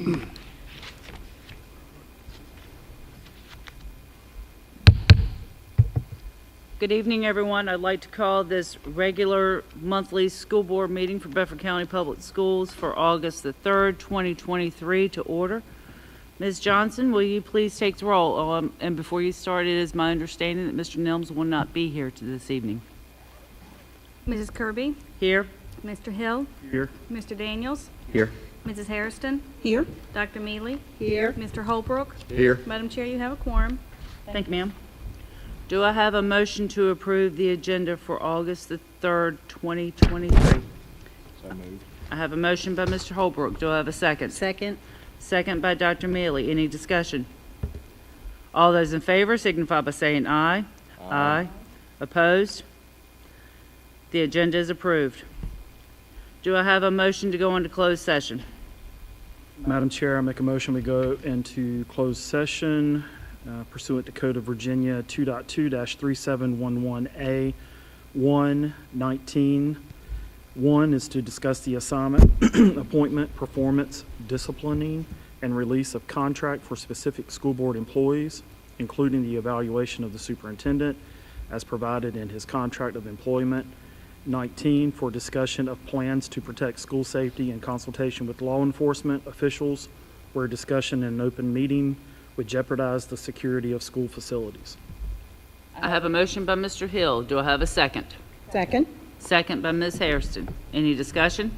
Good evening, everyone. I'd like to call this regular monthly school board meeting for Bedford County Public Schools for August the 3rd, 2023 to order. Ms. Johnson, will you please take the roll? And before you start, it is my understanding that Mr. Nelms will not be here this evening. Mrs. Kirby, Here? Mr. Hill, Here. Mr. Daniels, Here. Mrs. Hairston, Here. Dr. Mealy, Here. Mr. Holbrook. Here. Madam Chair, you have a quorum. Thank you, ma'am. Do I have a motion to approve the agenda for August the 3rd, 2023? So moved. I have a motion by Mr. Holbrook. Do I have a second? Second. Second by Dr. Mealy. Any discussion? All those in favor signify by saying aye. Aye. Opposed? The agenda is approved. Do I have a motion to go into closed session? Madam Chair, I make a motion we go into closed session pursuant to Code of Virginia 2.2-3711A 119. 1 is to discuss the assignment, appointment, performance, disciplining, and release of contract for specific school board employees, including the evaluation of the superintendent as provided in his contract of employment. 19, for discussion of plans to protect school safety in consultation with law enforcement officials where discussion in an open meeting would jeopardize the security of school facilities. I have a motion by Mr. Hill. Do I have a second? Second. Second by Ms. Hairston. Any discussion?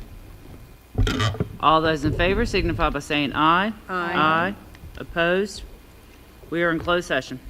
All those in favor signify by saying aye. Aye. Aye. Opposed? We are in closed session.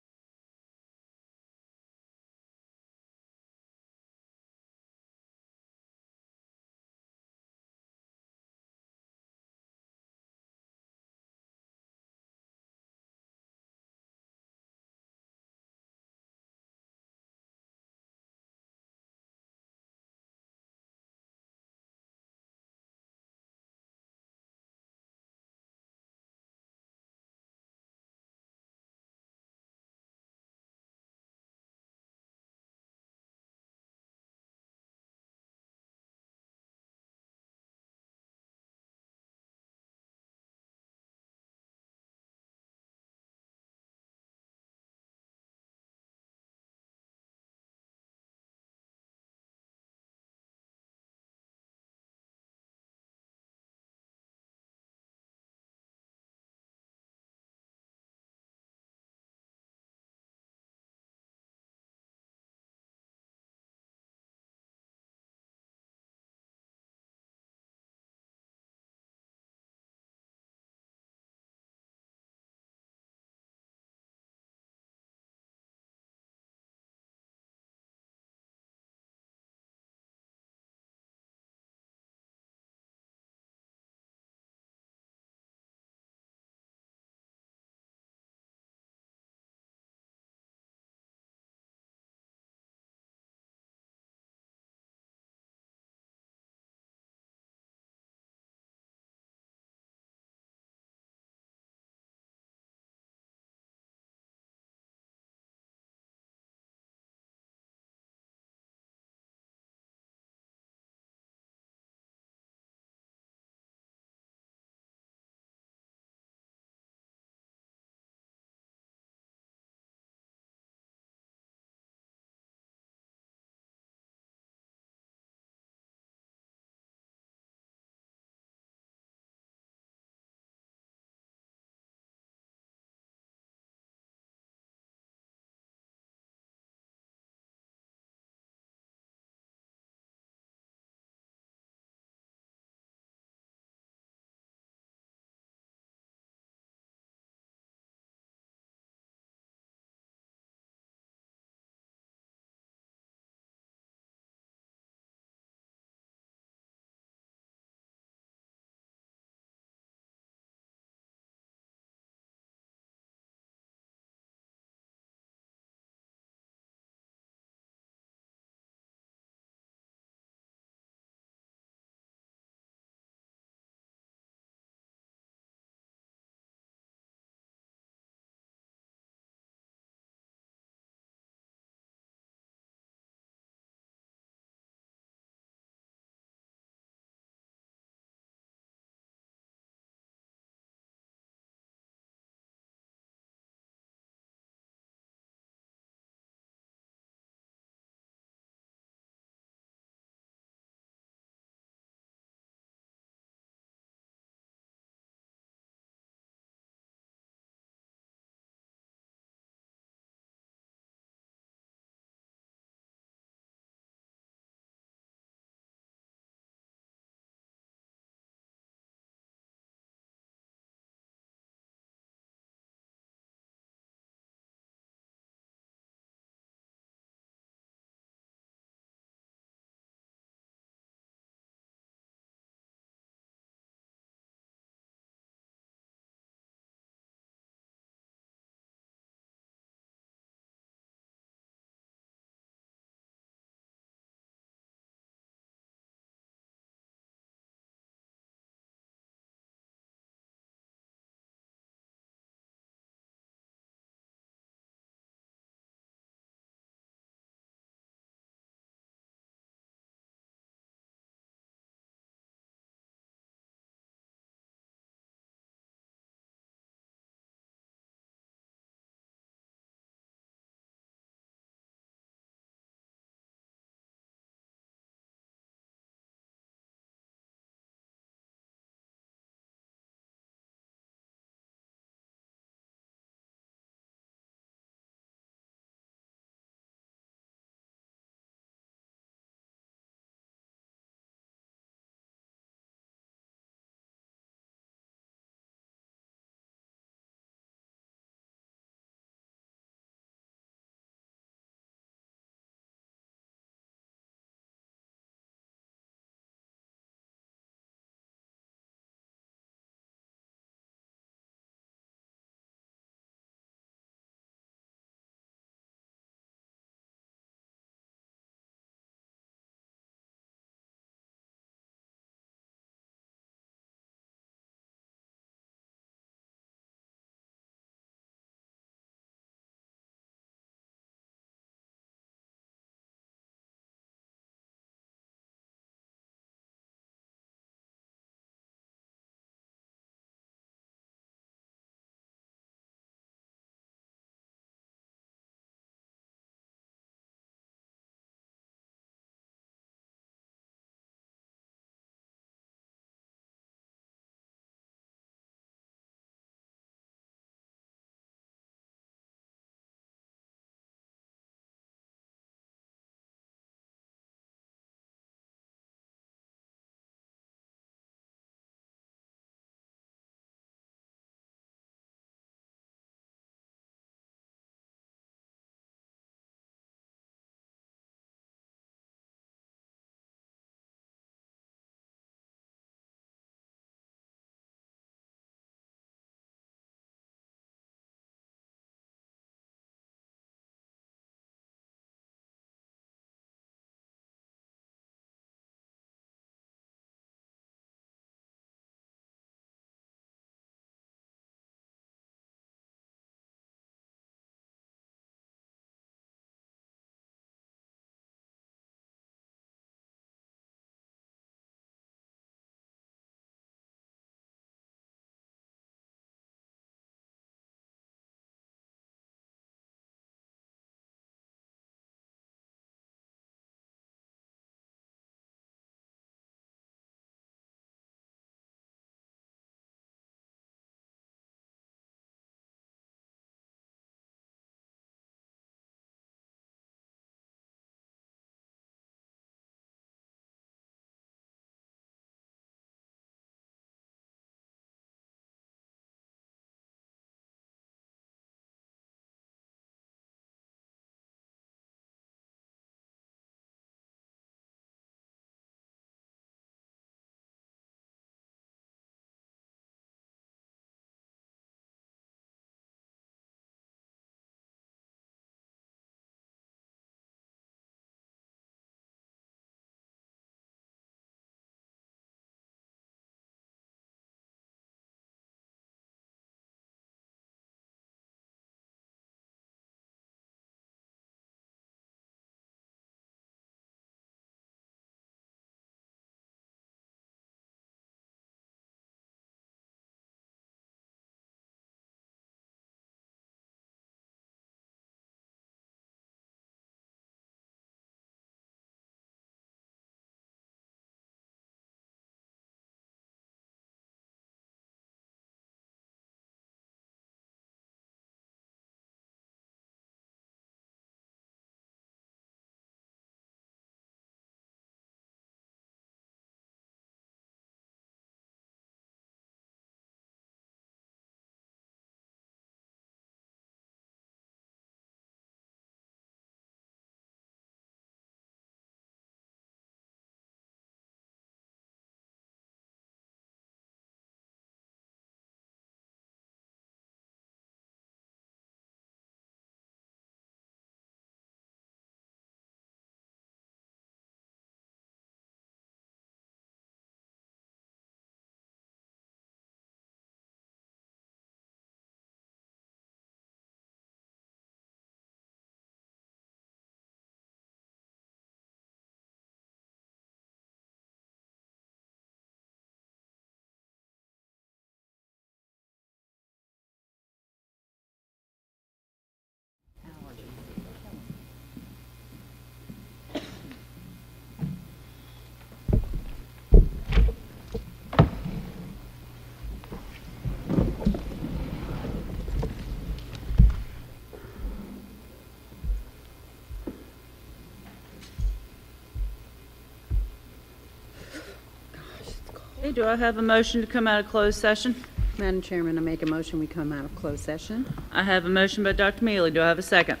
Okay, do I have a motion to come out of closed session? Madam Chairman, I make a motion we come out of closed session. I have a motion by Dr. Mealy. Do I have a second?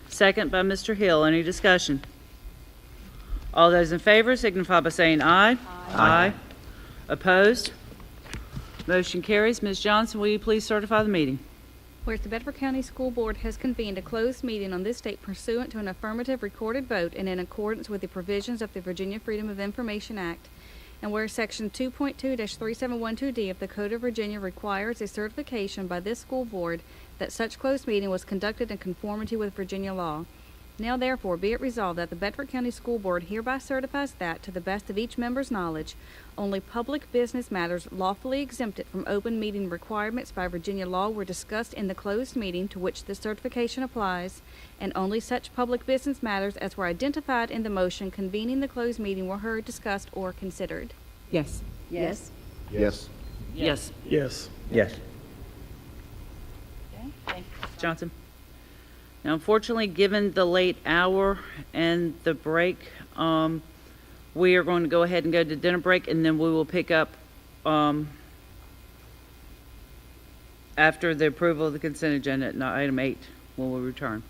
Second by Mr. Hill. Any discussion? All those in favor signify by saying aye. Aye. Opposed? Motion carries. Ms. Johnson, will you please certify the meeting? Whereas the Bedford County School Board has convened a closed meeting on this date pursuant to an affirmative recorded vote and in accordance with the provisions of the Virginia Freedom of Information Act, and where Section 2.2-3712D of the Code of Virginia requires a certification by this school board that such closed meeting was conducted in conformity with Virginia law. Now therefore be it resolved that the Bedford County School Board hereby certifies that, to the best of each member's knowledge, only public business matters lawfully exempted from open meeting requirements by Virginia law were discussed in the closed meeting to which this certification applies, and only such public business matters as were identified in the motion convening the closed meeting were heard, discussed, or considered. Yes. Yes. Yes. Yes. Yes. Johnson? Now, unfortunately, given the late hour and the break, we are going to go ahead and go to dinner break, and then we will pick up after the approval of the consent agenda at item 8 when we return.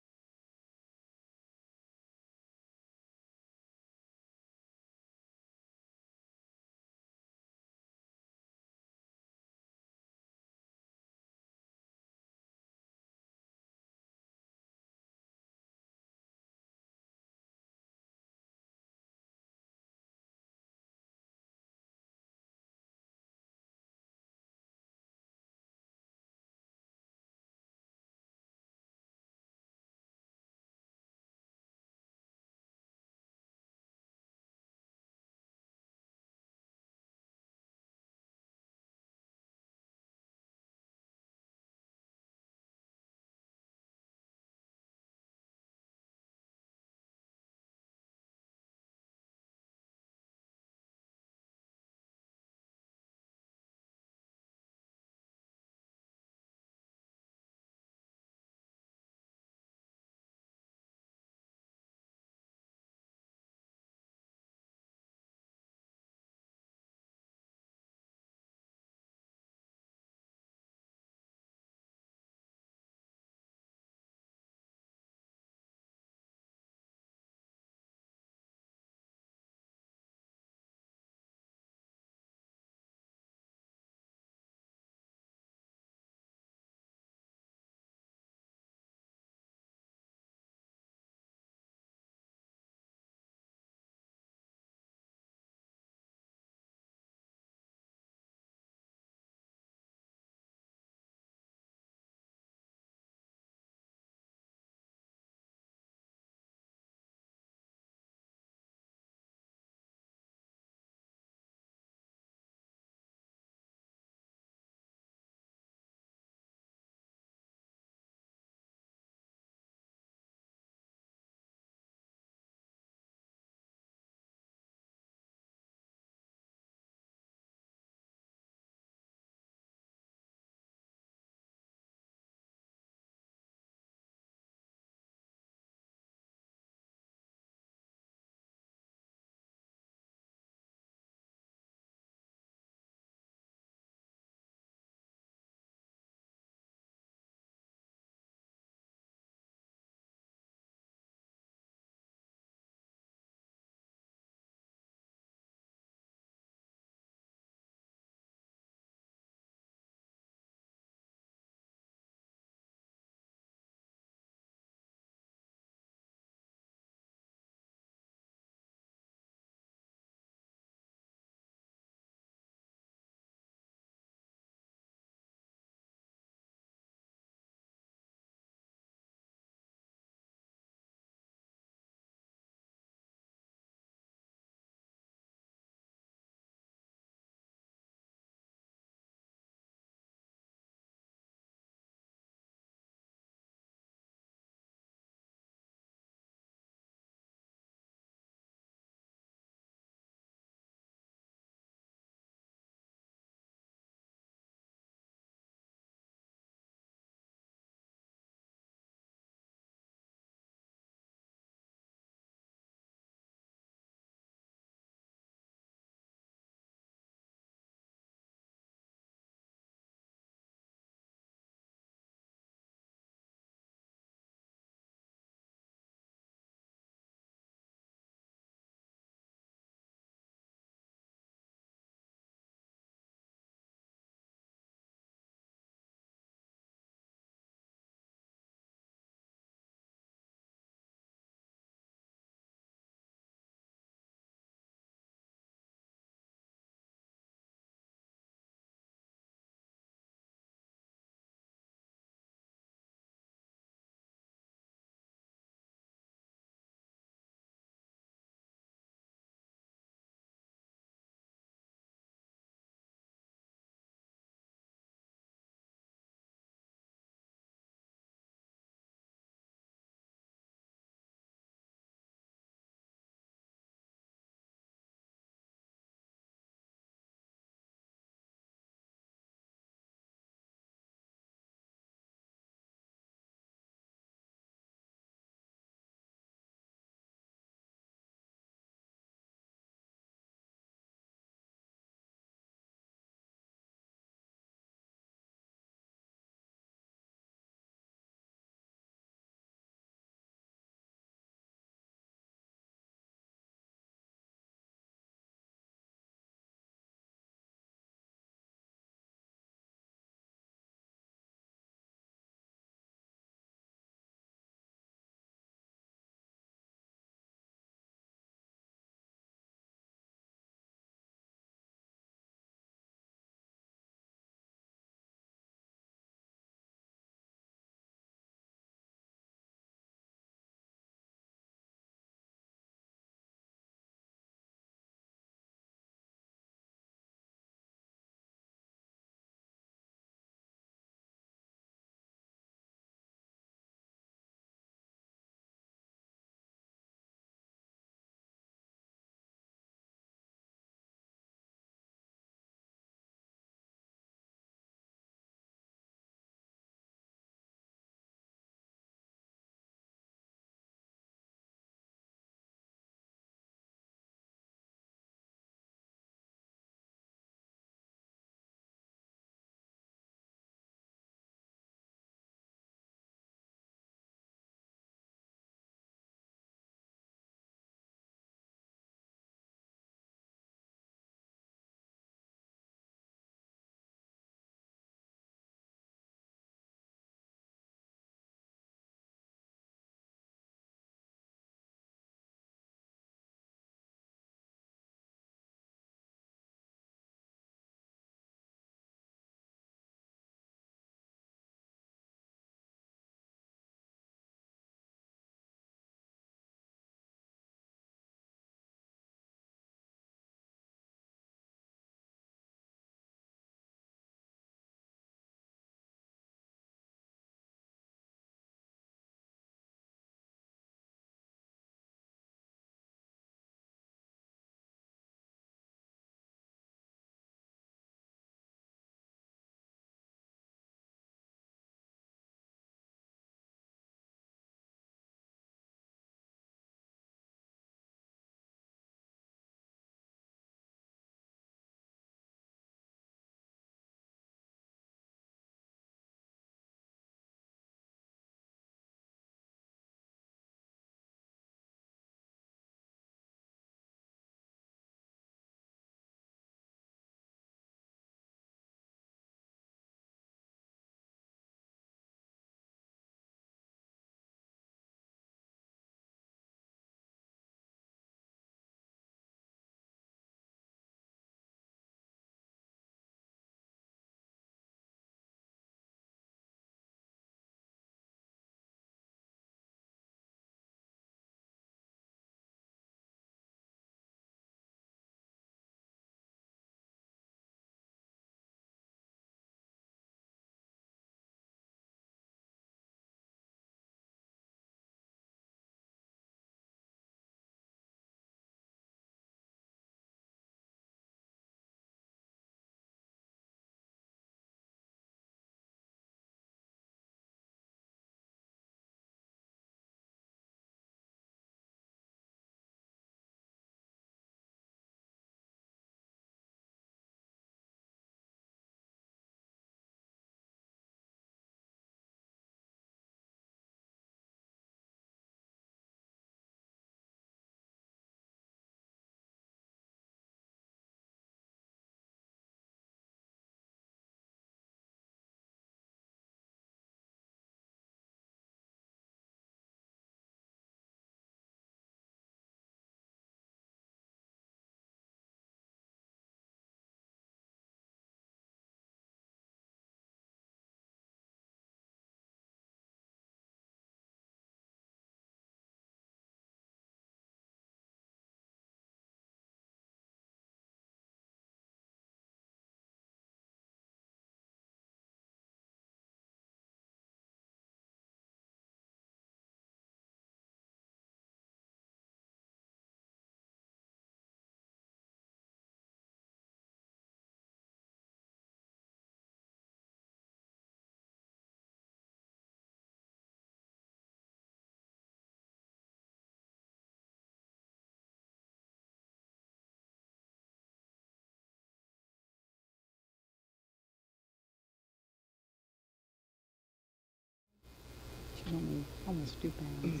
Almost 2 pounds.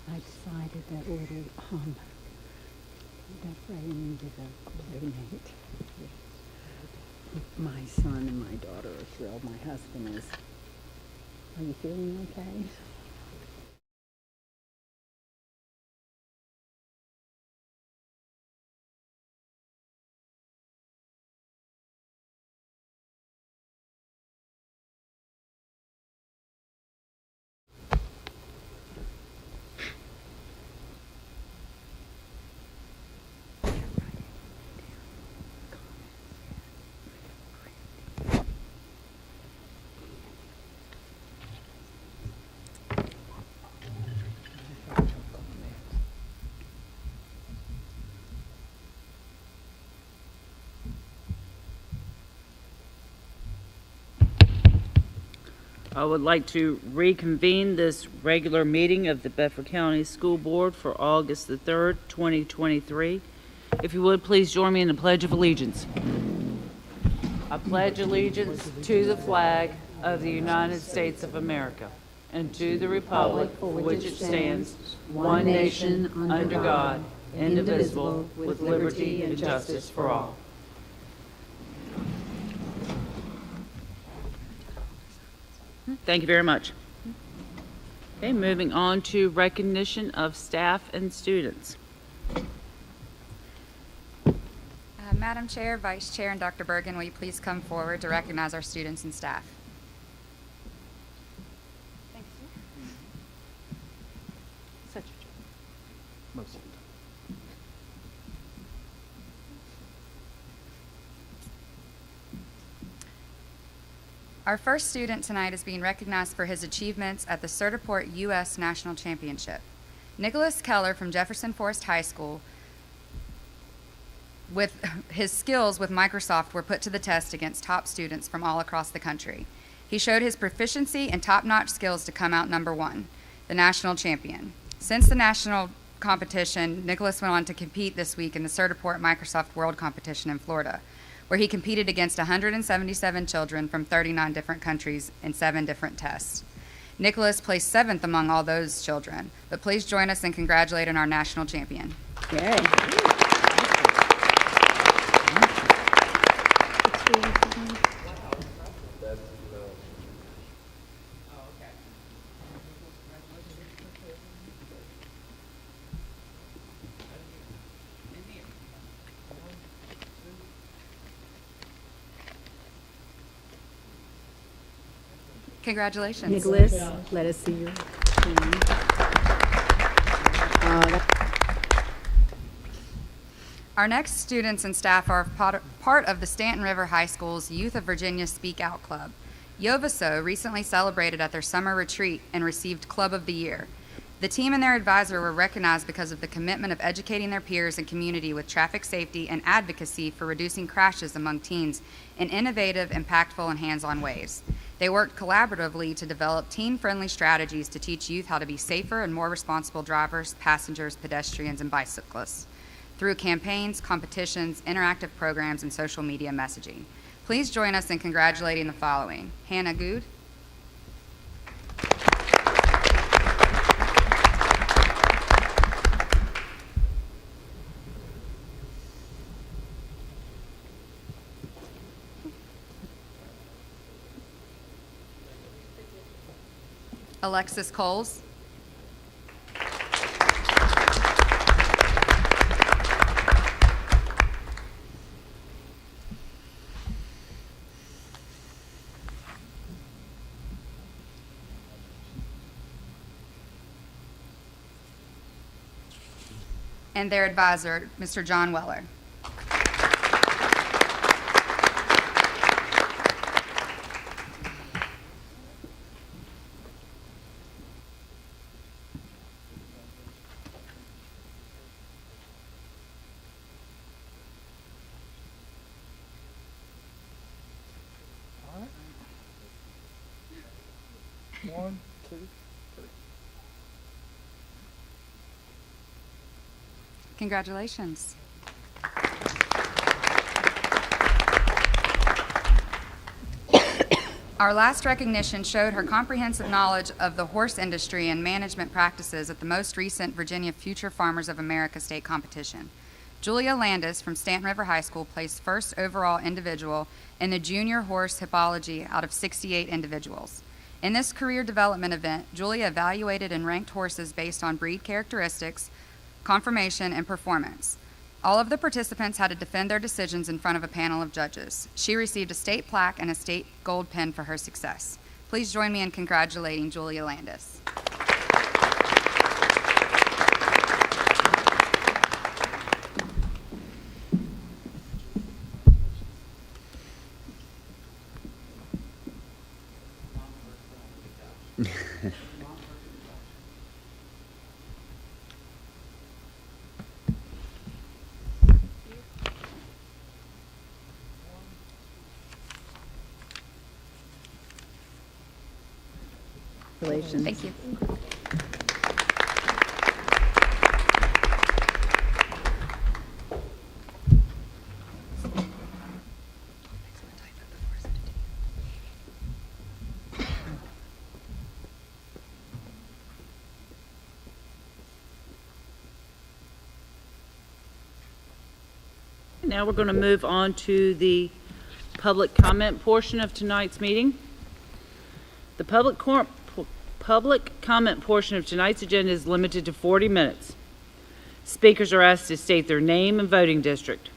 I decided that little, that Ray needed to donate. My son and my daughter are thrilled. My husband is. Are you feeling okay? I would like to reconvene this regular meeting of the Bedford County School Board for August the 3rd, 2023. If you would, please join me in the Pledge of Allegiance. I pledge allegiance to the flag of the United States of America and to the republic for which it stands, one nation, under God, indivisible, with liberty and justice for all. Thank you very much. Okay, moving on to recognition of staff and students. Madam Chair, Vice Chair, and Dr. Bergen, will you please come forward to recognize our students and staff? Such a Most of the time. Our first student tonight is being recognized for his achievements at the Certiport U.S. National Championship. Nicholas Keller from Jefferson Forest High School, with his skills with Microsoft, were put to the test against top students from all across the country. He showed his proficiency and top-notch skills to come out number one, the national champion. Since the national competition, Nicholas went on to compete this week in the Certiport Microsoft World Competition in Florida, where he competed against 177 children from 39 different countries in 7 different tests. Nicholas placed 7th among all those children, but please join us in congratulating our national champion. Yay. Congratulations. Nicholas, let us see your. Our next students and staff are part of the Stanton River High School's Youth of Virginia Speak Out Club. Yovaso recently celebrated at their summer retreat and received Club of the Year. The team and their advisor were recognized because of the commitment of educating their peers and community with traffic safety and advocacy for reducing crashes among teens in innovative, impactful, and hands-on ways. They worked collaboratively to develop teen-friendly strategies to teach youth how to be safer and more responsible drivers, passengers, pedestrians, and bicyclists through campaigns, competitions, interactive programs, and social media messaging. Please join us in congratulating the following: Hannah Good, Alexis Coles, and their advisor, Mr. John Weller. One, two, three. Congratulations. Our last recognition showed her comprehensive knowledge of the horse industry and management practices at the most recent Virginia Future Farmers of America state competition. Julia Landis from Stanton River High School placed first overall individual in the junior horse hippology out of 68 individuals. In this career development event, Julia evaluated and ranked horses based on breed characteristics, conformation, and performance. All of the participants had to defend their decisions in front of a panel of judges. She received a state plaque and a state gold pin for her success. Please join me in congratulating Julia Landis. Congratulations. Thank you. Now we're going to move on to the public comment portion of tonight's meeting. The public comment portion of tonight's agenda is limited to 40 minutes. Speakers are asked to state their name and voting district.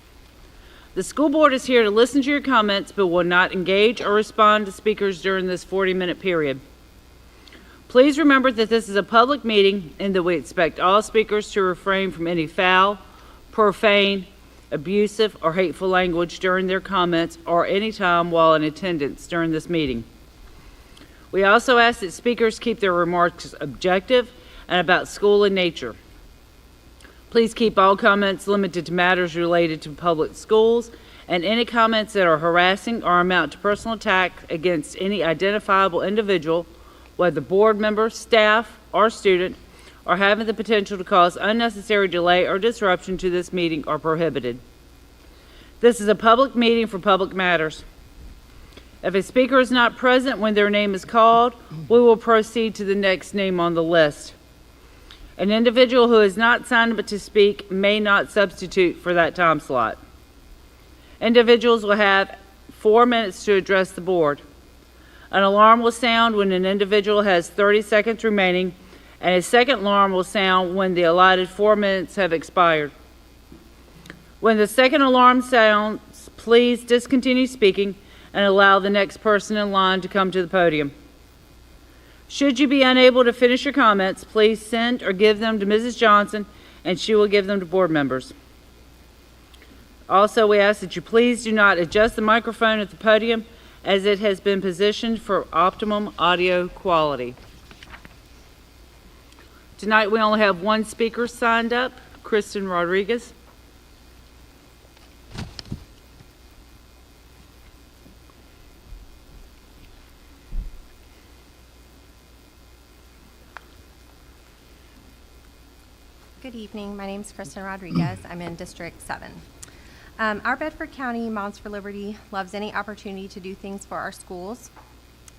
The school board is here to listen to your comments but will not engage or respond to speakers during this 40-minute period. Please remember that this is a public meeting and that we expect all speakers to refrain from any foul, profane, abusive, or hateful language during their comments or any time while in attendance during this meeting. We also ask that speakers keep their remarks objective and about school in nature. Please keep all comments limited to matters related to public schools, and any comments that are harassing or amount to personal attack against any identifiable individual, whether board member, staff, or student, or having the potential to cause unnecessary delay or disruption to this meeting are prohibited. This is a public meeting for public matters. If a speaker is not present when their name is called, we will proceed to the next name on the list. An individual who is not signed up to speak may not substitute for that time slot. Individuals will have 4 minutes to address the board. An alarm will sound when an individual has 30 seconds remaining, and a second alarm will sound when the allotted 4 minutes have expired. When the second alarm sounds, please discontinue speaking and allow the next person in line to come to the podium. Should you be unable to finish your comments, please send or give them to Mrs. Johnson, and she will give them to board members. Also, we ask that you please do not adjust the microphone at the podium, as it has been positioned for optimum audio quality. Tonight we only have one speaker signed up, Kristen Rodriguez. Good evening. My name is Kristen Rodriguez. I'm in District 7. Our Bedford County Moms for Liberty loves any opportunity to do things for our schools.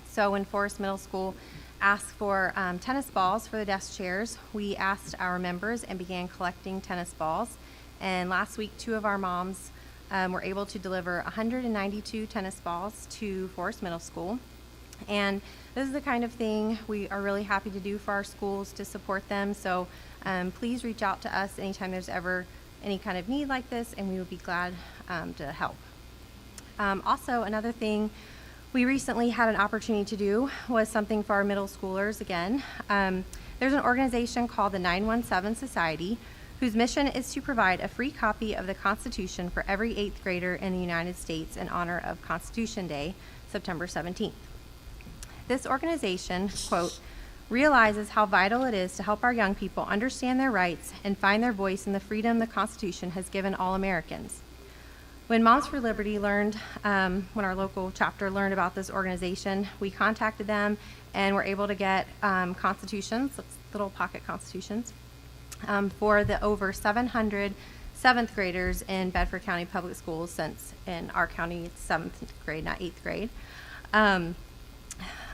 So when Forest Middle School asked for tennis balls for the desk chairs, we asked our members and began collecting tennis balls. And last week, 2 of our moms were able to deliver 192 tennis balls to Forest Middle School. And this is the kind of thing we are really happy to do for our schools to support them. So please reach out to us anytime there's ever any kind of need like this, and we would be glad to help. Also, another thing we recently had an opportunity to do was something for our middle schoolers again. There's an organization called the 917 Society, whose mission is to provide a free copy of the Constitution for every 8th grader in the United States in honor of Constitution Day, September 17th. This organization, quote, realizes how vital it is to help our young people understand their rights and find their voice in the freedom the Constitution has given all Americans. When Moms for Liberty learned, when our local chapter learned about this organization, we contacted them and were able to get constitutions, little pocket constitutions, for the over 700 7th graders in Bedford County Public Schools, since in our county it's 7th grade, not 8th grade.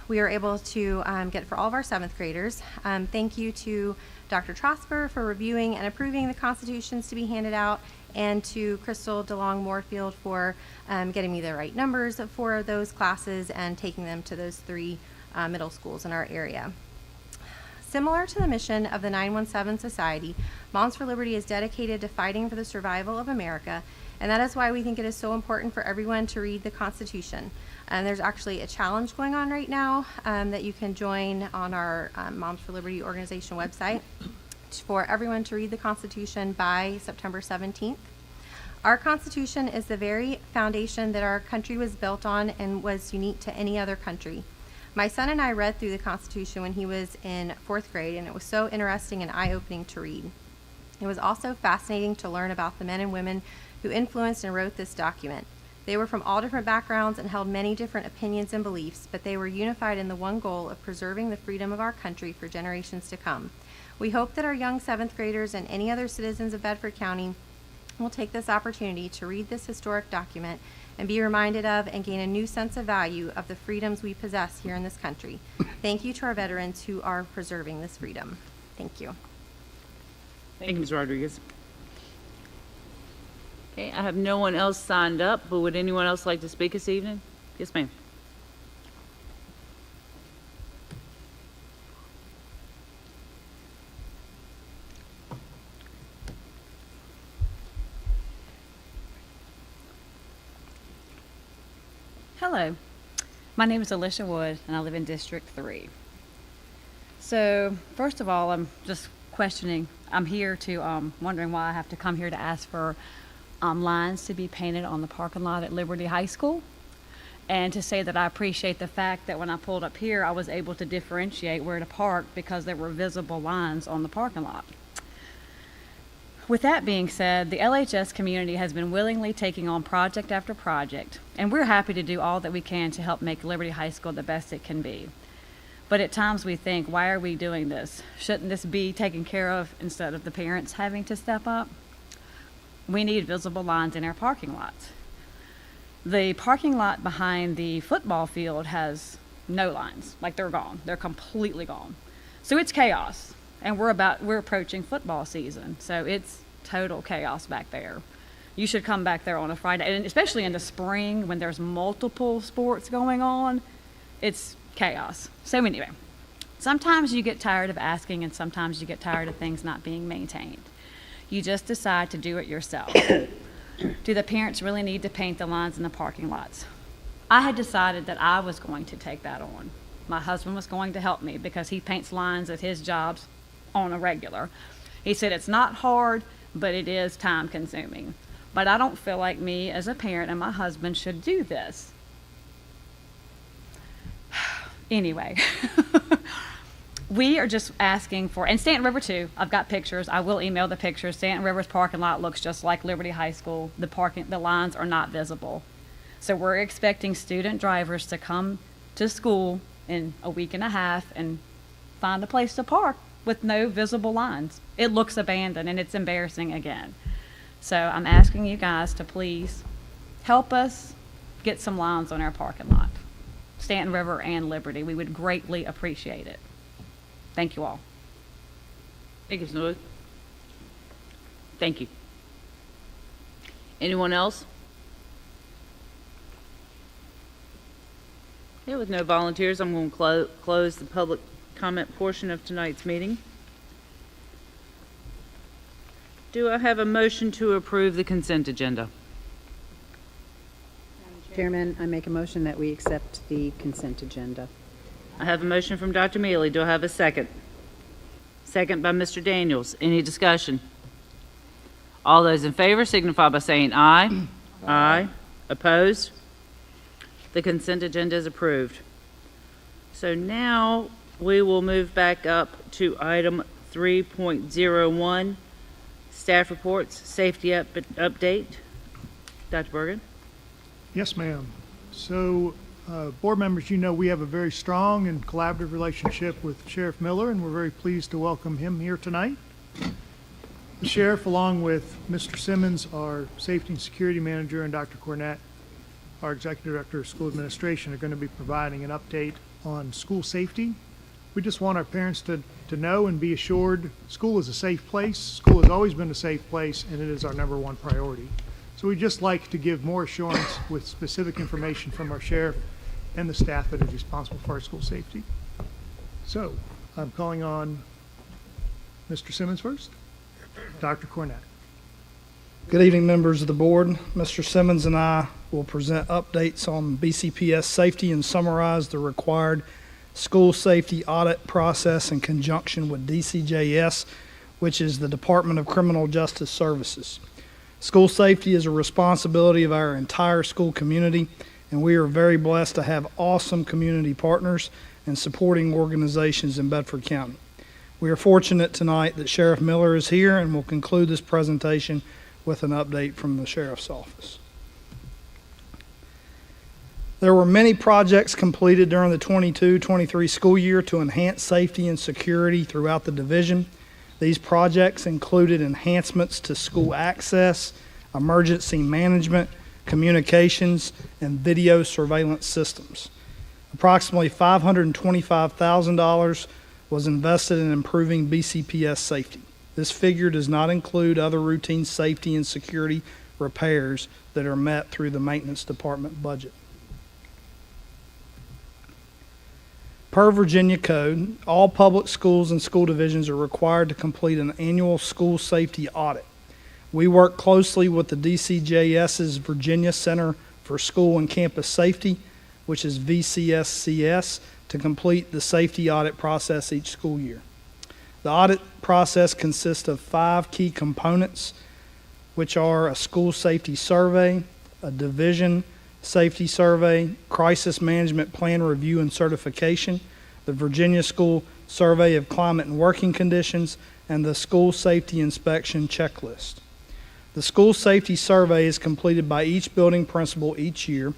we were able to get for all of our 7th graders. Thank you to Dr. Trosper for reviewing and approving the constitutions to be handed out, and to Crystal DeLong Moorfield for getting me the right numbers for those classes and taking them to those 3 middle schools in our area. Similar to the mission of the 917 Society, Moms for Liberty is dedicated to fighting for the survival of America, and that is why we think it is so important for everyone to read the Constitution. And there's actually a challenge going on right now that you can join on our Moms for Liberty organization website for everyone to read the Constitution by September 17th. Our Constitution is the very foundation that our country was built on and was unique to any other country. My son and I read through the Constitution when he was in 4th grade, and it was so interesting and eye-opening to read. It was also fascinating to learn about the men and women who influenced and wrote this document. They were from all different backgrounds and held many different opinions and beliefs, but they were unified in the one goal of preserving the freedom of our country for generations to come. We hope that our young 7th graders and any other citizens of Bedford County will take this opportunity to read this historic document and be reminded of and gain a new sense of value of the freedoms we possess here in this country. Thank you to our veterans who are preserving this freedom. Thank you. Thank you, Ms. Rodriguez. Okay, I have no one else signed up, but would anyone else like to speak this evening? Yes, ma'am. Hello, my name is Alicia Wood, and I live in District 3. So, first of all, I'm just questioning. I'm here to, wondering why I have to come here to ask for lines to be painted on the parking lot at Liberty High School, and to say that I appreciate the fact that when I pulled up here, I was able to differentiate where to park because there were visible lines on the parking lot. With that being said, the LHS community has been willingly taking on project after project, and we're happy to do all that we can to help make Liberty High School the best it can be. But at times we think, why are we doing this? Shouldn't this be taken care of instead of the parents having to step up? We need visible lines in our parking lots. The parking lot behind the football field has no lines, like they're gone. They're completely gone. So it's chaos. And we're approaching football season, so it's total chaos back there. You should come back there on a Friday, and especially in the spring when there's multiple sports going on, it's chaos. So anyway, sometimes you get tired of asking, and sometimes you get tired of things not being maintained. You just decide to do it yourself. Do the parents really need to paint the lines in the parking lots? I had decided that I was going to take that on. My husband was going to help me because he paints lines at his jobs on a regular. He said it's not hard, but it is time consuming. But I don't feel like me as a parent and my husband should do this. Anyway, we are just asking for, and Stanton River too, I've got pictures, I will email the pictures. Stanton River's parking lot looks just like Liberty High School. The lines are not visible. So we're expecting student drivers to come to school in a week and a half and find a place to park with no visible lines. It looks abandoned, and it's embarrassing again. So I'm asking you guys to please help us get some lines on our parking lot. Stanton River and Liberty. We would greatly appreciate it. Thank you all. Thank you, Ms. Wood. Thank you. Anyone else? Okay, with no volunteers, I'm going to close the public comment portion of tonight's meeting. Do I have a motion to approve the consent agenda? Chairman, I make a motion that we accept the consent agenda. I have a motion from Dr. Mealy. Do I have a second? Second by Mr. Daniels. Any discussion? All those in favor signify by saying aye. Aye. Opposed? The consent agenda is approved. So now we will move back up to item 3.01, staff reports, safety update. Dr. Bergen? Yes, ma'am. So, board members, you know we have a very strong and collaborative relationship with Sheriff Miller, and we're very pleased to welcome him here tonight. The sheriff, along with Mr. Simmons, our safety and security manager, and Dr. Cornett, our executive director of school administration, are going to be providing an update on school safety. We just want our parents to know and be assured school is a safe place. School has always been a safe place, and it is our number one priority. So we'd just like to give more assurance with specific information from our sheriff and the staff that is responsible for our school safety. So I'm calling on Mr. Simmons first. Dr. Cornett. Good evening, members of the board. Mr. Simmons and I will present updates on BCPS safety and summarize the required school safety audit process in conjunction with DCJS, which is the Department of Criminal Justice Services. School safety is a responsibility of our entire school community, and we are very blessed to have awesome community partners and supporting organizations in Bedford County. We are fortunate tonight that Sheriff Miller is here and will conclude this presentation with an update from the Sheriff's Office. There were many projects completed during the 22-23 school year to enhance safety and security throughout the division. These projects included enhancements to school access, emergency management, communications, and video surveillance systems. Approximately $525,000 was invested in improving BCPS safety. This figure does not include other routine safety and security repairs that are met through the maintenance department budget. Per Virginia code, all public schools and school divisions are required to complete an annual school safety audit. We work closely with the DCJS's Virginia Center for School and Campus Safety, which is VCSCS, to complete the safety audit process each school year. The audit process consists of 5 key components, which are a school safety survey, a division safety survey, crisis management plan review and certification, the Virginia School Survey of Climate and Working Conditions, and the school safety inspection checklist. The school safety survey is completed by each building principal each year,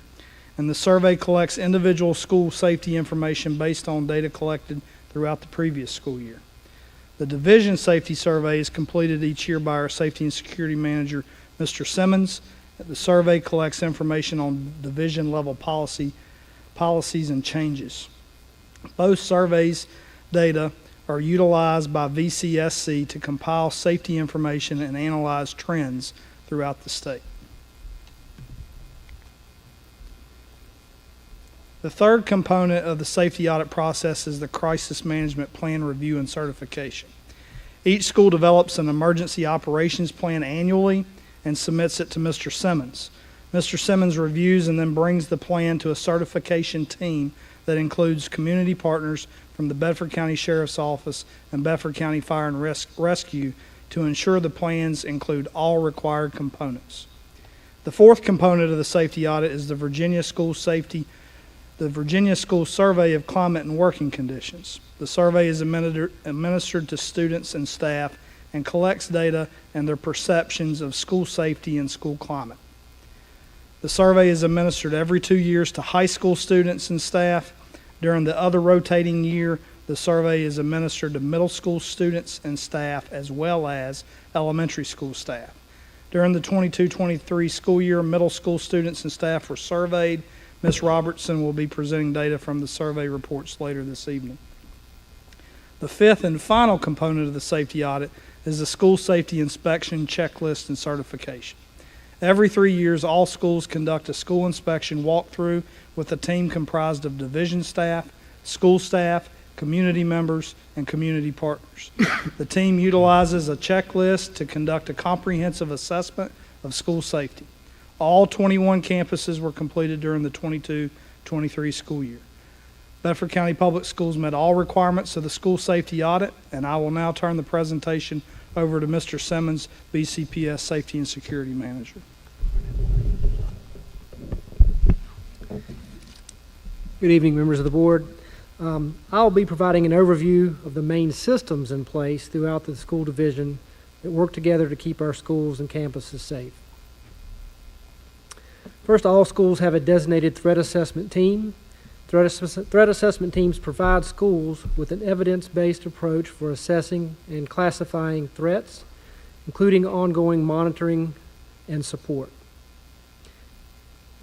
and the survey collects individual school safety information based on data collected throughout the previous school year. The division safety survey is completed each year by our safety and security manager, Mr. Simmons. The survey collects information on division level policies and changes. Both surveys data are utilized by VCSC to compile safety information and analyze trends throughout the state. The third component of the safety audit process is the crisis management plan review and certification. Each school develops an emergency operations plan annually and submits it to Mr. Simmons. Mr. Simmons reviews and then brings the plan to a certification team that includes community partners from the Bedford County Sheriff's Office and Bedford County Fire and Rescue to ensure the plans include all required components. The fourth component of the safety audit is the Virginia School Survey of Climate and Working Conditions. The survey is administered to students and staff and collects data and their perceptions of school safety and school climate. The survey is administered every 2 years to high school students and staff. During the other rotating year, the survey is administered to middle school students and staff as well as elementary school staff. During the 22-23 school year, middle school students and staff were surveyed. Ms. Robertson will be presenting data from the survey reports later this evening. The fifth and final component of the safety audit is the school safety inspection checklist and certification. Every 3 years, all schools conduct a school inspection walkthrough with a team comprised of division staff, school staff, community members, and community partners. The team utilizes a checklist to conduct a comprehensive assessment of school safety. All 21 campuses were completed during the 22-23 school year. Bedford County Public Schools met all requirements of the school safety audit, and I will now turn the presentation over to Mr. Simmons, BCPS Safety and Security Manager. Good evening, members of the board. I'll be providing an overview of the main systems in place throughout the school division that work together to keep our schools and campuses safe. First, all schools have a designated threat assessment team. Threat assessment teams provide schools with an evidence-based approach for assessing and classifying threats, including ongoing monitoring and support.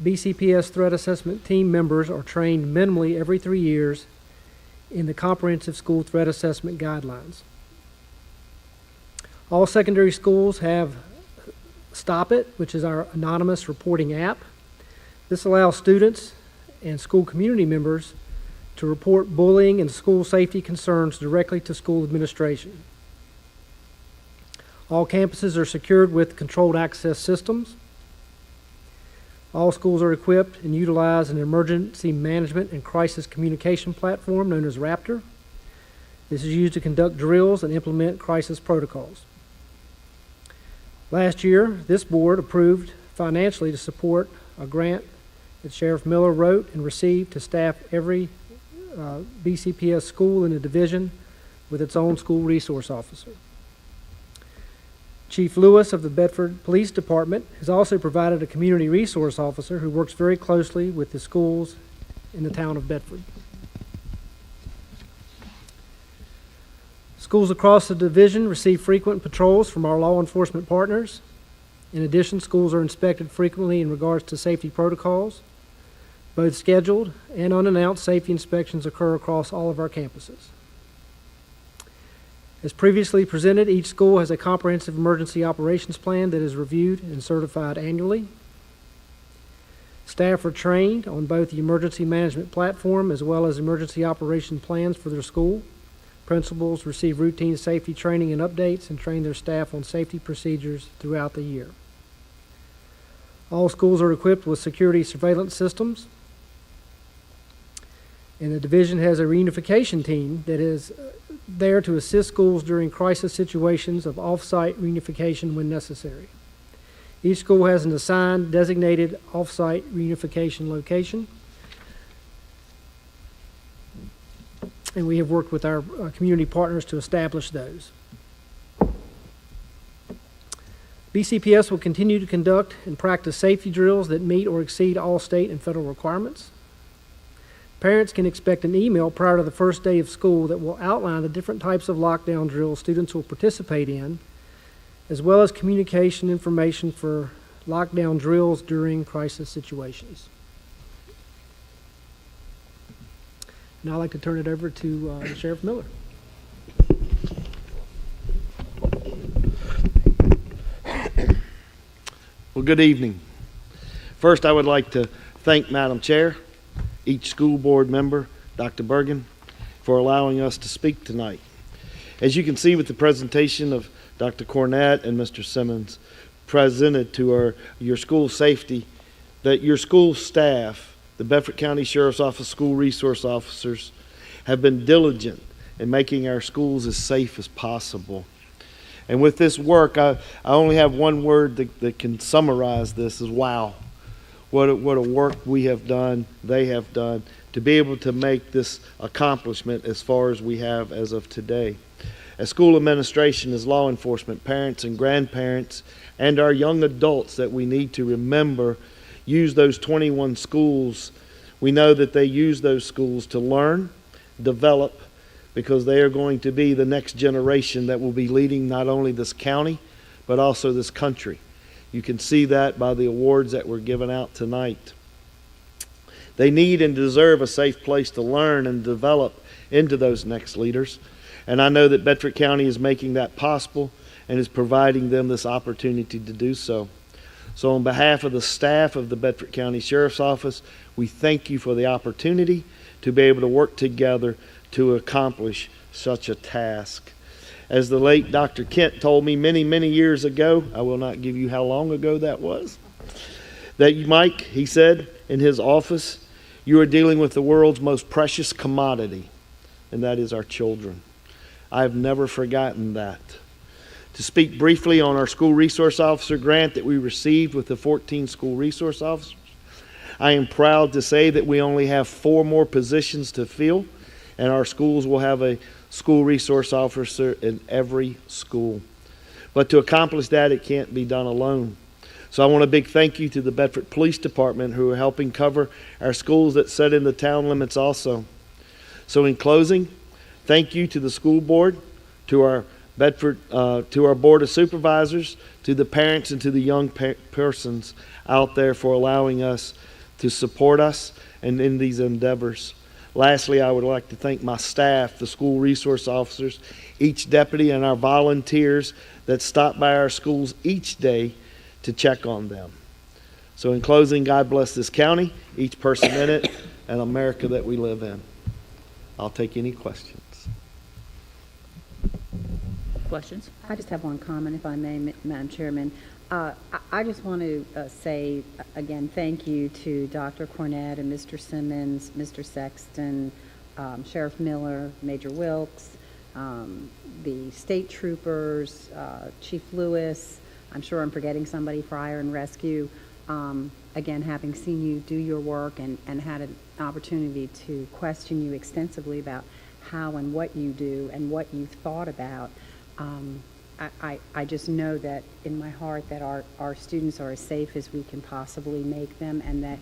BCPS threat assessment team members are trained minimally every 3 years in the comprehensive school threat assessment guidelines. All secondary schools have Stop It, which is our anonymous reporting app. This allows students and school community members to report bullying and school safety concerns directly to school administration. All campuses are secured with controlled access systems. All schools are equipped and utilize an emergency management and crisis communication platform known as Raptor. This is used to conduct drills and implement crisis protocols. Last year, this board approved financially to support a grant that Sheriff Miller wrote and received to staff every BCPS school in a division with its own school resource officer. Chief Lewis of the Bedford Police Department has also provided a community resource officer who works very closely with the schools in the town of Bedford. Schools across the division receive frequent patrols from our law enforcement partners. In addition, schools are inspected frequently in regards to safety protocols. Both scheduled and unannounced safety inspections occur across all of our campuses. As previously presented, each school has a comprehensive emergency operations plan that is reviewed and certified annually. Staff are trained on both the emergency management platform as well as emergency operation plans for their school. Principals receive routine safety training and updates and train their staff on safety procedures throughout the year. All schools are equipped with security surveillance systems. And the division has a reunification team that is there to assist schools during crisis situations of off-site reunification when necessary. Each school has an assigned, designated off-site reunification location. And we have worked with our community partners to establish those. BCPS will continue to conduct and practice safety drills that meet or exceed all state and federal requirements. Parents can expect an email prior to the first day of school that will outline the different types of lockdown drills students will participate in, as well as communication information for lockdown drills during crisis situations. Now I'd like to turn it over to Sheriff Miller. Well, good evening. First, I would like to thank Madam Chair, each school board member, Dr. Bergen, for allowing us to speak tonight. As you can see with the presentation of Dr. Cornett and Mr. Simmons presented to your school safety, that your school staff, the Bedford County Sheriff's Office school resource officers, have been diligent in making our schools as safe as possible. And with this work, I only have one word that can summarize this is wow. What a work we have done, they have done, to be able to make this accomplishment as far as we have as of today. As school administration, as law enforcement, parents and grandparents, and our young adults that we need to remember use those 21 schools. We know that they use those schools to learn, develop, because they are going to be the next generation that will be leading not only this county, but also this country. You can see that by the awards that were given out tonight. They need and deserve a safe place to learn and develop into those next leaders. And I know that Bedford County is making that possible and is providing them this opportunity to do so. So on behalf of the staff of the Bedford County Sheriff's Office, we thank you for the opportunity to be able to work together to accomplish such a task. As the late Dr. Kent told me many, many years ago, I will not give you how long ago that was, that Mike, he said in his office, you are dealing with the world's most precious commodity, and that is our children. I have never forgotten that. To speak briefly on our school resource officer grant that we received with the 14 school resource officers, I am proud to say that we only have 4 more positions to fill, and our schools will have a school resource officer in every school. But to accomplish that, it can't be done alone. So I want a big thank you to the Bedford Police Department who are helping cover our schools that set in the town limits also. So in closing, thank you to the school board, to our Bedford, to our Board of Supervisors, to the parents, and to the young persons out there for allowing us to support us and in these endeavors. Lastly, I would like to thank my staff, the school resource officers, each deputy, and our volunteers that stop by our schools each day to check on them. So in closing, God bless this county, each person in it, and America that we live in. I'll take any questions. Questions? I just have one comment, if I may, Madam Chairman. I just want to say, again, thank you to Dr. Cornett and Mr. Simmons, Mr. Sexton, Sheriff Miller, Major Wilkes, the state troopers, Chief Lewis. I'm sure I'm forgetting somebody, Fire and Rescue. Again, having seen you do your work and had an opportunity to question you extensively about how and what you do and what you've thought about, I just know that in my heart that our students are as safe as we can possibly make them, and that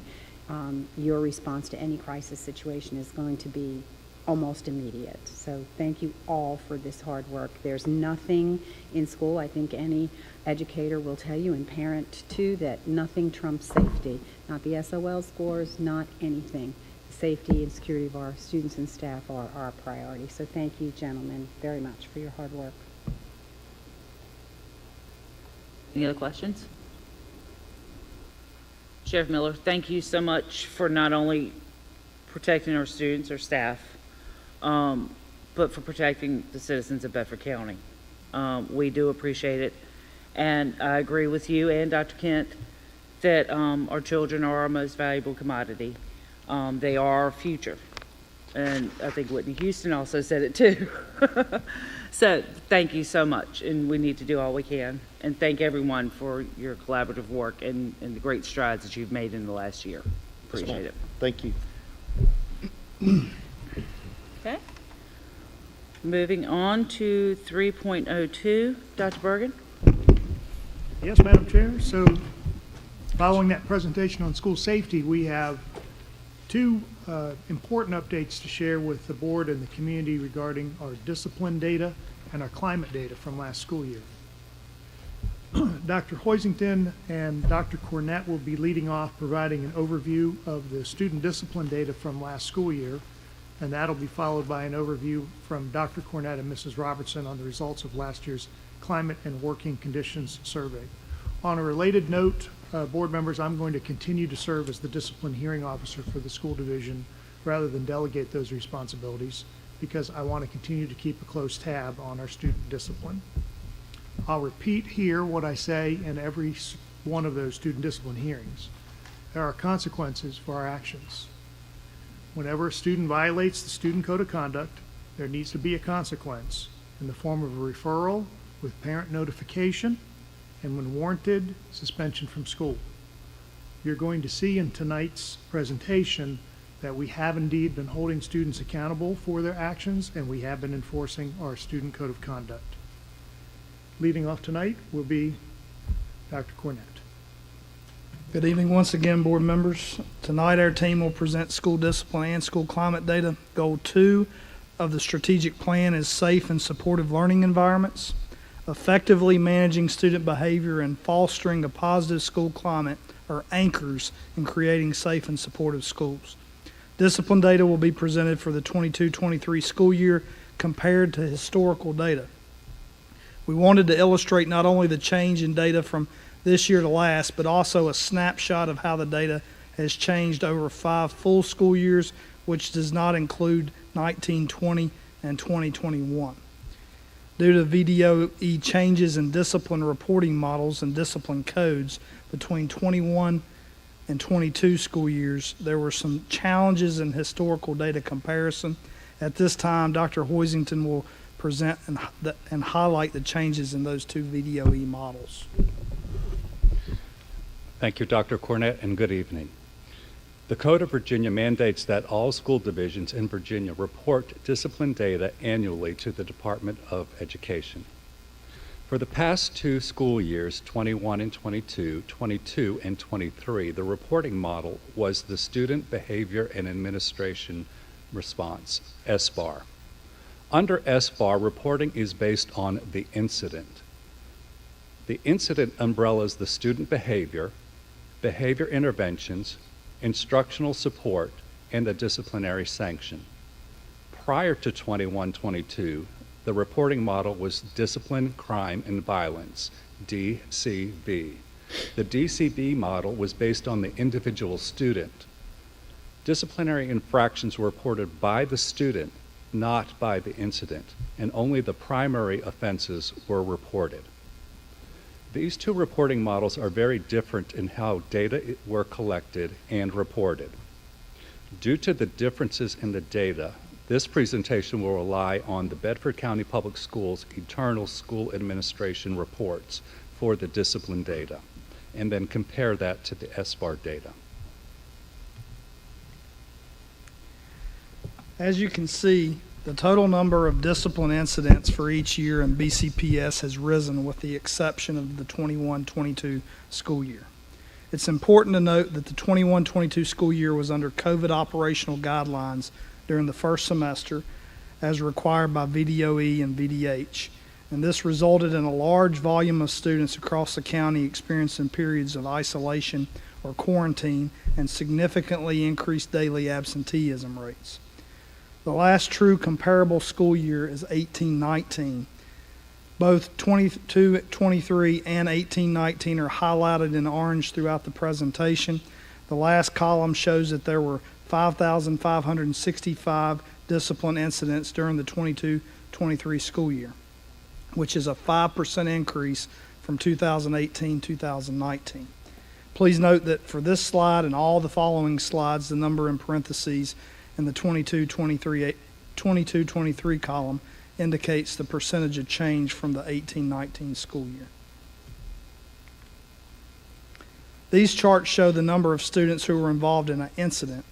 your response to any crisis situation is going to be almost immediate. So thank you all for this hard work. There's nothing in school, I think any educator will tell you, and parent too, that nothing trumps safety. Not the SOL scores, not anything. Safety and security of our students and staff are our priority. So thank you, gentlemen, very much for your hard work. Any other questions? Sheriff Miller, thank you so much for not only protecting our students, our staff, but for protecting the citizens of Bedford County. We do appreciate it. And I agree with you and Dr. Kent that our children are our most valuable commodity. They are our future. And I think Whitney Houston also said it too. So thank you so much, and we need to do all we can. And thank everyone for your collaborative work and the great strides that you've made in the last year. Appreciate it. Thank you. Okay. Moving on to 3.02, Dr. Bergen. Yes, Madam Chair. So following that presentation on school safety, we have two important updates to share with the board and the community regarding our discipline data and our climate data from last school year. Dr. Hoisington and Dr. Cornett will be leading off providing an overview of the student discipline data from last school year, and that'll be followed by an overview from Dr. Cornett and Mrs. Robertson on the results of last year's climate and working conditions survey. On a related note, board members, I'm going to continue to serve as the discipline hearing officer for the school division rather than delegate those responsibilities, because I want to continue to keep a close tab on our student discipline. I'll repeat here what I say in every one of those student discipline hearings. There are consequences for our actions. Whenever a student violates the student code of conduct, there needs to be a consequence in the form of a referral with parent notification, and when warranted, suspension from school. You're going to see in tonight's presentation that we have indeed been holding students accountable for their actions, and we have been enforcing our student code of conduct. Leading off tonight will be Dr. Cornett. Good evening once again, board members. Tonight our team will present school discipline and school climate data. Goal 2 of the strategic plan is safe and supportive learning environments. Effectively managing student behavior and fostering a positive school climate are anchors in creating safe and supportive schools. Discipline data will be presented for the 22-23 school year compared to historical data. We wanted to illustrate not only the change in data from this year to last, but also a snapshot of how the data has changed over 5 full school years, which does not include 1920 and 2021. Due to VDOE changes in discipline reporting models and discipline codes between 21 and 22 school years, there were some challenges in historical data comparison. At this time, Dr. Hoisington will present and highlight the changes in those two VDOE models. Thank you, Dr. Cornett, and good evening. The Code of Virginia mandates that all school divisions in Virginia report discipline data annually to the Department of Education. For the past 2 school years, 21 and 22, 22 and 23, the reporting model was the Student Behavior and Administration Response, SBAR. Under SBAR, reporting is based on the incident. The incident umbrellas the student behavior, behavior interventions, instructional support, and the disciplinary sanction. Prior to 2122, the reporting model was Discipline, Crime, and Violence, DCV. The DCV model was based on the individual student. Disciplinary infractions were reported by the student, not by the incident, and only the primary offenses were reported. These two reporting models are very different in how data were collected and reported. Due to the differences in the data, this presentation will rely on the Bedford County Public Schools Internal School Administration reports for the discipline data, and then compare that to the SBAR data. As you can see, the total number of discipline incidents for each year in BCPS has risen with the exception of the 21-22 school year. It's important to note that the 21-22 school year was under COVID operational guidelines during the first semester as required by VDOE and VDH, and this resulted in a large volume of students across the county experiencing periods of isolation or quarantine and significantly increased daily absenteeism rates. The last true comparable school year is 18-19. Both 22-23 and 18-19 are highlighted in orange throughout the presentation. The last column shows that there were 5,565 discipline incidents during the 22-23 school year, which is a 5% increase from 2018-2019. Please note that for this slide and all the following slides, the number in parentheses in the 22-23 column indicates the percentage of change from the 18-19 school year. These charts show the number of students who were involved in an incident.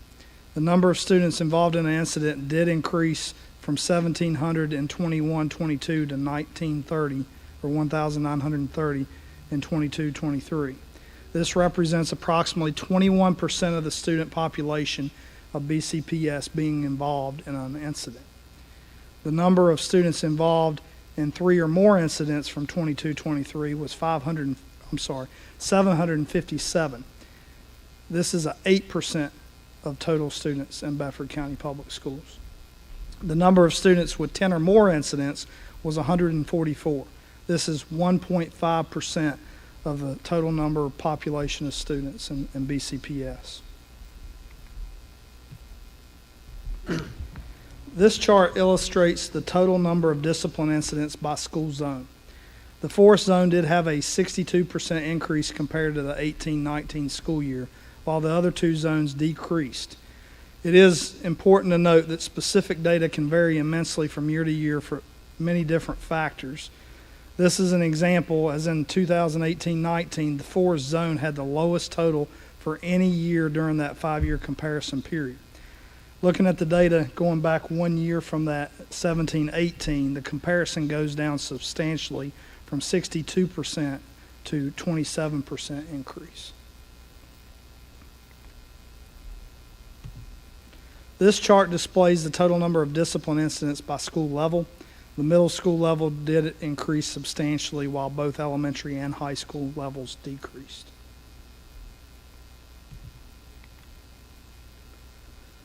The number of students involved in an incident did increase from 1,700 in 21-22 to 1,930, or 1,930 in 22-23. This represents approximately 21% of the student population of BCPS being involved in an incident. The number of students involved in 3 or more incidents from 22-23 was 757. This is 8% of total students in Bedford County Public Schools. The number of students with 10 or more incidents was 144. This is 1.5% of the total number of population of students in BCPS. This chart illustrates the total number of discipline incidents by school zone. The Forest Zone did have a 62% increase compared to the 18-19 school year, while the other two zones decreased. It is important to note that specific data can vary immensely from year to year for many different factors. This is an example, as in 2018-19, the Forest Zone had the lowest total for any year during that 5-year comparison period. Looking at the data going back 1 year from that 17-18, the comparison goes down substantially from 62% to 27% increase. This chart displays the total number of discipline incidents by school level. The middle school level did increase substantially, while both elementary and high school levels decreased.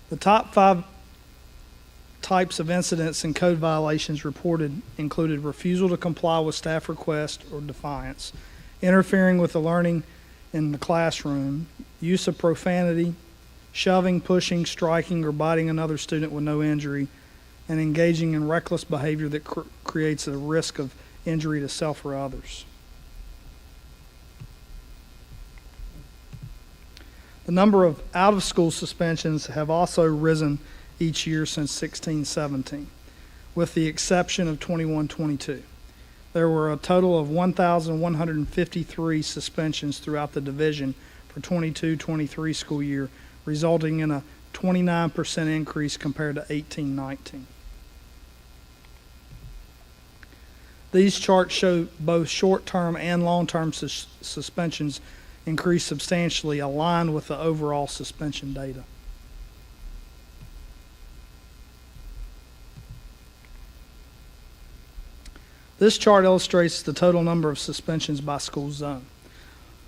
The top 5 types of incidents and code violations reported included refusal to comply with staff request or defiance, interfering with the learning in the classroom, use of profanity, shoving, pushing, striking, or biting another student with no injury, and engaging in reckless behavior that creates a risk of injury to self or others. The number of out-of-school suspensions have also risen each year since 16-17, with the exception of 21-22. There were a total of 1,153 suspensions throughout the division for 22-23 school year, resulting in a 29% increase compared to 18-19. These charts show both short-term and long-term suspensions increased substantially, aligned with the overall suspension data. This chart illustrates the total number of suspensions by school zone.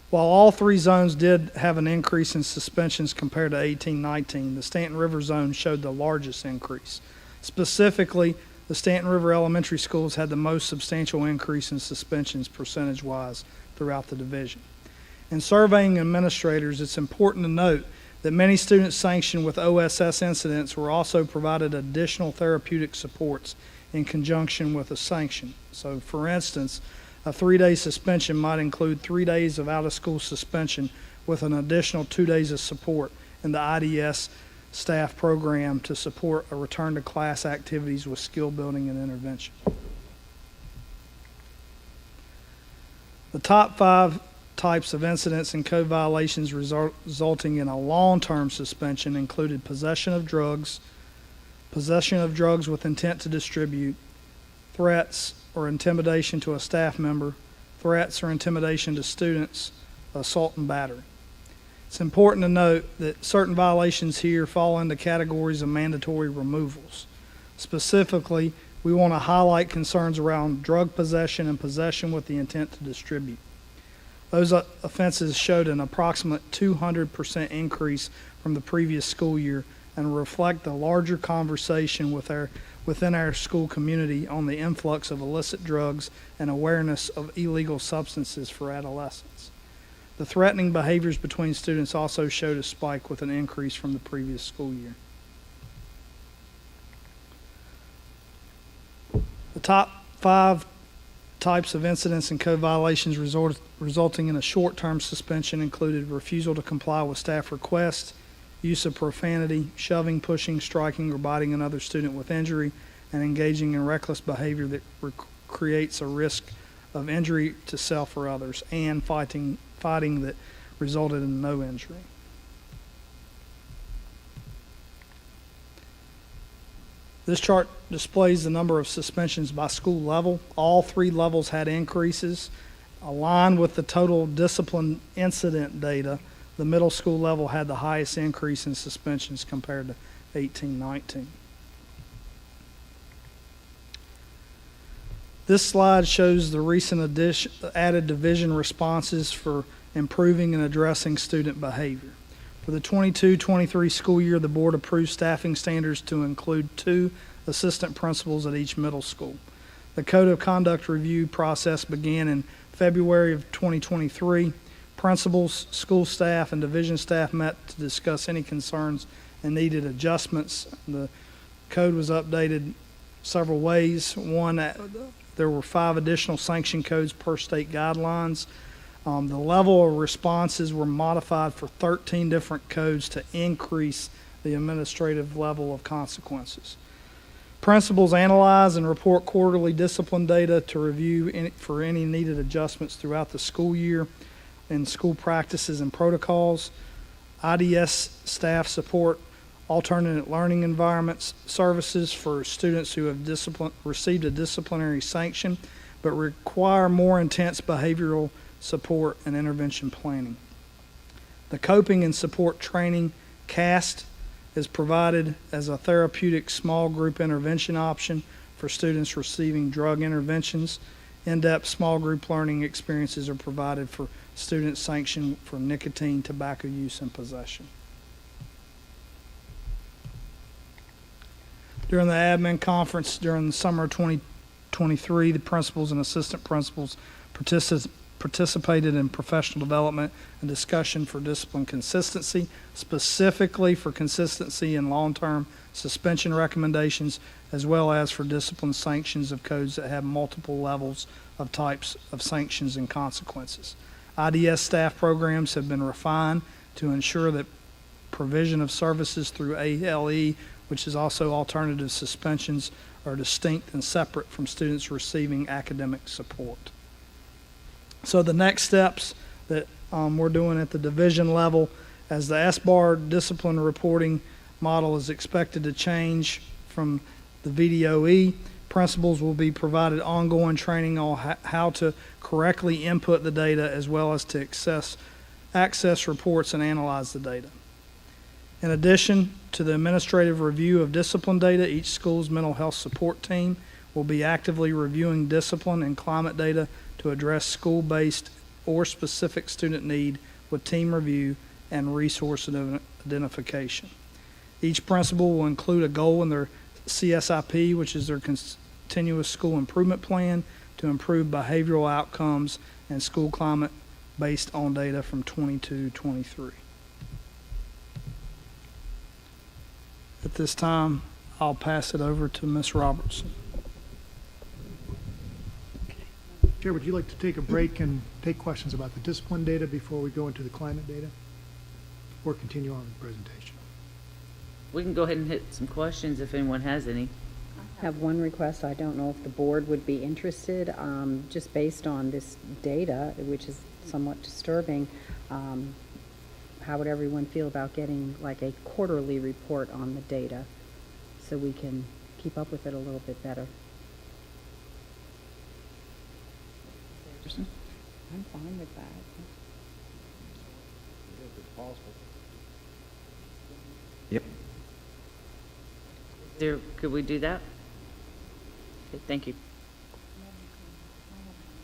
While all three zones did have an increase in suspensions compared to 18-19, the Stanton River zone showed the largest increase. Specifically, the Stanton River Elementary Schools had the most substantial increase in suspensions percentage-wise throughout the division. In surveying administrators, it's important to note that many students sanctioned with OSS incidents were also provided additional therapeutic supports in conjunction with a sanction. So, for instance, a 3-day suspension might include 3 days of out-of-school suspension with an additional 2 days of support in the IDS staff program to support a return to class activities with skill building and intervention. The top 5 types of incidents and code violations resulting in a long-term suspension included possession of drugs with intent to distribute, threats or intimidation to a staff member, threats or intimidation to students, assault and battery. It's important to note that certain violations here fall into categories of mandatory removals. Specifically, we want to highlight concerns around drug possession and possession with the intent to distribute. Those offenses showed an approximate 200% increase from the previous school year and reflect the larger conversation within our school community on the influx of illicit drugs and awareness of illegal substances for adolescents. The threatening behaviors between students also showed a spike with an increase from the previous school year. The top 5 types of incidents and code violations resulting in a short-term suspension included refusal to comply with staff requests, use of profanity, shoving, pushing, striking, or biting another student with injury, and engaging in reckless behavior that creates a risk of injury to self or others, and fighting that resulted in no injury. This chart displays the number of suspensions by school level. All 3 levels had increases. Aligned with the total discipline incident data, the middle school level had the highest increase in suspensions compared to 18-19. This slide shows the recent added division responses for improving and addressing student behavior. For the 22-23 school year, the board approved staffing standards to include 2 assistant principals at each middle school. The Code of Conduct review process began in February of 2023. Principals, school staff, and division staff met to discuss any concerns and needed adjustments. The code was updated several ways. One, there were 5 additional sanction codes per state guidelines. The level of responses were modified for 13 different codes to increase the administrative level of consequences. Principals analyze and report quarterly discipline data to review for any needed adjustments throughout the school year in school practices and protocols. IDS staff support alternate learning environments services for students who have received a disciplinary sanction but require more intense behavioral support and intervention planning. The coping and support training CAST is provided as a therapeutic small group intervention option for students receiving drug interventions. In-depth small group learning experiences are provided for students sanctioned for nicotine, tobacco use, and possession. During the admin conference during the summer of 2023, the principals and assistant principals participated in professional development and discussion for discipline consistency, specifically for consistency in long-term suspension recommendations, as well as for discipline sanctions of codes that have multiple levels of types of sanctions and consequences. IDS staff programs have been refined to ensure that provision of services through ALE, which is also alternative suspensions, are distinct and separate from students receiving academic support. So the next steps that we're doing at the division level, as the SBAR discipline reporting model is expected to change from the VDOE, principals will be provided ongoing training on how to correctly input the data as well as to access reports and analyze the data. In addition to the administrative review of discipline data, each school's mental health support team will be actively reviewing discipline and climate data to address school-based or specific student need with team review and resource identification. Each principal will include a goal in their CSIP, which is their continuous school improvement plan, to improve behavioral outcomes and school climate based on data from 22-23. At this time, I'll pass it over to Ms. Robertson. Chair, would you like to take a break and take questions about the discipline data before we go into the climate data? Or continue on with the presentation? We can go ahead and hit some questions if anyone has any. I have one request. I don't know if the board would be interested, just based on this data, which is somewhat disturbing. How would everyone feel about getting like a quarterly report on the data so we can keep up with it a little bit better? I'm fine with that. Yep. Could we do that? Okay, thank you.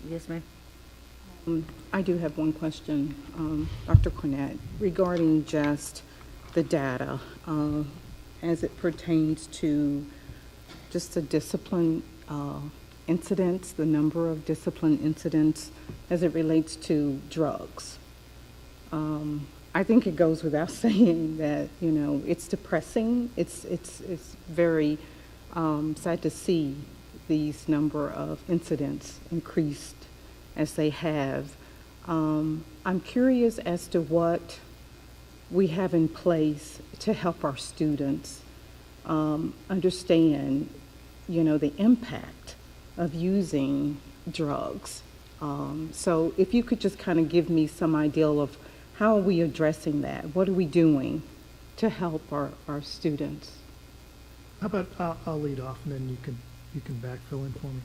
Yes, ma'am. I do have one question, Dr. Cornett, regarding just the data as it pertains to just the discipline incidents, the number of discipline incidents as it relates to drugs. I think it goes without saying that, you know, it's depressing. It's very sad to see these number of incidents increased as they have. I'm curious as to what we have in place to help our students understand, you know, the impact of using drugs. So if you could just kind of give me some idea of how are we addressing that? What are we doing to help our students? How about I'll lead off and then you can backfill in for me.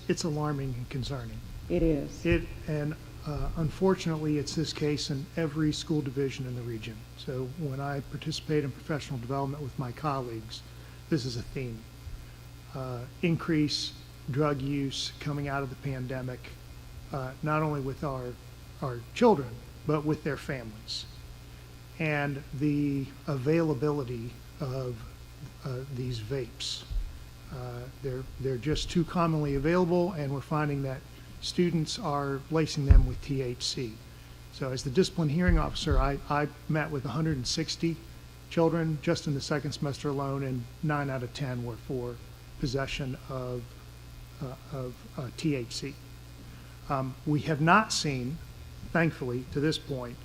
It's alarming and concerning. It is. Unfortunately, it's this case in every school division in the region. So when I participate in professional development with my colleagues, this is a theme. Increase drug use coming out of the pandemic, not only with our children, but with their families. And the availability of these vapes. They're just too commonly available, and we're finding that students are lacing them with THC. So as the discipline hearing officer, I met with 160 children just in the second semester alone, and 9 out of 10 were for possession of THC. We have not seen, thankfully, to this point,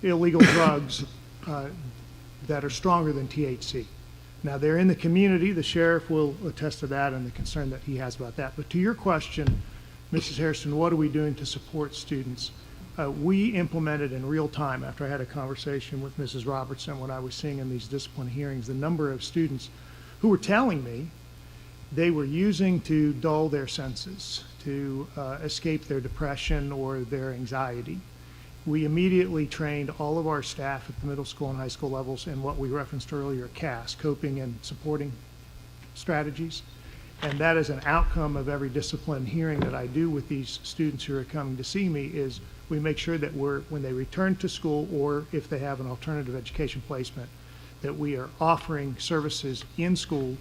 illegal drugs that are stronger than THC. Now, they're in the community. The sheriff will attest to that and the concern that he has about that. But to your question, Mrs. Harrison, what are we doing to support students? We implemented in real time, after I had a conversation with Mrs. Robertson when I was seeing in these discipline hearings, the number of students who were telling me they were using to dull their senses, to escape their depression or their anxiety. We immediately trained all of our staff at the middle school and high school levels in what we referenced earlier, CAS, coping and supporting strategies. And that is an outcome of every discipline hearing that I do with these students who are coming to see me, is we make sure that when they return to school, or if they have an alternative education placement, that we are offering services in school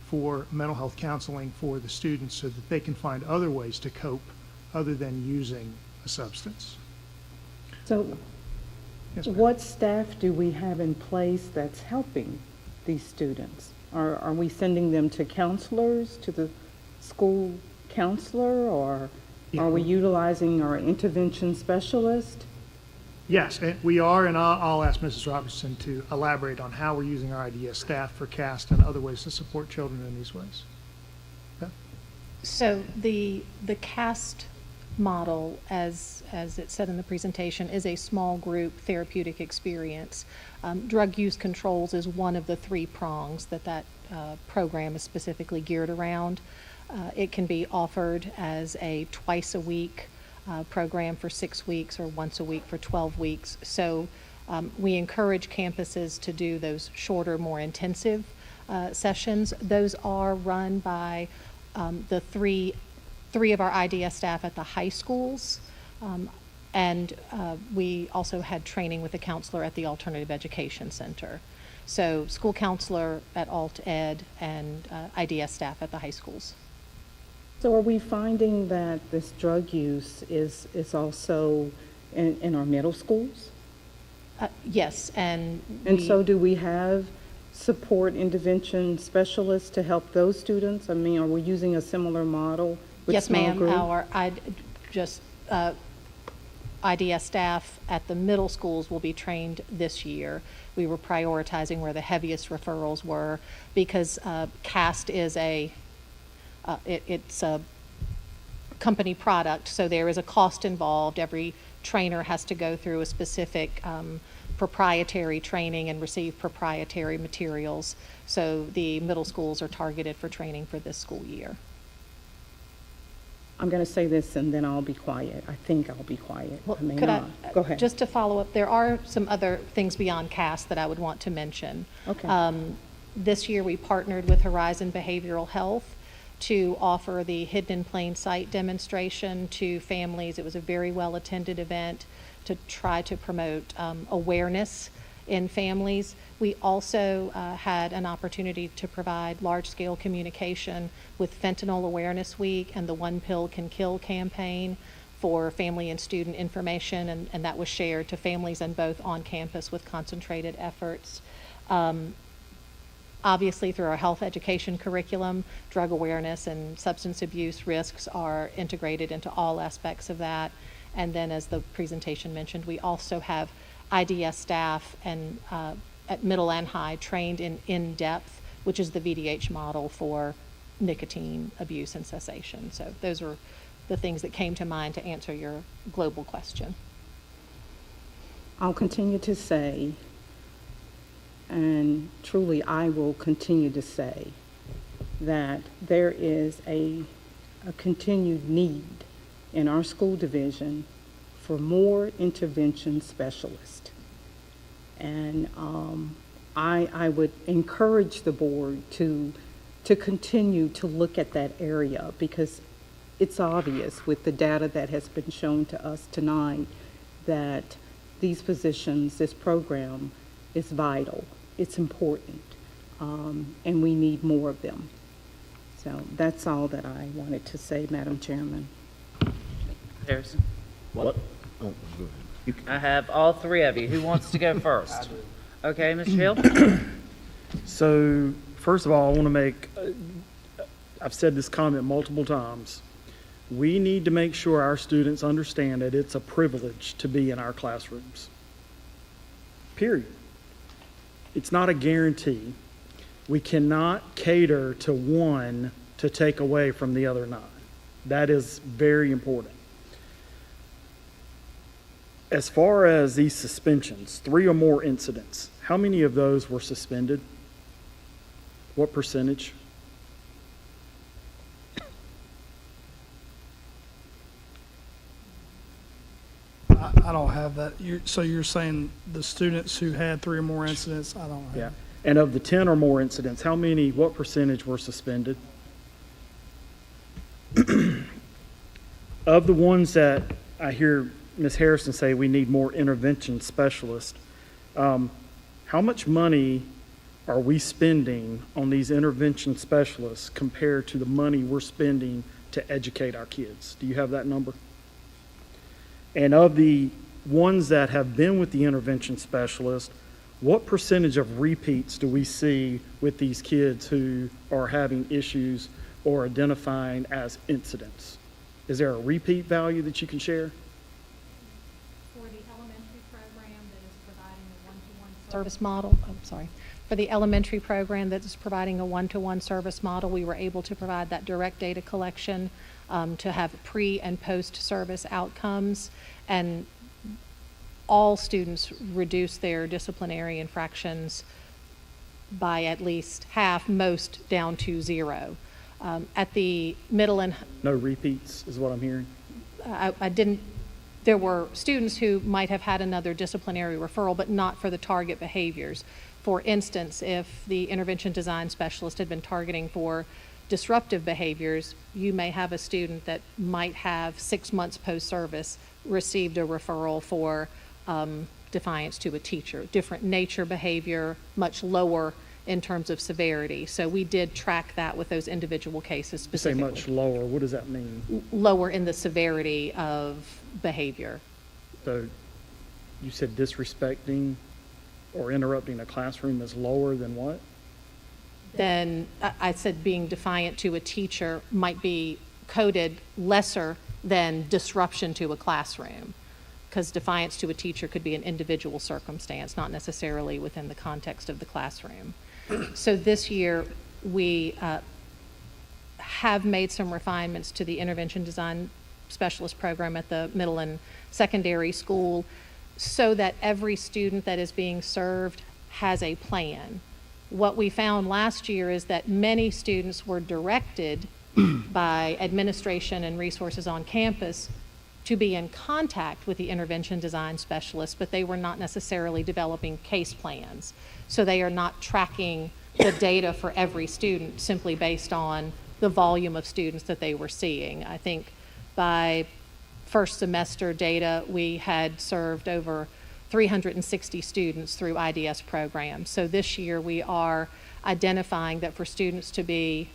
for mental health counseling for the students so that they can find other ways to cope other than using a substance. So Yes, ma'am. what staff do we have in place that's helping these students? Are we sending them to counselors, to the school counselor, or are we utilizing our intervention specialist? Yes, we are, and I'll ask Mrs. Robertson to elaborate on how we're using our IDS staff for CAST and other ways to support children in these ways. Okay. So the CAST model, as it said in the presentation, is a small group therapeutic experience. Drug use controls is one of the 3 prongs that program is specifically geared around. It can be offered as a twice-a-week program for 6 weeks, or once a week for 12 weeks. So we encourage campuses to do those shorter, more intensive sessions. Those are run by the three of our IDS staff at the high schools. And we also had training with a counselor at the Alternative Education Center. So school counselor at Alt Ed and IDS staff at the high schools. So are we finding that this drug use is also in our middle schools? Yes, and so do we have support intervention specialists to help those students? I mean, are we using a similar model with yes, small ma'am. group? Our IDS staff at the middle schools will be trained this year. We were prioritizing where the heaviest referrals were because CAST is it's a company product, so there is a cost involved. Every trainer has to go through a specific proprietary training and receive proprietary materials. So the middle schools are targeted for training for this school year. I'm going to say this and then I'll be quiet. I think I'll be quiet. Well, I may could not. Go ahead. Just to follow up, there are some other things beyond CAST that I would want to mention. Okay. This year we partnered with Horizon Behavioral Health to offer the Hidden in Plain Sight demonstration to families. It was a very well-attended event to try to promote awareness in families. We also had an opportunity to provide large-scale communication with Fentanyl Awareness Week and the One Pill Can Kill campaign for family and student information, and that was shared to families and both on campus with concentrated efforts. Obviously, through our health education curriculum, drug awareness and substance abuse risks are integrated into all aspects of that. And then, as the presentation mentioned, we also have IDS staff and at middle and high trained in depth, which is the VDH model for nicotine abuse and cessation. So those are the things that came to mind to answer your global question. I'll continue to say, and truly I will continue to say, that there is a continued need in our school division for more intervention specialists. And I would encourage the board to continue to look at that area, because it's obvious with the data that has been shown to us tonight that these positions, this program is vital. It's important, and we need more of them. So that's all that I wanted to say, Madam Chairman. Harrison. What? Oh, go ahead. I have all three of you. Who wants to go first? Okay, Mr. Hill? So, first of all, I want to make, I've said this comment multiple times. We need to make sure our students understand that it's a privilege to be in our classrooms. Period. It's not a guarantee. We cannot cater to one to take away from the other 9. That is very important. As far as these suspensions, 3 or more incidents, how many of those were suspended? What percentage? I don't have that. So you're saying the students who had 3 or more incidents, I don't have. Yeah. And of the 10 or more incidents, what percentage were suspended? Of the ones that I hear Ms. Harrison say we need more intervention specialists, how much money are we spending on these intervention specialists compared to the money we're spending to educate our kids? Do you have that number? And of the ones that have been with the intervention specialist, what percentage of repeats do we see with these kids who are having issues or identifying as incidents? Is there a repeat value that you can share? For the elementary program that is providing a one-to-one service model, for the elementary program that is providing a one-to-one service model, we were able to provide that direct data collection to have pre and post-service outcomes, and all students reduce their disciplinary infractions by at least half, most down to 0. At the middle and No repeats is what I'm hearing. there were students who might have had another disciplinary referral, but not for the target behaviors. For instance, if the intervention design specialist had been targeting for disruptive behaviors, you may have a student that might have 6 months post-service received a referral for defiance to a teacher. Different nature behavior, much lower in terms of severity. So we did track that with those individual cases You say specifically. much lower, what does that mean? Lower in the severity of behavior. So you said disrespecting or interrupting a classroom is lower than what? Then I said being defiant to a teacher might be coded lesser than disruption to a classroom, because defiance to a teacher could be an individual circumstance, not necessarily within the context of the classroom. So this year, we have made some refinements to the intervention design specialist program at the middle and secondary school so that every student that is being served has a plan. What we found last year is that many students were directed by administration and resources on campus to be in contact with the intervention design specialist, but they were not necessarily developing case plans. So they are not tracking the data for every student simply based on the volume of students that they were seeing. I think by first semester data, we had served over 360 students through IDS programs. So this year we are identifying that for students to be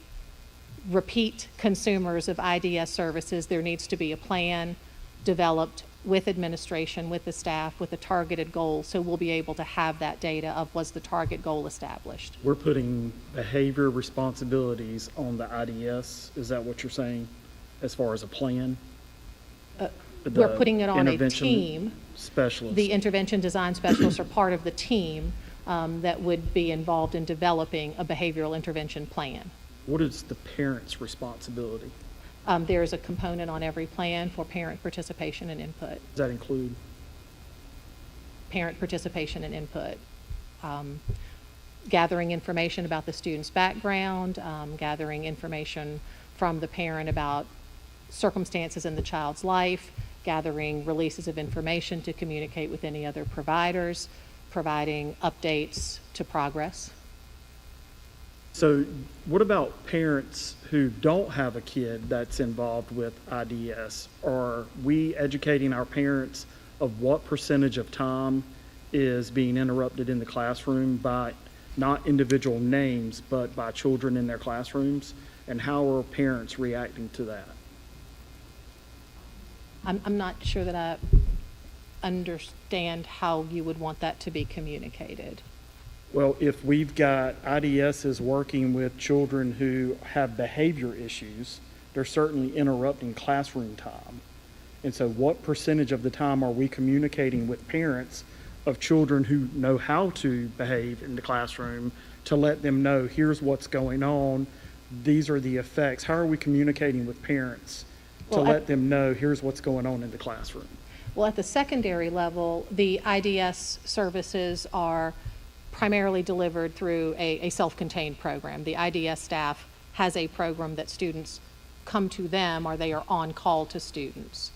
repeat consumers of IDS services, there needs to be a plan developed with administration, with the staff, with a targeted goal. So we'll be able to have that data of was the target goal established. We're putting behavior responsibilities on the IDS. Is that what you're saying as far as a plan? We're putting it on a intervention team. Specialist. The intervention design specialists are part of the team that would be involved in developing a behavioral intervention plan. What is the parent's responsibility? There is a component on every plan for parent participation and input. Does that include? Parent participation and input. Gathering information about the student's background, gathering information from the parent about circumstances in the child's life, gathering releases of information to communicate with any other providers, providing updates to progress. So what about parents who don't have a kid that's involved with IDS? Are we educating our parents of what percentage of time is being interrupted in the classroom by not individual names, but by children in their classrooms? And how are parents reacting to that? I'm not sure that I understand how you would want that to be communicated. Well, if we've got IDSs working with children who have behavior issues, they're certainly interrupting classroom time. And so what percentage of the time are we communicating with parents of children who know how to behave in the classroom to let them know, here's what's going on, these are the effects? How are we communicating with parents to let them know, here's what's going on in the classroom? Well, at the secondary level, the IDS services are primarily delivered through a self-contained program. The IDS staff has a program that students come to them or they are on call to students.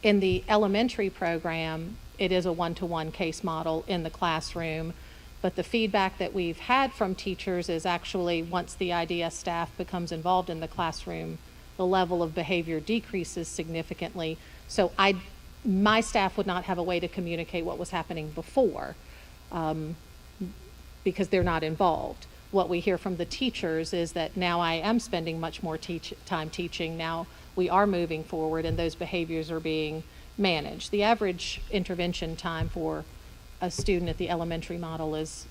In the elementary program, it is a one-to-one case model in the classroom, but the feedback that we've had from teachers is actually once the IDS staff becomes involved in the classroom, the level of behavior decreases significantly. So my staff would not have a way to communicate what was happening before because they're not involved. What we hear from the teachers is that now I am spending much more time teaching. Now we are moving forward and those behaviors are being managed. The average intervention time for a student at the elementary model is,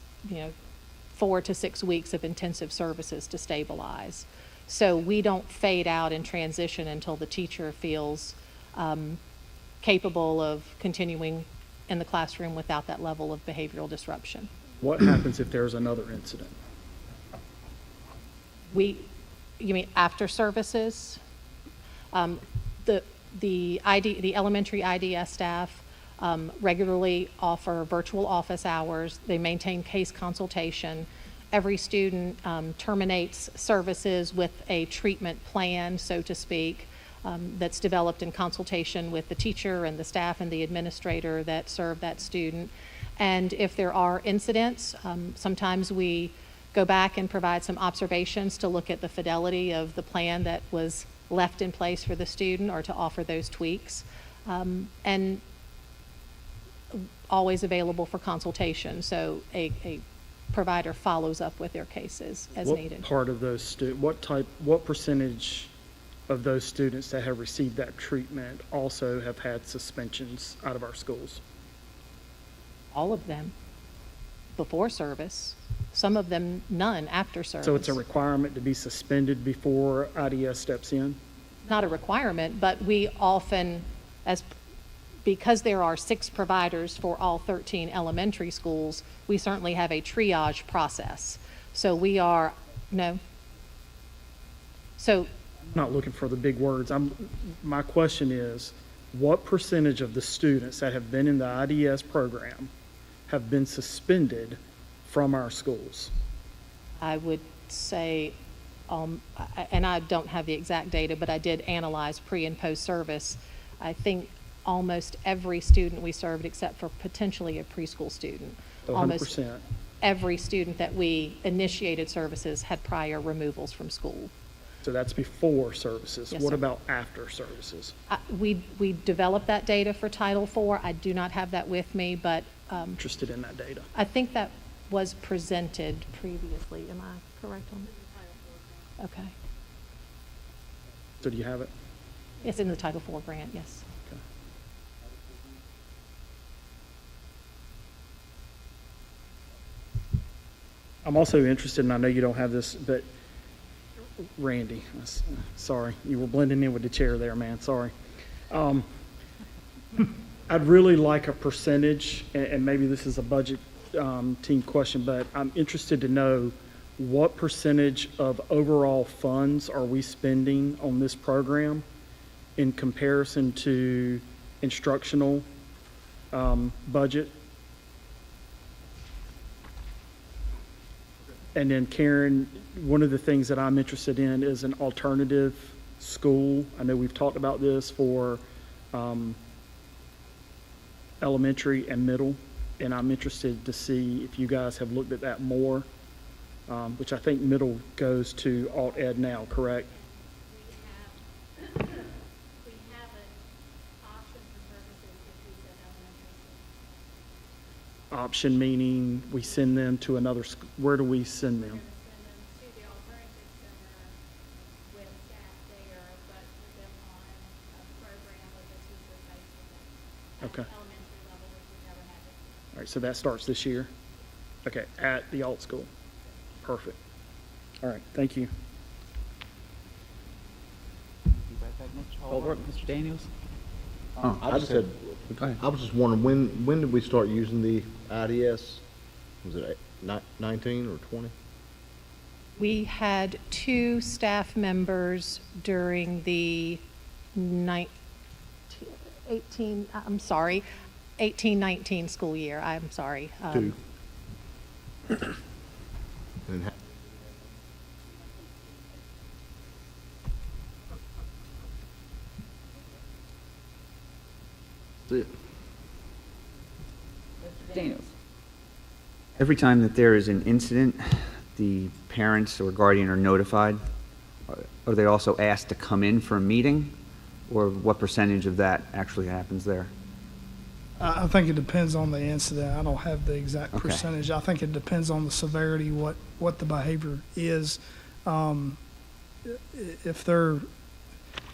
4 to 6 weeks of intensive services to stabilize. So we don't fade out and transition until the teacher feels capable of continuing in the classroom without that level of behavioral disruption. What happens if there's another incident? You mean after services? The elementary IDS staff regularly offer virtual office hours. They maintain case consultation. Every student terminates services with a treatment plan, so to speak, that's developed in consultation with the teacher and the staff and the administrator that serve that student. And if there are incidents, sometimes we go back and provide some observations to look at the fidelity of the plan that was left in place for the student or to offer those tweaks. And always available for consultation, so a provider follows up with their cases as needed. What part of those what percentage of those students that have received that treatment also have had suspensions out of our schools? All of them before service, some of them none after service. So it's a requirement to be suspended before IDS steps in? Not a requirement, but we often, because there are 6 providers for all 13 elementary schools, we certainly have a triage process. So so I'm not looking for the big words. My question is, what percentage of the students that have been in the IDS program have been suspended from our schools? I would say, and I don't have the exact data, but I did analyze pre and post service. I think almost every student we served, except for potentially a preschool student. 100%. Almost every student that we initiated services had prior removals from school. So that's before services. Yes, What sir. about after services? We developed that data for Title IV. I do not have that with me, but Interested in that data. I think that was presented previously. Am I correct on that? Okay. So do you have it? It's in the Title IV grant, yes. Okay. I'm also interested, and I know you don't have this, but Randy, sorry, you were blending in with the chair there, man, sorry. I'd really like a percentage, and maybe this is a budget team question, but I'm interested to know what percentage of overall funds are we spending on this program in comparison to instructional budget? And then Karen, one of the things that I'm interested in is an alternative school. I know we've talked about this for elementary and middle, and I'm interested to see if you guys have looked at that more, which I think middle goes to alt ed now, correct? We have an option for services if we said elementary school. Option meaning we send them to another, where do we send them? We're going to send them to the alternative center with staff there, but put them on a program with a teacher face-to-face. Okay. Elementary level, which we've never had before. All right, so that starts this year? Okay, at the alt school. Perfect. All right, thank you. Mr. Daniels? I just had, I was just wondering, when did we start using the IDS? Was it 19 or 20? We had 2 staff members during the 18-19 school year. I'm sorry. 2. And that's it. Daniels? Every time that there is an incident, the parents or guardian are notified. Are they also asked to come in for a meeting? Or what percentage of that actually happens there? I think it depends on the incident. I don't have the exact Okay. percentage. I think it depends on the severity, what the behavior is.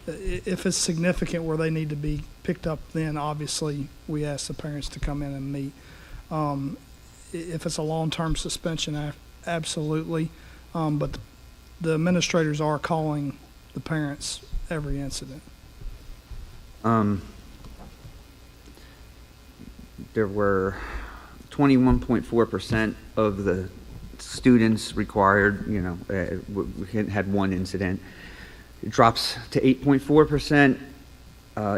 If it's significant where they need to be picked up, then obviously we ask the parents to come in and meet. If it's a long-term suspension, absolutely. But the administrators are calling the parents every incident. There were 21.4% of the students required, had one incident. It drops to 8.4%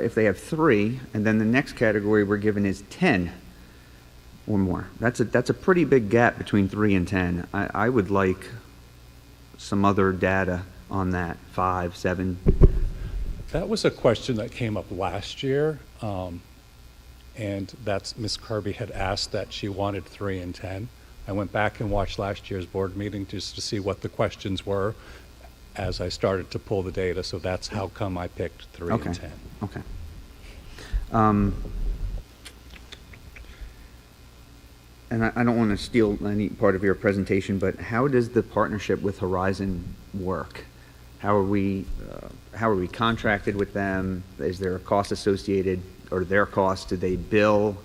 if they have 3, and then the next category we're given is 10 or more. That's a pretty big gap between 3 and 10. I would like some other data on that, 5, 7. That was a question that came up last year. and that's, Ms. Kirby had asked that she wanted 3 and 10. I went back and watched last year's board meeting just to see what the questions were as I started to pull the data, so that's how come I picked 3 Okay. and 10. Okay. And I don't want to steal any part of your presentation, but how does the partnership with Horizon work? How are we contracted with them? Is there a cost associated, or their cost? Do they bill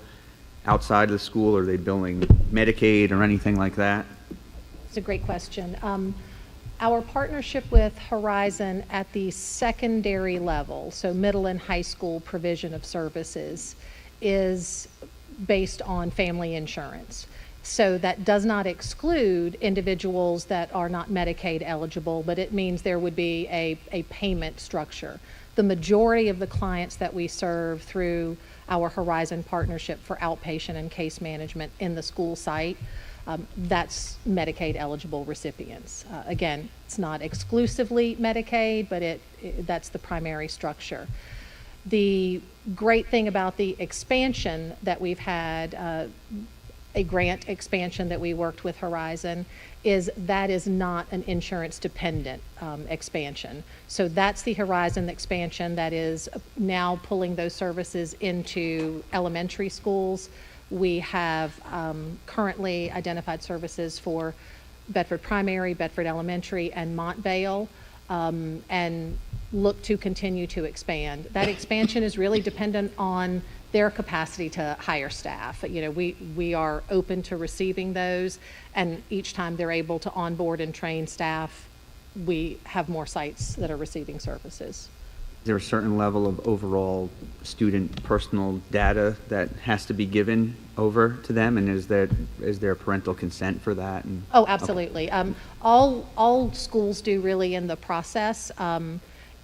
outside of the school? Are they billing Medicaid or anything like that? It's a great question. Our partnership with Horizon at the secondary level, so middle and high school provision of services, is based on family insurance. So that does not exclude individuals that are not Medicaid eligible, but it means there would be a payment structure. The majority of the clients that we serve through our Horizon partnership for outpatient and case management in the school site, that's Medicaid eligible recipients. Again, it's not exclusively Medicaid, but that's the primary structure. The great thing about the expansion that we've had, a grant expansion that we worked with Horizon, is that is not an insurance dependent expansion. So that's the Horizon expansion that is now pulling those services into elementary schools. We have currently identified services for Bedford Primary, Bedford Elementary, and Montvale, and look to continue to expand. That expansion is really dependent on their capacity to hire staff. You know, we are open to receiving those, and each time they're able to onboard and train staff, we have more sites that are receiving services. Is there a certain level of overall student personal data that has to be given over to them, and is there parental consent for that? And, oh, absolutely. Okay. All schools do really in the process.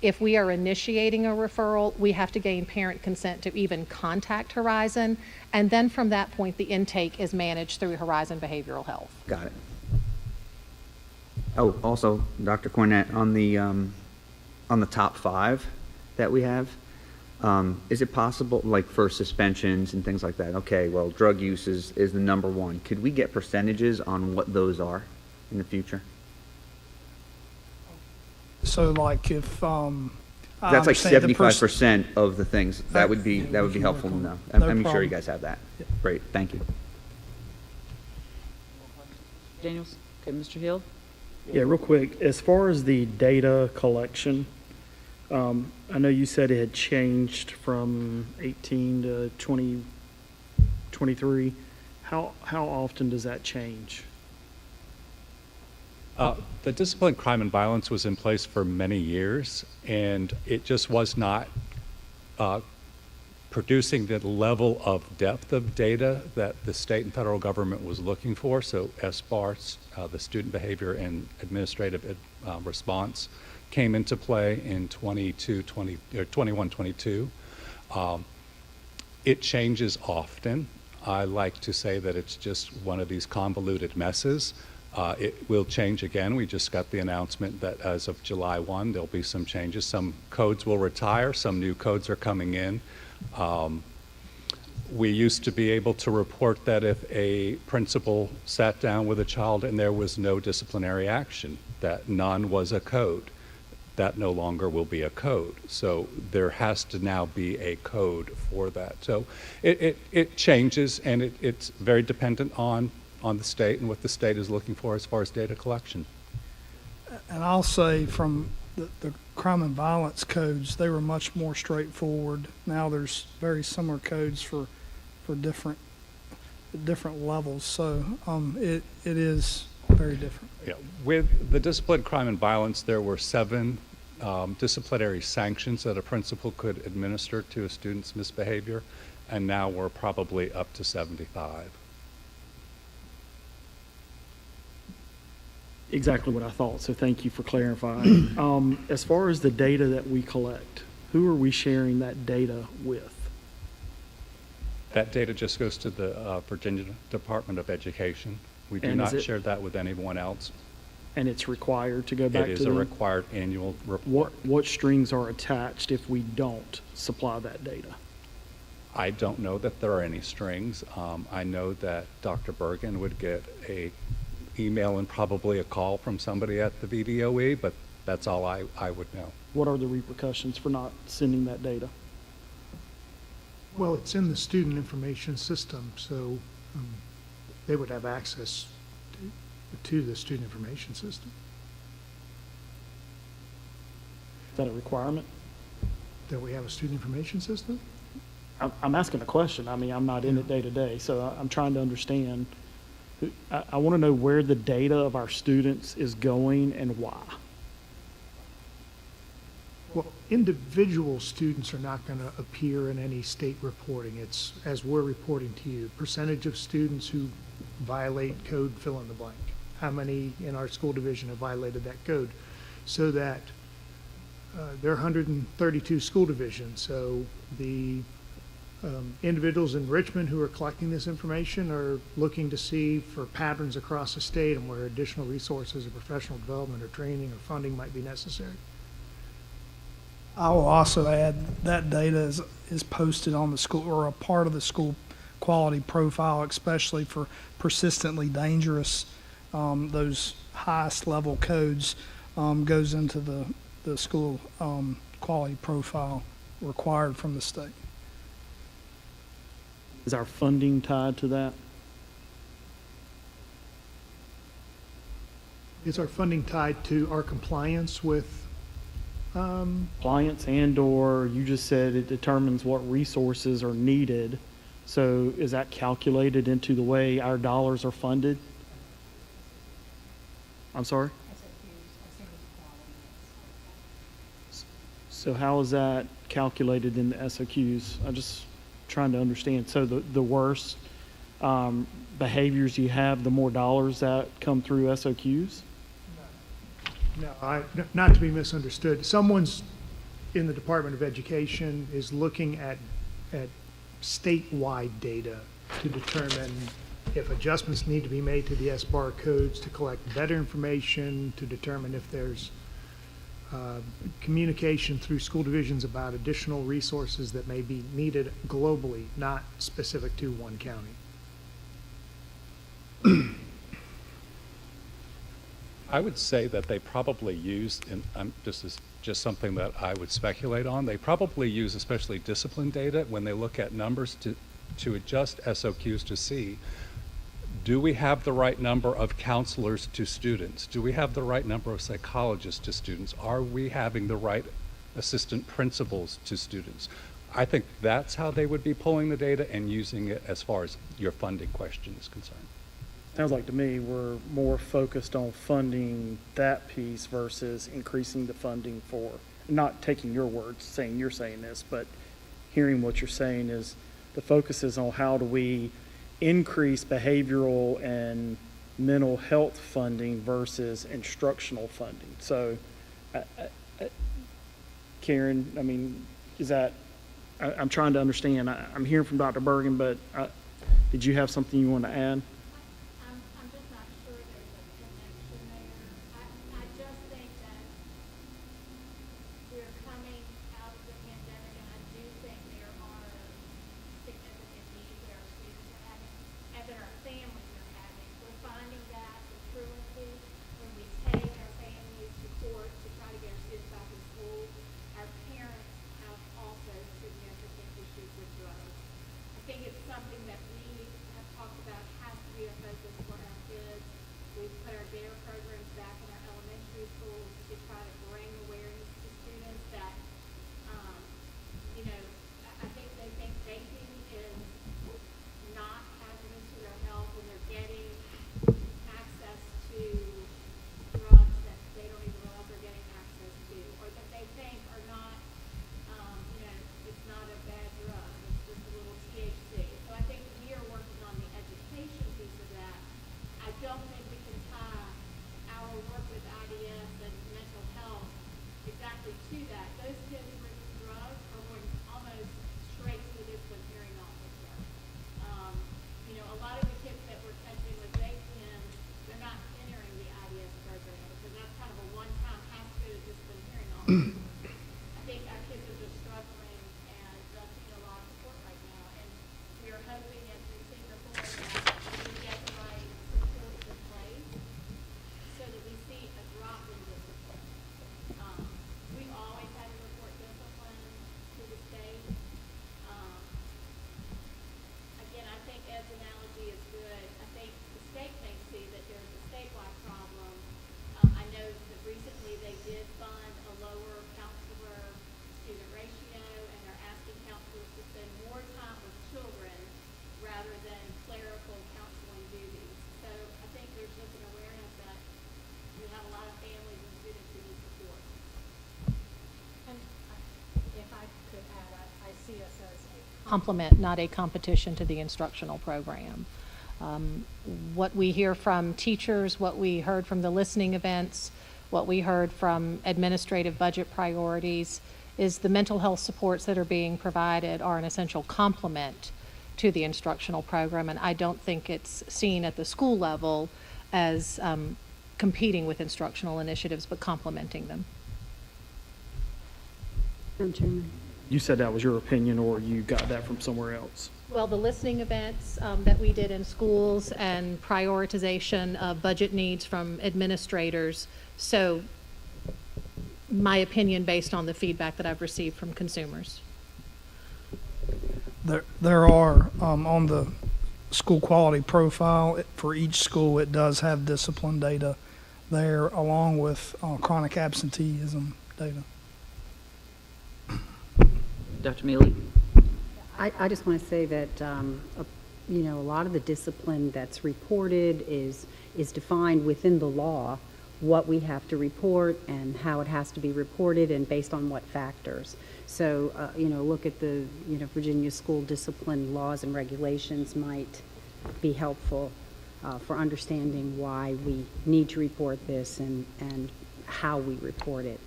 If we are initiating a referral, we have to gain parent consent to even contact Horizon, and then from that point, the intake is managed through Horizon Behavioral Health. Got it. Oh, also, Dr. Cornett, on the top 5 that we have, is it possible, like for suspensions and things like that? Okay, well, drug use is the number 1. Could we get percentages on what those are in the future? So like if, that's like 75% of the things. That would be helpful to know. I'm sure you guys have that. Yeah. Great, thank you. Daniels? Okay, Mr. Hill? Yeah, real quick, as far as the data collection, I know you said it had changed from 18 to 23. How often does that change? The discipline, crime, and violence was in place for many years, and it just was not producing the level of depth of data that the state and federal government was looking for. So SBARS, the Student Behavior and Administrative Response, came into play in 21-22. It changes often. I like to say that it's just one of these convoluted messes. It will change again. We just got the announcement that as of July 1, there'll be some changes. Some codes will retire, some new codes are coming in. We used to be able to report that if a principal sat down with a child and there was no disciplinary action, that none was a code. That no longer will be a code. So there has to now be a code for that. So it changes, and it's very dependent on the state and what the state is looking for as far as data collection. And I'll say from the crime and violence codes, they were much more straightforward. Now there's very similar codes for different levels. So it is very different. Yeah, with the discipline, crime, and violence, there were 7 disciplinary sanctions that a principal could administer to a student's misbehavior, and now we're probably up to 75. Exactly what I thought, so thank you for clarifying. As far as the data that we collect, who are we sharing that data with? That data just goes to the Virginia Department of Education. We do not share that with anyone else. And it's required to go back to them? It is a required annual report. What strings are attached if we don't supply that data? I don't know that there are any strings. I know that Dr. Bergen would get a email and probably a call from somebody at the VDOE, but that's all I would know. What are the repercussions for not sending that data? Well, it's in the student information system, so they would have access to the student information system. Is that a requirement? That we have a student information system? I'm asking a question. I mean, I'm not in it day to day, so I'm trying to understand. I want to know where the data of our students is going and why. Well, individual students are not going to appear in any state reporting. It's, as we're reporting to you, percentage of students who violate code, fill in the blank. How many in our school division have violated that code? So that there are 132 school divisions. So the individuals in Richmond who are collecting this information are looking to see for patterns across the state and where additional resources or professional development or training or funding might be necessary. I will also add that data is posted on the school, or a part of the school quality profile, especially for persistently dangerous, those highest level codes, goes into the school quality profile required from the state. Is our funding tied to that? Is our funding tied to our compliance with Compliance and/or you just said it determines what resources are needed. So is that calculated into the way our dollars are funded? I'm sorry? So how is that calculated in the SOQs? I'm just trying to understand. So the worse behaviors you have, the more dollars that come through SOQs? No, not to be misunderstood. Someone's in the Department of Education is looking at statewide data to determine if adjustments need to be made to the SBAR codes to collect better information, to determine if there's communication through school divisions about additional resources that may be needed globally, not specific to one county. I would say that they probably use, and this is just something that I would speculate on, they probably use especially discipline data when they look at numbers to adjust SOQs to see, do we have the right number of counselors to students? Do we have the right number of psychologists to students? Are we having the right assistant principals to students? I think that's how they would be pulling the data and using it as far as your funding question is concerned. Sounds like to me we're more focused on funding that piece versus increasing the funding for, not taking your words, saying you're saying this, but hearing what you're saying is the focus is on how do we increase behavioral and mental health funding versus instructional funding. So, Karen, I mean, is that, I'm trying to understand. I'm hearing from Dr. Bergen, but did you have something you want to add? I'm just not sure there's a connection there. I just think that we're coming out of the pandemic, and I do think there are significant needs that our students are having and that our families are having. We're finding that the truancy, when we take our families to court to try to get our students back in school, our parents have also significant issues with drugs. I think it's something that we have talked about has to be a focus for our kids. We've put our DARE programs back in our elementary schools to try to bring awareness to students that, you know, I think they think vaping is not hazardous to their health when they're getting access to drugs that they don't even realize they're getting access to, or that they think are not, you know, it's not a bad drug, it's just a little THC. So I think we are working on the education piece of that. I don't think we can tie spend more time with children rather than clerical counseling duties. So I think there's just an awareness that we have a lot of families and students who need support. And if I could add, I see us as a complement, not a competition to the instructional program. What we hear from teachers, what we heard from the listening events, what we heard from administrative budget priorities is the mental health supports that are being provided are an essential complement to the instructional program, and I don't think it's seen at the school level as competing with instructional initiatives, but complementing them. Madam Chairman. You said that was your opinion, or you got that from somewhere else? Well, the listening events that we did in schools and prioritization of budget needs from administrators. So my opinion based on the feedback that I've received from consumers. There are, on the school quality profile, for each school, it does have discipline data there, along with chronic absenteeism data. Dr. Mealy? I just want to say that, you know, a lot of the discipline that's reported is defined within the law, what we have to report and how it has to be reported and based on what factors. So, you know, look at the, you know, Virginia school discipline laws and regulations might be helpful for understanding why we need to report this and how we report it.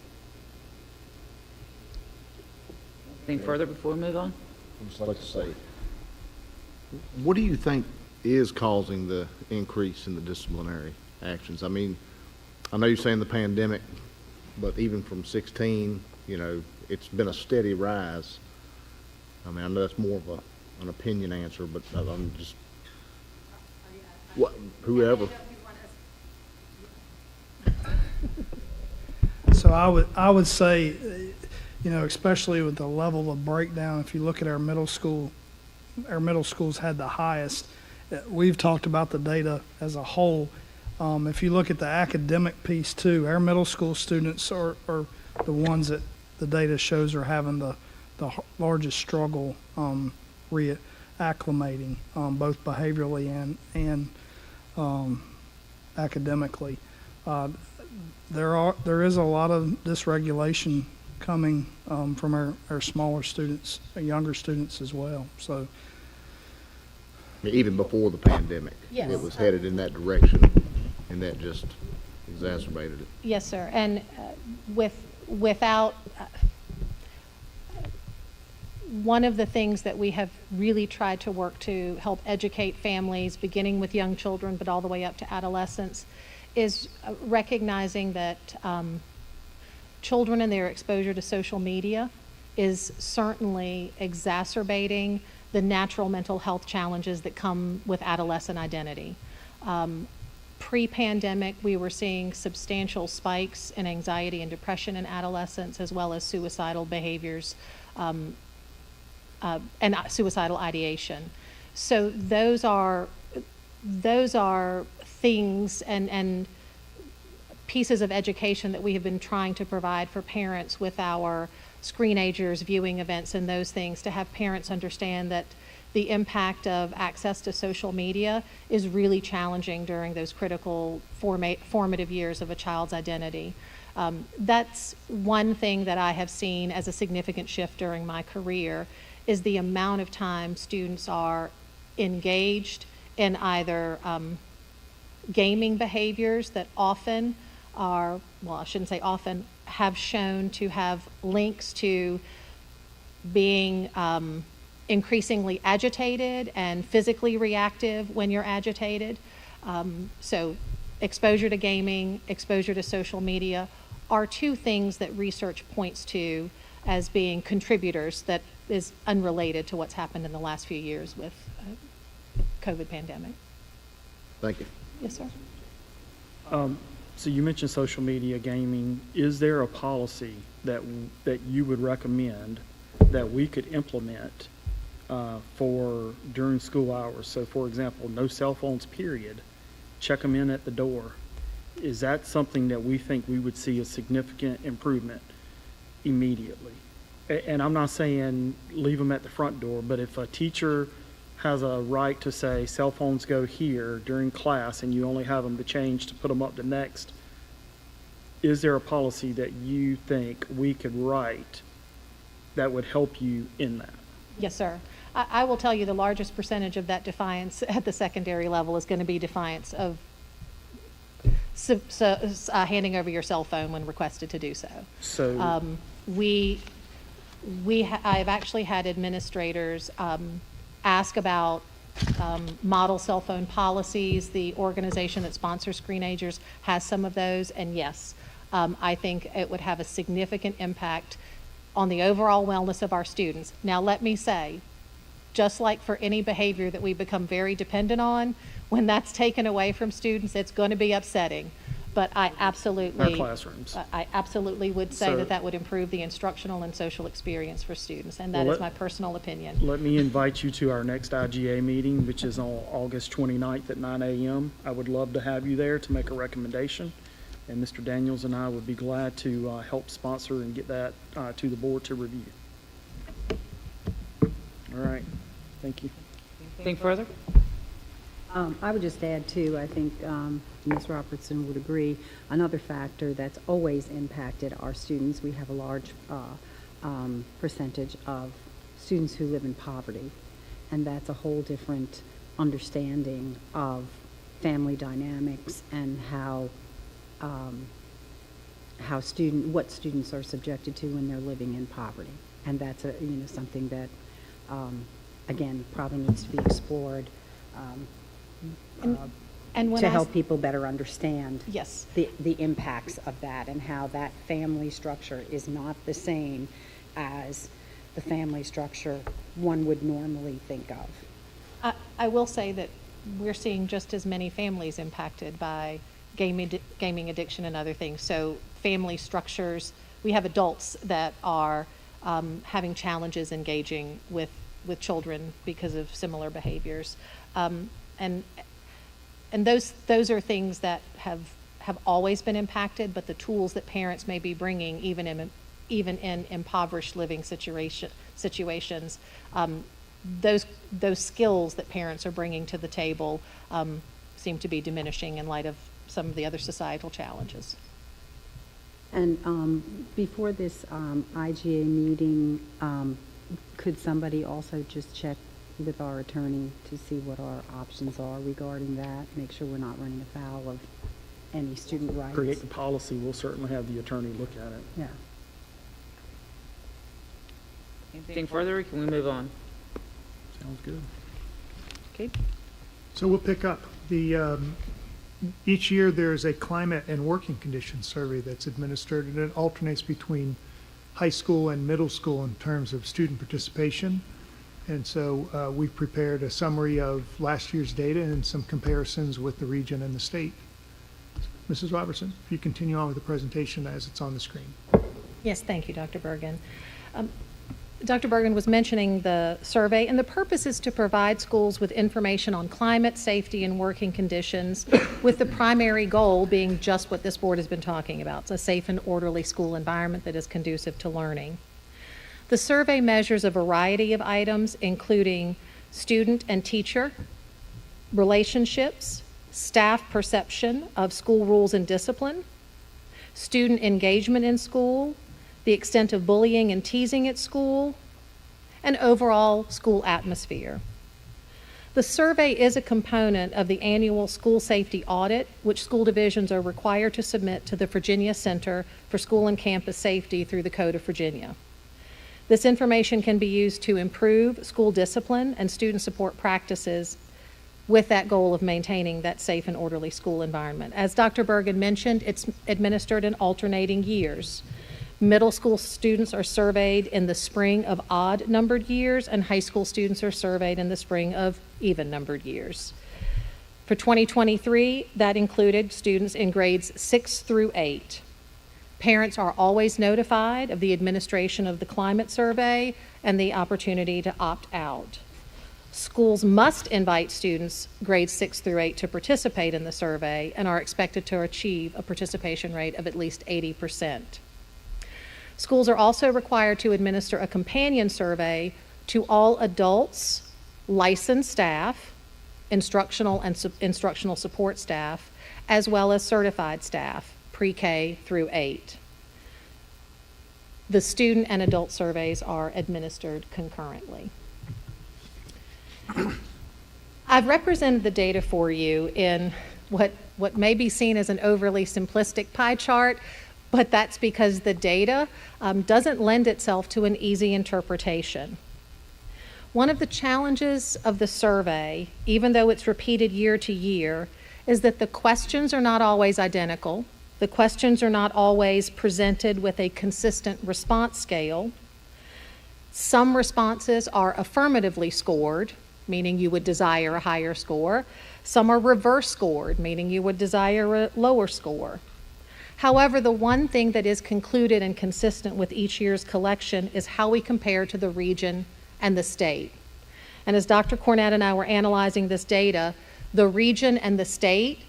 Anything further before we move on? I'd just like to say, what do you think is causing the increase in the disciplinary actions? I mean, I know you're saying the pandemic, but even from 16, you know, it's been a steady rise. I mean, I know that's more of an opinion answer, but I'm just, whoever. So I would say, you know, especially with the level of breakdown, if you look at our middle schools had the highest. We've talked about the data as a whole. If you look at the academic piece too, our middle school students are the ones that the data shows are having the largest struggle reacclimating, both behaviorally and academically. There is a lot of dysregulation coming from our smaller students, younger students as well. So, I mean, even before the pandemic, Yes. it was headed in that direction, and that just exacerbated it. Yes, sir. And without one of the things that we have really tried to work to help educate families, beginning with young children, but all the way up to adolescents, is recognizing that children and their exposure to social media is certainly exacerbating the natural mental health challenges that come with adolescent identity. Pre-pandemic, we were seeing substantial spikes in anxiety and depression in adolescents, as well as suicidal behaviors and suicidal ideation. So those are things and pieces of education that we have been trying to provide for parents with our screenagers, viewing events, and those things, to have parents understand that the impact of access to social media is really challenging during those critical formative years of a child's identity. That's one thing that I have seen as a significant shift during my career, is the amount of time students are engaged in either gaming behaviors that often are, well, I shouldn't say often, have shown to have links to being increasingly agitated and physically reactive when you're agitated. So exposure to gaming, exposure to social media are two things that research points to as being contributors that is unrelated to what's happened in the last few years with COVID pandemic. Thank you. Yes, sir. So you mentioned social media, gaming. Is there a policy that you would recommend that we could implement for during school hours? So, for example, no cell phones, period. Check them in at the door. Is that something that we think we would see a significant improvement immediately? and I'm not saying leave them at the front door, but if a teacher has a right to say cell phones go here during class and you only have them to change to put them up to next, is there a policy that you think we could write that would help you in that? Yes, sir. I will tell you the largest percentage of that defiance at the secondary level is going to be defiance of handing over your cell phone when requested to do so. So I've actually had administrators ask about model cell phone policies. The organization that sponsors Screenagers has some of those, and yes, I think it would have a significant impact on the overall wellness of our students. Now, let me say, just like for any behavior that we become very dependent on, when that's taken away from students, it's going to be upsetting. But I absolutely, our classrooms. I absolutely would say So- that would improve the instructional and social experience for students, and that Well, is my personal opinion. Let me invite you to our next IGA meeting, which is on August 29th at 9 a.m. I would love to have you there to make a recommendation, and Mr. Daniels and I would be glad to help sponsor and get that to the board to review. All right, thank you. Anything further? I would just add too, I think Ms. Robertson would agree, another factor that's always impacted our students, we have a large percentage of students who live in poverty, and that's a whole different understanding of family dynamics and what students are subjected to when they're living in poverty. And that's something that, again, probably needs to be explored. And when to I help people better understand Yes. the impacts of that and how that family structure is not the same as the family structure one would normally think of. I will say that we're seeing just as many families impacted by gaming addiction and other things. So family structures, we have adults that are having challenges engaging with children because of similar behaviors. And those are things that have always been impacted, but the tools that parents may be bringing, even in impoverished living situations, those skills that parents are bringing to the table seem to be diminishing in light of some of the other societal challenges. And before this IGA meeting, could somebody also just check with our attorney to see what our options are regarding that, make sure we're not running afoul of any student rights? Create the policy, we'll certainly have the attorney look at it. Yeah. Anything further, or can we move on? Sounds good. Okay. So we'll pick up. Each year, there's a climate and working conditions survey that's administered, and it alternates between high school and middle school in terms of student participation. And so we've prepared a summary of last year's data and some comparisons with the region and the state. Mrs. Robertson, if you continue on with the presentation as it's on the screen. Yes, thank you, Dr. Bergen. Dr. Bergen was mentioning the survey, and the purpose is to provide schools with information on climate, safety, and working conditions, with the primary goal being just what this board has been talking about. It's a safe and orderly school environment that is conducive to learning. The survey measures a variety of items, including student and teacher relationships, staff perception of school rules and discipline, student engagement in school, the extent of bullying and teasing at school, and overall school atmosphere. The survey is a component of the annual school safety audit, which school divisions are required to submit to the Virginia Center for School and Campus Safety through the Code of Virginia. This information can be used to improve school discipline and student support practices with that goal of maintaining that safe and orderly school environment. As Dr. Bergen mentioned, it's administered in alternating years. Middle school students are surveyed in the spring of odd-numbered years, and high school students are surveyed in the spring of even-numbered years. For 2023, that included students in grades 6 through 8. Parents are always notified of the administration of the climate survey and the opportunity to opt out. Schools must invite students grades 6 through 8 to participate in the survey and are expected to achieve a participation rate of at least 80%. Schools are also required to administer a companion survey to all adults, licensed staff, instructional and instructional support staff, as well as certified staff, pre-K through 8. The student and adult surveys are administered concurrently. I've represented the data for you in what may be seen as an overly simplistic pie chart, but that's because the data doesn't lend itself to an easy interpretation. One of the challenges of the survey, even though it's repeated year to year, is that the questions are not always identical. The questions are not always presented with a consistent response scale. Some responses are affirmatively scored, meaning you would desire a higher score. Some are reverse scored, meaning you would desire a lower score. However, the one thing that is concluded and consistent with each year's collection is how we compare to the region and the state. And as Dr. Cornett and I were analyzing this data, the region and the state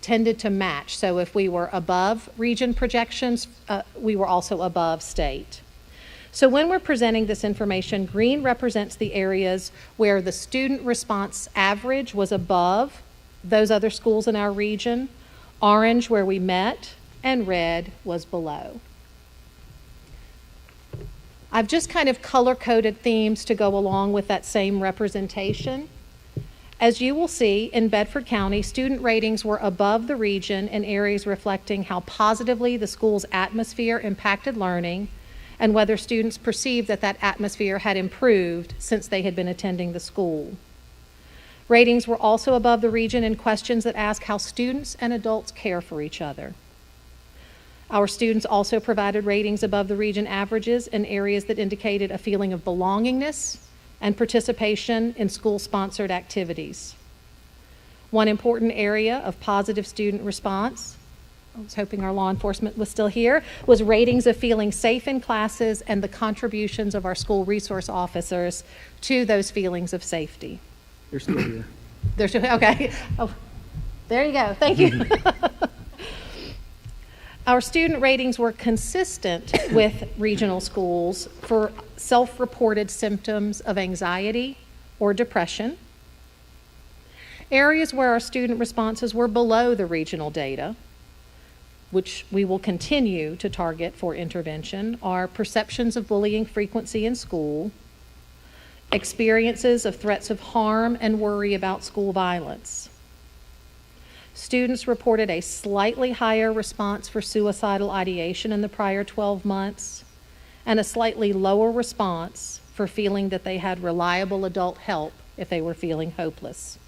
tended to match. So if we were above region projections, we were also above state. So when we're presenting this information, green represents the areas where the student response average was above those other schools in our region, orange where we met, and red was below. I've just kind of color-coded themes to go along with that same representation. As you will see, in Bedford County, student ratings were above the region in areas reflecting how positively the school's atmosphere impacted learning and whether students perceived that that atmosphere had improved since they had been attending the school. Ratings were also above the region in questions that ask how students and adults care for each other. Our students also provided ratings above the region averages in areas that indicated a feeling of belongingness and participation in school-sponsored activities. One important area of positive student response, I was hoping our law enforcement was still here, was ratings of feeling safe in classes and the contributions of our school resource officers to those feelings of safety. They're still here. They're still, okay. Oh, there you go. Thank you. Our student ratings were consistent with regional schools for self-reported symptoms of anxiety or depression. Areas where our student responses were below the regional data, which we will continue to target for intervention, are perceptions of bullying frequency in school, experiences of threats of harm and worry about school violence. Students reported a slightly higher response for suicidal ideation in the prior 12 months and a slightly lower response for feeling that they had reliable adult help if they were feeling hopeless.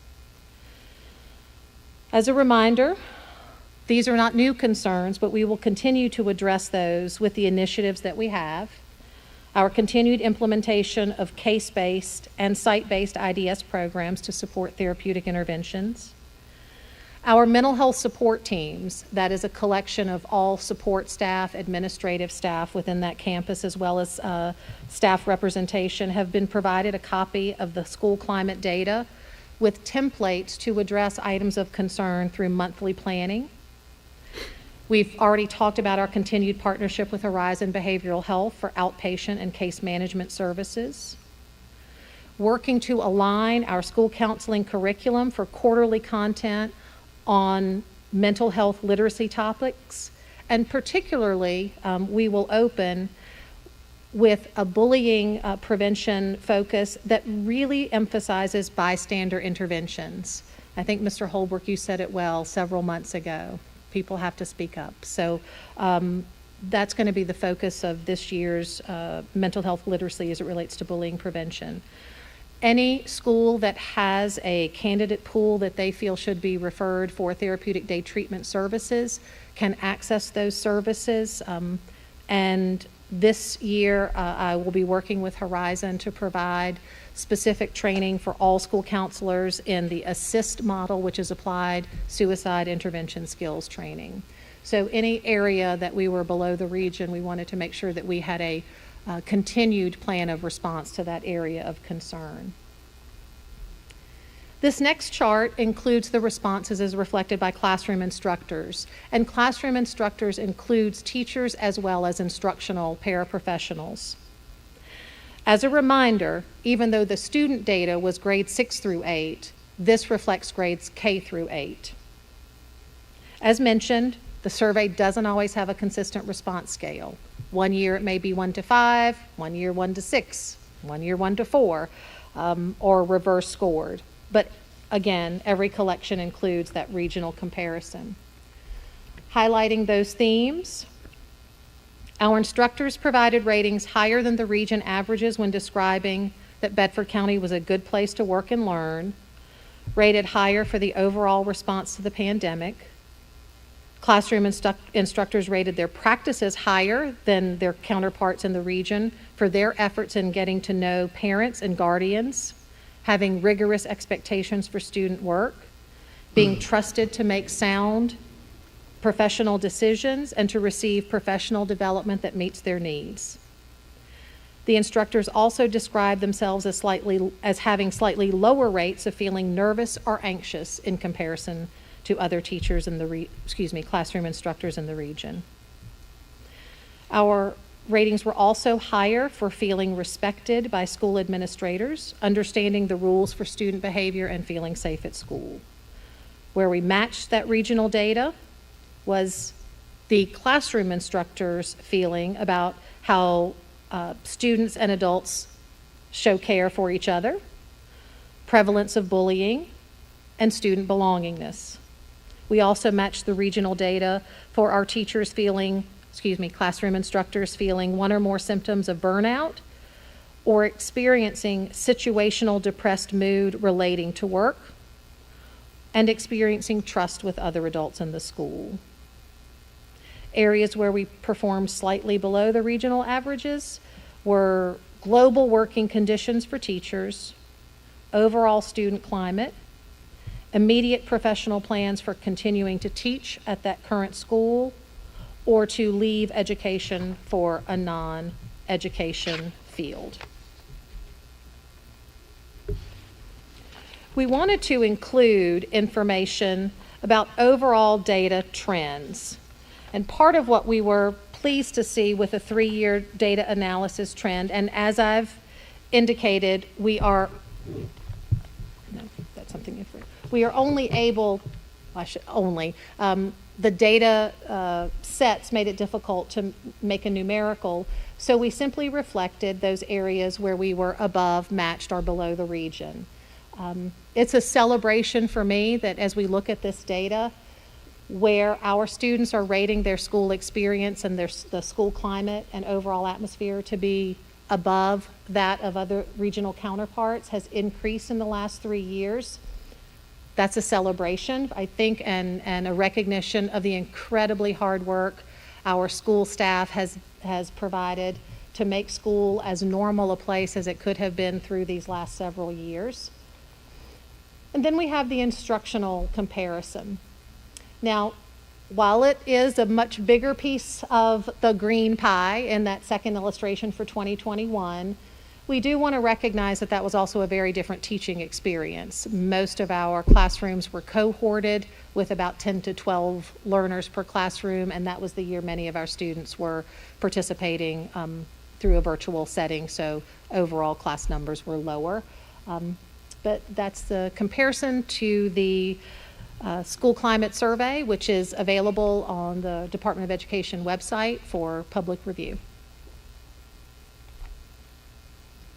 As a reminder, these are not new concerns, but we will continue to address those with the initiatives that we have. Our continued implementation of case-based and site-based IDS programs to support therapeutic interventions. Our mental health support teams, that is a collection of all support staff, administrative staff within that campus, as well as staff representation, have been provided a copy of the school climate data with templates to address items of concern through monthly planning. We've already talked about our continued partnership with Horizon Behavioral Health for outpatient and case management services. Working to align our school counseling curriculum for quarterly content on mental health literacy topics, and particularly we will open with a bullying prevention focus that really emphasizes bystander interventions. I think Mr. Holbrook, you said it well several months ago. People have to speak up. So that's going to be the focus of this year's mental health literacy as it relates to bullying prevention. Any school that has a candidate pool that they feel should be referred for therapeutic day treatment services can access those services. And this year, I will be working with Horizon to provide specific training for all school counselors in the ASSIST model, which is applied suicide intervention skills training. So any area that we were below the region, we wanted to make sure that we had a continued plan of response to that area of concern. This next chart includes the responses as reflected by classroom instructors. And classroom instructors includes teachers as well as instructional paraprofessionals. As a reminder, even though the student data was grades 6 through 8, this reflects grades K through 8. As mentioned, the survey doesn't always have a consistent response scale. One year it may be 1 to 5, one year 1 to 6, one year 1 to 4, or reverse scored. But again, every collection includes that regional comparison. Highlighting those themes, our instructors provided ratings higher than the region averages when describing that Bedford County was a good place to work and learn, rated higher for the overall response to the pandemic. Classroom instructors rated their practices higher than their counterparts in the region for their efforts in getting to know parents and guardians, having rigorous expectations for student work, being trusted to make sound professional decisions, and to receive professional development that meets their needs. The instructors also described themselves as having slightly lower rates of feeling nervous or anxious in comparison to other teachers in the classroom instructors in the region. Our ratings were also higher for feeling respected by school administrators, understanding the rules for student behavior, and feeling safe at school. Where we matched that regional data was the classroom instructors' feeling about how students and adults show care for each other, prevalence of bullying, and student belongingness. We also matched the regional data for our teachers classroom instructors feeling one or more symptoms of burnout or experiencing situational depressed mood relating to work, and experiencing trust with other adults in the school. Areas where we performed slightly below the regional averages were global working conditions for teachers, overall student climate, immediate professional plans for continuing to teach at that current school, or to leave education for a non-education field. We wanted to include information about overall data trends. And part of what we were pleased to see with a 3-year data analysis trend, and as I've indicated, we are only able, the data sets made it difficult to make a numerical, so we simply reflected those areas where we were above, matched, or below the region. It's a celebration for me that as we look at this data, where our students are rating their school experience and the school climate and overall atmosphere to be above that of other regional counterparts has increased in the last 3 years. That's a celebration, I think, and a recognition of the incredibly hard work our school staff has provided to make school as normal a place as it could have been through these last several years. And then we have the instructional comparison. Now, while it is a much bigger piece of the green pie in that second illustration for 2021, we do want to recognize that that was also a very different teaching experience. Most of our classrooms were cohorted with about 10 to 12 learners per classroom, and that was the year many of our students were participating through a virtual setting, so overall class numbers were lower. But that's the comparison to the School Climate Survey, which is available on the Department of Education website for public review.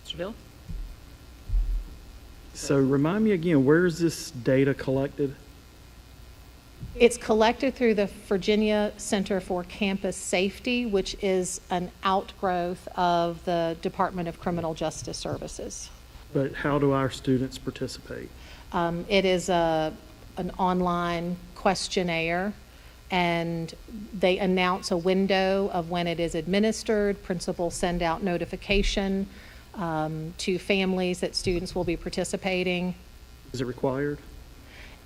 Mr. Bill? So remind me again, where is this data collected? It's collected through the Virginia Center for Campus Safety, which is an outgrowth of the Department of Criminal Justice Services. But how do our students participate? It is an online questionnaire, and they announce a window of when it is administered. Principals send out notification to families that students will be participating. Is it required?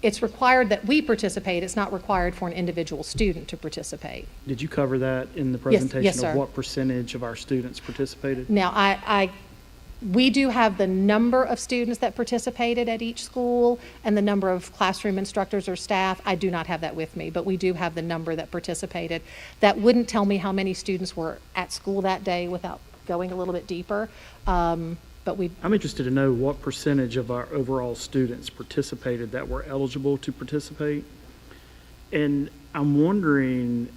It's required that we participate. It's not required for an individual student to participate. Did you cover that in the presentation yes, sir. of what percentage of our students participated? Now, I We do have the number of students that participated at each school and the number of classroom instructors or staff. I do not have that with me, but we do have the number that participated. That wouldn't tell me how many students were at school that day without going a little bit deeper. But we, I'm interested to know what percentage of our overall students participated that were eligible to participate. And I'm wondering,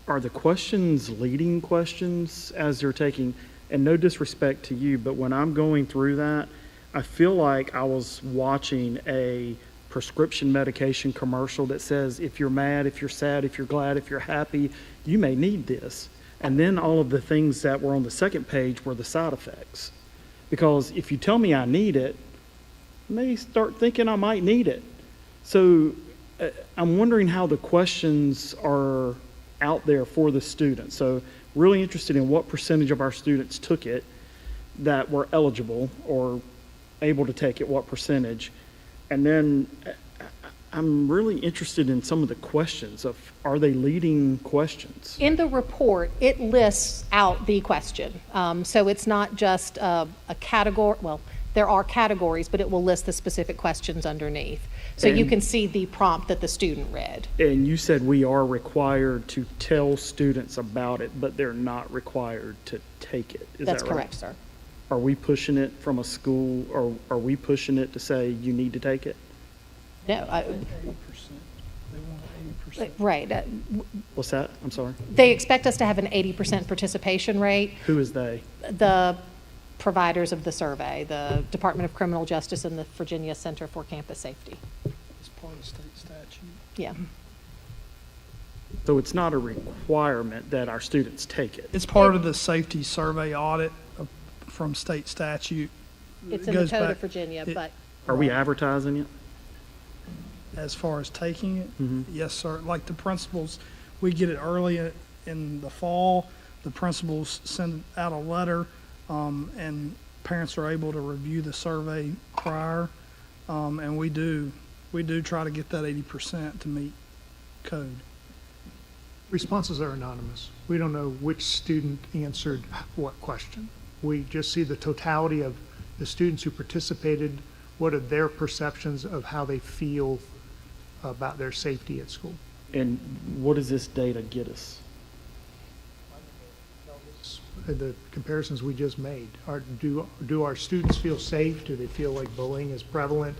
are the questions leading questions as they're taking, and no disrespect to you, but when I'm going through that, I feel like I was watching a prescription medication commercial that says, if you're mad, if you're sad, if you're glad, if you're happy, you may need this. And then all of the things that were on the second page were the side effects. Because if you tell me I need it, I may start thinking I might need it. So I'm wondering how the questions are out there for the students. So really interested in what percentage of our students took it that were eligible or able to take it, what percentage. And then I'm really interested in some of the questions of, are they leading questions? in the report, it lists out the question. So it's not just a category, well, there are categories, but it will list the specific questions underneath. So you can see the prompt that the student read. And you said we are required to tell students about it, but they're not required to take it. Is That's that right? correct, sir. Are we pushing it from a school, or are we pushing it to say you need to take it? No, right. What's that? I'm sorry. They expect us to have an 80% participation rate. Who is they? The providers of the survey, the Department of Criminal Justice and the Virginia Center for Campus Safety. It's part of state statute. Yeah. So it's not a requirement that our students take it. It's part of the safety survey audit from state statute. It's It in the goes Code back- of Virginia, it- but Are we advertising it? As far as taking it, Mhm. yes, sir. Like the principals, we get it early in the fall. The principals send out a letter, and parents are able to review the survey prior. And we do try to get that 80% to meet code. Responses are anonymous. We don't know which student answered what question. We just see the totality of the students who participated, what are their perceptions of how they feel about their safety at school. And what does this data get us? The comparisons we just made, do our students feel safe? Do they feel like bullying is prevalent?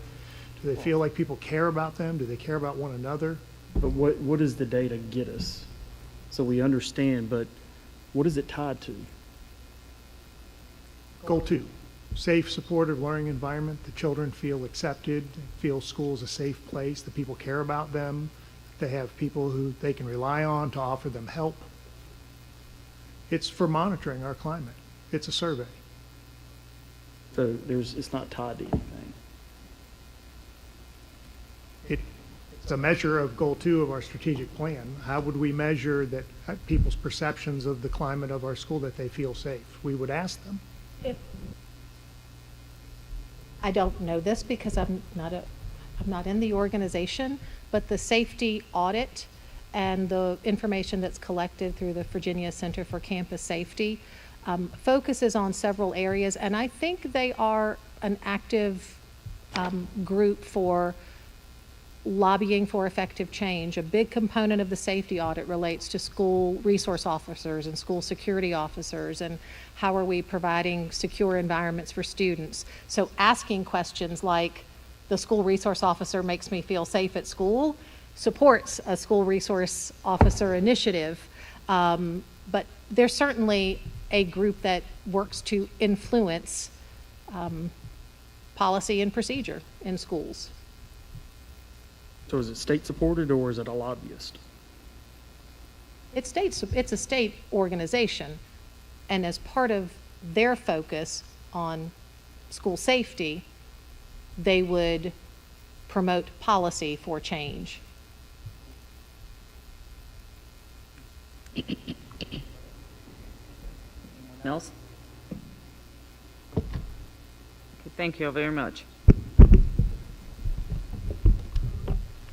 Do they feel like people care about them? Do they care about one another? But what does the data get us? So we understand, but what is it tied to? Goal 2, safe, supportive learning environment. The children feel accepted, feel school's a safe place, the people care about them, they have people who they can rely on to offer them help. It's for monitoring our climate. It's a survey. So it's not tied to anything. It's a measure of Goal 2 of our strategic plan. How would we measure that people's perceptions of the climate of our school, that they feel safe? We would ask them. I don't know this because I'm not in the organization, but the safety audit and the information that's collected through the Virginia Center for Campus Safety focuses on several areas, and I think they are an active group for lobbying for effective change. A big component of the safety audit relates to school resource officers and school security officers, and how are we providing secure environments for students. So asking questions like, the school resource officer makes me feel safe at school, supports a school resource officer initiative. But there's certainly a group that works to influence policy and procedure in schools. So is it state supported or is it a lobbyist? It's a state organization, and as part of their focus on school safety, they would promote policy for change. Else? Okay, thank you all very much.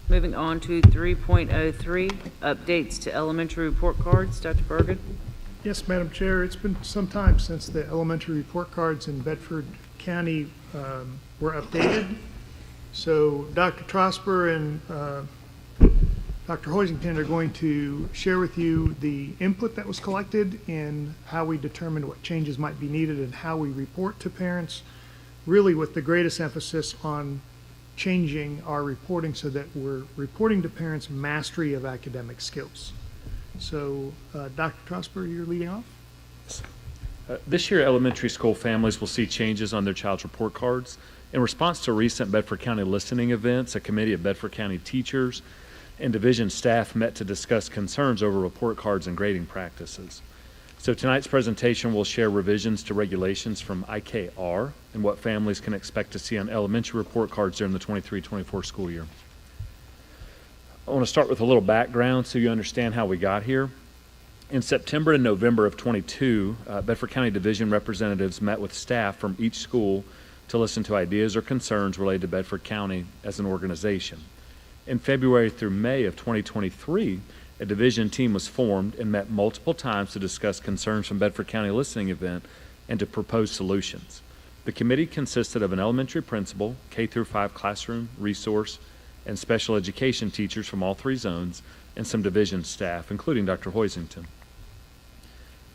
Moving on to 3.03, updates to elementary report cards. Dr. Bergen? Yes, Madam Chair, it's been some time since the elementary report cards in Bedford County were updated. So Dr. Trosper and Dr. Hoisington are going to share with you the input that was collected and how we determined what changes might be needed and how we report to parents, really with the greatest emphasis on changing our reporting so that we're reporting to parents mastery of academic skills. So, Dr. Trosper, you're leading off? This year, elementary school families will see changes on their child's report cards. In response to recent Bedford County listening events, a committee of Bedford County teachers and division staff met to discuss concerns over report cards and grading practices. So tonight's presentation will share revisions to regulations from IKR and what families can expect to see on elementary report cards during the 23-24 school year. I want to start with a little background so you understand how we got here. In September and November of 22, Bedford County Division representatives met with staff from each school to listen to ideas or concerns related to Bedford County as an organization. In February through May of 2023, a division team was formed and met multiple times to discuss concerns from Bedford County listening event and to propose solutions. The committee consisted of an elementary principal, K-5 classroom, resource, and special education teachers from all three zones, and some division staff, including Dr. Hoisington.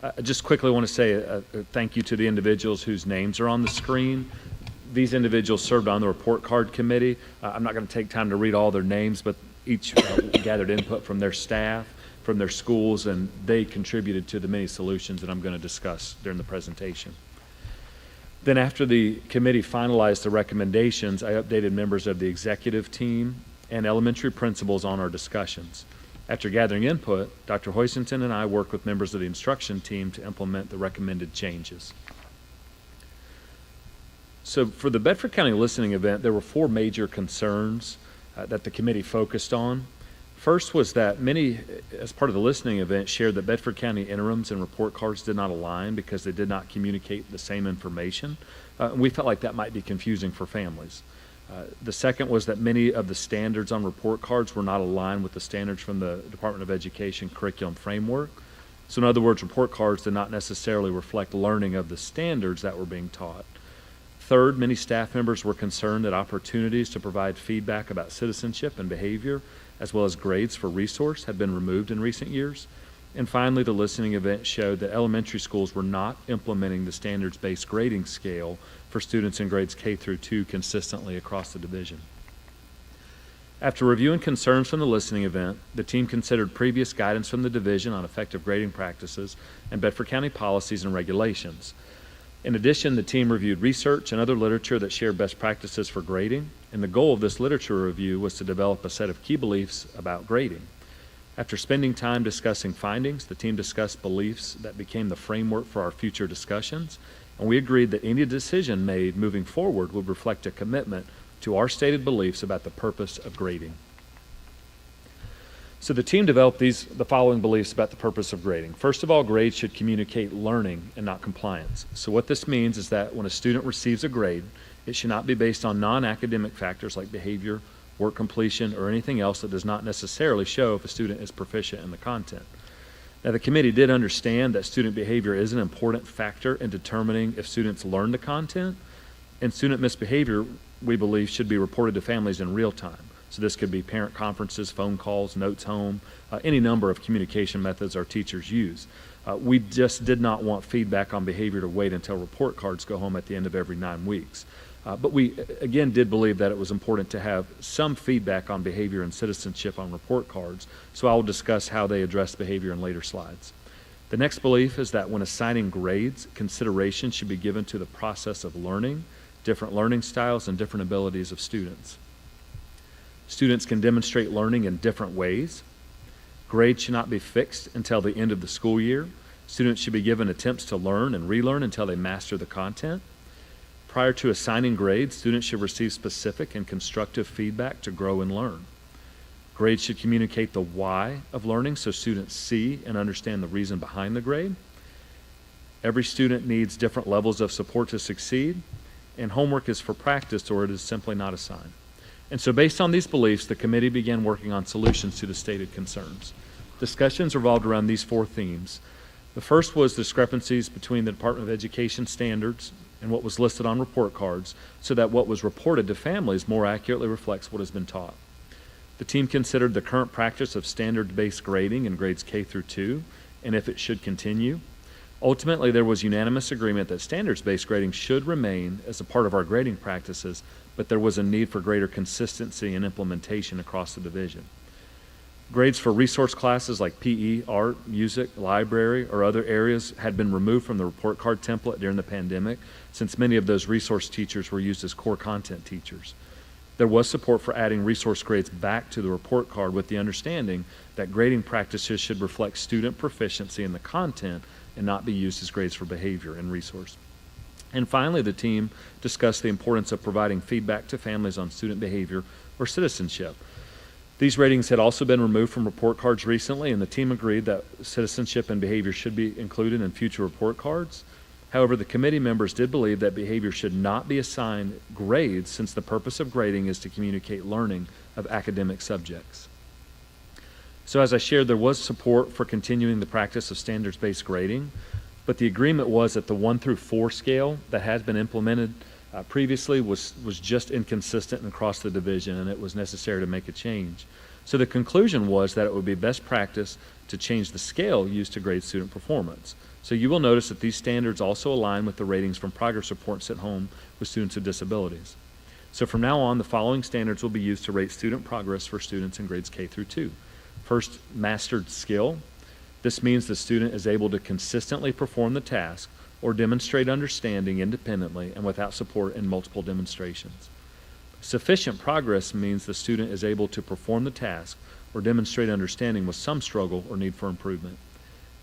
I just quickly want to say a thank you to the individuals whose names are on the screen. These individuals served on the report card committee. I'm not going to take time to read all their names, but each gathered input from their staff, from their schools, and they contributed to the many solutions that I'm going to discuss during the presentation. Then after the committee finalized the recommendations, I updated members of the executive team and elementary principals on our discussions. After gathering input, Dr. Hoisington and I worked with members of the instruction team to implement the recommended changes. So for the Bedford County listening event, there were four major concerns that the committee focused on. First was that many, as part of the listening event, shared that Bedford County interims and report cards did not align because they did not communicate the same information. We felt like that might be confusing for families. The second was that many of the standards on report cards were not aligned with the standards from the Department of Education curriculum framework. So in other words, report cards did not necessarily reflect learning of the standards that were being taught. Third, many staff members were concerned that opportunities to provide feedback about citizenship and behavior, as well as grades for resource, had been removed in recent years. And finally, the listening event showed that elementary schools were not implementing the standards-based grading scale for students in grades K through 2 consistently across the division. After reviewing concerns from the listening event, the team considered previous guidance from the division on effective grading practices and Bedford County policies and regulations. In addition, the team reviewed research and other literature that shared best practices for grading, and the goal of this literature review was to develop a set of key beliefs about grading. After spending time discussing findings, the team discussed beliefs that became the framework for our future discussions, and we agreed that any decision made moving forward would reflect a commitment to our stated beliefs about the purpose of grading. So the team developed the following beliefs about the purpose of grading. First of all, grades should communicate learning and not compliance. So what this means is that when a student receives a grade, it should not be based on non-academic factors like behavior, work completion, or anything else that does not necessarily show if a student is proficient in the content. Now, the committee did understand that student behavior is an important factor in determining if students learn the content, and student misbehavior, we believe, should be reported to families in real time. So this could be parent conferences, phone calls, notes home, any number of communication methods our teachers use. We just did not want feedback on behavior to wait until report cards go home at the end of every 9 weeks. But we, again, did believe that it was important to have some feedback on behavior and citizenship on report cards, so I will discuss how they address behavior in later slides. The next belief is that when assigning grades, consideration should be given to the process of learning, different learning styles, and different abilities of students. Students can demonstrate learning in different ways. Grades should not be fixed until the end of the school year. Students should be given attempts to learn and relearn until they master the content. Prior to assigning grades, students should receive specific and constructive feedback to grow and learn. Grades should communicate the why of learning so students see and understand the reason behind the grade. Every student needs different levels of support to succeed, and homework is for practice or it is simply not assigned. And so based on these beliefs, the committee began working on solutions to the stated concerns. Discussions revolved around these four themes. The first was discrepancies between the Department of Education standards and what was listed on report cards, so that what was reported to families more accurately reflects what has been taught. The team considered the current practice of standard-based grading in grades K through 2 and if it should continue. Ultimately, there was unanimous agreement that standards-based grading should remain as a part of our grading practices, but there was a need for greater consistency and implementation across the division. Grades for resource classes like PE, art, music, library, or other areas had been removed from the report card template during the pandemic, since many of those resource teachers were used as core content teachers. There was support for adding resource grades back to the report card, with the understanding that grading practices should reflect student proficiency in the content and not be used as grades for behavior and resource. And finally, the team discussed the importance of providing feedback to families on student behavior or citizenship. These ratings had also been removed from report cards recently, and the team agreed that citizenship and behavior should be included in future report cards. However, the committee members did believe that behavior should not be assigned grades, since the purpose of grading is to communicate learning of academic subjects. So as I shared, there was support for continuing the practice of standards-based grading, but the agreement was that the 1 through 4 scale that has been implemented previously was just inconsistent across the division, and it was necessary to make a change. So the conclusion was that it would be best practice to change the scale used to grade student performance. So you will notice that these standards also align with the ratings from progress reports at home with students with disabilities. So from now on, the following standards will be used to rate student progress for students in grades K through 2. First, mastered skill. This means the student is able to consistently perform the task or demonstrate understanding independently and without support in multiple demonstrations. Sufficient progress means the student is able to perform the task or demonstrate understanding with some struggle or need for improvement.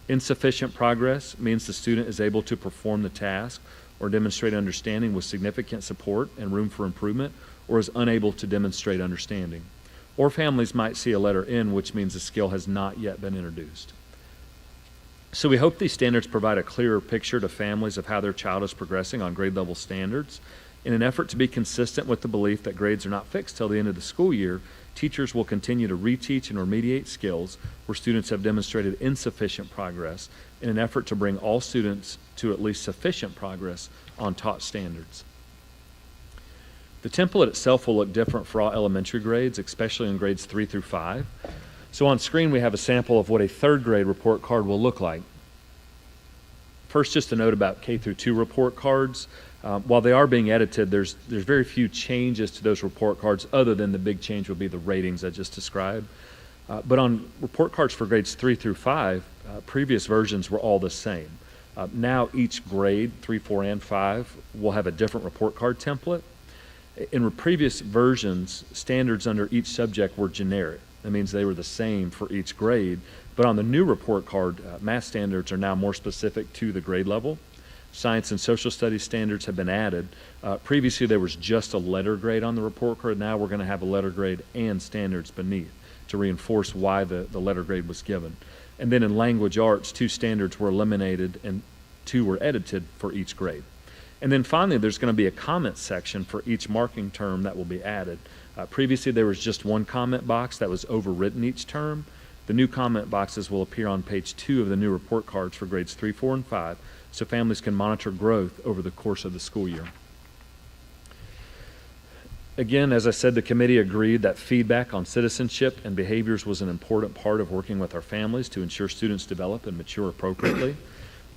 Insufficient progress means the student is able to perform the task or demonstrate understanding with significant support and room for improvement, or is unable to demonstrate understanding. Or families might see a letter N, which means the skill has not yet been introduced. So we hope these standards provide a clearer picture to families of how their child is progressing on grade level standards. In an effort to be consistent with the belief that grades are not fixed till the end of the school year, teachers will continue to reteach and remediate skills where students have demonstrated insufficient progress, in an effort to bring all students to at least sufficient progress on taught standards. The template itself will look different for all elementary grades, especially in grades 3 through 5. So on screen we have a sample of what a third grade report card will look like. First, just a note about K through 2 report cards. While they are being edited, there's very few changes to those report cards, other than the big change will be the ratings I just described. But on report cards for grades 3 through 5, previous versions were all the same. Now each grade, 3, 4, and 5, will have a different report card template. In previous versions, standards under each subject were generic. That means they were the same for each grade. But on the new report card, math standards are now more specific to the grade level. Science and social studies standards have been added. Previously, there was just a letter grade on the report card. Now we're going to have a letter grade and standards beneath to reinforce why the letter grade was given. And then in language arts, 2 standards were eliminated and 2 were edited for each grade. And then finally, there's going to be a comment section for each marking term that will be added. Previously, there was just one comment box that was overwritten each term. The new comment boxes will appear on page 2 of the new report cards for grades 3, 4, and 5, so families can monitor growth over the course of the school year. Again, as I said, the committee agreed that feedback on citizenship and behaviors was an important part of working with our families to ensure students develop and mature appropriately.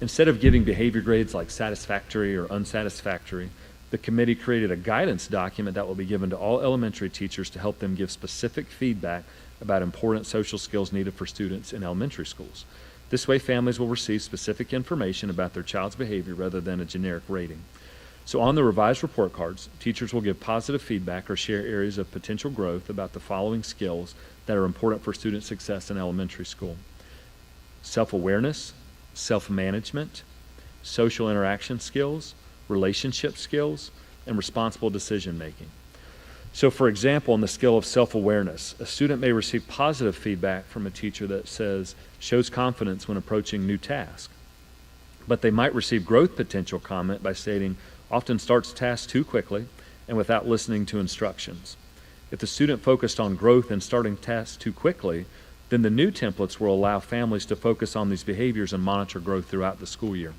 Instead of giving behavior grades like satisfactory or unsatisfactory, the committee created a guidance document that will be given to all elementary teachers to help them give specific feedback about important social skills needed for students in elementary schools. This way, families will receive specific information about their child's behavior rather than a generic rating. So on the revised report cards, teachers will give positive feedback or share areas of potential growth about the following skills that are important for student success in elementary school: self-awareness, self-management, social interaction skills, relationship skills, and responsible decision-making. So for example, on the skill of self-awareness, a student may receive positive feedback from a teacher that says, shows confidence when approaching new tasks. But they might receive growth potential comment by stating, often starts tasks too quickly and without listening to instructions. If the student focused on growth and starting tasks too quickly, Then the new templates will allow families to focus on these behaviors and monitor growth throughout the school year.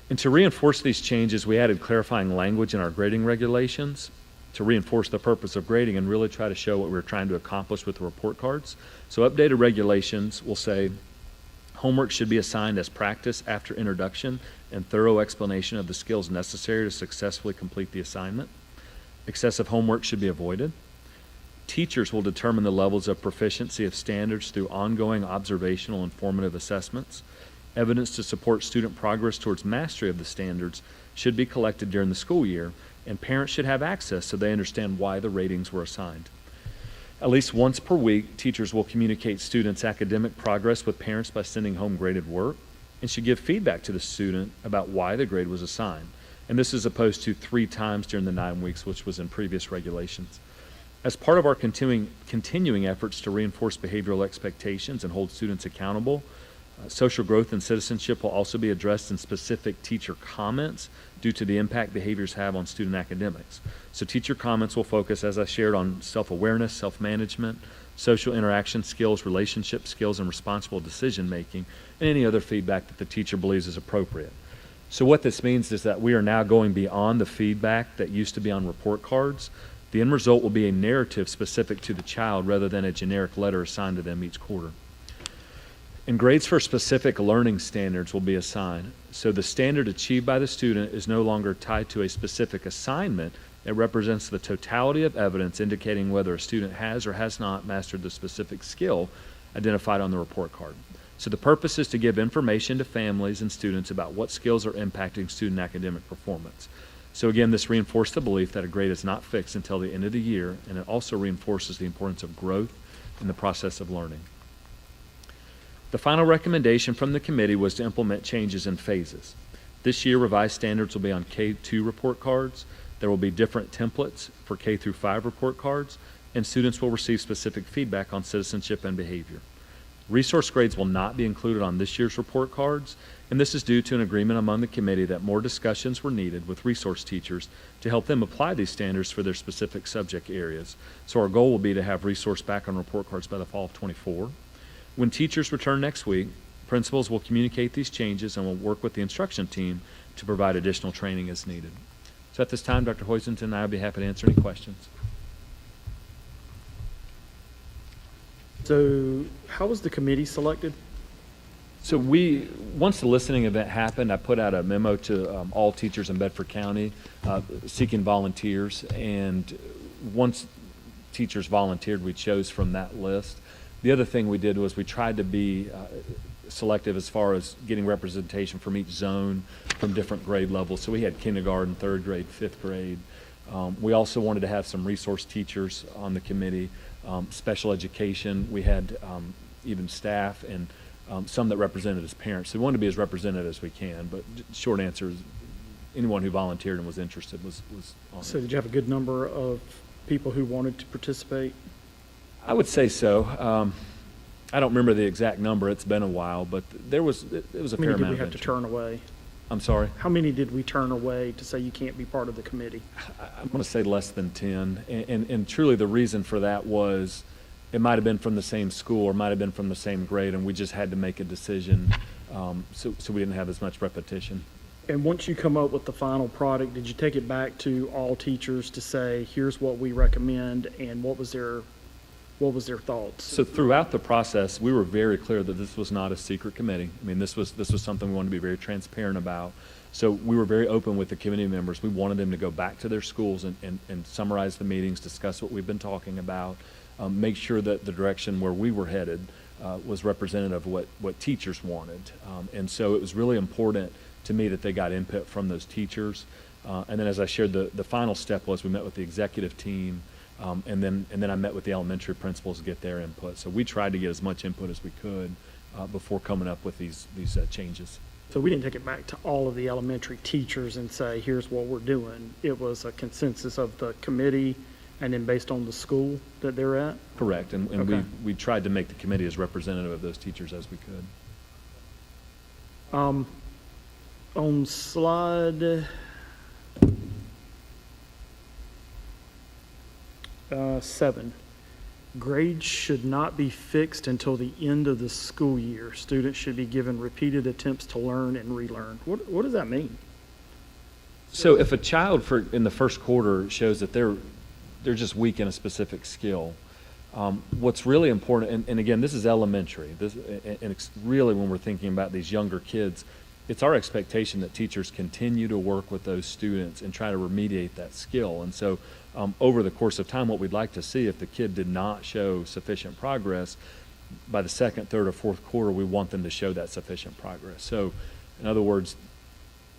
And to reinforce these changes, we added clarifying language in our grading regulations to reinforce the purpose of grading and really try to show what we're trying to accomplish with the report cards. So updated regulations will say homework should be assigned as practice after introduction and thorough explanation of the skills necessary to successfully complete the assignment. Excessive homework should be avoided. Teachers will determine the levels of proficiency of standards through ongoing observational and formative assessments. Evidence to support student progress towards mastery of the standards should be collected during the school year, and parents should have access so they understand why the ratings were assigned. At least once per week, teachers will communicate students' academic progress with parents by sending home graded work and should give feedback to the student about why the grade was assigned. And this is opposed to 3 times during the 9 weeks, which was in previous regulations. As part of our continuing efforts to reinforce behavioral expectations and hold students accountable, social growth and citizenship will also be addressed in specific teacher comments due to the impact behaviors have on student academics. So teacher comments will focus, as I shared, on self-awareness, self-management, social interaction skills, relationship skills, and responsible decision-making, and any other feedback that the teacher believes is appropriate. So what this means is that we are now going beyond the feedback that used to be on report cards. The end result will be a narrative specific to the child rather than a generic letter assigned to them each quarter. And grades for specific learning standards will be assigned. So the standard achieved by the student is no longer tied to a specific assignment. It represents the totality of evidence indicating whether a student has or has not mastered the specific skill identified on the report card. So the purpose is to give information to families and students about what skills are impacting student academic performance. So again, this reinforced the belief that a grade is not fixed until the end of the year, and it also reinforces the importance of growth in the process of learning. The final recommendation from the committee was to implement changes in phases. This year, revised standards will be on K-2 report cards. There will be different templates for K-5 report cards, and students will receive specific feedback on citizenship and behavior. Resource grades will not be included on this year's report cards, and this is due to an agreement among the committee that more discussions were needed with resource teachers to help them apply these standards for their specific subject areas. So our goal will be to have resource back on report cards by the fall of '24. When teachers return next week, principals will communicate these changes and will work with the instruction team to provide additional training as needed. So at this time, Dr. Hoisington and I will be happy to answer any questions. So how was the committee selected? So once the listening event happened, I put out a memo to all teachers in Bedford County seeking volunteers. And once teachers volunteered, we chose from that list. The other thing we did was we tried to be selective as far as getting representation from each zone from different grade levels. So we had kindergarten, 3rd grade, 5th grade. We also wanted to have some resource teachers on the committee, special education. We had even staff and some that represented as parents. So we wanted to be as represented as we can, but short answer is anyone who volunteered and was interested was on So it. did you have a good number of people who wanted to participate? I would say so. I don't remember the exact number. It's been a while, but it was a How fair many did amount we of have to interest. turn away? I'm sorry? How many did we turn away to say you can't be part of the committee? I'm going to say less than 10. And truly the reason for that was it might have been from the same school or might have been from the same grade, and we just had to make a decision so we didn't have as much repetition. And once you come up with the final product, did you take it back to all teachers to say, here's what we recommend, and what was their thoughts? So throughout the process, we were very clear that this was not a secret committee. I mean, this was something we wanted to be very transparent about. So we were very open with the committee members. We wanted them to go back to their schools and summarize the meetings, discuss what we've been talking about, make sure that the direction where we were headed was representative of what teachers wanted. And so it was really important to me that they got input from those teachers. And then as I shared, the final step was we met with the executive team, and then I met with the elementary principals to get their input. So we tried to get as much input as we could before coming up with these changes. So we didn't take it back to all of the elementary teachers and say, here's what we're doing. It was a consensus of the committee and then based on the school that they're at? Correct. And Okay. we tried to make the committee as representative of those teachers as we could. On slide 7, grades should not be fixed until the end of the school year. Students should be given repeated attempts to learn and relearn. What does that mean? So if a child in the first quarter shows that they're just weak in a specific skill, what's really important, and again, this is elementary, and it's really when we're thinking about these younger kids, it's our expectation that teachers continue to work with those students and try to remediate that skill. And so over the course of time, what we'd like to see, if the kid did not show sufficient progress, by the second, third, or fourth quarter, we want them to show that sufficient progress. So in other words,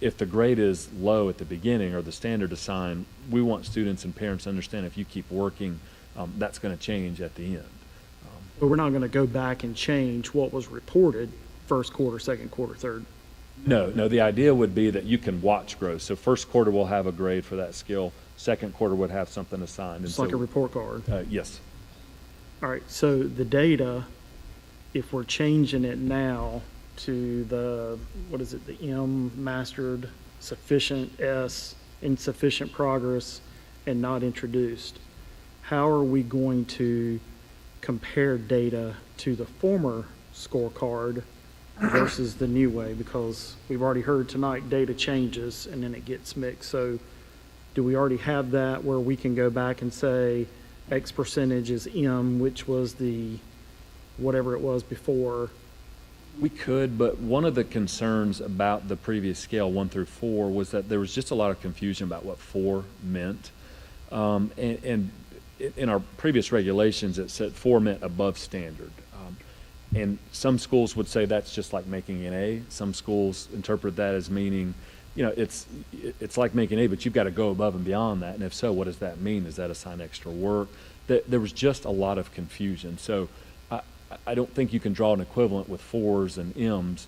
if the grade is low at the beginning or the standard assigned, we want students and parents to understand if you keep working, that's going to change at the end. But we're not going to go back and change what was reported first quarter, second quarter, third. No, the idea would be that you can watch growth. So first quarter will have a grade for that skill. Second quarter would have something assigned. It's like a report card. Yes. All right, so the data, if we're changing it now to the, the M mastered, sufficient, S insufficient progress, and not introduced, how are we going to compare data to the former scorecard versus the new way? Because we've already heard tonight data changes and then it gets mixed. So do we already have that where we can go back and say X percentage is M, which was the whatever it was before? We could, but one of the concerns about the previous scale 1 through 4 was that there was just a lot of confusion about what 4 meant. And in our previous regulations, it said 4 meant above standard. And some schools would say that's just like making an A. Some schools interpret that as meaning, it's like making an A, but you've got to go above and beyond that. And if so, what does that mean? Does that assign extra work? There was just a lot of confusion. So I don't think you can draw an equivalent with 4s and M's.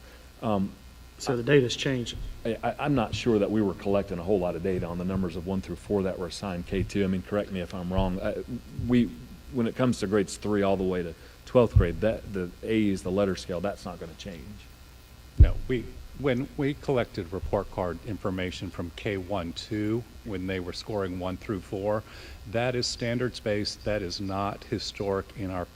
So the data's changing. I'm not sure that we were collecting a whole lot of data on the numbers of 1 through 4 that were assigned K2. I mean, correct me if I'm wrong. When it comes to grades 3 all the way to 12th grade, the A's, the letter scale, that's not going to change. No, when we collected report card information from K1-2, when they were scoring 1 through 4, that is standards-based. That is not historic in our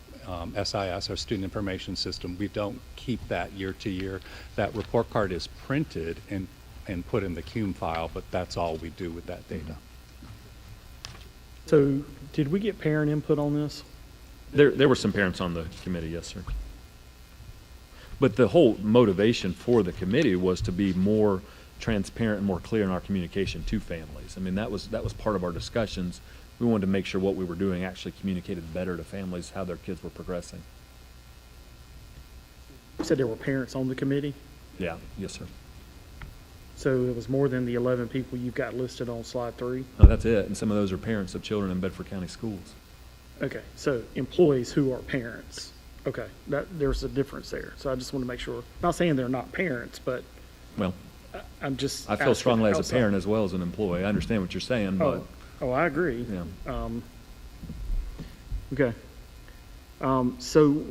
SIS, our student information system. We don't keep that year to year. That report card is printed and put in the CUME file, but that's all we do with that data. So did we get parent input on this? There were some parents on the committee, yes, sir. But the whole motivation for the committee was to be more transparent and more clear in our communication to families. I mean, that was part of our discussions. We wanted to make sure what we were doing actually communicated better to families how their kids were progressing. You said there were parents on the committee? Yeah, yes, sir. So it was more than the 11 people you've got listed on slide 3? No, that's it. And some of those are parents of children in Bedford County schools. Okay, so employees who are parents. Okay, there's a difference there. So I just want to make sure. Not saying they're not parents, but well, I'm just. I feel strongly as a parent as well as an employee. I understand what you're saying, but. Oh, I agree. Yeah. Okay. So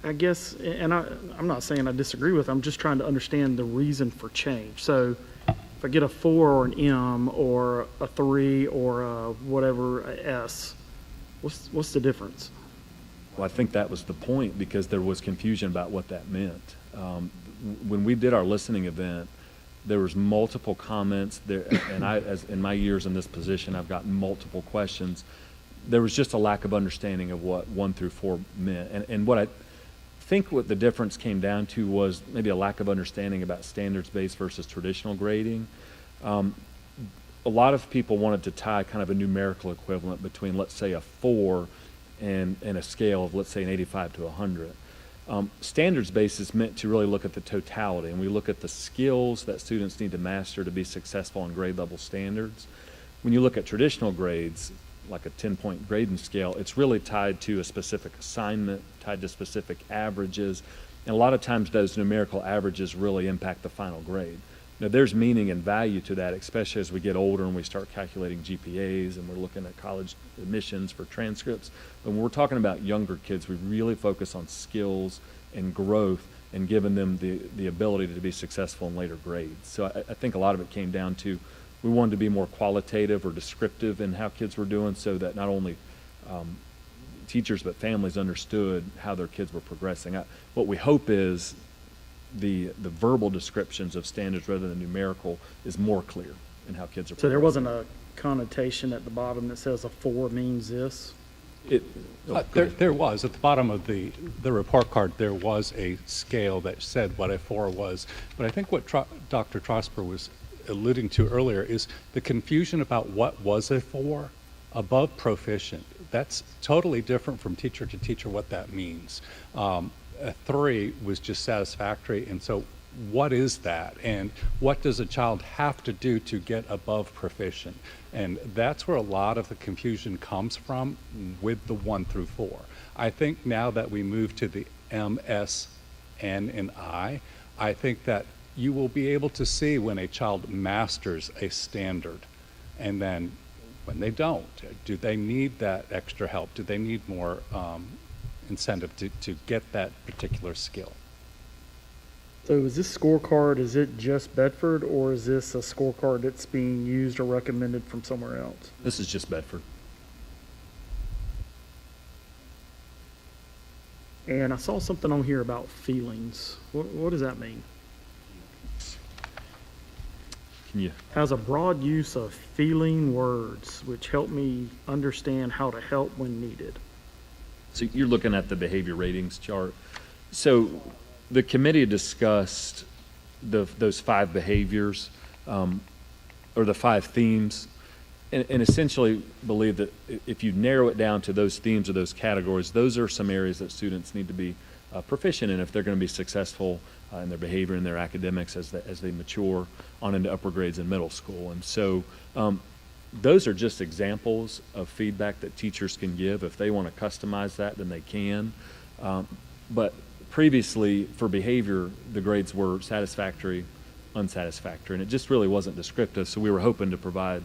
I guess, and I'm not saying I disagree with, I'm just trying to understand the reason for change. So if I get a 4 or an M or a 3 or a whatever, a S, what's the difference? Well, I think that was the point because there was confusion about what that meant. When we did our listening event, there was multiple comments there, and as in my years in this position, I've gotten multiple questions. There was just a lack of understanding of what 1 through 4 meant. And what I think what the difference came down to was maybe a lack of understanding about standards-based versus traditional grading. A lot of people wanted to tie kind of a numerical equivalent between, let's say, a 4 and a scale of, let's say, an 85 to 100. Standards-based is meant to really look at the totality, and we look at the skills that students need to master to be successful on grade level standards. When you look at traditional grades, like a 10-point grading scale, it's really tied to a specific assignment, tied to specific averages, and a lot of times those numerical averages really impact the final grade. Now, there's meaning and value to that, especially as we get older and we start calculating GPAs and we're looking at college admissions for transcripts. But when we're talking about younger kids, we really focus on skills and growth and giving them the ability to be successful in later grades. So I think a lot of it came down to we wanted to be more qualitative or descriptive in how kids were doing so that not only teachers but families understood how their kids were progressing. What we hope is the verbal descriptions of standards rather than numerical is more clear in how kids are So there progressing. wasn't a connotation at the bottom that says a 4 means this? There was, at the bottom of the report card, there was a scale that said what a 4 was. But I think what Dr. Trosper was alluding to earlier is the confusion about what was a 4 above proficient. That's totally different from teacher to teacher what that means. A 3 was just satisfactory, and so what is that? And what does a child have to do to get above proficient? And that's where a lot of the confusion comes from with the 1 through 4. I think now that we move to the M, S, N, and I think that you will be able to see when a child masters a standard, and then when they don't. Do they need that extra help? Do they need more incentive to get that particular skill? So is this scorecard, is it just Bedford, or is this a scorecard that's being used or recommended from somewhere else? This is just Bedford. And I saw something on here about feelings. What does that mean? Can you? Has a broad use of feeling words, which help me understand how to help when needed. So you're looking at the behavior ratings chart. So the committee discussed those 5 behaviors, or the 5 themes, and essentially believe that if you narrow it down to those themes or those categories, those are some areas that students need to be proficient in if they're going to be successful in their behavior and their academics as they mature on into upper grades in middle school. And so those are just examples of feedback that teachers can give. If they want to customize that, then they can. But previously, for behavior, the grades were satisfactory, unsatisfactory, and it just really wasn't descriptive. So we were hoping to provide,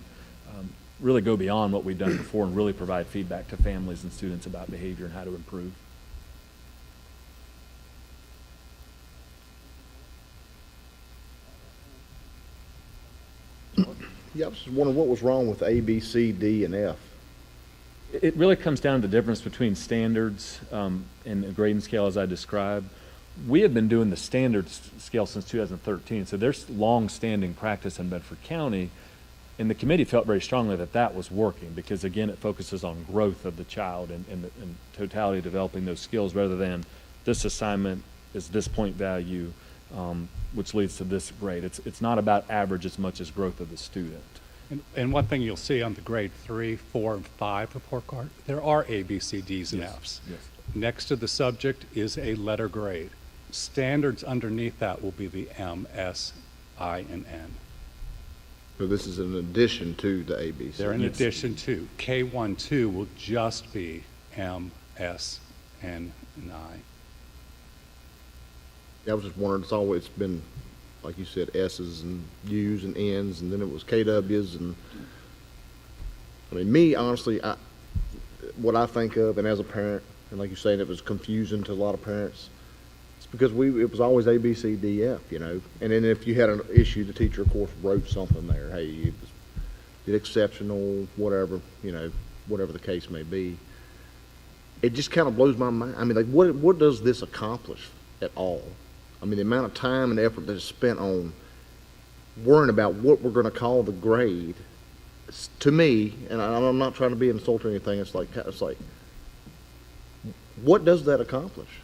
really go beyond what we've done before and really provide feedback to families and students about behavior and how to improve. Yeah, I was just wondering what was wrong with A, B, C, D, and F. It really comes down to the difference between standards and the grading scale as I described. We have been doing the standards scale since 2013, so there's long-standing practice in Bedford County, and the committee felt very strongly that that was working because, again, it focuses on growth of the child and totality of developing those skills rather than this assignment is this point value, which leads to this grade. It's not about average as much as growth of the student. And one thing you'll see on the grade 3, 4, and 5 report card, there are A, B, C, Ds, and Fs. Yes. Next to the subject is a letter grade. Standards underneath that will be the M, S, I, and N. So this is in addition to the A, B, C. They're in addition to. K1, 2 will just be M, S, N, and I. Yeah, I was just wondering, it's always been, like you said, S's and U's and N's, and then it was KW's, and I mean, me, honestly, what I think of, and as a parent, and like you're saying, it was confusing to a lot of parents, it's because it was always A, B, C, D, F, you know, and then if you had an issue, the teacher, of course, wrote something there, hey, you did exceptional, whatever, you know, whatever the case may be. It just kind of blows my mind. I mean, like, what does this accomplish at all? I mean, the amount of time and effort that is spent on worrying about what we're going to call the grade, to me, and I'm not trying to be insulting or anything, it's like, what does that accomplish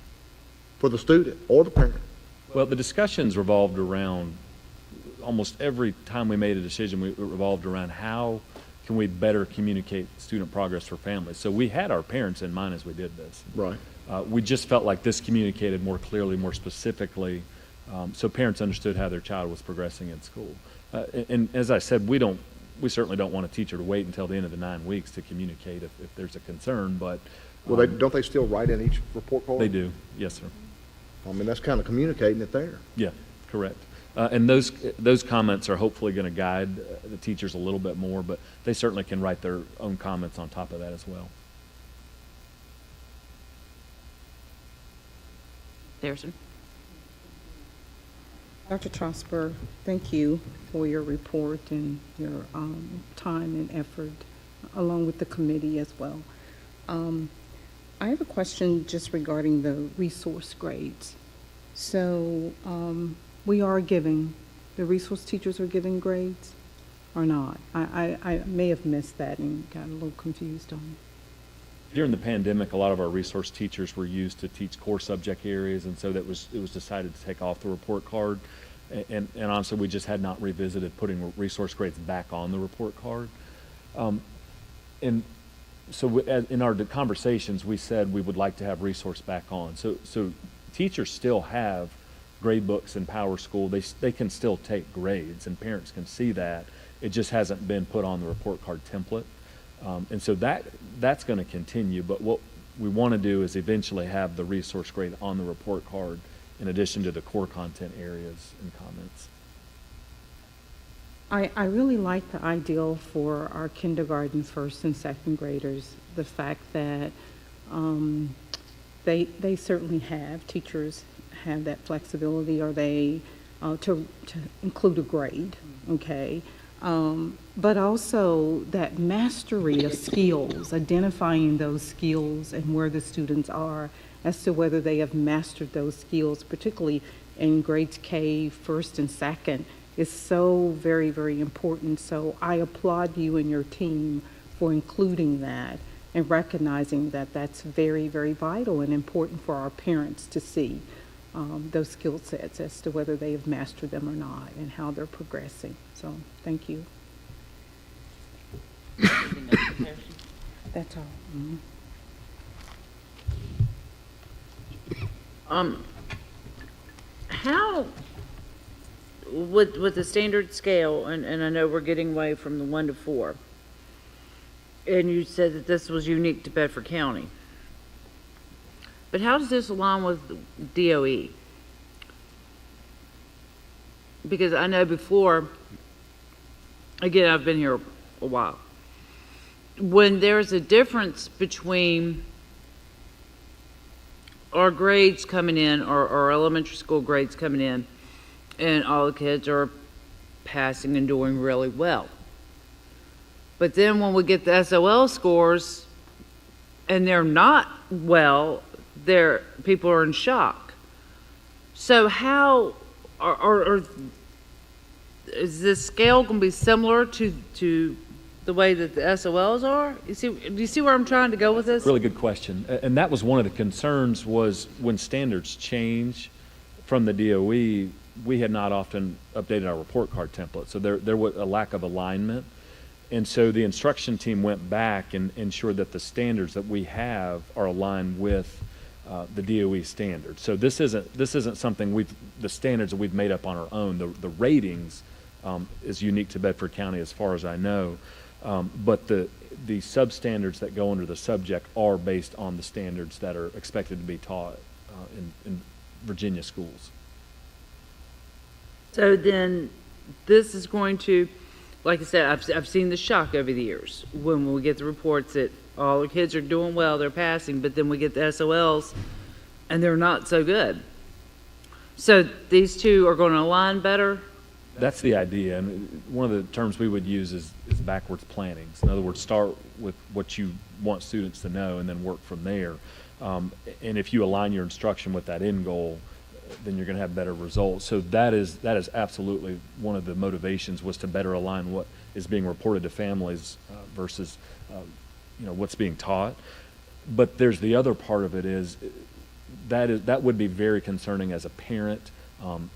for the student or the parent? Well, the discussions revolved around, almost every time we made a decision, it revolved around how can we better communicate student progress for families. So we had our parents in mind as we did this. Right. We just felt like this communicated more clearly, more specifically, so parents understood how their child was progressing in school. And as I said, we certainly don't want a teacher to wait until the end of the 9 weeks to communicate if there's a concern, but. Well, don't they still write in each report card? They do, yes, sir. I mean, that's kind of communicating it there. Yeah, correct. And those comments are hopefully going to guide the teachers a little bit more, but they certainly can write their own comments on top of that as well. Harrison. Dr. Trosper, thank you for your report and your time and effort, along with the committee as well. I have a question just regarding the resource grades. So the resource teachers are giving grades or not? I may have missed that and got a little confused on it. During the pandemic, a lot of our resource teachers were used to teach core subject areas, and so it was decided to take off the report card. And honestly, we just had not revisited putting resource grades back on the report card. And so in our conversations, we said we would like to have resource back on. So teachers still have grade books in PowerSchool. They can still take grades, and parents can see that. It just hasn't been put on the report card template. And so that's going to continue, but what we want to do is eventually have the resource grade on the report card in addition to the core content areas and comments. I really like the ideal for our kindergarten, first and second graders, the fact that they certainly have, teachers have that flexibility, or they to include a grade, okay? But also that mastery of skills, identifying those skills and where the students are as to whether they have mastered those skills, particularly in grades K, first and second, is so very, very important. So I applaud you and your team for including that and recognizing that that's very, very vital and important for our parents to see those skill sets as to whether they have mastered them or not and how they're progressing. So thank you. That's all. Mm-hmm. How, with the standard scale, and I know we're getting away from the 1 to 4, and you said that this was unique to Bedford County, but how does this align with DOE? Because I know before, again, I've been here a while, when there's a difference between our grades coming in, or our elementary school grades coming in, and all the kids are passing and doing really well. But then when we get the SOL scores and they're not well, people are in shock. So how is this scale going to be similar to the way that the SOLs are? Do you see where I'm trying to go with this? Really good question. And that was one of the concerns, was when standards change from the DOE, we had not often updated our report card template. So there was a lack of alignment. And so the instruction team went back and ensured that the standards that we have are aligned with the DOE standards. So this isn't something the standards that we've made up on our own. The ratings is unique to Bedford County as far as I know. But the substandards that go under the subject are based on the standards that are expected to be taught in Virginia schools. So then this is going to, like I said, I've seen the shock over the years when we get the reports that all the kids are doing well, they're passing, but then we get the SOLs and they're not so good. So these two are going to align better? That's the idea, and one of the terms we would use is backwards planning. So in other words, start with what you want students to know and then work from there. And if you align your instruction with that end goal, then you're going to have better results. So that is absolutely one of the motivations, was to better align what is being reported to families versus what's being taught. But there's the other part of it is that would be very concerning as a parent,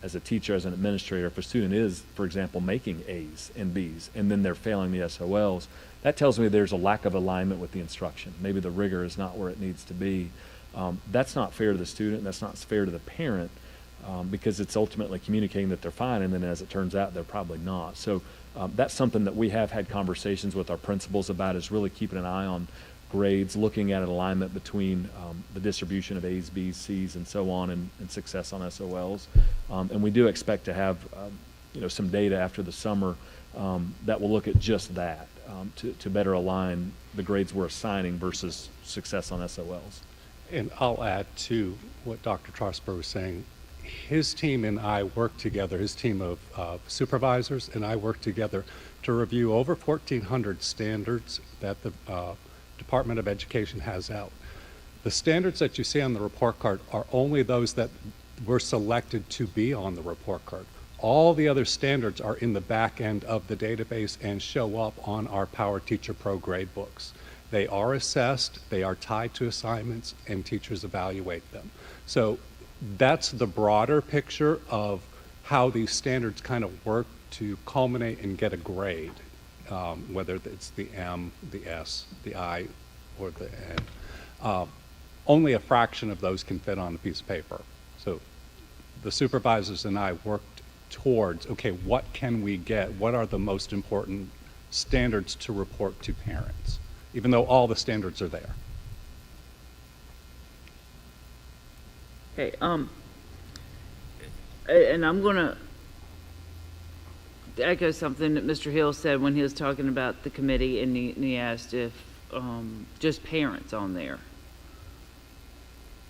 as a teacher, as an administrator. If a student is, for example, making A's and B's and then they're failing the SOLs, that tells me there's a lack of alignment with the instruction. Maybe the rigor is not where it needs to be. That's not fair to the student. That's not fair to the parent, because it's ultimately communicating that they're fine, and then as it turns out, they're probably not. So that's something that we have had conversations with our principals about, is really keeping an eye on grades, looking at an alignment between the distribution of A's, B's, C's, and so on, and success on SOLs. And we do expect to have some data after the summer that will look at just that, to better align the grades we're assigning versus success on SOLs. And I'll add to what Dr. Trosper was saying. His team and I work together, his team of supervisors and I work together to review over 1,400 standards that the Department of Education has out. The standards that you see on the report card are only those that were selected to be on the report card. All the other standards are in the back end of the database and show up on our Power Teacher Pro grade books. They are assessed, they are tied to assignments, and teachers evaluate them. So that's the broader picture of how these standards kind of work to culminate and get a grade, whether it's the M, the S, the I, or the N. Only a fraction of those can fit on a piece of paper. So the supervisors and I worked towards, okay, what can we get? What are the most important standards to report to parents, even though all the standards are there? Okay, and I'm gonna echo something that Mr. Hill said when he was talking about the committee, and he asked if just parents on there.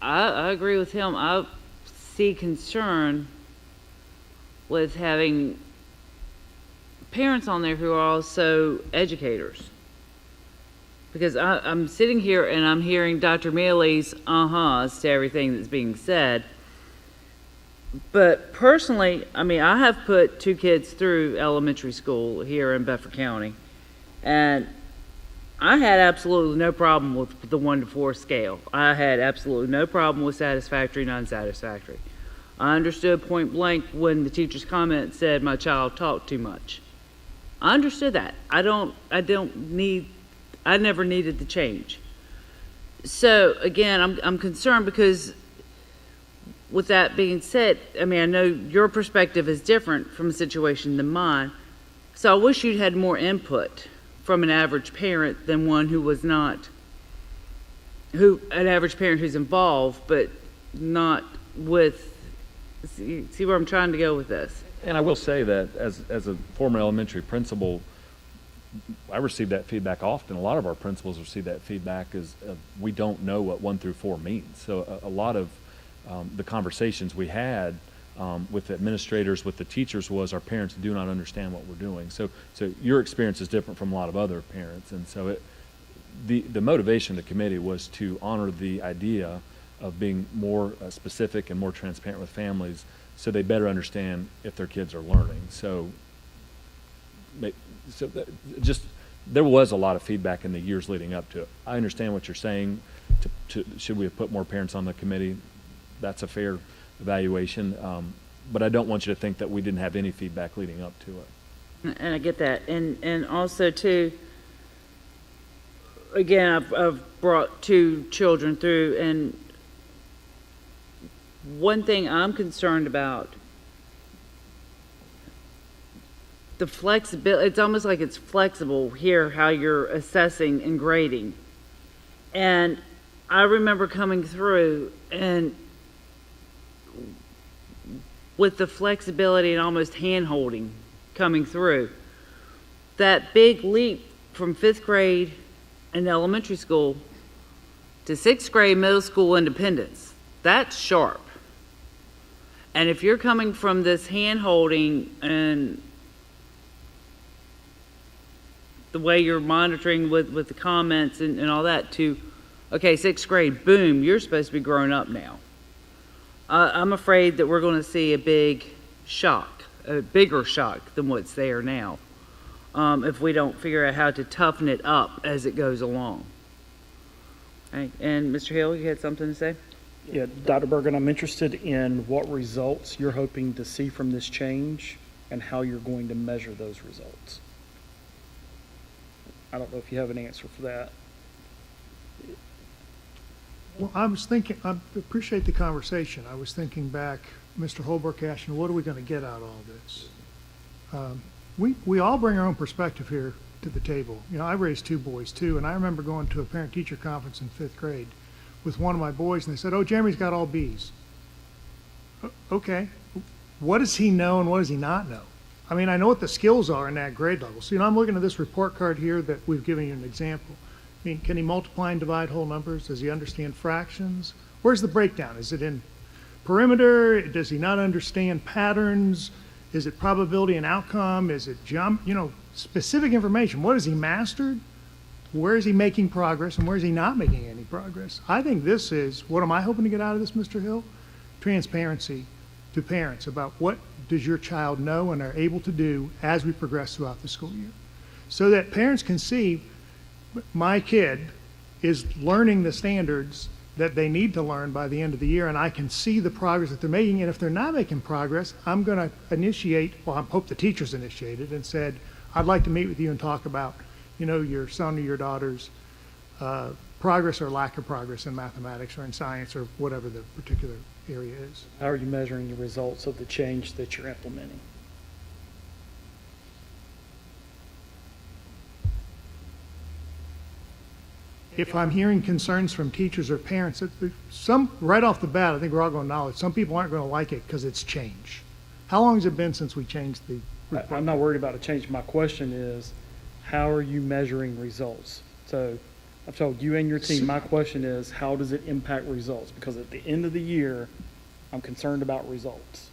I agree with him. I see concern with having parents on there who are also educators. Because I'm sitting here and I'm hearing Dr. Mealy's uh-huhs to everything that's being said. But personally, I mean, I have put 2 kids through elementary school here in Bedford County, and I had absolutely no problem with the 1 to 4 scale. I had absolutely no problem with satisfactory and unsatisfactory. I understood point blank when the teacher's comment said my child talked too much. I understood that. I never needed the change. So again, I'm concerned because with that being said, I mean, I know your perspective is different from a situation than mine. So I wish you'd had more input from an average parent than one who was not, an average parent who's involved, but not with, see where I'm trying to go with this? And I will say that as a former elementary principal, I receive that feedback often. A lot of our principals receive that feedback as we don't know what 1 through 4 means. So a lot of the conversations we had with the administrators, with the teachers, was our parents do not understand what we're doing. So your experience is different from a lot of other parents. And so the motivation of the committee was to honor the idea of being more specific and more transparent with families so they better understand if their kids are learning. There was a lot of feedback in the years leading up to it. I understand what you're saying. Should we have put more parents on the committee? That's a fair evaluation. But I don't want you to think that we didn't have any feedback leading up to it. And I get that. And also too, again, I've brought 2 children through, and one thing I'm concerned about, the flexibility, it's almost like it's flexible here, how you're assessing and grading. And I remember coming through and with the flexibility and almost hand-holding coming through, that big leap from 5th grade and elementary school to 6th grade middle school independence, that's sharp. And if you're coming from this hand-holding and the way you're monitoring with the comments and all that to, okay, 6th grade, boom, you're supposed to be grown up now. I'm afraid that we're going to see a big shock, a bigger shock than what's there now, if we don't figure out how to toughen it up as it goes along. Okay. And Mr. Hill, you had something to say? Yeah, Dr. Bergen, I'm interested in what results you're hoping to see from this change and how you're going to measure those results. I don't know if you have an answer for that. Well, I was thinking, I appreciate the conversation. I was thinking back, Mr. Holbrook asked, what are we going to get out of all this? We all bring our own perspective here to the table. You know, I raised 2 boys too, and I remember going to a parent-teacher conference in 5th grade with one of my boys, and they said, oh, Jeremy's got all B's. Okay, what does he know and what does he not know? I mean, I know what the skills are in that grade level. So, you know, I'm looking at this report card here that we've given you an example. I mean, can he multiply and divide whole numbers? Does he understand fractions? Where's the breakdown? Is it in perimeter? Does he not understand patterns? Is it probability and outcome? Is it specific information? What has he mastered? where is he making progress and where is he not making any progress? I think this is, what am I hoping to get out of this, Mr. Hill? Transparency to parents about what does your child know and are able to do as we progress throughout the school year. So that parents can see my kid is learning the standards that they need to learn by the end of the year, and I can see the progress that they're making. And if they're not making progress, I'm going to initiate, well, I hope the teachers initiated and said, I'd like to meet with you and talk about, your son or your daughter's progress or lack of progress in mathematics or in science or whatever the particular area is. How are you measuring the results of the change that you're implementing? If I'm hearing concerns from teachers or parents, some, right off the bat, I think we're all going to acknowledge, some people aren't going to like it because it's change. How long has it been since we changed the report? I'm not worried about a change. My question is, how are you measuring results? So I've told you and your team, my question is, how does it impact results? Because at the end of the year, I'm concerned about results.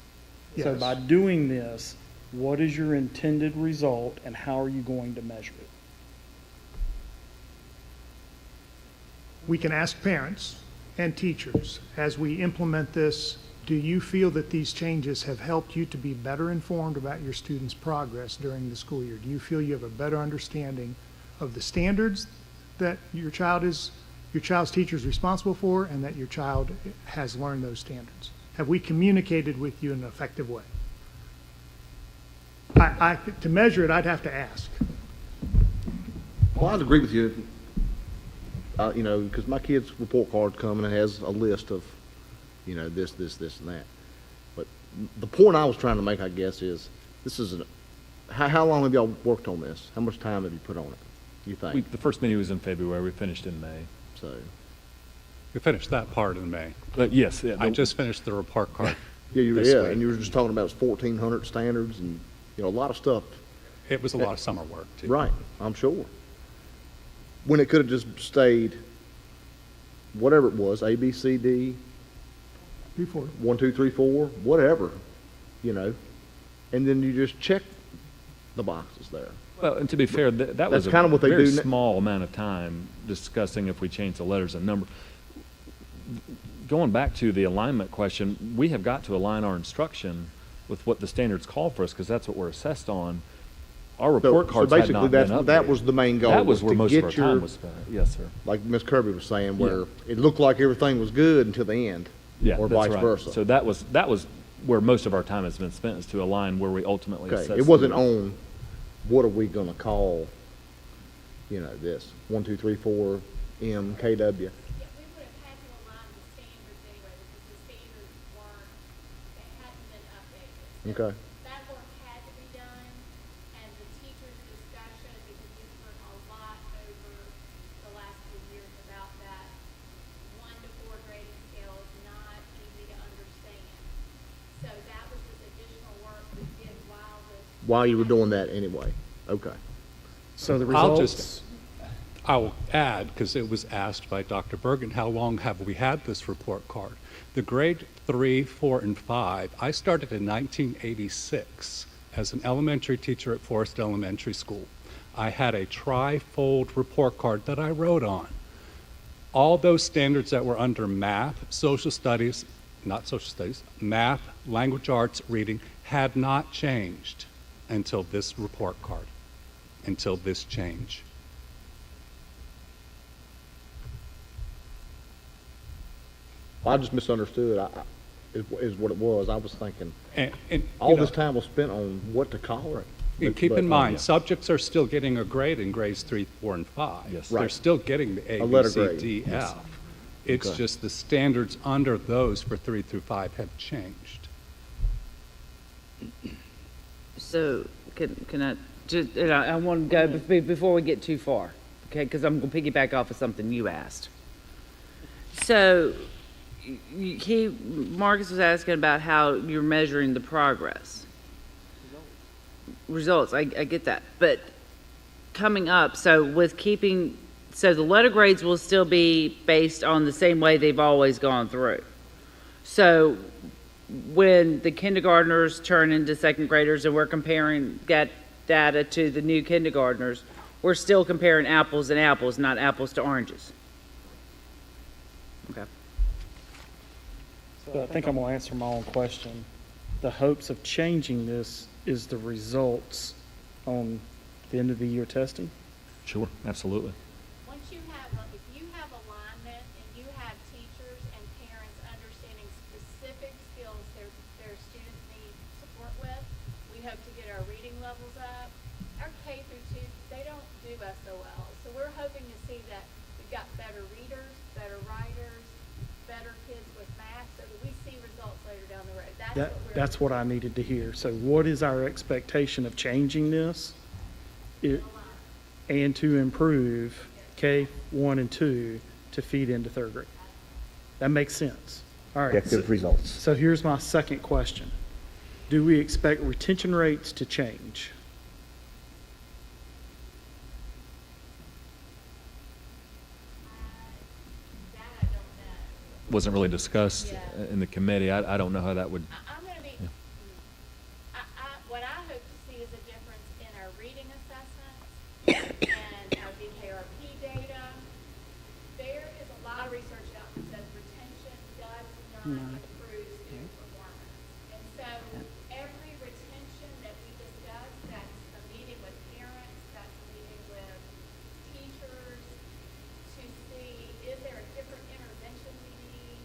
So Yes. by doing this, what is your intended result and how are you going to measure it? We can ask parents and teachers, as we implement this, do you feel that these changes have helped you to be better informed about your students' progress during the school year? Do you feel you have a better understanding of the standards that your child's teacher is responsible for and that your child has learned those standards? Have we communicated with you in an effective way? To measure it, I'd have to ask. Well, I'd agree with you. Because my kid's report card come and it has a list of, this, and that. But the point I was trying to make, I guess, is how long have y'all worked on this? How much time have you put on it, you think? The first meeting was in February. We finished in May. So, We finished that part in May. But yes, I just finished the report card. yeah, this week. and you were just talking about it's 1,400 standards and, a lot of stuff. It was a lot of summer work, too. Right, I'm sure. When it could have just stayed, whatever it was, A, B, C, D, 1, 2, 3, 4, whatever, and then you just check the boxes there. Well, and to be fair, that was kind of what they very do small amount of time discussing if we change the letters and number. Going back to the alignment question, we have got to align our instruction with what the standards call for us because that's what we're assessed on. Our report cards had not been updated. That was the main goal. That was where to most get of our time was spent. Yes, sir. Like Ms. Kirby was saying, where it looked like everything was good until the end, Yeah, or that's vice right. versa. So that was where most of our time has been spent, is to align where we ultimately assess. Okay, it wasn't on what are we going to call, this 1, 2, 3, 4 M KW. Yeah, we would have had to align the standards anyway, because the standards they hadn't been updated. So Okay. that work had to be done, and the teachers' discussion, because we've heard a lot over the last few years about that 1 to 4 grading scale is not easy to understand. So that was just additional work we did While you were doing that anyway. Okay. So the I'll results, I'll add, because it was asked by Dr. Bergen, how long have we had this report card? The grade 3, 4, and 5, I started in 1986 as an elementary teacher at Forest Elementary School. I had a tri-fold report card that I wrote on. All those standards that were under math, social studies, not social studies, math, language arts, reading, had not changed until this report card, until this change. I just misunderstood. Is what it was. I was thinking And all this time was spent on what to call it. And keep But, in mind, yeah. subjects are still getting a grade in grades 3, 4, and 5. Yes. They're Right. still getting the A, A B, letter C, grade. D, Yes. F. It's Okay. just the standards under those for 3 through 5 have changed. So, can I, just, and I want to go before we get too far, okay? Because I'm going to piggyback off of something you asked. So, Marcus was asking about how you're measuring the progress. Results, I get that. But coming up, so the letter grades will still be based on the same way they've always gone through. So when the kindergartners turn into second graders and we're comparing that data to the new kindergartners, we're still comparing apples and apples, not apples to oranges. Okay. So I think I'm going to answer my own question. The hopes of changing this is the results on the end of the year testing? Sure, absolutely. Once you have, if you have alignment and you have teachers and parents understanding specific skills their students need support with, we hope to get our reading levels up. Our K through 2, they don't do SOL. So we're hoping to see that we've got better readers, better writers, better kids with math, so that we see results later down the road. That's what I needed to hear. So what is our expectation of changing this? And to improve K1 and 2 to feed into third grade. That makes sense. All right. Objective results. So here's my second question. Do we expect retention rates to change? Wasn't really discussed in the committee. I don't know how that would. I'm going to be, what I hope to see is a difference in our reading assessments and our BKRP data. There is a lot of research out that says retention does not improve student performance. And so every retention that we discuss, that's a meeting with parents, that's a meeting with teachers to see, is there a different intervention we need?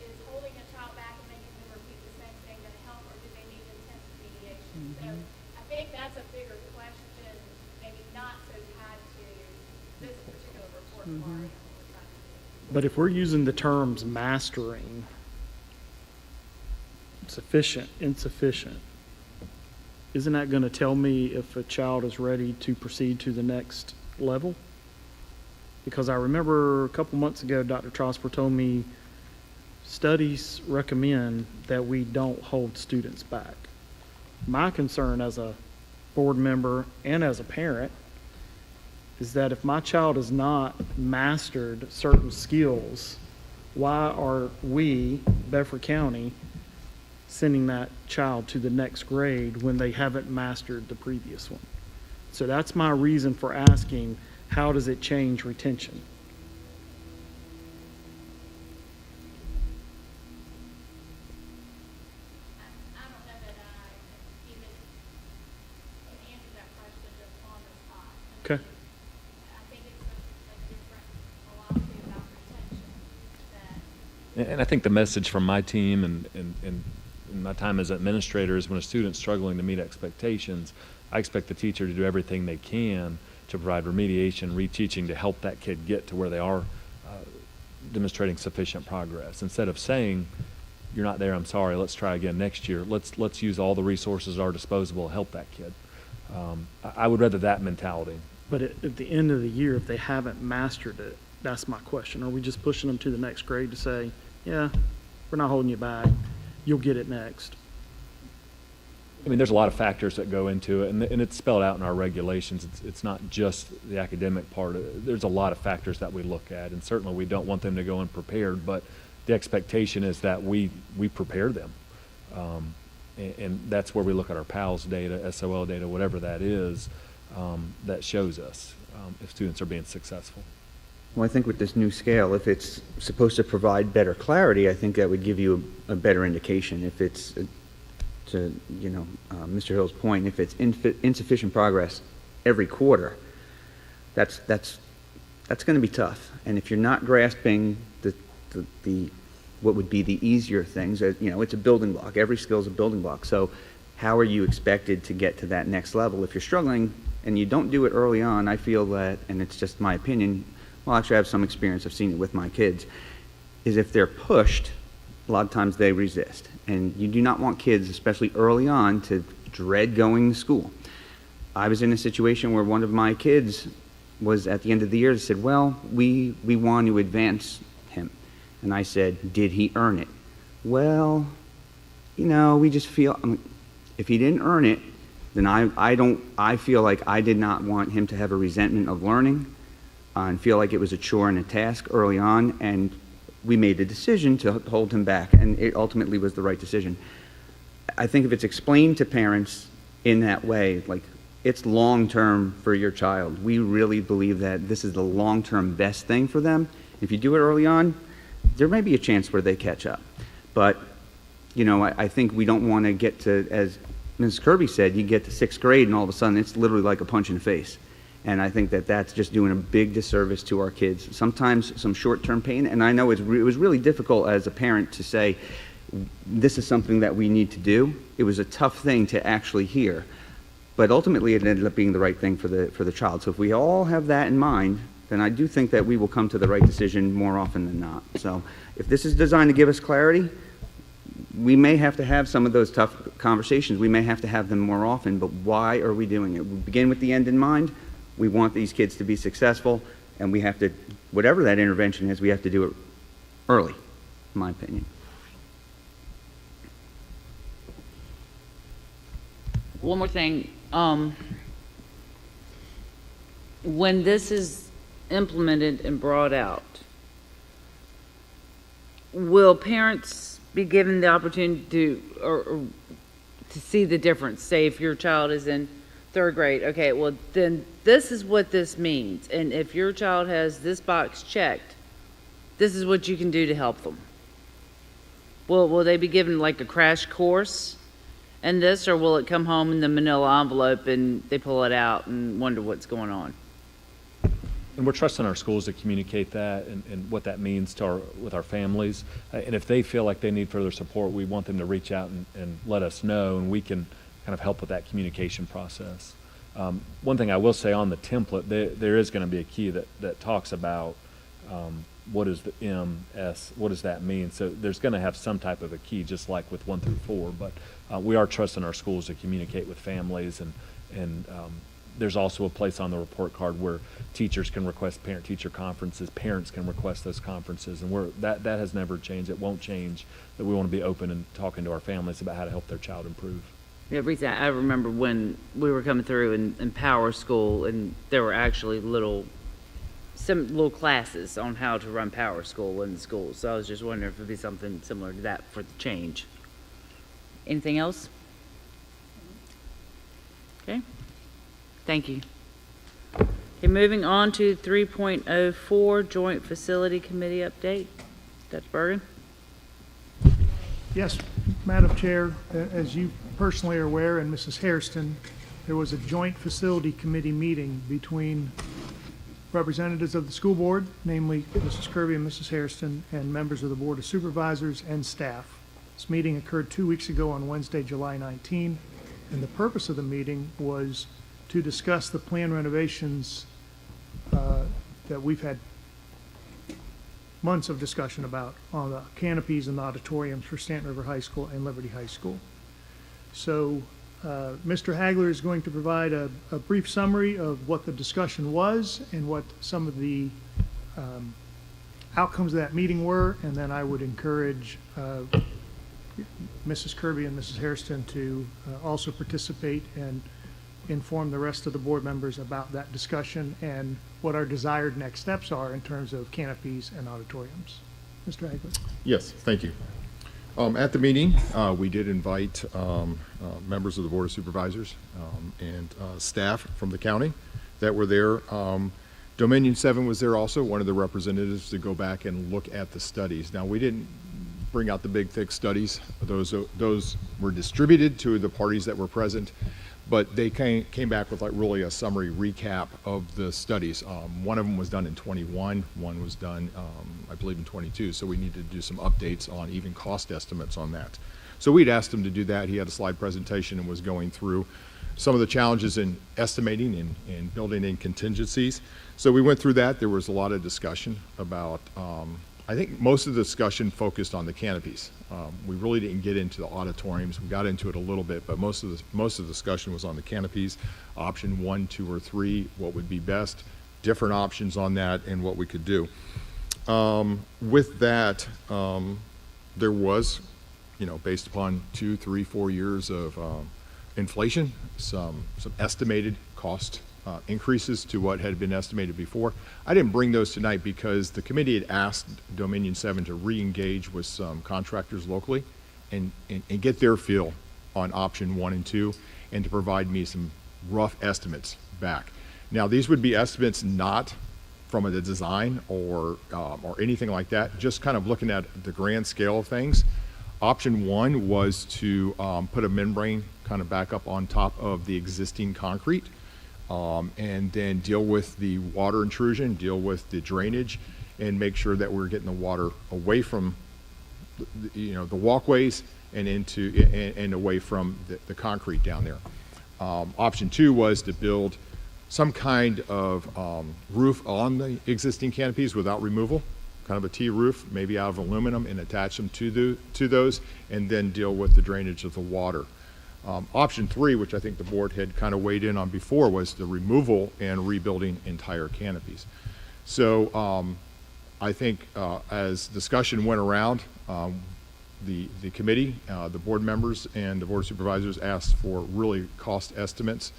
Is holding a child back and making them repeat the same thing going to help, or do they need intensive mediation? So I think that's a bigger question, maybe not so tied to this particular report card. But if we're using the terms mastering, sufficient, insufficient, isn't that going to tell me if a child is ready to proceed to the next level? Because I remember a couple months ago, Dr. Trosper told me studies recommend that we don't hold students back. My concern as a board member and as a parent is that if my child has not mastered certain skills, why are we, Bedford County, sending that child to the next grade when they haven't mastered the previous one? So that's my reason for asking, how does it change retention? I don't know that I even can answer that question just on the spot. Okay. I think it's a different philosophy about retention that And I think the message from my team and my time as administrator is when a student's struggling to meet expectations, I expect the teacher to do everything they can to provide remediation, reteaching to help that kid get to where they are demonstrating sufficient progress. Instead of saying, you're not there, I'm sorry, let's try again next year. Let's use all the resources at our disposal to help that kid. I would rather that mentality. But at the end of the year, if they haven't mastered it, that's my question. Are we just pushing them to the next grade to say, yeah, we're not holding you back, you'll get it next? I mean, there's a lot of factors that go into it, and it's spelled out in our regulations. It's not just the academic part. There's a lot of factors that we look at, and certainly we don't want them to go unprepared, but the expectation is that we prepare them. And that's where we look at our PALS data, SOL data, whatever that is, that shows us if students are being successful. Well, I think with this new scale, if it's supposed to provide better clarity, I think that would give you a better indication. If it's, to Mr. Hill's point, if it's insufficient progress every quarter, that's going to be tough. And if you're not grasping the what would be the easier things, it's a building block. Every skill is a building block. So how are you expected to get to that next level? If you're struggling and you don't do it early on, I feel that, and it's just my opinion, well, actually I have some experience, I've seen it with my kids, is if they're pushed, a lot of times they resist. And you do not want kids, especially early on, to dread going to school. I was in a situation where one of my kids was at the end of the year, said, well, we want to advance him. And I said, did he earn it? Well, we just feel, if he didn't earn it, then I feel like I did not want him to have a resentment of learning and feel like it was a chore and a task early on, and we made the decision to hold him back, and it ultimately was the right decision. I think if it's explained to parents in that way, like it's long-term for your child. We really believe that this is the long-term best thing for them. If you do it early on, there may be a chance where they catch up. But, you know, I think we don't want to get to, as Mrs. Kirby said, you get to 6th grade and all of a sudden it's literally like a punch in the face. And I think that that's just doing a big disservice to our kids. Sometimes some short-term pain, and I know it was really difficult as a parent to say, this is something that we need to do. It was a tough thing to actually hear. But ultimately, it ended up being the right thing for the child. So if we all have that in mind, then I do think that we will come to the right decision more often than not. So if this is designed to give us clarity, we may have to have some of those tough conversations. We may have to have them more often, but why are we doing it? We begin with the end in mind. We want these kids to be successful, and we have to, whatever that intervention is, we have to do it early, in my opinion. One more thing. When this is implemented and brought out, will parents be given the opportunity to, or to see the difference? Say if your child is in 3rd grade, okay, well then this is what this means. And if your child has this box checked, this is what you can do to help them. Will they be given like a crash course in this, or will it come home in the manila envelope and they pull it out and wonder what's going on? And we're trusting our schools to communicate that and what that means to with our families. And if they feel like they need further support, we want them to reach out and let us know, and we can kind of help with that communication process. One thing I will say on the template, there is going to be a key that talks about what is the MS, what does that mean? So there's going to have some type of a key, just like with 1 through 4, but we are trusting our schools to communicate with families, and there's also a place on the report card where teachers can request parent-teacher conferences, parents can request those conferences, and that has never changed. It won't change, that we want to be open and talking to our families about how to help their child improve. Yeah, Rita, I remember when we were coming through in Power School, and there were actually some little classes on how to run Power School in the schools. So I was just wondering if it'd be something similar to that for the change. Anything else? Okay. Thank you. Okay, moving on to 3.04, Joint Facility Committee update. Dr. Bergen? Yes, Madam Chair, as you personally are aware, and Mrs. Hairston, there was a joint facility committee meeting between representatives of the school board, namely Mrs. Kirby and Mrs. Hairston, and members of the Board of Supervisors and staff. This meeting occurred 2 weeks ago on Wednesday, July 19, and the purpose of the meeting was to discuss the planned renovations that we've had months of discussion about on the canopies and the auditoriums for Stanton River High School and Liberty High School. So Mr. Hagler is going to provide a brief summary of what the discussion was and what some of the outcomes of that meeting were, and then I would encourage Mrs. Kirby and Mrs. Hairston to also participate and inform the rest of the board members about that discussion and what our desired next steps are in terms of canopies and auditoriums. Mr. Hagler. Yes, thank you. At the meeting, we did invite members of the Board of Supervisors and staff from the county that were there. Dominion 7 was there also, one of the representatives, to go back and look at the studies. Now, we didn't bring out the big, thick studies. Those were distributed to the parties that were present, but they came back with like really a summary recap of the studies. One of them was done in 21, one was done, I believe, in 22, so we needed to do some updates on even cost estimates on that. So we'd asked him to do that. He had a slide presentation and was going through some of the challenges in estimating and building in contingencies. So we went through that. There was a lot of discussion about, I think most of the discussion focused on the canopies. We really didn't get into the auditoriums. We got into it a little bit, but most of the discussion was on the canopies, option 1, 2, or 3, what would be best, different options on that, and what we could do. With that, there was, based upon 2, 3, 4 years of inflation, some estimated cost increases to what had been estimated before. I didn't bring those tonight because the committee had asked Dominion 7 to re-engage with some contractors locally and get their feel on option 1 and 2, and to provide me some rough estimates back. Now, these would be estimates not from a design or anything like that, just kind of looking at the grand scale of things. Option one was to put a membrane kind of back up on top of the existing concrete, and then deal with the water intrusion, deal with the drainage, and make sure that we're getting the water away from the walkways and into and away from the concrete down there. Option two was to build some kind of roof on the existing canopies without removal, kind of a T roof, maybe out of aluminum, and attach them to those, and then deal with the drainage of the water. Option three, which I think the board had kind of weighed in on before, was the removal and rebuilding entire canopies. So I think as discussion went around, the committee, the board members, and the board of supervisors asked for really cost estimates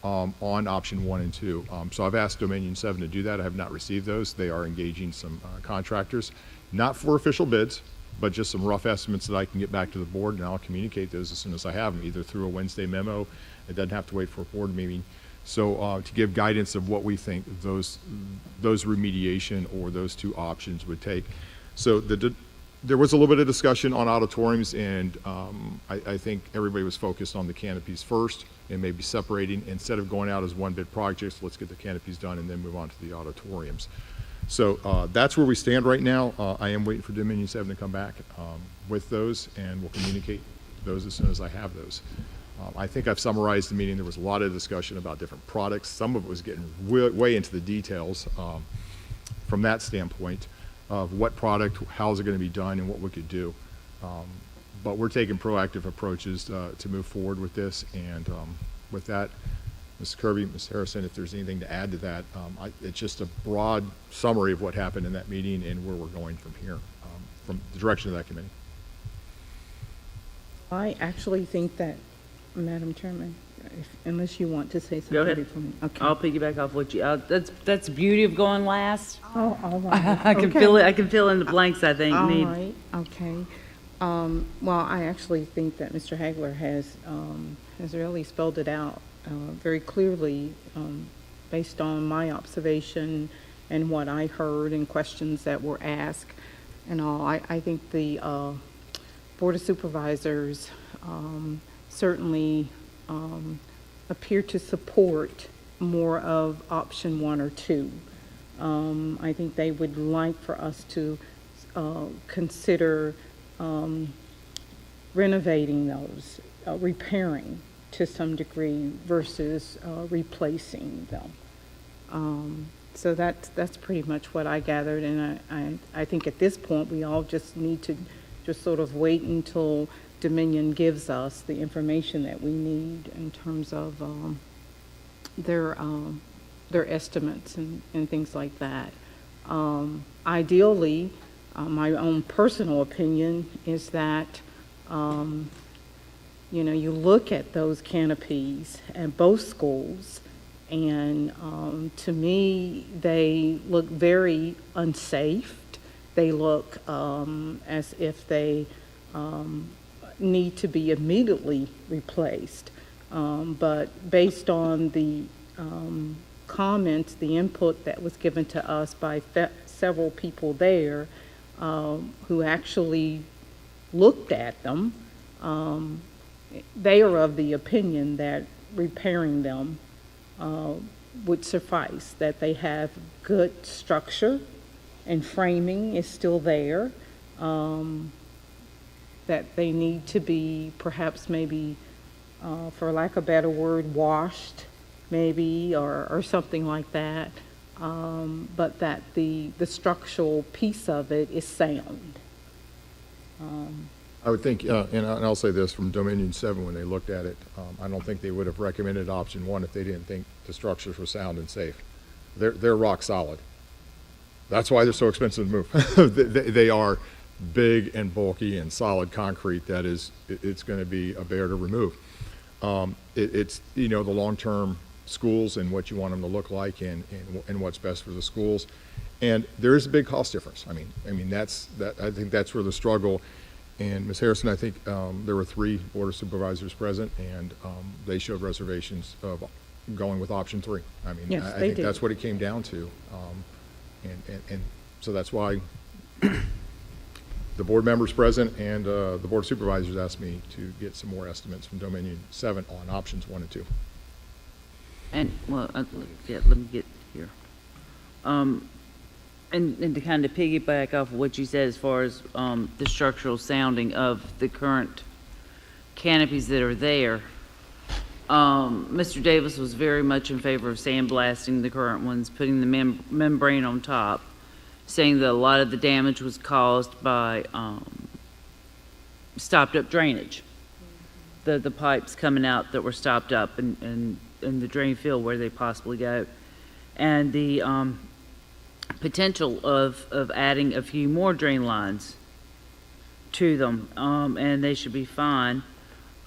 on option 1 and 2. So I've asked Dominion 7 to do that. I have not received those. They are engaging some contractors, not for official bids, but just some rough estimates that I can get back to the board, and I'll communicate those as soon as I have them, either through a Wednesday memo. It doesn't have to wait for a board meeting. So to give guidance of what we think those remediation or those two options would take. So there was a little bit of discussion on auditoriums, and I think everybody was focused on the canopies first and maybe separating, instead of going out as one bid projects, let's get the canopies done and then move on to the auditoriums. So that's where we stand right now. I am waiting for Dominion 7 to come back with those, and we'll communicate those as soon as I have those. I think I've summarized the meeting. There was a lot of discussion about different products. Some of it was getting way into the details from that standpoint of what product, how is it going to be done, and what we could do. But we're taking proactive approaches to move forward with this. And with that, Ms. Kirby, Ms. Harrison, if there's anything to add to that, it's just a broad summary of what happened in that meeting and where we're going from here, from the direction of that committee. I actually think that, Madam Chairman, unless you want to say something. Go ahead. before me. Okay. I'll piggyback off what you, that's the beauty of going last. Oh, all right. I can Okay. fill it, I can fill in the blanks, I think, All need. right, okay. Well, I actually think that Mr. Hagler has really spelled it out very clearly based on my observation and what I heard and questions that were asked and all. I think the Board of Supervisors certainly appear to support more of option 1 or 2. I think they would like for us to consider renovating those, repairing to some degree versus replacing them. So that's pretty much what I gathered, and I think at this point we all just need to just sort of wait until Dominion gives us the information that we need in terms of their estimates and things like that. Ideally, my own personal opinion is that you look at those canopies at both schools, and to me they look very unsafe. They look as if they need to be immediately replaced. But based on the comments, the input that was given to us by several people there who actually looked at them, they are of the opinion that repairing them would suffice, that they have good structure and framing is still there, that they need to be perhaps maybe, for lack of a better word, washed maybe or something like that, but that the structural piece of it is sound. I would think, and I'll say this, from Dominion 7, when they looked at it, I don't think they would have recommended option 1 if they didn't think the structures were sound and safe. They're rock solid. That's why they're so expensive to move. They are big and bulky and solid concrete that it's going to be a bear to remove. It's the long-term schools and what you want them to look like and what's best for the schools. And there is a big cost difference. I mean I think that's where the struggle. And Ms. Harrison, I think there were 3 Board of Supervisors present, and they showed reservations of going with option 3. I mean, Yes, I they think did. that's what it came down to. And so that's why the board members present and the board of supervisors asked me to get some more estimates from Dominion 7 on options 1 and 2. And, well, yeah, let me get here. And to kind of piggyback off of what you said as far as the structural sounding of the current canopies that are there, Mr. Davis was very much in favor of sandblasting the current ones, putting the membrane on top, saying that a lot of the damage was caused by stopped up drainage. The pipes coming out that were stopped up and the drain field where they possibly go. And the potential of adding a few more drain lines to them, and they should be fine.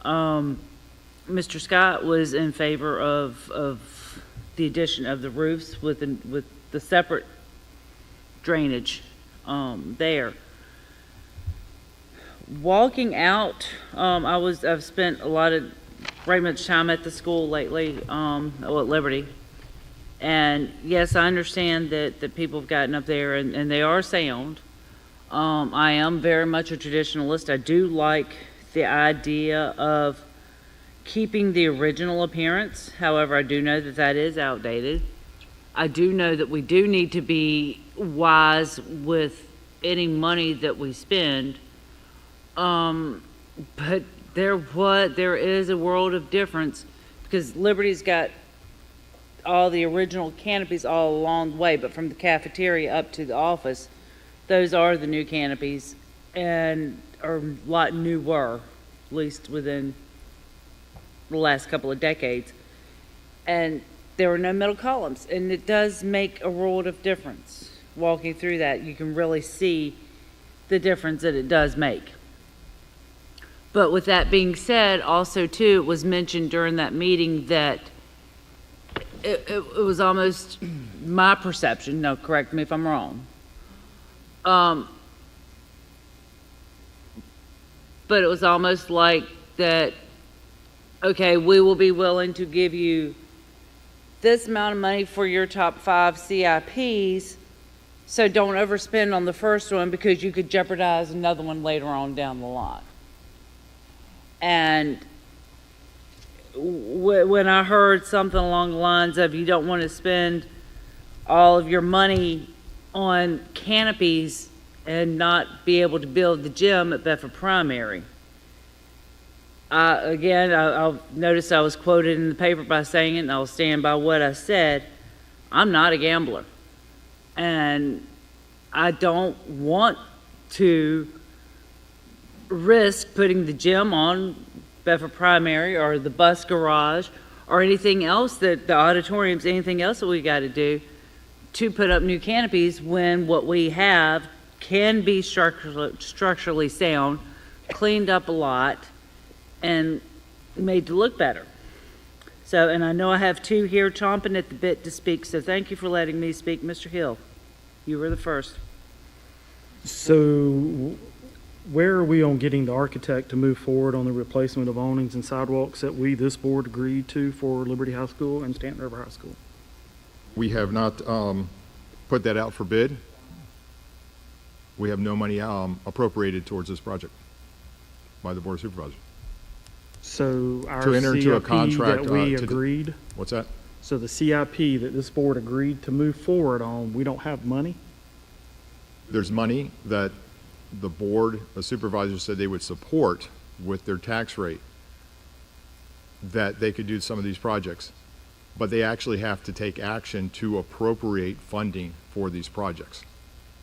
Mr. Scott was in favor of the addition of the roofs with the separate drainage there. Walking out, I've spent very much time at the school lately, at Liberty. And yes, I understand that people have gotten up there and they are sound. I am very much a traditionalist. I do like the idea of keeping the original appearance. However, I do know that is outdated. I do know that we do need to be wise with any money that we spend. But there is a world of difference because Liberty's got all the original canopies all along the way, but from the cafeteria up to the office, those are the new canopies and are a lot newer, at least within the last couple of decades. And there are no middle columns, and it does make a world of difference. Walking through that, you can really see the difference that it does make. But with that being said, also too, it was mentioned during that meeting that it was almost my perception, now correct me if I'm wrong, but it was almost like that, okay, we will be willing to give you this amount of money for your top 5 CIPs, so don't overspend on the first one because you could jeopardize another one later on down the line. And when I heard something along the lines of you don't want to spend all of your money on canopies and not be able to build the gym at Bedford Primary. I'll notice I was quoted in the paper by saying it, and I'll stand by what I said. I'm not a gambler. And I don't want to risk putting the gym on Bedford Primary or the bus garage or anything else that the auditoriums, anything else that we got to do to put up new canopies when what we have can be structurally sound, cleaned up a lot, and made to look better. So, and I know I have 2 here chomping at the bit to speak, so thank you for letting me speak. Mr. Hill, you were the first. So where are we on getting the architect to move forward on the replacement of awnings and sidewalks that this board agreed to for Liberty High School and Stanton River High School? We have not put that out for bid. We have no money appropriated towards this project by the Board of Supervisors. So our To enter into a CIP contract, that we to d- agreed, What's that? so the CIP that this board agreed to move forward on, we don't have money? There's money that the Board of Supervisors said they would support with their tax rate, that they could do some of these projects. But they actually have to take action to appropriate funding for these projects.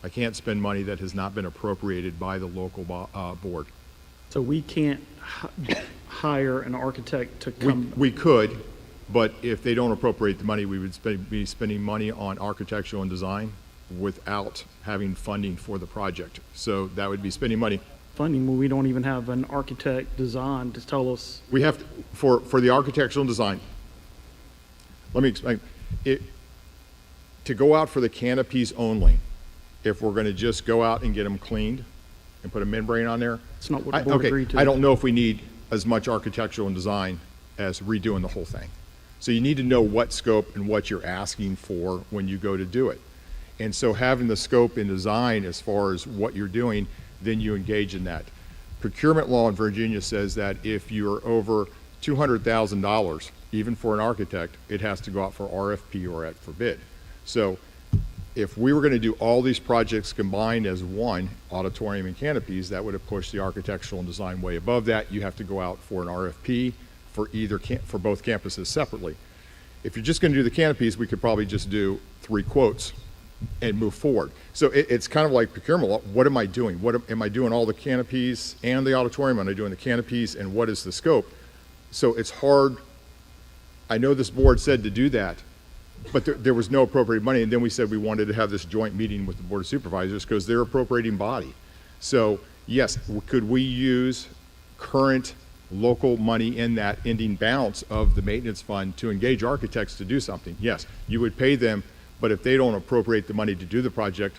I can't spend money that has not been appropriated by the local board. So we can't hire an architect to come? We could, but if they don't appropriate the money, we would be spending money on architectural and design without having funding for the project. So that would be spending money. Funding, when we don't even have an architect design to tell us. We have to, for the architectural design, let me explain. To go out for the canopies only, if we're going to just go out and get them cleaned and put a membrane on there. It's not what the board agreed to. I don't know if we need as much architectural and design as redoing the whole thing. So you need to know what scope and what you're asking for when you go to do it. And so having the scope and design as far as what you're doing, then you engage in that. Procurement law in Virginia says that if you're over $200,000, even for an architect, it has to go out for RFP or for bid. So if we were going to do all these projects combined as one, auditorium and canopies, that would have pushed the architectural and design way above that. You have to go out for an RFP for for both campuses separately. If you're just going to do the canopies, we could probably just do 3 quotes and move forward. So it's kind of like procurement law. What am I doing? Am I doing all the canopies and the auditorium? Am I doing the canopies, and what is the scope? So it's hard. I know this board said to do that, but there was no appropriate money. And then we said we wanted to have this joint meeting with the Board of Supervisors because they're appropriating body. So yes, could we use current local money in that ending balance of the maintenance fund to engage architects to do something? Yes, you would pay them, but if they don't appropriate the money to do the project,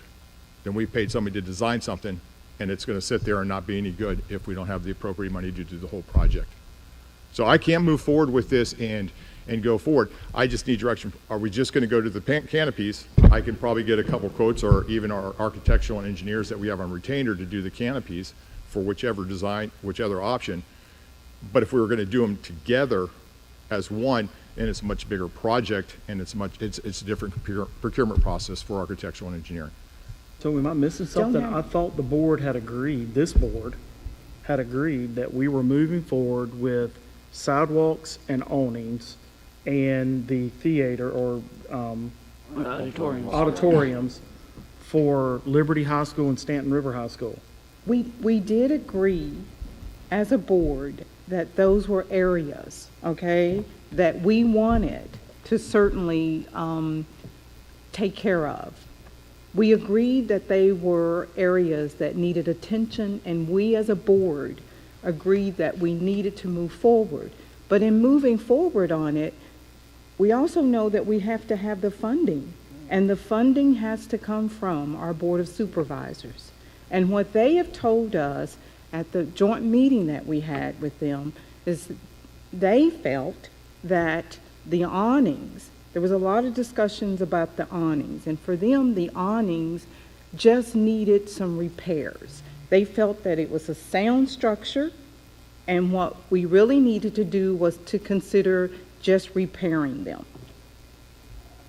then we paid somebody to design something, and it's going to sit there and not be any good if we don't have the appropriate money to do the whole project. So I can move forward with this and go forward. I just need direction. Are we just going to go to the canopies? I can probably get a couple quotes, or even our architectural and engineers that we have on retainer to do the canopies for whichever design, whichever option. But if we were going to do them together as one, and it's a much bigger project, and it's a different procurement process for architectural and engineering. So am I missing something? I thought the board had agreed, this board had agreed that we were moving forward with sidewalks and awnings and the theater or auditoriums for Liberty High School and Stanton River High School. We did agree as a board that those were areas, okay, that we wanted to certainly take care of. We agreed that they were areas that needed attention, and we as a board agreed that we needed to move forward. But in moving forward on it, we also know that we have to have the funding, and the funding has to come from our Board of Supervisors. And what they have told us at the joint meeting that we had with them is they felt that the awnings, there was a lot of discussions about the awnings, and for them, the awnings just needed some repairs. They felt that it was a sound structure, and what we really needed to do was to consider just repairing them.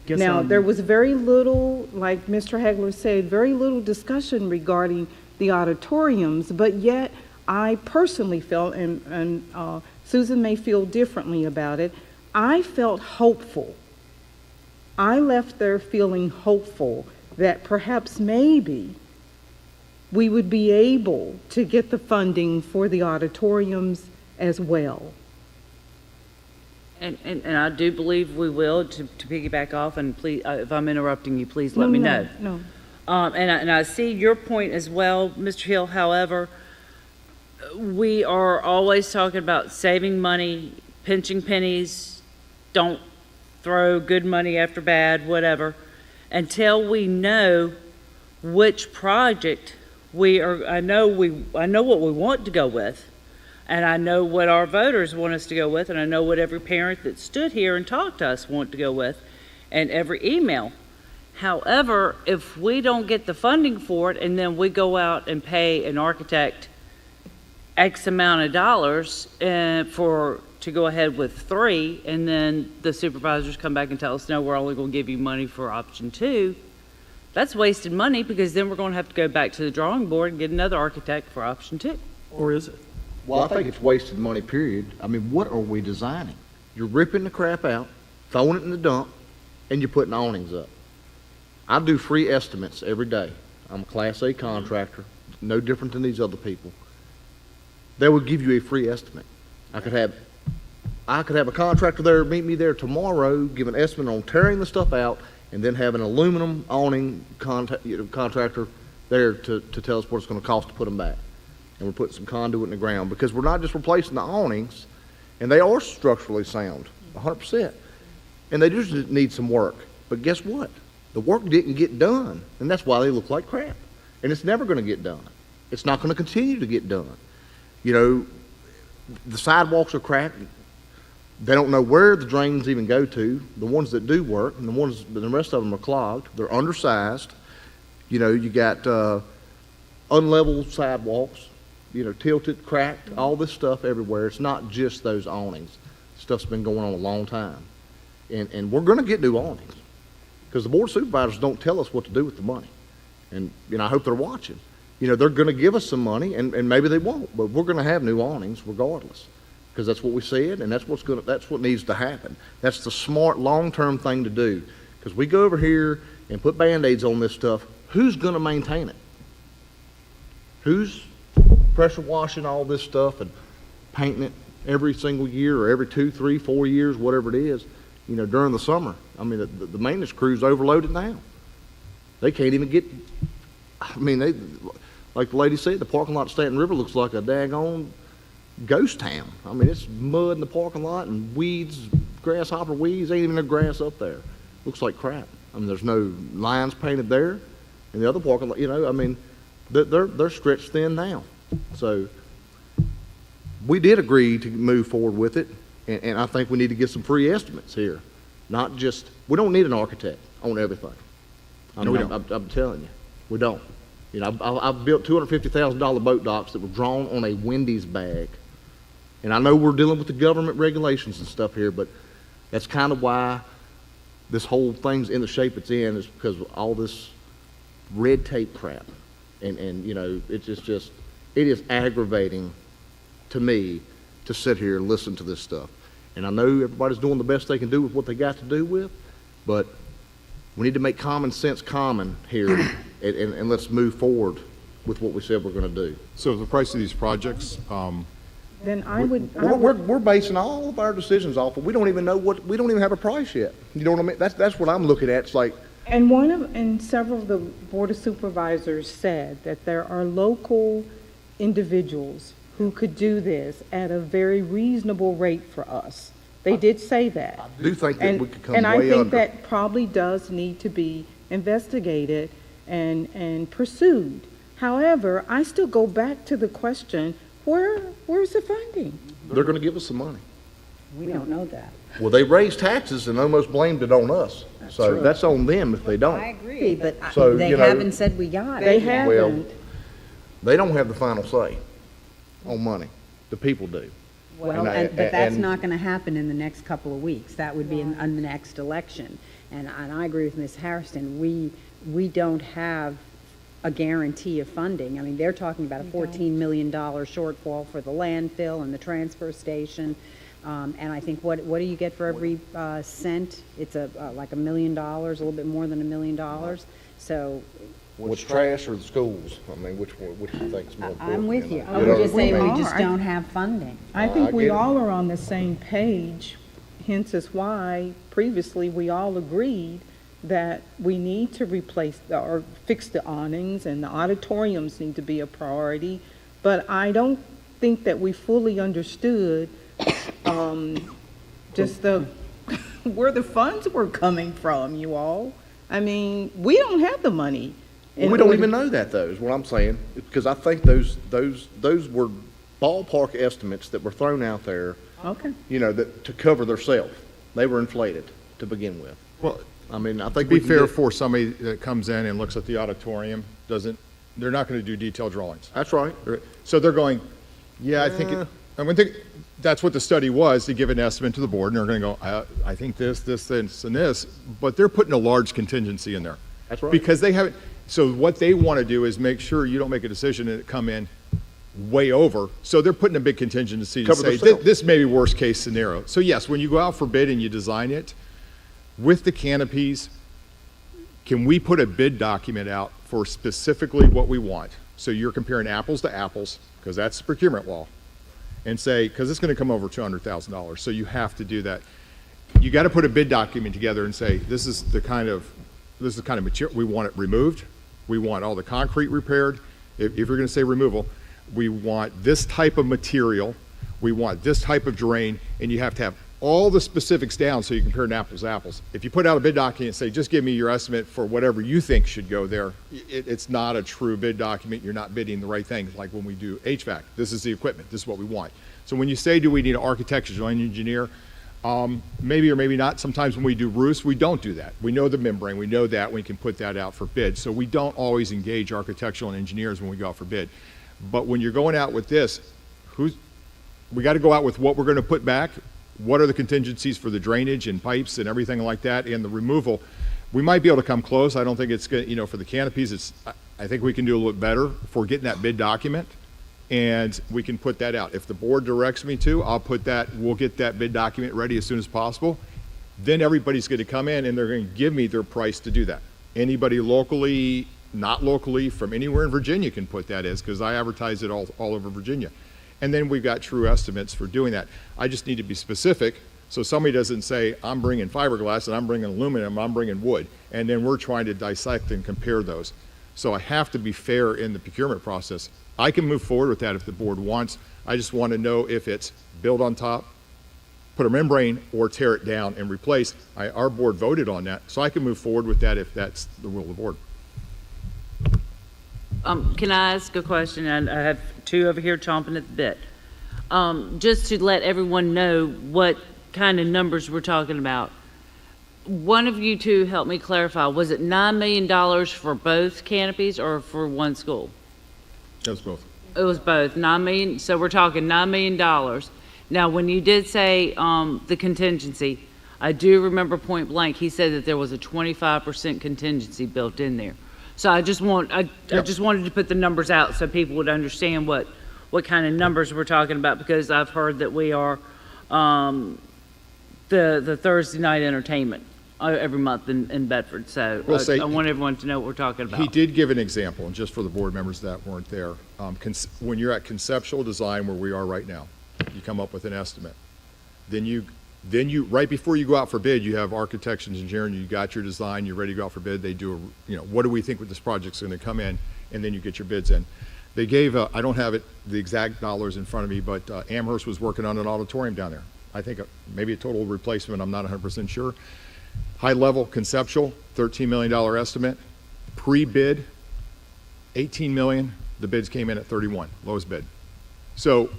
Now, there was very little, like Mr. Hagler said, very little discussion regarding the auditoriums, but yet I personally felt, and Susan may feel differently about it, I felt hopeful. I left there feeling hopeful that perhaps maybe we would be able to get the funding for the auditoriums as well. And I do believe we will, to piggyback off, and please, if I'm interrupting you, please let me know. No. And I see your point as well, Mr. Hill. However, we are always talking about saving money, pinching pennies, don't throw good money after bad, whatever, until we know which project we are. I know what we want to go with, and I know what our voters want us to go with, and I know what every parent that stood here and talked to us want to go with, and every email. However, if we don't get the funding for it, and then we go out and pay an architect X amount of dollars to go ahead with 3, and then the supervisors come back and tell us, no, we're only going to give you money for option 2, that's wasted money, because then we're going to have to go back to the drawing board and get another architect for option 2. Or is it? Well, I think it's wasted money, period. I mean, what are we designing? You're ripping the crap out, throwing it in the dump, and you're putting awnings up. I do free estimates every day. I'm a Class A contractor, no different than these other people. They would give you a free estimate. I could have a contractor there meet me there tomorrow, give an estimate on tearing the stuff out, and then have an aluminum awning contractor there to tell us what it's going to cost to put them back. And we're putting some conduit in the ground, because we're not just replacing the awnings, and they are structurally sound, 100%. And they just need some work. But guess what? The work didn't get done, and that's why they look like crap. And it's never going to get done. It's not going to continue to get done. You know, the sidewalks are cracked. They don't know where the drains even go to, the ones that do work, and the rest of them are clogged. They're undersized. You know, you got unlevel sidewalks, you know, tilted, cracked, all this stuff everywhere. It's not just those awnings. Stuff's been going on a long time. And we're going to get new awnings because the board of supervisors don't tell us what to do with the money. And, you know, I hope they're watching. You know, they're going to give us some money, and maybe they won't, but we're going to have new awnings regardless, because that's what we said, and that's what needs to happen. That's the smart, long-term thing to do, because we go over here and put Band-Aids on this stuff. Who's going to maintain it? Who's pressure washing all this stuff and painting it every single year or every 2, 3, 4 years, whatever it is, you know, during the summer? I mean, the maintenance crew's overloaded now. They can't even get, I mean, like the lady said, the parking lot at Stanton River looks like a daggone ghost town. I mean, it's mud in the parking lot and weeds, grasshopper weeds, ain't even no grass up there. Looks like crap. I mean, there's no lines painted there. And the other parking lot, you know, I mean, they're stretched thin now. So we did agree to move forward with it, and I think we need to get some free estimates here. Not just, we don't need an architect on everything. No, we don't. I'm telling you, we don't. You know, I've built $250,000 boat docks that were drawn on a Wendy's bag. And I know we're dealing with the government regulations and stuff here, but that's kind of why this whole thing's in the shape it's in, is because of all this red tape crap. And you know, it is aggravating to me to sit here and listen to this stuff. And I know everybody's doing the best they can do with what they got to do with, but we need to make common sense common here, and let's move forward with what we said we're going to do. So the price of these projects, Then I would, We're basing all of our decisions off of, we don't even have a price yet. You know what I mean? That's what I'm looking at. It's like, and several of the Board of Supervisors said that there are local individuals who could do this at a very reasonable rate for us. They did say that. I do think that we could come way And I think under. that probably does need to be investigated and pursued. However, I still go back to the question, where's the funding? They're going to give us some money. We don't know that. Well, they raised taxes and almost blamed it on us. So true. that's on them if they don't. I agree, but So, they you know, haven't said we got it. They yet. Well, haven't. they don't have the final say on money. The people do. Well, And but that's and- not going to happen in the next couple of weeks. That would be in the next election. And I agree with Ms. Harrison. We don't have a guarantee of funding. I mean, they're talking about a $14 million shortfall for the landfill and the transfer station. And I think, what do you get for every cent? It's like $1 million, a little bit more than $1 million. So What's trash or the schools? I mean, which do you think is more important? I'm with you. know? I'm know just what I saying mean? we just don't have funding. I I think we get it. all are on the same page, hence is why previously we all agreed that we need to replace or fix the awnings and the auditoriums need to be a priority. But I don't think that we fully understood just where the funds were coming from, you all. I mean, we don't have the money. Well, we don't even know that, though, is what I'm saying, because I think those were ballpark estimates that were thrown out there, Okay. you know, that to cover themselves. They were inflated to begin with. well, I mean, I to think be we can fair get- for somebody that comes in and looks at the auditorium, they're not going to do detailed drawings. That's right. So they're going, yeah, I think, that's what the study was, to give an estimate to the board, and they're going to go, I think this, and this, but they're putting a large contingency in there. That's right. Because they haven't, so what they want to do is make sure you don't make a decision and it come in way over. So they're putting a big contingency to Cover say, themselves. this may be worst case scenario. So yes, when you go out for bid and you design it, with the canopies, can we put a bid document out for specifically what we want? So you're comparing apples to apples, because that's the procurement law, and say, because it's going to come over $200,000, so you have to do that. You got to put a bid document together and say, this is the kind of material, we want it removed, we want all the concrete repaired. If you're going to say removal, we want this type of material, we want this type of drain, and you have to have all the specifics down so you compare an apples to apples. If you put out a bid document and say, just give me your estimate for whatever you think should go there, it's not a true bid document. You're not bidding the right things. Like when we do HVAC, this is the equipment, this is what we want. So when you say, do we need an architect or an engineer, Maybe or maybe not. Sometimes when we do roofs, we don't do that. We know the membrane, we know that, we can put that out for bid. So we don't always engage architectural and engineers when we go out for bid. But when you're going out with this, we got to go out with what we're going to put back. What are the contingencies for the drainage and pipes and everything like that, and the removal? We might be able to come close. I don't think it's good, for the canopies, I think we can do a little bit better for getting that bid document, and we can put that out. If the board directs me to, we'll get that bid document ready as soon as possible. Then everybody's going to come in and they're going to give me their price to do that. Anybody locally, not locally, from anywhere in Virginia can put that as, because I advertise it all over Virginia. And then we've got true estimates for doing that. I just need to be specific, so somebody doesn't say, I'm bringing fiberglass and I'm bringing aluminum, I'm bringing wood, and then we're trying to dissect and compare those. So I have to be fair in the procurement process. I can move forward with that if the board wants. I just want to know if it's build on top, put a membrane, or tear it down and replace. Our board voted on that, so I can move forward with that if that's the will of the board. Can I ask a question? And I have two over here chomping at the bit. Just to let everyone know what kind of numbers we're talking about. One of you two help me clarify. Was it $9 million for both canopies or for one school? It was both. It was both. $9 million. So we're talking $9 million. Now, when you did say the contingency, I do remember point blank, he said that there was a 25% contingency built in there. So I just wanted to put the numbers out so people would understand what kind of numbers we're talking about, because I've heard that we are the Thursday night entertainment every month in Bedford. So I want everyone to know what we're talking about. He did give an example, and just for the board members that weren't there, when you're at conceptual design where we are right now, you come up with an estimate. Then you right before you go out for bid, you have architects and engineering, you got your design, you're ready to go out for bid. They do what do we think this project's going to come in, and then you get your bids in. They gave, I don't have the exact dollars in front of me, but Amherst was working on an auditorium down there. I think maybe a total replacement, I'm not 100% sure. High level, conceptual, $13 million estimate. Pre-bid, $18 million. The bids came in at 31, lowest bid. So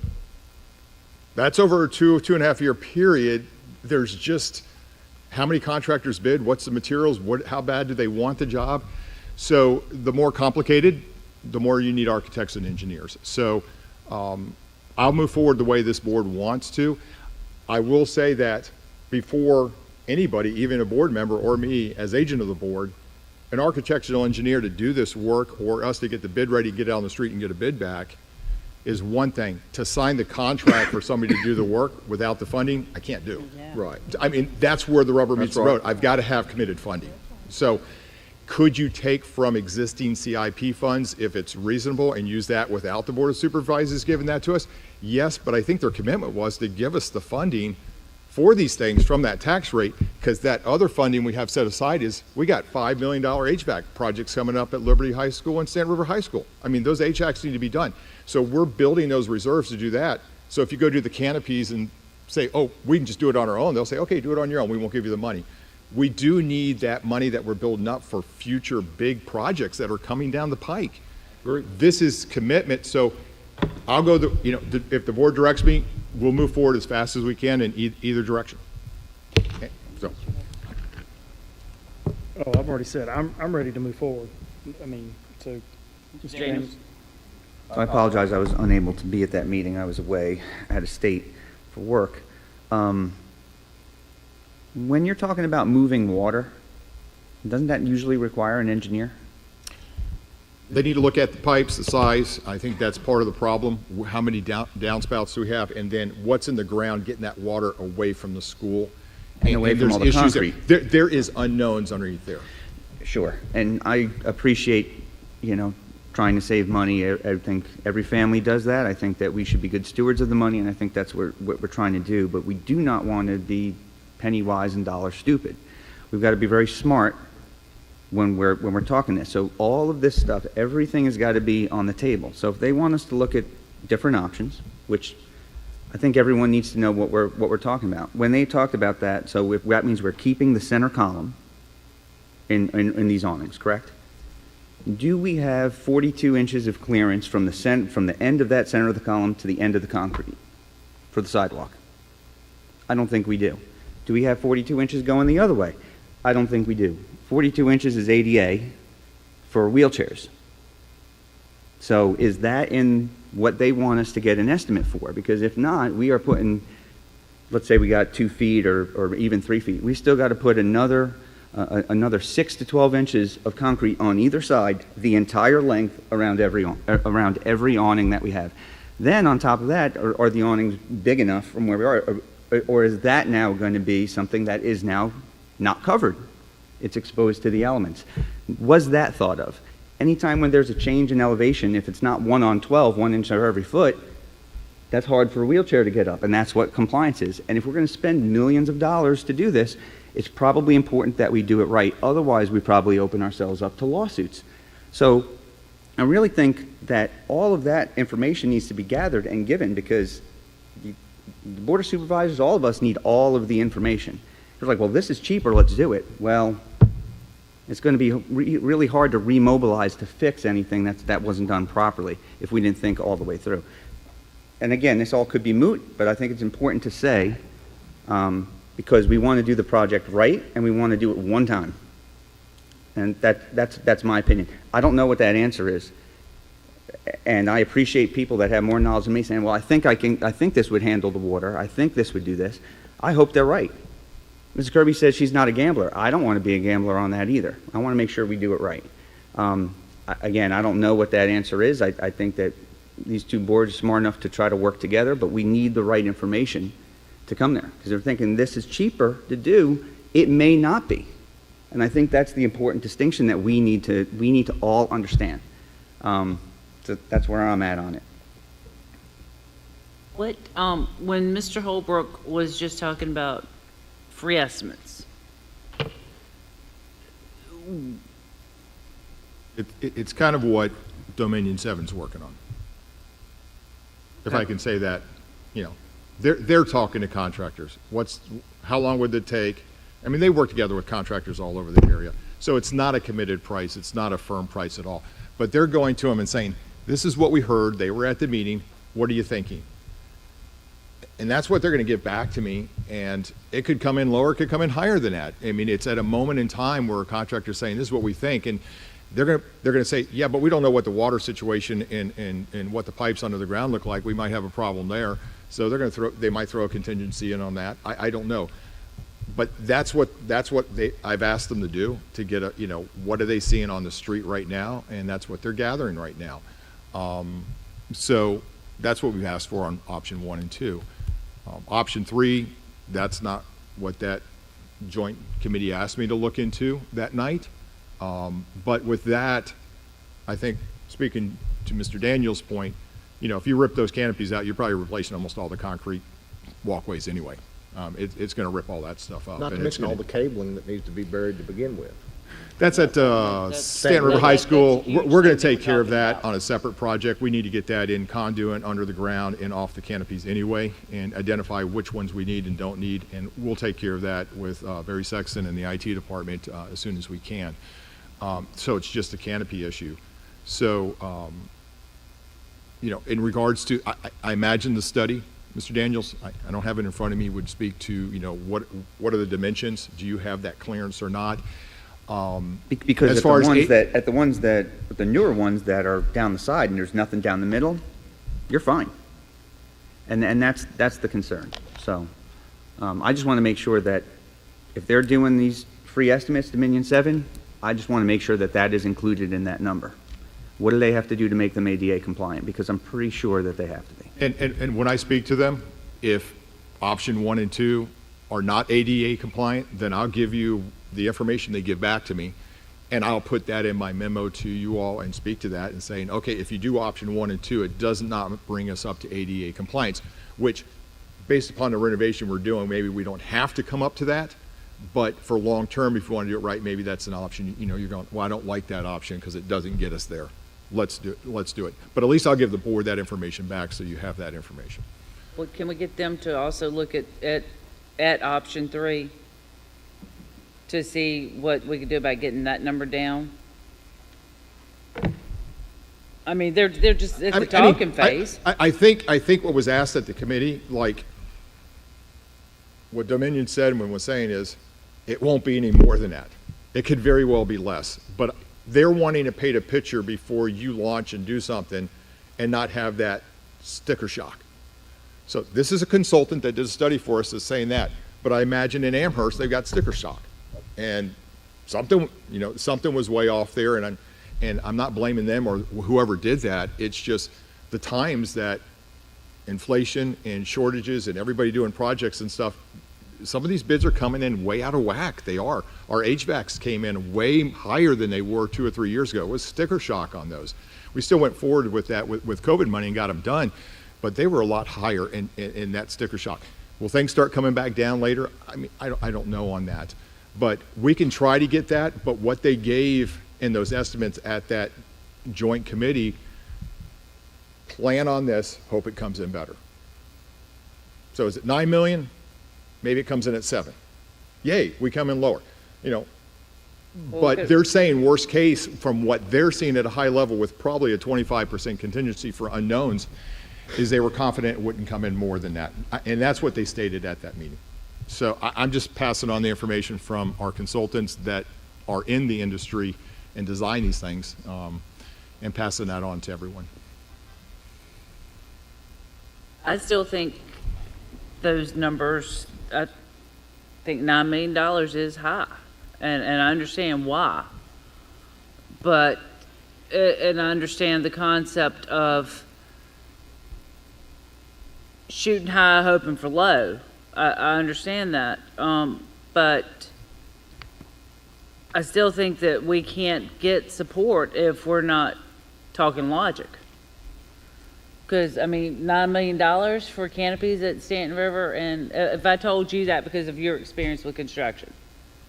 that's over a two and a half year period. There's just how many contractors bid, what's the materials, how bad do they want the job? So the more complicated, the more you need architects and engineers. So I'll move forward the way this board wants to. I will say that before anybody, even a board member or me as agent of the board, an architectural engineer to do this work or us to get the bid ready, get it out on the street and get a bid back is one thing. To sign the contract for somebody to do the work without the funding, I can't do. Yeah. Right. I mean, that's where the rubber meets the road. I've got to have committed funding. So could you take from existing CIP funds if it's reasonable and use that without the Board of Supervisors giving that to us? Yes, but I think their commitment was to give us the funding for these things from that tax rate, because that other funding we have set aside is, we got $5 million HVAC projects coming up at Liberty High School and Sand River High School. I mean, those HVACs need to be done. So we're building those reserves to do that. So if you go do the canopies and say, oh, we can just do it on our own, they'll say, okay, do it on your own, we won't give you the money. We do need that money that we're building up for future big projects that are coming down the pike. This is commitment, so I'll go, if the board directs me, we'll move forward as fast as we can in either direction. Okay, so. Oh, I've already said, I'm ready to move forward. I mean, so. James? I apologize, I was unable to be at that meeting. I was away out of state for work. When you're talking about moving water, doesn't that usually require an engineer? They need to look at the pipes, the size. I think that's part of the problem. How many downspouts do we have? And then what's in the ground, getting that water away from the school. And away from all the concrete. There is unknowns underneath there. Sure, and I appreciate, trying to save money. I think every family does that. I think that we should be good stewards of the money, and I think that's what we're trying to do. But we do not want to be penny wise and dollar stupid. We've got to be very smart when we're talking this. So all of this stuff, everything has got to be on the table. So if they want us to look at different options, which I think everyone needs to know what we're talking about. When they talked about that, so that means we're keeping the center column in these awnings, correct? Do we have 42 inches of clearance from the end of that center of the column to the end of the concrete for the sidewalk? I don't think we do. Do we have 42 inches going the other way? I don't think we do. 42 inches is ADA for wheelchairs. So is that in what they want us to get an estimate for? Because if not, we are putting, let's say we got 2 feet or even 3 feet. We still got to put another 6 to 12 inches of concrete on either side, the entire length around every awning that we have. Then on top of that, are the awnings big enough from where we are? Or is that now going to be something that is now not covered? It's exposed to the elements. Was that thought of? Anytime when there's a change in elevation, if it's not 1 on 12, 1 inch over every foot, that's hard for a wheelchair to get up, and that's what compliance is. And if we're going to spend millions of dollars to do this, it's probably important that we do it right. Otherwise, we probably open ourselves up to lawsuits. So I really think that all of that information needs to be gathered and given, because the Board of Supervisors, all of us need all of the information. They're like, well, this is cheaper, let's do it. Well, it's going to be really hard to remobilize to fix anything that wasn't done properly if we didn't think all the way through. And again, this all could be moot, but I think it's important to say, because we want to do the project right and we want to do it one time. And that's my opinion. I don't know what that answer is. And I appreciate people that have more knowledge than me saying, well, I think this would handle the water. I think this would do this. I hope they're right. Mrs. Kirby says she's not a gambler. I don't want to be a gambler on that either. I want to make sure we do it right. Again, I don't know what that answer is. I think that these two boards are smart enough to try to work together, but we need the right information to come there. Because they're thinking this is cheaper to do. It may not be. And I think that's the important distinction that we need to all understand. So that's where I'm at on it. What, when Mr. Holbrook was just talking about free estimates, It's kind of what Dominion 7's working on. If I can say that, they're talking to contractors. How long would it take? I mean, they work together with contractors all over the area. So it's not a committed price. It's not a firm price at all. But they're going to them and saying, this is what we heard. They were at the meeting. What are you thinking? And that's what they're going to get back to me. And it could come in lower, it could come in higher than that. I mean, it's at a moment in time where a contractor's saying, this is what we think. And they're going to say, yeah, but we don't know what the water situation and what the pipes under the ground look like. We might have a problem there. So they might throw a contingency in on that. I don't know. But that's what I've asked them to do, to get what are they seeing on the street right now, and that's what they're gathering right now. So that's what we've asked for on option 1 and 2. Option 3, that's not what that joint committee asked me to look into that night. But with that, I think, speaking to Mr. Daniels' point, if you rip those canopies out, you're probably replacing almost all the concrete walkways anyway. It's going to rip all that stuff up. Not to mention all the cabling that needs to be buried to begin with. That's at Stanton River High School. We're going to take care of that on a separate project. We need to get that in conduit, under the ground, and off the canopies anyway, and identify which ones we need and don't need. And we'll take care of that with Barry Sexton and the IT department as soon as we can. So it's just a canopy issue. So, in regards to, I imagine the study, Mr. Daniels, I don't have it in front of me, would speak to, what are the dimensions? Do you have that clearance or not? Because the newer ones that are down the side and there's nothing down the middle, you're fine. And that's the concern. So I just want to make sure that if they're doing these free estimates, Dominion 7, I just want to make sure that that is included in that number. What do they have to do to make them ADA compliant? Because I'm pretty sure that they have to be. And when I speak to them, if option 1 and 2 are not ADA compliant, then I'll give you the information they give back to me, and I'll put that in my memo to you all and speak to that and saying, okay, if you do option 1 and 2, it does not bring us up to ADA compliance, which based upon the renovation we're doing, maybe we don't have to come up to that, but for long term, if you want to do it right, maybe that's an option. You're going, well, I don't like that option because it doesn't get us there. Let's do it. But at least I'll give the board that information back so you have that information. well, can we get them to also look at option 3 to see what we could do about getting that number down? I mean, they're just, it's a talking phase. I think what was asked at the committee, like, what Dominion said when was saying is, it won't be any more than that. It could very well be less, but they're wanting to paint a picture before you launch and do something and not have that sticker shock. So this is a consultant that did a study for us that's saying that, but I imagine in Amherst, they've got sticker shock. And something was way off there, and I'm not blaming them or whoever did that. It's just the times that inflation and shortages and everybody doing projects and stuff, some of these bids are coming in way out of whack. They are. Our HVACs came in way higher than they were 2 or 3 years ago. It was sticker shock on those. We still went forward with that with COVID money and got them done, but they were a lot higher in that sticker shock. Will things start coming back down later? I mean, I don't know on that, but we can try to get that, but what they gave in those estimates at that joint committee, plan on this, hope it comes in better. So is it 9 million? Maybe it comes in at 7. Yay, we come in lower, But they're saying worst case from what they're seeing at a high level with probably a 25% contingency for unknowns is they were confident it wouldn't come in more than that. And that's what they stated at that meeting. So I'm just passing on the information from our consultants that are in the industry and design these things and passing that on to everyone. I still think those numbers, I think $9 million is high, and I understand why. But, and I understand the concept of shooting high, hoping for low. I understand that. But I still think that we can't get support if we're not talking logic. Because, I mean, $9 million for canopies at Stanton River, and if I told you that because of your experience with construction.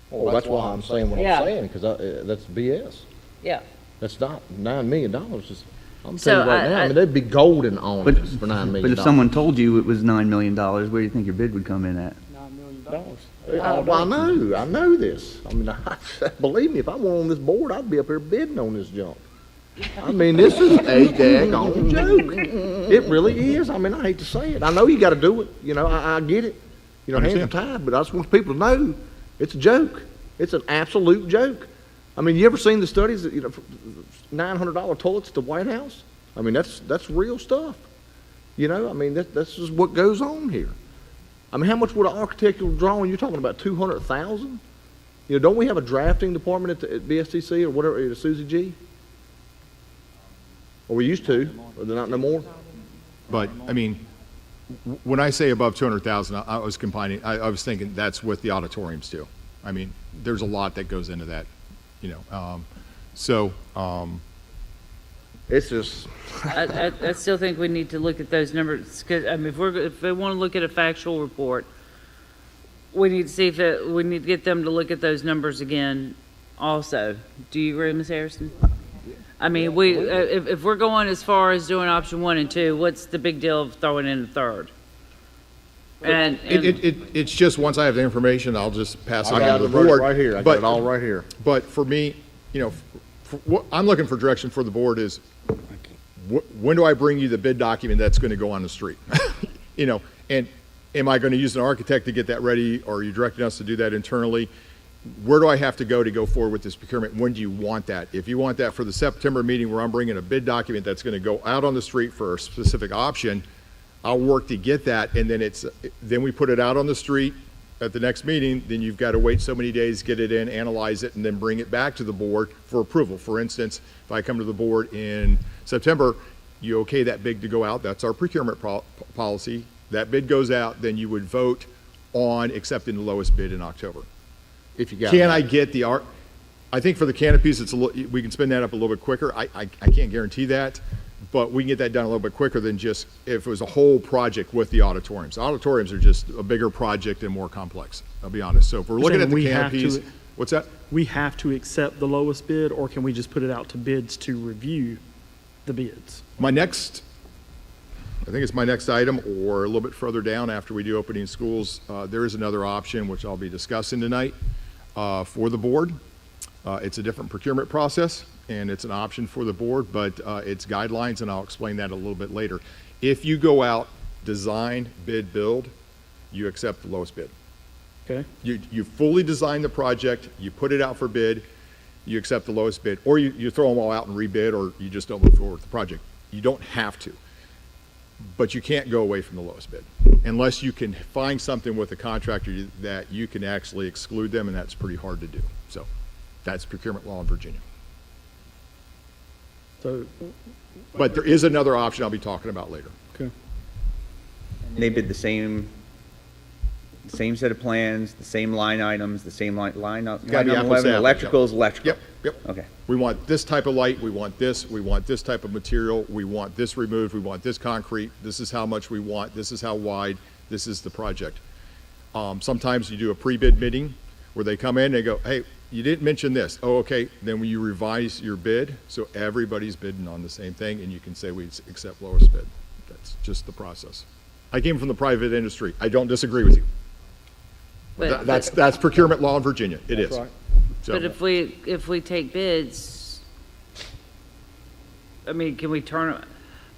Well, that's why I'm saying what Yeah. I'm saying, because that's BS. Yeah. That's not $9 million. I'm So telling you right now, I mean, they'd be golden on But, this for $9 million. but if someone told you it was $9 million, where do you think your bid would come in at? Well, I know this. I mean, believe me, if I were on this board, I'd be up here bidding on this junk. I mean, this is a daggone joke. It really is. I mean, I hate to say it. I know you got to do it. I get it. Hands are tied, but I just want people to know it's a joke. It's an absolute joke. I mean, you ever seen the studies that, $900 toilets at the White House? I mean, that's real stuff. I mean, that's just what goes on here. I mean, how much would an architectural drawing, you're talking about 200,000? Don't we have a drafting department at BSTC or whatever, at Susie G? Or we used to, or they're not no more? But, I mean, when I say above 200,000, I was combining, I was thinking that's with the auditoriums too. I mean, there's a lot that goes into that, It's just. I still think we need to look at those numbers, because, I mean, if we want to look at a factual report, we need to see we need to get them to look at those numbers again also. Do you agree, Ms. Harrison? I mean, if we're going as far as doing option 1 and 2, what's the big deal of throwing in a third? And it's just, once I have the information, I'll just pass it I on got to it the board. right here. I got it all right here. But for me, what I'm looking for direction for the board is, when do I bring you the bid document that's going to go on the street? And am I going to use an architect to get that ready, or are you directing us to do that internally? Where do I have to go forward with this procurement? When do you want that? If you want that for the September meeting where I'm bringing a bid document that's going to go out on the street for a specific option, I'll work to get that, and then we put it out on the street at the next meeting. Then you've got to wait so many days, get it in, analyze it, and then bring it back to the board for approval. For instance, if I come to the board in September, you okay that bid to go out, that's our procurement policy. That bid goes out, then you would vote on accepting the lowest bid in October. If you got Can that. I get the art? I think for the canopies, we can spin that up a little bit quicker. I can't guarantee that, but we can get that done a little bit quicker than just if it was a whole project with the auditoriums. Auditoriums are just a bigger project and more complex, I'll be honest. So if we're looking at the canopies, what's that? We have to accept the lowest bid, or can we just put it out to bids to review the bids? I think it's my next item, or a little bit further down after we do opening schools, there is another option which I'll be discussing tonight for the board. It's a different procurement process, and it's an option for the board, but it's guidelines, and I'll explain that a little bit later. If you go out, design, bid, build, you accept the lowest bid. Okay. You fully design the project, you put it out for bid, you accept the lowest bid, or you throw them all out and rebid, or you just don't move forward with the project. You don't have to. But you can't go away from the lowest bid unless you can find something with a contractor that you can actually exclude them, and that's pretty hard to do. So that's procurement law in Virginia. So, But there is another option I'll be talking about later. okay. They bid the same set of plans, the same line items, the same line up. Gotta be line apples to 11, apples, electrical is electrical. Yep. Okay. We want this type of light, we want this type of material, we want this removed, we want this concrete, this is how much we want, this is how wide, this is the project. Sometimes you do a pre-bid meeting where they come in, they go, hey, you didn't mention this. Oh, okay, then when you revise your bid, so everybody's bidding on the same thing, and you can say we accept lowest bid. That's just the process. I came from the private industry. I don't disagree with you. But- That's procurement law in Virginia. It is. So- But if we take bids, I mean, can we turn,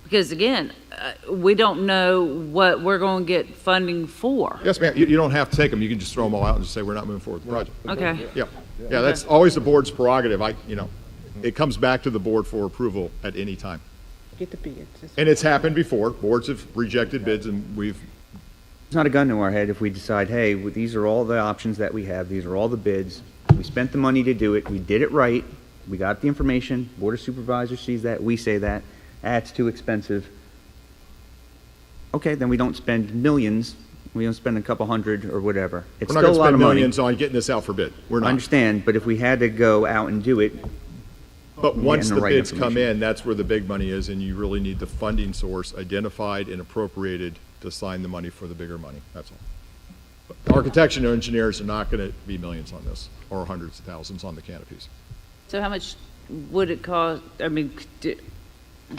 because again, we don't know what we're going to get funding for. Yes, ma'am. You don't have to take them. You can just throw them all out and just say, we're not moving forward with the project. Okay. Yeah. Yeah, that's always the board's prerogative. It comes back to the board for approval at any time. Get the bids. And it's happened before. Boards have rejected bids, and we've, It's not a gun to our head if we decide, hey, these are all the options that we have, these are all the bids, we spent the money to do it, we did it right, we got the information, Board of Supervisors sees that, we say that, it's too expensive. Okay, then we don't spend millions, we don't spend a couple hundred or whatever. It's we're not still going to a lot spend of money. millions on getting this out for bid. We're I not. understand, but if we had to go out and do it, But once getting the right bids come information. in, that's where the big money is, and you really need the funding source identified and appropriated to sign the money for the bigger money. That's all. But architects and engineers are not going to be millions on this, or hundreds of thousands on the canopies. So how much would it cost, I mean,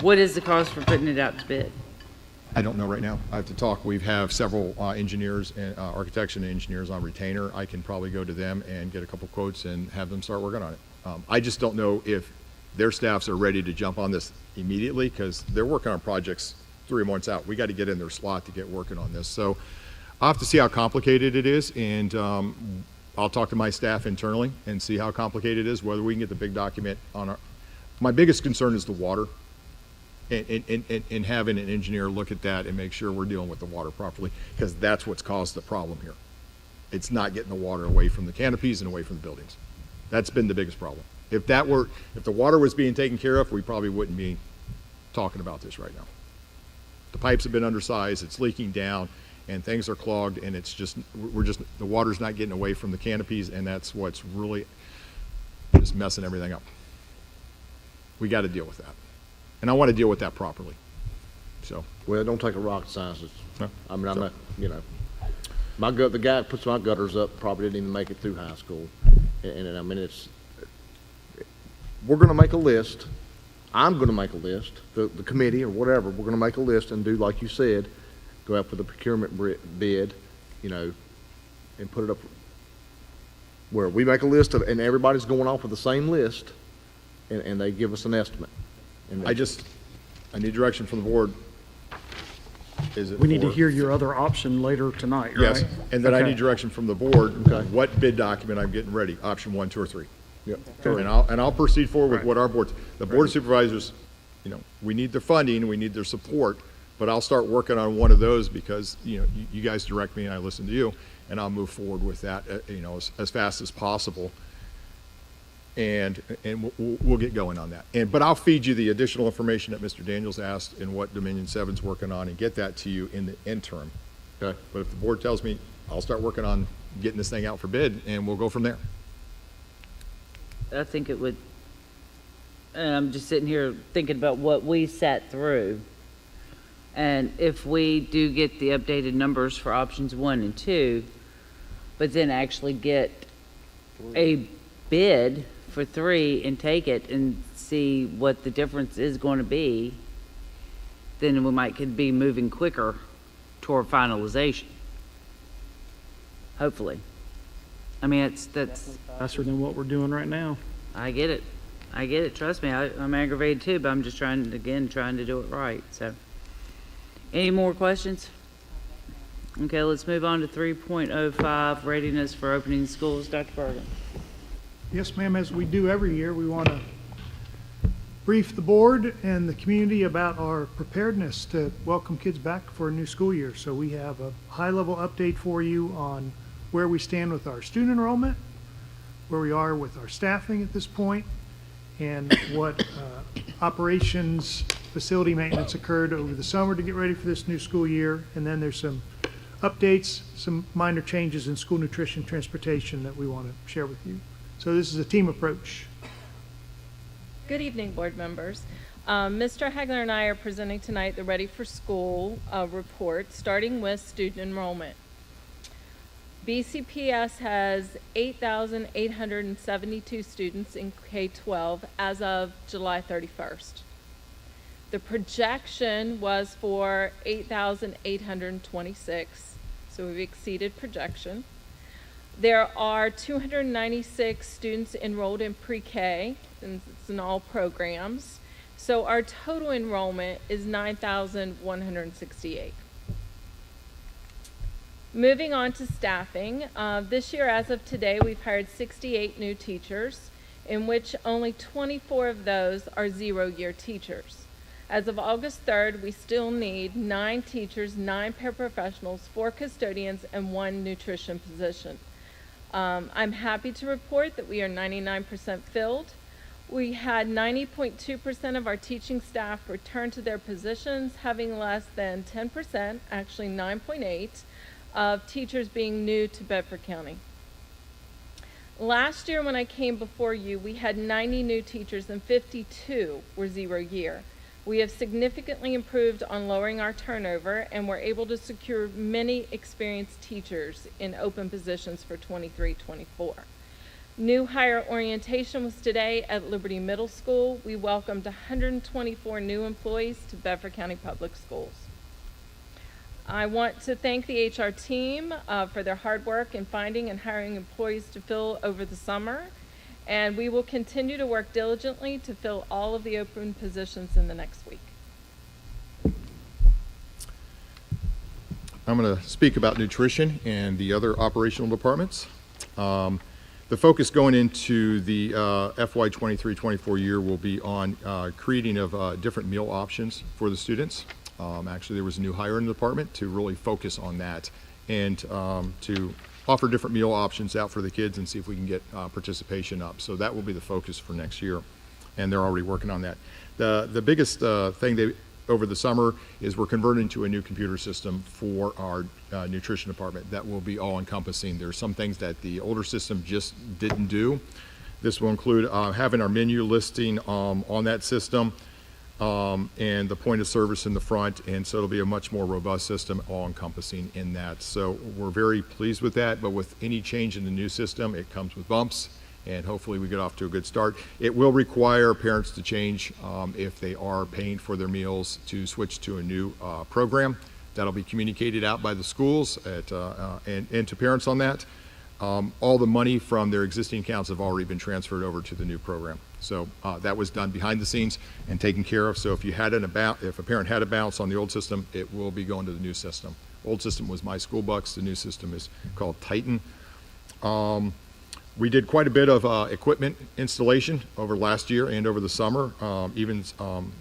what is the cost for putting it out to bid? I don't know right now. I have to talk. We have several engineers, and architects and engineers on retainer. I can probably go to them and get a couple quotes and have them start working on it. I just don't know if their staffs are ready to jump on this immediately, because they're working on projects 3 months out. We got to get in their slot to get working on this. So I'll have to see how complicated it is, and I'll talk to my staff internally and see how complicated it is, whether we can get the big document on our. My biggest concern is the water, and having an engineer look at that and make sure we're dealing with the water properly, because that's what's caused the problem here. It's not getting the water away from the canopies and away from the buildings. That's been the biggest problem. If the water was being taken care of, we probably wouldn't be talking about this right now. The pipes have been undersized, it's leaking down, and things are clogged, and it's just, the water's not getting away from the canopies, and that's what's really just messing everything up. We got to deal with that. And I want to deal with that properly. So. Well, don't take a rocket science. No. I mean, I'm not, the guy that puts my gutters up probably didn't even make it through high school. And I mean, we're going to make a list. I'm going to make a list, the committee or whatever, we're going to make a list and do, like you said, go out for the procurement bid, and put it up where we make a list of, and everybody's going off of the same list, and they give us an estimate. And I need direction from the board. We need to hear your other option later tonight, right? Yes, and then I Okay. need direction from the board, Okay. what bid document I'm getting ready, option 1, 2, or 3. Yep. And I'll proceed forward with what our board, the board of supervisors, we need their funding, we need their support, but I'll start working on one of those because, you guys direct me and I listen to you, and I'll move forward with that, as fast as possible. And we'll get going on that. But I'll feed you the additional information that Mr. Daniels asked and what Dominion 7's working on and get that to you in the interim. Okay. But if the board tells me, I'll start working on getting this thing out for bid and we'll go from there. I think it would, and I'm just sitting here thinking about what we sat through. And if we do get the updated numbers for options 1 and 2, but then actually get a bid for 3 and take it and see what the difference is going to be, then we could be moving quicker toward finalization. Hopefully. I mean, that's Faster than what we're doing right now. I get it. Trust me, I'm aggravated too, but I'm just trying to do it right. So, any more questions? Okay, let's move on to 3.05, readiness for opening schools. Dr. Bergen. Yes, ma'am, as we do every year, we want to brief the board and the community about our preparedness to welcome kids back for a new school year. So we have a high-level update for you on where we stand with our student enrollment, where we are with our staffing at this point, and what operations, facility maintenance occurred over the summer to get ready for this new school year. And then there's some updates, some minor changes in school nutrition transportation that we want to share with you. So this is a team approach. Good evening, board members. Mr. Hagler and I are presenting tonight the Ready for School report, starting with student enrollment. BCPS has 8,872 students in K-12 as of July 31st. The projection was for 8,826, so we've exceeded projection. There are 296 students enrolled in pre-K, and it's in all programs. So our total enrollment is 9,168. Moving on to staffing, this year as of today, we've hired 68 new teachers, in which only 24 of those are 0-year teachers. As of August 3rd, we still need 9 teachers, 9 paraprofessionals, 4 custodians, and 1 nutrition position. I'm happy to report that we are 99% filled. We had 90.2% of our teaching staff return to their positions, having less than 10%, actually 9.8%, of teachers being new to Bedford County. Last year when I came before you, we had 90 new teachers and 52 were 0-year. We have significantly improved on lowering our turnover, and we're able to secure many experienced teachers in open positions for 23-24. New hire orientation was today at Liberty Middle School. We welcomed 124 new employees to Bedford County Public Schools. I want to thank the HR team for their hard work in finding and hiring employees to fill over the summer. And we will continue to work diligently to fill all of the open positions in the next week. I'm going to speak about nutrition and the other operational departments. The focus going into the FY 23-24 year will be on creating of different meal options for the students. Actually, there was a new hire in the department to really focus on that and to offer different meal options out for the kids and see if we can get participation up. So that will be the focus for next year, and they're already working on that. The biggest thing over the summer is we're converting to a new computer system for our nutrition department that will be all-encompassing. There's some things that the older system just didn't do. This will include having our menu listing on that system, and the point of service in the front, and so it'll be a much more robust system, all-encompassing in that. So we're very pleased with that, but with any change in the new system, it comes with bumps, and hopefully we get off to a good start. It will require parents to change if they are paying for their meals to switch to a new program. That'll be communicated out by the schools and to parents on that. All the money from their existing accounts have already been transferred over to the new program. So that was done behind the scenes and taken care of. So if a parent had a balance on the old system, it will be going to the new system. Old system was My School Bucks. The new system is called Titan. We did quite a bit of equipment installation over last year and over the summer. Even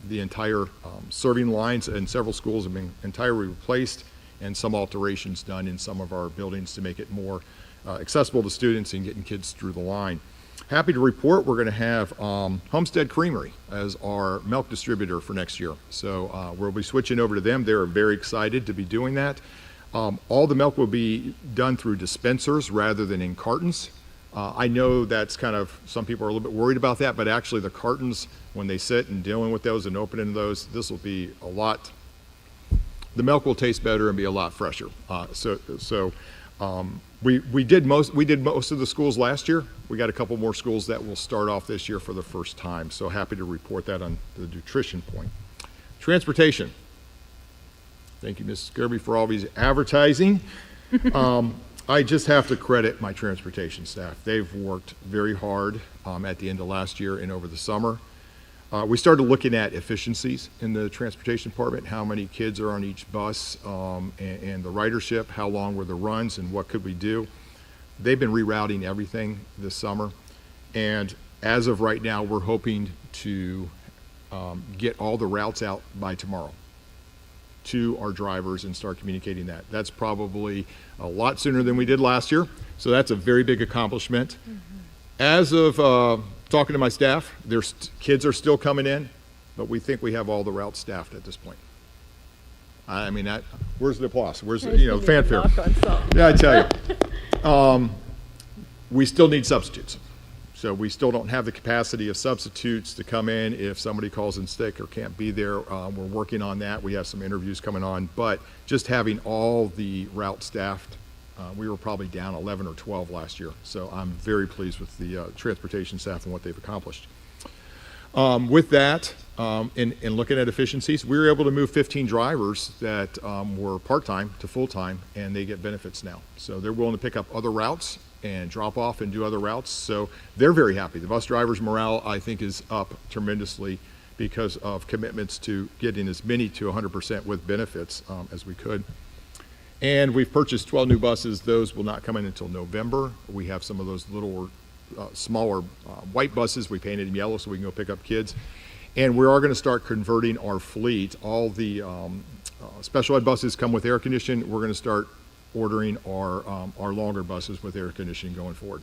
the entire serving lines in several schools have been entirely replaced, and some alterations done in some of our buildings to make it more accessible to students and getting kids through the line. Happy to report we're going to have Homestead Creamery as our milk distributor for next year. So we'll be switching over to them. They're very excited to be doing that. All the milk will be done through dispensers rather than in cartons. I know that's kind of, some people are a little bit worried about that, but actually the cartons, when they sit and dealing with those and opening those, this will be the milk will taste better and be a lot fresher. We did most of the schools last year. We got a couple more schools that will start off this year for the first time. So happy to report that on the nutrition point. Transportation. Thank you, Mrs. Kirby, for all these advertising. I just have to credit my transportation staff. They've worked very hard at the end of last year and over the summer. We started looking at efficiencies in the transportation department, how many kids are on each bus, and the ridership, how long were the runs, and what could we do. They've been rerouting everything this summer, and as of right now, we're hoping to get all the routes out by tomorrow to our drivers and start communicating that. That's probably a lot sooner than we did last year, so that's a very big accomplishment. As of talking to my staff, kids are still coming in, but we think we have all the routes staffed at this point. I mean, where's the applause? Where's the, fanfare? Yeah, I tell you. We still need substitutes. So we still don't have the capacity of substitutes to come in if somebody calls in sick or can't be there. We're working on that. We have some interviews coming on, but just having all the routes staffed, we were probably down 11 or 12 last year. So I'm very pleased with the transportation staff and what they've accomplished. With that, in looking at efficiencies, we were able to move 15 drivers that were part-time to full-time, and they get benefits now. So they're willing to pick up other routes and drop off and do other routes. So they're very happy. The bus drivers' morale, I think, is up tremendously because of commitments to getting as many to 100% with benefits as we could. And we've purchased 12 new buses. Those will not come in until November. We have some of those little smaller white buses. We painted them yellow so we can go pick up kids. And we are going to start converting our fleet. All the special ed buses come with air conditioning. We're going to start ordering our longer buses with air conditioning going forward.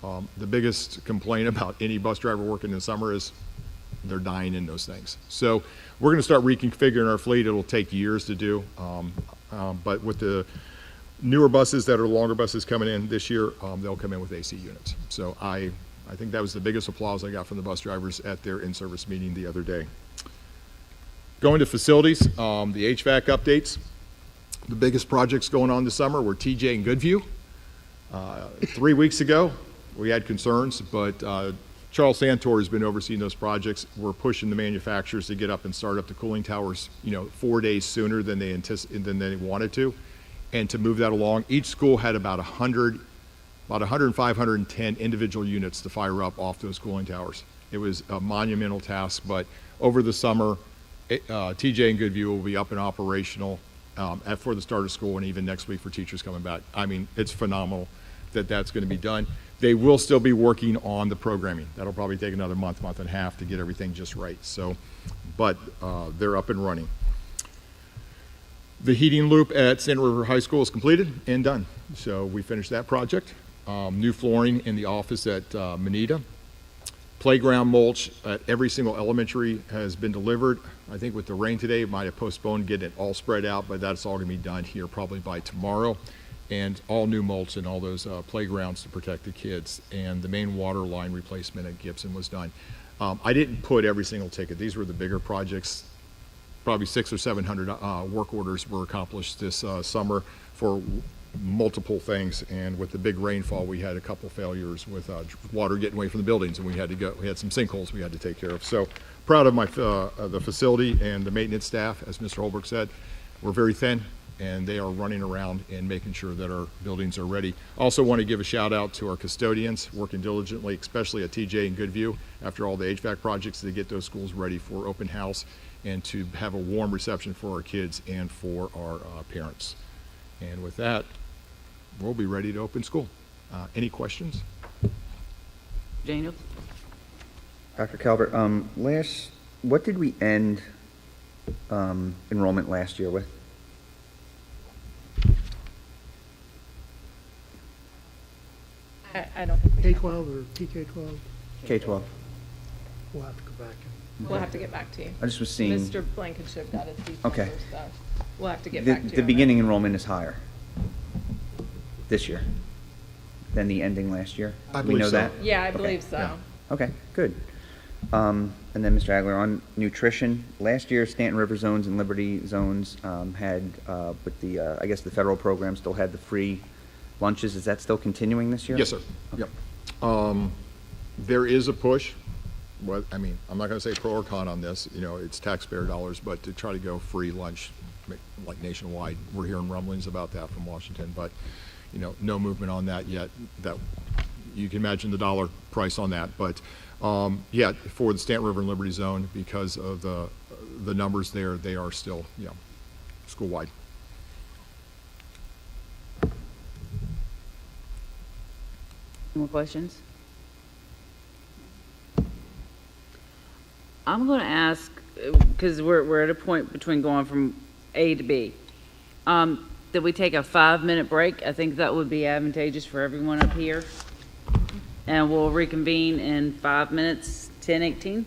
The biggest complaint about any bus driver working in the summer is they're dying in those things. So we're going to start reconfiguring our fleet. It'll take years to do. But with the newer buses that are longer buses coming in this year, they'll come in with AC units. So I think that was the biggest applause I got from the bus drivers at their in-service meeting the other day. Going to facilities, the HVAC updates. The biggest projects going on this summer were TJ and Goodview. 3 weeks ago, we had concerns, but Charles Santor has been overseeing those projects. We're pushing the manufacturers to get up and start up the cooling towers, 4 days sooner than they wanted to, and to move that along. Each school had about 105, 110 individual units to fire up off those cooling towers. It was a monumental task, but over the summer, TJ and Goodview will be up and operational for the start of school, and even next week for teachers coming back. I mean, it's phenomenal that that's going to be done. They will still be working on the programming. That'll probably take another month and a half to get everything just right. So, but they're up and running. The heating loop at Santa River High School is completed and done. So we finished that project. New flooring in the office at Manita. Playground mulch at every single elementary has been delivered. I think with the rain today, it might have postponed getting it all spread out, but that's all going to be done here probably by tomorrow. And all new mulch in all those playgrounds to protect the kids. And the main water line replacement at Gibson was done. I didn't put every single ticket. These were the bigger projects. Probably 600 or 700 work orders were accomplished this summer for multiple things. And with the big rainfall, we had a couple failures with water getting away from the buildings, and we had some sinkholes we had to take care of. So proud of the facility and the maintenance staff. As Mr. Holbrook said, we're very thin, and they are running around and making sure that our buildings are ready. Also want to give a shout out to our custodians working diligently, especially at TJ and Goodview, after all the HVAC projects to get those schools ready for open house and to have a warm reception for our kids and for our parents. And with that, we'll be ready to open school. Any questions? Daniel? Dr. Calvert, what did we end enrollment last year with? I don't think we K-12 or TK-12? K-12. We'll have to go back and. We'll have to get back to you. I just was seeing. Mr. Blankenship got his details, Okay. so we'll have to get back to you. The on beginning enrollment is higher this year than the ending last year? I We believe know so. that? Yeah, I Okay. believe so. Yeah. Okay, good. And then, Mr. Agler, on nutrition, last year Stanton River Zones and Liberty Zones had, with the, I guess the federal program still had the free lunches. Is that still continuing this year? Yes, sir. Yep. There is a push. Well, I mean, I'm not going to say pro or con on this. It's taxpayer dollars, but to try to go free lunch, like nationwide, we're hearing rumblings about that from Washington, but no movement on that yet. That you can imagine the dollar price on that. But yeah, for the Stanton River and Liberty Zone, because of the numbers there, they are still, school-wide. More questions? I'm going to ask, because we're at a point between going from A to B. That we take a 5-minute break. I think that would be advantageous for everyone up here. And we'll reconvene in 5 minutes, 10:18.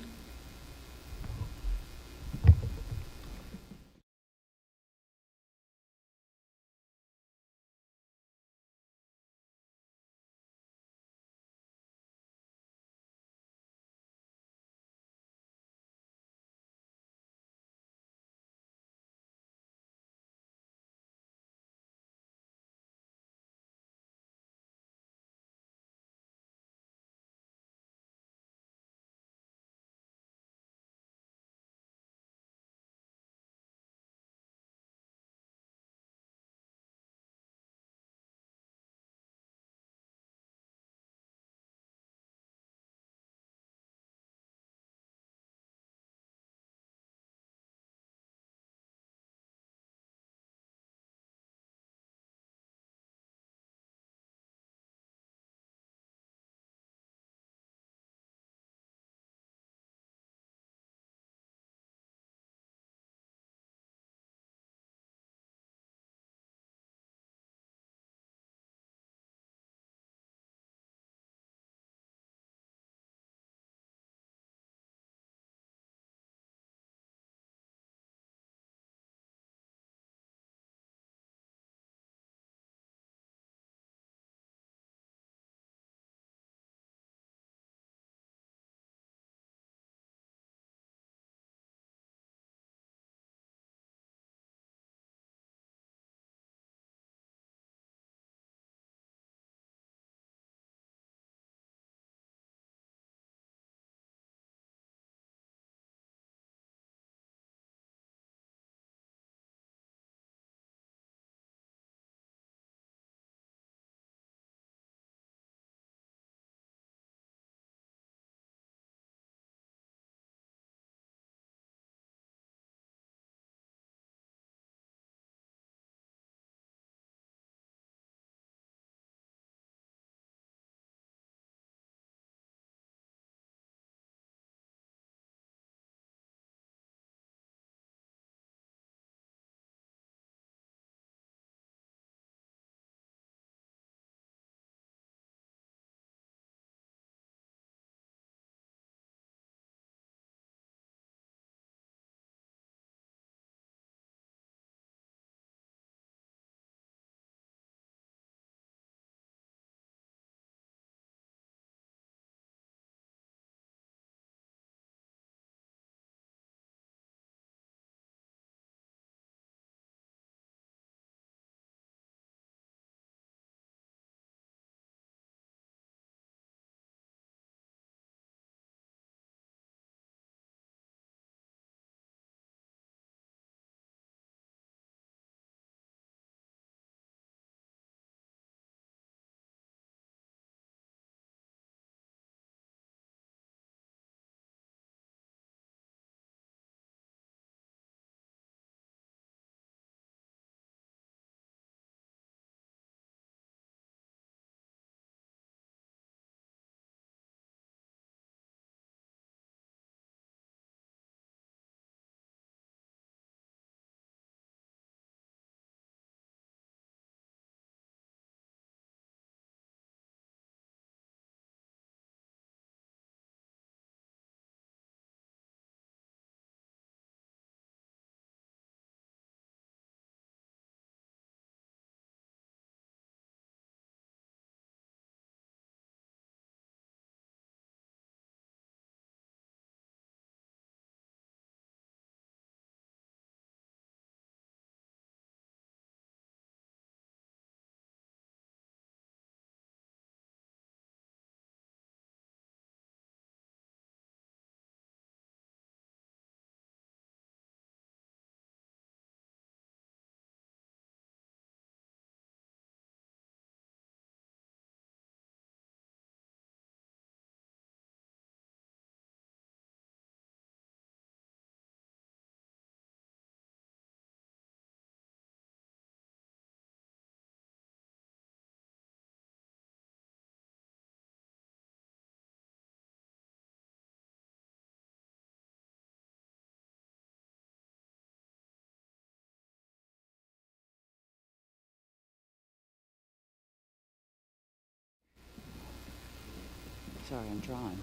sorry, I'm trying.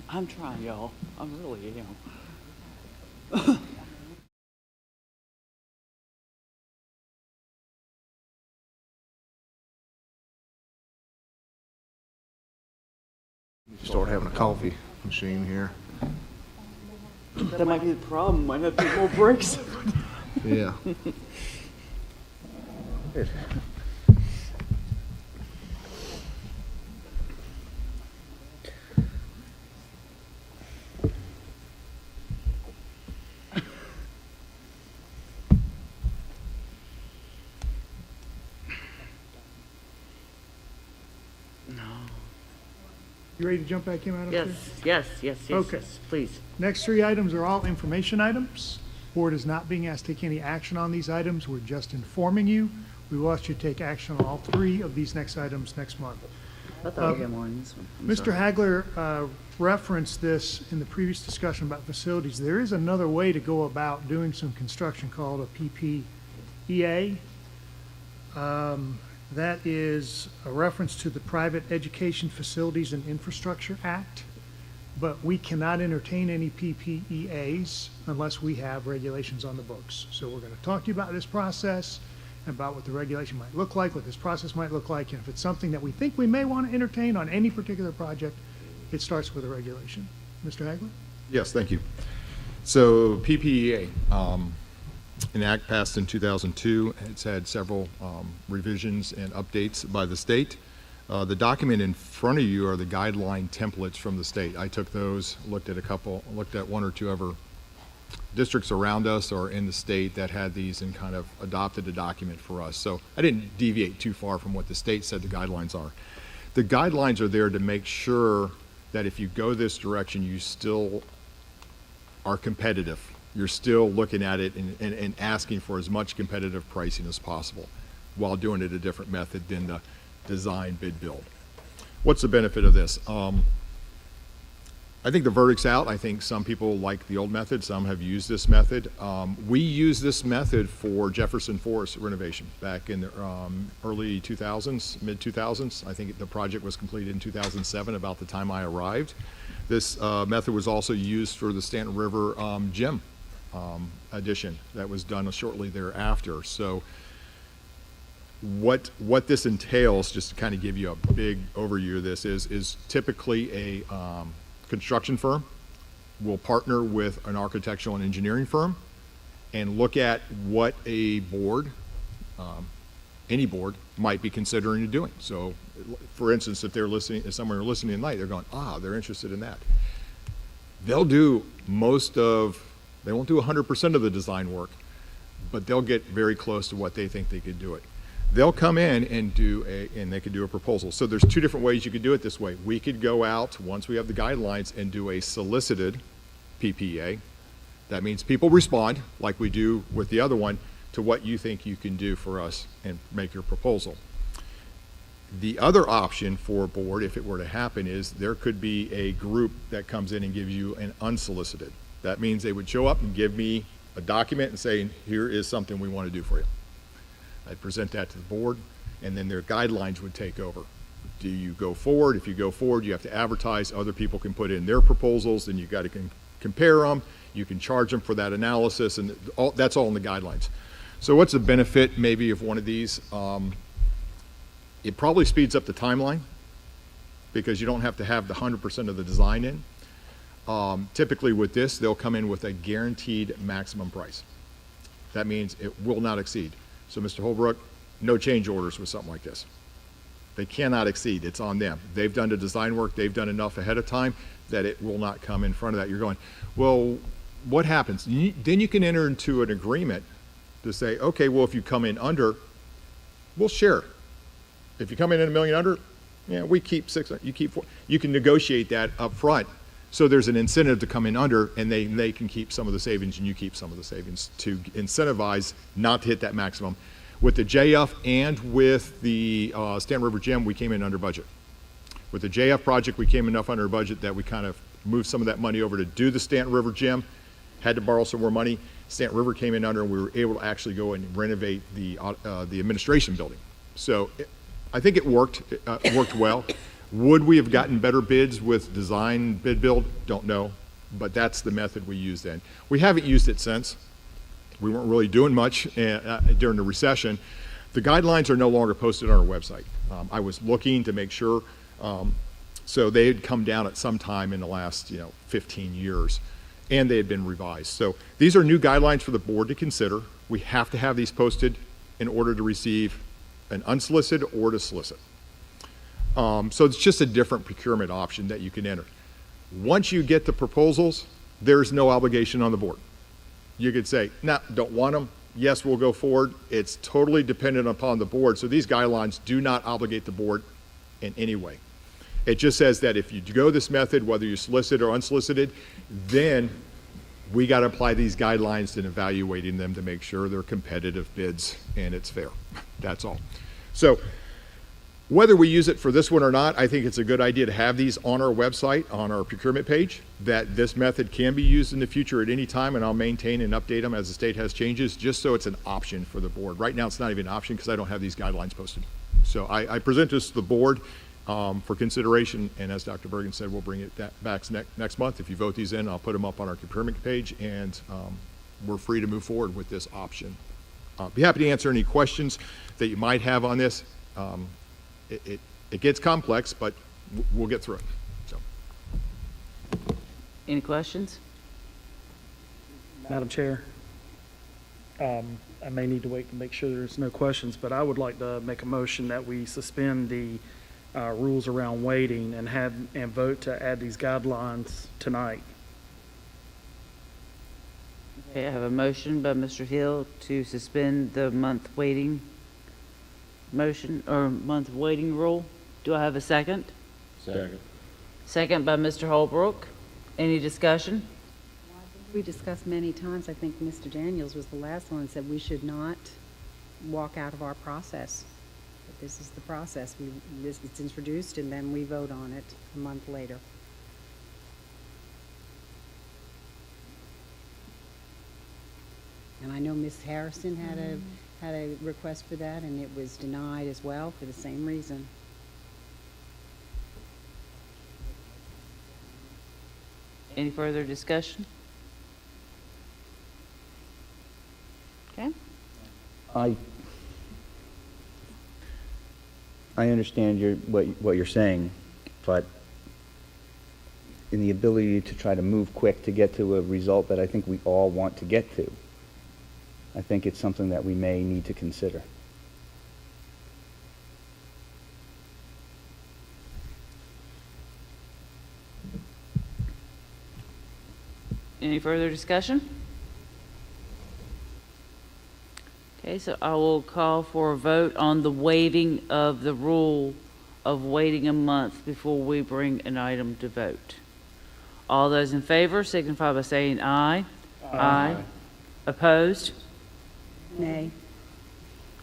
I'm trying, y'all. I really am. Start having a coffee machine here. That might be the problem. Might have to take more breaks. Yeah. Good. You ready to jump back in, Madam Chair? Yes, Okay. please. Next three items are all information items. Board is not being asked to take any action on these items. We're just informing you. We will ask you to take action on all three of these next items next month. I thought we had more on this one. I'm Mr. sorry. Hagler referenced this in the previous discussion about facilities. There is another way to go about doing some construction called a PPEA. That is a reference to the Private Education Facilities and Infrastructure Act, but we cannot entertain any PPEAs unless we have regulations on the books. So we're going to talk to you about this process, about what the regulation might look like, what this process might look like, and if it's something that we think we may want to entertain on any particular project, it starts with a regulation. Mr. Hagler? Yes, thank you. So PPEA, an act passed in 2002. It's had several revisions and updates by the state. The document in front of you are the guideline templates from the state. I took those, looked at one or two other districts around us or in the state that had these and kind of adopted a document for us. So I didn't deviate too far from what the state said the guidelines are. The guidelines are there to make sure that if you go this direction, you still are competitive. You're still looking at it and asking for as much competitive pricing as possible while doing it a different method than the design, bid, build. What's the benefit of this? I think the verdict's out. I think some people like the old method. Some have used this method. We used this method for Jefferson Forest renovation back in the early 2000s, mid-2000s. I think the project was completed in 2007, about the time I arrived. This method was also used for the Stanton River gym addition that was done shortly thereafter. So what this entails, just to kind of give you a big overview of this, is typically a construction firm will partner with an architectural and engineering firm and look at what a board, any board, might be considering doing. So, for instance, if someone are listening tonight, they're going, they're interested in that. They'll do they won't do 100% of the design work, but they'll get very close to what they think they could do it. They'll come in and they could do a proposal. So there's two different ways you could do it this way. We could go out, once we have the guidelines, and do a solicited PPA. That means people respond, like we do with the other one, to what you think you can do for us and make your proposal. The other option for a board, if it were to happen, is there could be a group that comes in and gives you an unsolicited. That means they would show up and give me a document and say, here is something we want to do for you. I'd present that to the board, and then their guidelines would take over. Do you go forward? If you go forward, you have to advertise. Other people can put in their proposals, then you've got to compare them. You can charge them for that analysis, and that's all in the guidelines. So what's the benefit maybe of one of these? It probably speeds up the timeline because you don't have to have the 100% of the design in. Typically with this, they'll come in with a guaranteed maximum price. That means it will not exceed. So Mr. Holbrook, no change orders with something like this. They cannot exceed. It's on them. They've done the design work. They've done enough ahead of time that it will not come in front of that. You're going, well, what happens? Then you can enter into an agreement to say, okay, well, if you come in under, we'll share. If you come in $1 million under, we keep 600, you keep 4. You can negotiate that up front. So there's an incentive to come in under, and they can keep some of the savings, and you keep some of the savings to incentivize not to hit that maximum. With the JF and with the Stanton River Gym, we came in under budget. With the JF project, we came enough under budget that we kind of moved some of that money over to do the Stanton River Gym, had to borrow some more money. Stanton River came in under, and we were able to actually go and renovate the administration building. So I think it worked well. Would we have gotten better bids with design bid build? Don't know, but that's the method we used then. We haven't used it since. We weren't really doing much during the recession. The guidelines are no longer posted on our website. I was looking to make sure, so they had come down at some time in the last 15 years, and they had been revised. So these are new guidelines for the board to consider. We have to have these posted in order to receive an unsolicited or to solicit. So it's just a different procurement option that you can enter. Once you get the proposals, there's no obligation on the board. You could say, no, don't want them. Yes, we'll go forward. It's totally dependent upon the board. So these guidelines do not obligate the board in any way. It just says that if you go this method, whether you solicit or unsolicited, then we got to apply these guidelines in evaluating them to make sure they're competitive bids and it's fair. That's all. So whether we use it for this one or not, I think it's a good idea to have these on our website, on our procurement page, that this method can be used in the future at any time, and I'll maintain and update them as the state has changes, just so it's an option for the board. Right now, it's not even an option because I don't have these guidelines posted. So I present this to the board for consideration, and as Dr. Bergen said, we'll bring it back next month. If you vote these in, I'll put them up on our procurement page, and we're free to move forward with this option. I'll be happy to answer any questions that you might have on this. It gets complex, but we'll get through it. So. Any questions? Madam Chair, I may need to wait to make sure there's no questions, but I would like to make a motion that we suspend the rules around waiting and vote to add these guidelines tonight. Okay, I have a motion by Mr. Hill to suspend the month waiting motion or month waiting rule. Do I have a second? Second. Second by Mr. Holbrook. Any discussion? We discussed many times, I think Mr. Daniels was the last one, said we should not walk out of our process. But this is the process. It's introduced and then we vote on it a month later. And I know Ms. Harrison had a request for that, and it was denied as well for the same reason. Any further discussion? Okay. I understand what you're saying, but in the ability to try to move quick to get to a result that I think we all want to get to, I think it's something that we may need to consider. Any further discussion? Okay, so I will call for a vote on the waiving of the rule of waiting a month before we bring an item to vote. All those in favor signify by saying aye. Aye. Opposed? Nay.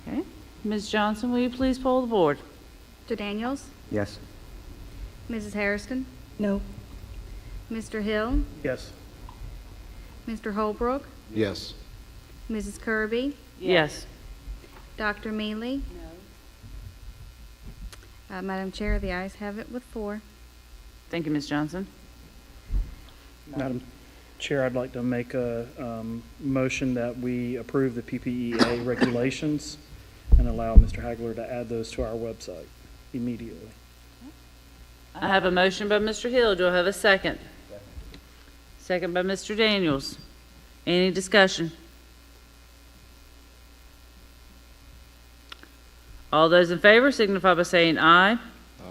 Okay. Ms. Johnson, will you please poll the board? Mr. Daniels? Yes. Mrs. Hairston? No. Mr. Hill? Yes. Mr. Holbrook? Yes. Mrs. Kirby? Yes. Dr. Mealy? No. Madam Chair, the ayes have it with 4. Thank you, Ms. Johnson. Madam Chair, I'd like to make a motion that we approve the PPEA regulations and allow Mr. Hagler to add those to our website immediately. I have a motion by Mr. Hill. Do I have a second? Second by Mr. Daniels. Any discussion? All those in favor signify by saying aye.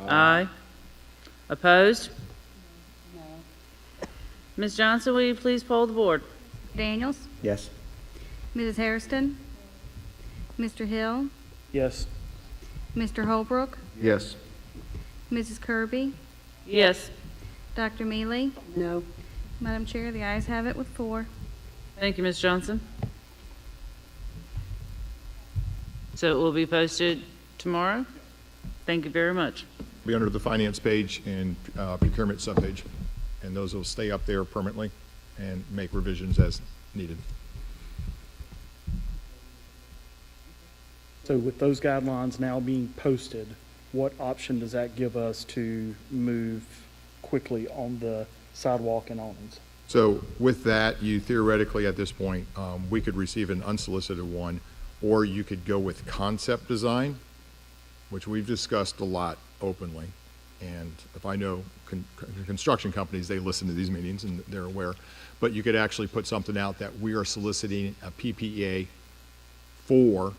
Aye. Opposed? No. Ms. Johnson, will you please poll the board? Daniels? Yes. Mrs. Hairston? Mr. Hill? Yes. Mr. Holbrook? Yes. Mrs. Kirby? Yes. Dr. Mealy? No. Madam Chair, the ayes have it with 4. Thank you, Ms. Johnson. So it will be posted tomorrow? Thank you very much. Be under the finance page and procurement subpage, and those will stay up there permanently and make revisions as needed. So with those guidelines now being posted, what option does that give us to move quickly on the sidewalk and awnings? So with that, you theoretically, at this point, we could receive an unsolicited one, or you could go with concept design, which we've discussed a lot openly. And if I know construction companies, they listen to these meetings and they're aware. But you could actually put something out that we are soliciting a PPA for,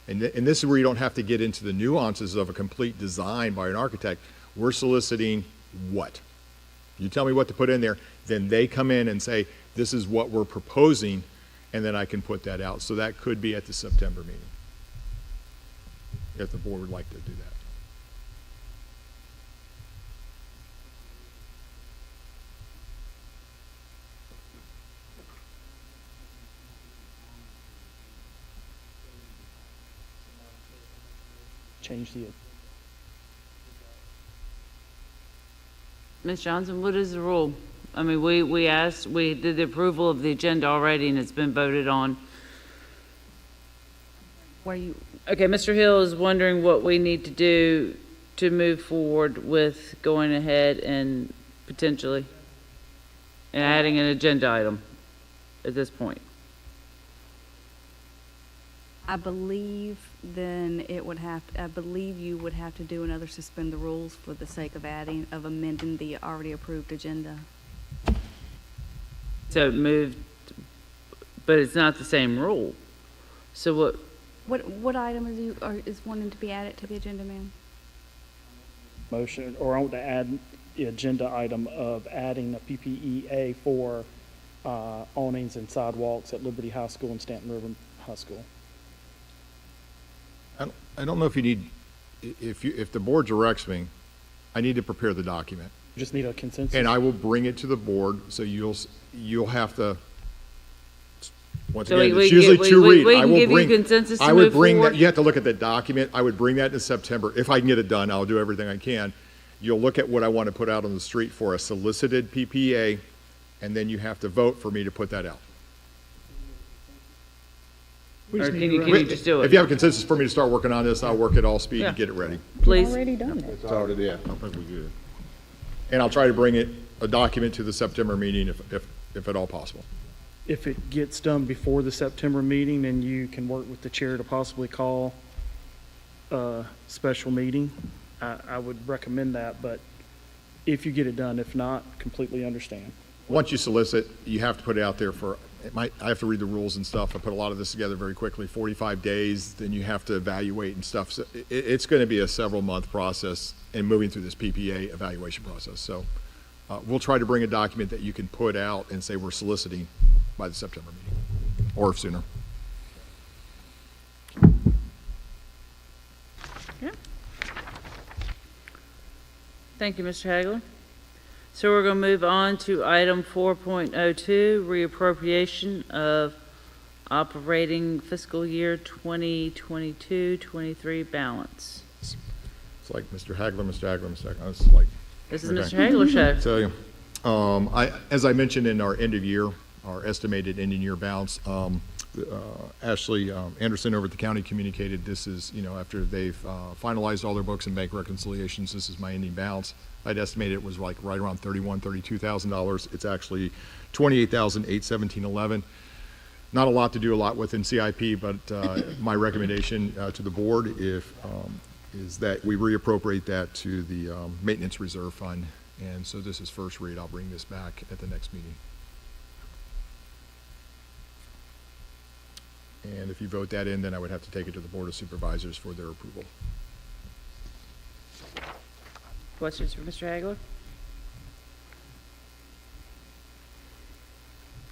and this is where you don't have to get into the nuances of a complete design by an architect. We're soliciting what? You tell me what to put in there, then they come in and say, this is what we're proposing, and then I can put that out. So that could be at the September meeting, if the board would like to do that. Change the, Ms. Johnson, what is the rule? I mean, we asked, we did the approval of the agenda already and it's been voted on. Where you, Okay, Mr. Hill is wondering what we need to do to move forward with going ahead and potentially and adding an agenda item at this point. I believe then it would have, I believe you would have to do another suspend the rules for the sake of amending the already approved agenda. So it moved, but it's not the same rule. So What item is wanting to be added to the agenda, ma'am? motion, or I want to add the agenda item of adding a PPEA for awnings and sidewalks at Liberty High School and Stanton River High School. I don't know if you need, if the board directs me, I need to prepare the document. You just need a consensus. And I will bring it to the board, so you'll have to, once So again, we it's usually get- two we- read. we I can will give you bring- consensus to I would move bring that, forward? you have to look at the document. I would bring that in September. If I can get it done, I'll do everything I can. You'll look at what I want to put out on the street for a solicited PPA, and then you have to vote for me to put that out. We just Or need can to you- run- can you just do it? If you have consensus for me to start working on this, I'll work at all speed Yeah. and get it ready. Please. Already done it. It's already, yeah, I think we're good. And I'll try to bring a document to the September meeting if at all possible. If it gets done before the September meeting, then you can work with the chair to possibly call a special meeting. I would recommend that, but if you get it done, if not, completely understand. Once you solicit, you have to put it out there for, I have to read the rules and stuff. I put a lot of this together very quickly, 45 days, then you have to evaluate and stuff. So it's going to be a several-month process in moving through this PPA evaluation process. So we'll try to bring a document that you can put out and say we're soliciting by the September meeting, or sooner. Thank you, Mr. Hagler. So we're going to move on to item 4.02, reappropriation of operating fiscal year 2022-23 balance. It's like Mr. Hagler, Mr. Hagler, Mr. Hagler. It's like, This is okay. Mr. Hagler's show. Tell you. As I mentioned in our end of year, our estimated ending year balance, Ashley Anderson over at the county communicated this is, after they've finalized all their books and bank reconciliations, this is my ending balance. I'd estimated it was like right around $32,000. It's actually $28,817.11. Not a lot to do a lot with in CIP, but my recommendation to the board is that we reappropriate that to the maintenance reserve fund. And so this is first read. I'll bring this back at the next meeting. And if you vote that in, then I would have to take it to the Board of Supervisors for their approval. Questions for Mr. Hagler?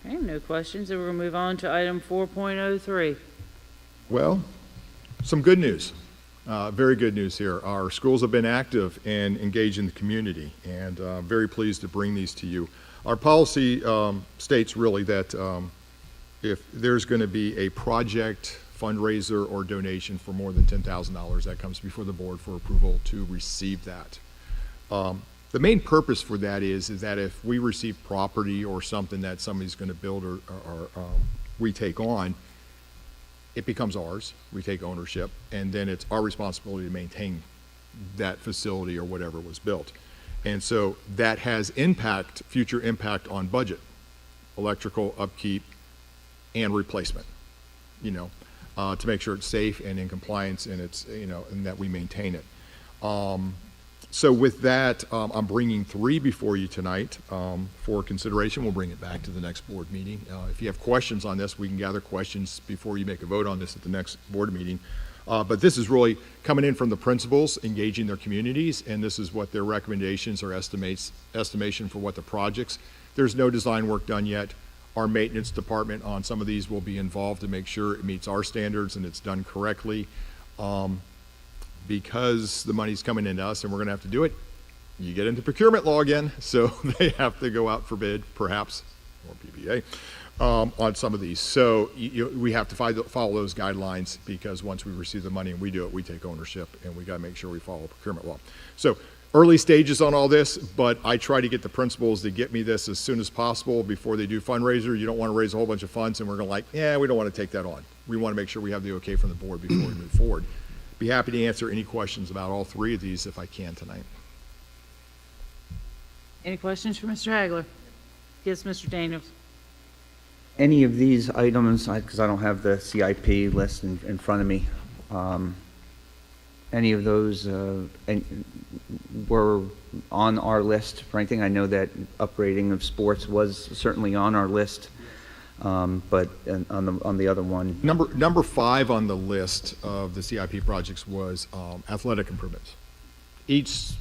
Okay, no questions. Then we're going to move on to item 4.03. Well, some good news. Very good news here. Our schools have been active and engaged in the community, and very pleased to bring these to you. Our policy states really that if there's going to be a project, fundraiser, or donation for more than $10,000, that comes before the board for approval to receive that. The main purpose for that is that if we receive property or something that somebody's going to build or we take on, it becomes ours. We take ownership, and then it's our responsibility to maintain that facility or whatever was built. And so that has future impact on budget, electrical upkeep and replacement, to make sure it's safe and in compliance and and that we maintain it. So with that, I'm bringing 3 before you tonight for consideration. We'll bring it back to the next board meeting. If you have questions on this, we can gather questions before you make a vote on this at the next board meeting. But this is really coming in from the principals, engaging their communities, and this is what their recommendations or estimation for what the projects. There's no design work done yet. Our maintenance department on some of these will be involved to make sure it meets our standards and it's done correctly. Because the money's coming into us and we're gonna have to do it, you get into procurement law again, so they have to go out for bid, perhaps, or PBA, on some of these. So we have to follow those guidelines, because once we receive the money and we do it, we take ownership, and we gotta make sure we follow procurement law. So early stages on all this, but I try to get the principals to get me this as soon as possible before they do fundraiser. You don't wanna raise a whole bunch of funds and we're gonna we don't wanna take that on. We wanna make sure we have the okay from the board before we move forward. Be happy to answer any questions about all 3 of these if I can tonight. Any questions for Mr. Hagler? Yes, Mr. Daniels. Any of these items, because I don't have the CIP list in front of me, any of those were on our list for anything? I know that upgrading of sports was certainly on our list. But on the other one, number 5 on the list of the CIP projects was athletic improvements. Each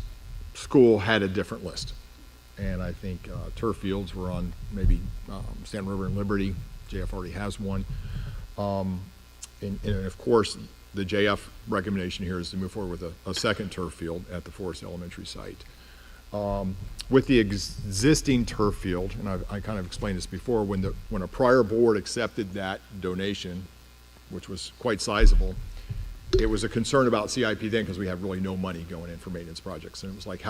school had a different list, and I think turf fields were on maybe Stanton River and Liberty. JF already has one, and of course the JF recommendation here is to move forward with a second turf field at the Forest Elementary site. With the existing turf field, and I kind of explained this before, when a prior board accepted that donation, which was quite sizable, it was a concern about CIP then, because we had really no money going in for maintenance projects. And it was like,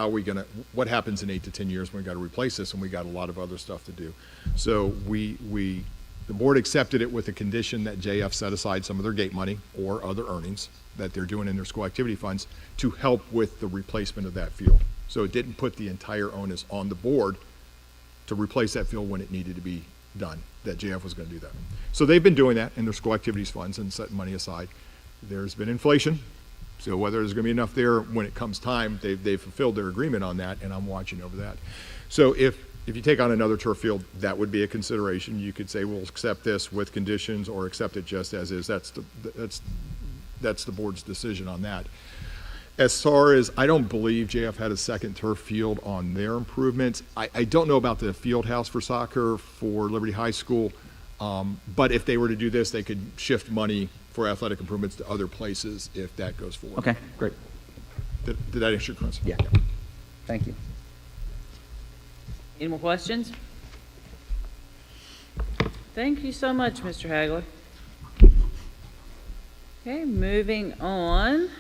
what happens in 8 to 10 years when we got to replace this, and we got a lot of other stuff to do. So the board accepted it with the condition that JF set aside some of their gate money or other earnings that they're doing in their school activity funds to help with the replacement of that field. So it didn't put the entire onus on the board to replace that field when it needed to be done, that JF was going to do that. So they've been doing that in their school activities funds and setting money aside. There's been inflation, so whether there's going to be enough there when it comes time, they've fulfilled their agreement on that, and I'm watching over that. So if you take on another turf field, that would be a consideration. You could say, we'll accept this with conditions or accept it just as is. That's the board's decision on that. As far as, I don't believe JF had a second turf field on their improvements. I don't know about the field house for soccer for Liberty High School, but if they were to do this, they could shift money for athletic improvements to other places if that goes forward. Okay, great. Did that answer your question? Yeah. Thank you. Any more questions? Thank you so much, Mr. Hagler. Okay, moving on.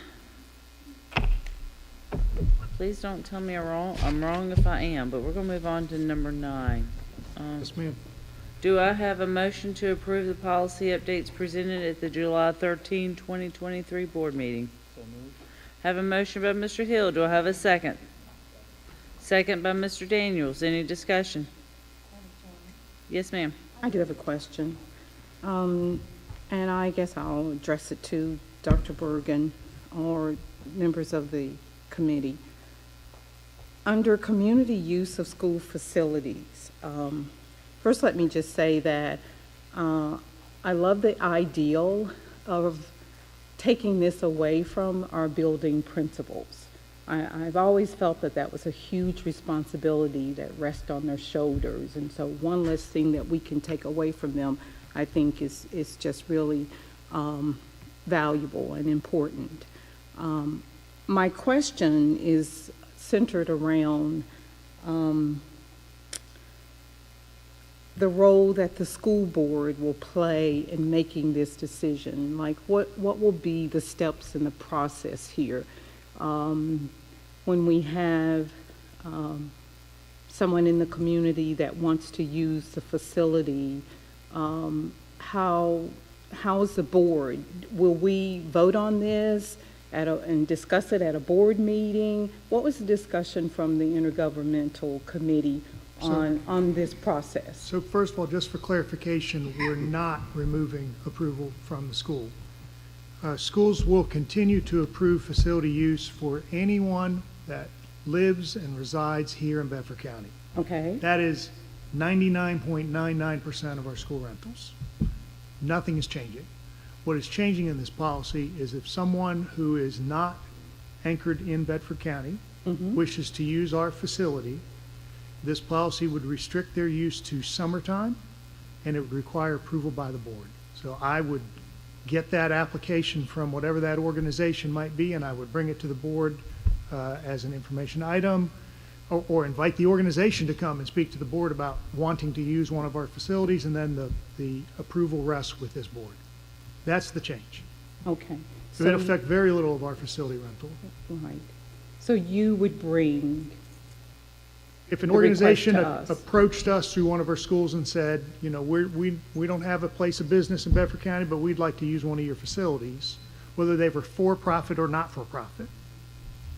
Please don't tell me I'm wrong if I am, but we're going to move on to number 9. Yes, ma'am. Do I have a motion to approve the policy updates presented at the July 13, 2023 board meeting? So moved. Have a motion by Mr. Hill. Do I have a second? Second by Mr. Daniels. Any discussion? Yes, ma'am. I do have a question. And I guess I'll address it to Dr. Bergen or members of the committee. Under community use of school facilities, first let me just say that I love the ideal of taking this away from our building principals. I've always felt that that was a huge responsibility that rests on their shoulders, and so one less thing that we can take away from them, I think, is just really valuable and important. My question is centered around the role that the school board will play in making this decision. Like, what will be the steps in the process here? When we have someone in the community that wants to use the facility, how is the board? Will we vote on this? and discuss it at a board meeting? What was the discussion from the intergovernmental committee on this process? So first of all, just for clarification, we're not removing approval from the school. Schools will continue to approve facility use for anyone that lives and resides here in Bedford County. Okay. That is 99.99% of our school rentals. Nothing is changing. What is changing in this policy is if someone who is not anchored in Bedford County wishes to use our facility, this policy would restrict their use to summertime, and it would require approval by the board. So I would get that application from whatever that organization might be, and I would bring it to the board as an information item, or invite the organization to come and speak to the board about wanting to use one of our facilities, and then the approval rests with this board. That's the change. Okay. So it'll affect very little of our facility rental. Right. So you would bring, If an the request organization to us. approached us through one of our schools and said, you know, we don't have a place of business in Bedford County, but we'd like to use one of your facilities, whether they were for-profit or not for-profit,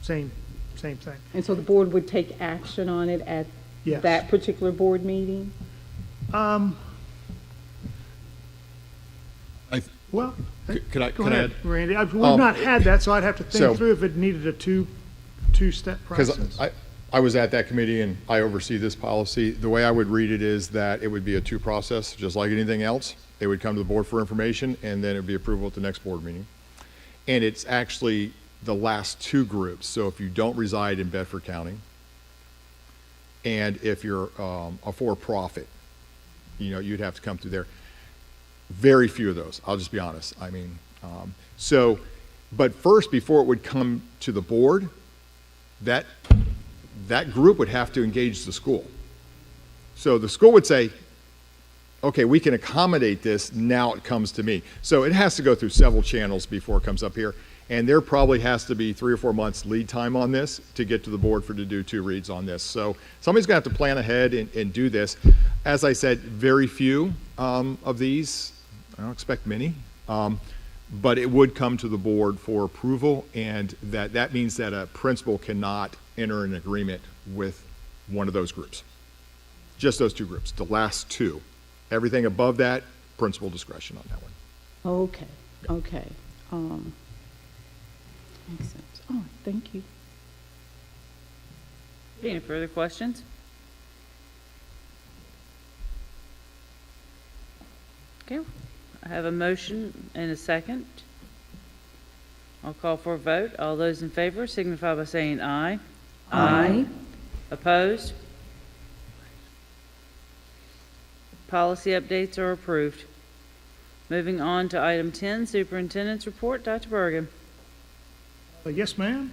same thing. and so the board would take action on it at Yes. that particular board meeting? Well, Could I go ahead, add? Randy. We've not had that, so I'd have to think so- through if it needed a two-step process. Because I was at that committee and I oversee this policy. The way I would read it is that it would be a two process, just like anything else. They would come to the board for information, and then it would be approval at the next board meeting. And it's actually the last two groups. So if you don't reside in Bedford County, and if you're a for-profit, you know, you'd have to come through there. Very few of those, I'll just be honest. I mean, but first, before it would come to the board, that group would have to engage the school. So the school would say, okay, we can accommodate this, now it comes to me. So it has to go through several channels before it comes up here. And there probably has to be 3 or 4 months lead time on this to get to the board to do 2 reads on this. So somebody's gonna have to plan ahead and do this. As I said, very few of these, I don't expect many, but it would come to the board for approval, and that means that a principal cannot enter an agreement with one of those groups. Just those 2 groups, the last 2. Everything above that, principal discretion on that one. Okay. Makes sense. All right, thank you. Any further questions? Okay, I have a motion and a second. I'll call for a vote. All those in favor signify by saying aye. Aye. Opposed? Policy updates are approved. Moving on to item 10, Superintendent's Report. Dr. Bergen. Yes, ma'am.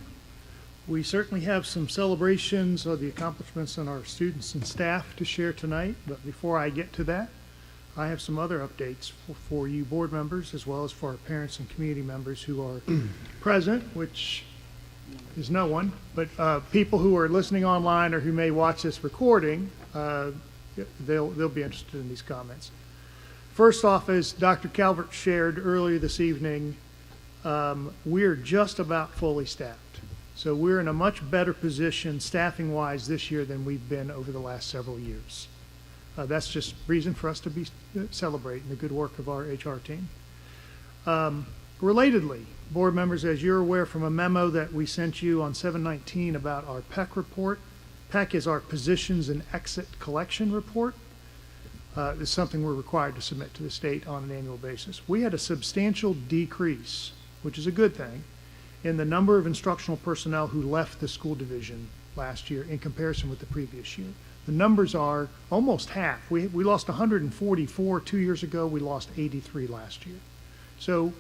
We certainly have some celebrations of the accomplishments in our students and staff to share tonight, but before I get to that, I have some other updates for you board members as well as for our parents and community members who are present, which is no one, but people who are listening online or who may watch this recording, they'll be interested in these comments. First off, as Dr. Calvert shared earlier this evening, we're just about fully staffed. So we're in a much better position staffing-wise this year than we've been over the last several years. That's just reason for us to be celebrating the good work of our HR team. Relatedly, board members, as you're aware from a memo that we sent you on 7/19 about our PEC report, PEC is our Positions and Exit Collection Report. It's something we're required to submit to the state on an annual basis. We had a substantial decrease, which is a good thing, in the number of instructional personnel who left the school division last year in comparison with the previous year. The numbers are almost half. We lost 144 2 years ago. We lost 83 last year. So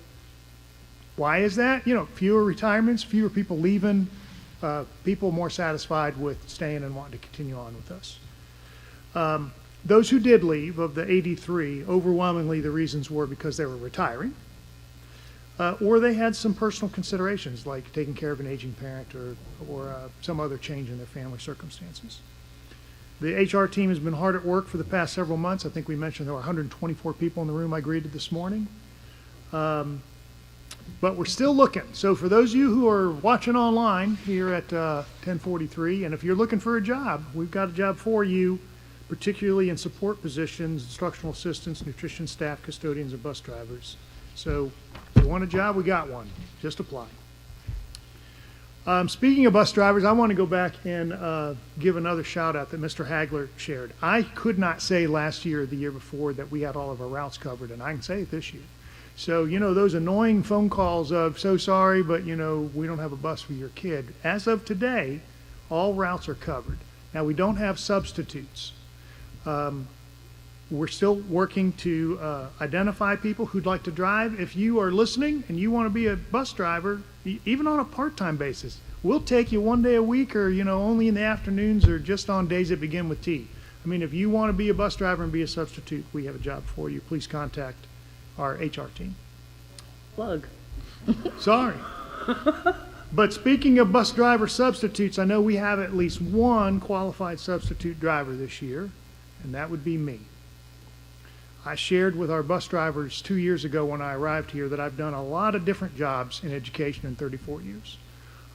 why is that? You know, fewer retirements, fewer people leaving, people more satisfied with staying and wanting to continue on with us. Those who did leave, of the 83, overwhelmingly the reasons were because they were retiring, or they had some personal considerations like taking care of an aging parent or some other change in their family circumstances. The HR team has been hard at work for the past several months. I think we mentioned there were 124 people in the room I greeted this morning. but we're still looking. So for those of you who are watching online here at 1043, and if you're looking for a job, we've got a job for you, particularly in support positions, instructional assistants, nutrition staff, custodians, and bus drivers. So if you want a job, we got one. Just apply. Speaking of bus drivers, I want to go back and give another shout out that Mr. Hagler shared. I could not say last year or the year before that we had all of our routes covered, and I can say it this year. So, you know, those annoying phone calls of, so sorry, but, you know, we don't have a bus for your kid. As of today, all routes are covered. Now, we don't have substitutes. We're still working to identify people who'd like to drive. If you are listening and you want to be a bus driver, even on a part-time basis, we'll take you one day a week, or, you know, only in the afternoons, or just on days that begin with T. I mean, if you want to be a bus driver and be a substitute, we have a job for you. Please contact our HR team. Plug. Sorry. But speaking of bus driver substitutes, I know we have at least one qualified substitute driver this year, and that would be me. I shared with our bus drivers 2 years ago when I arrived here that I've done a lot of different jobs in education in 34 years.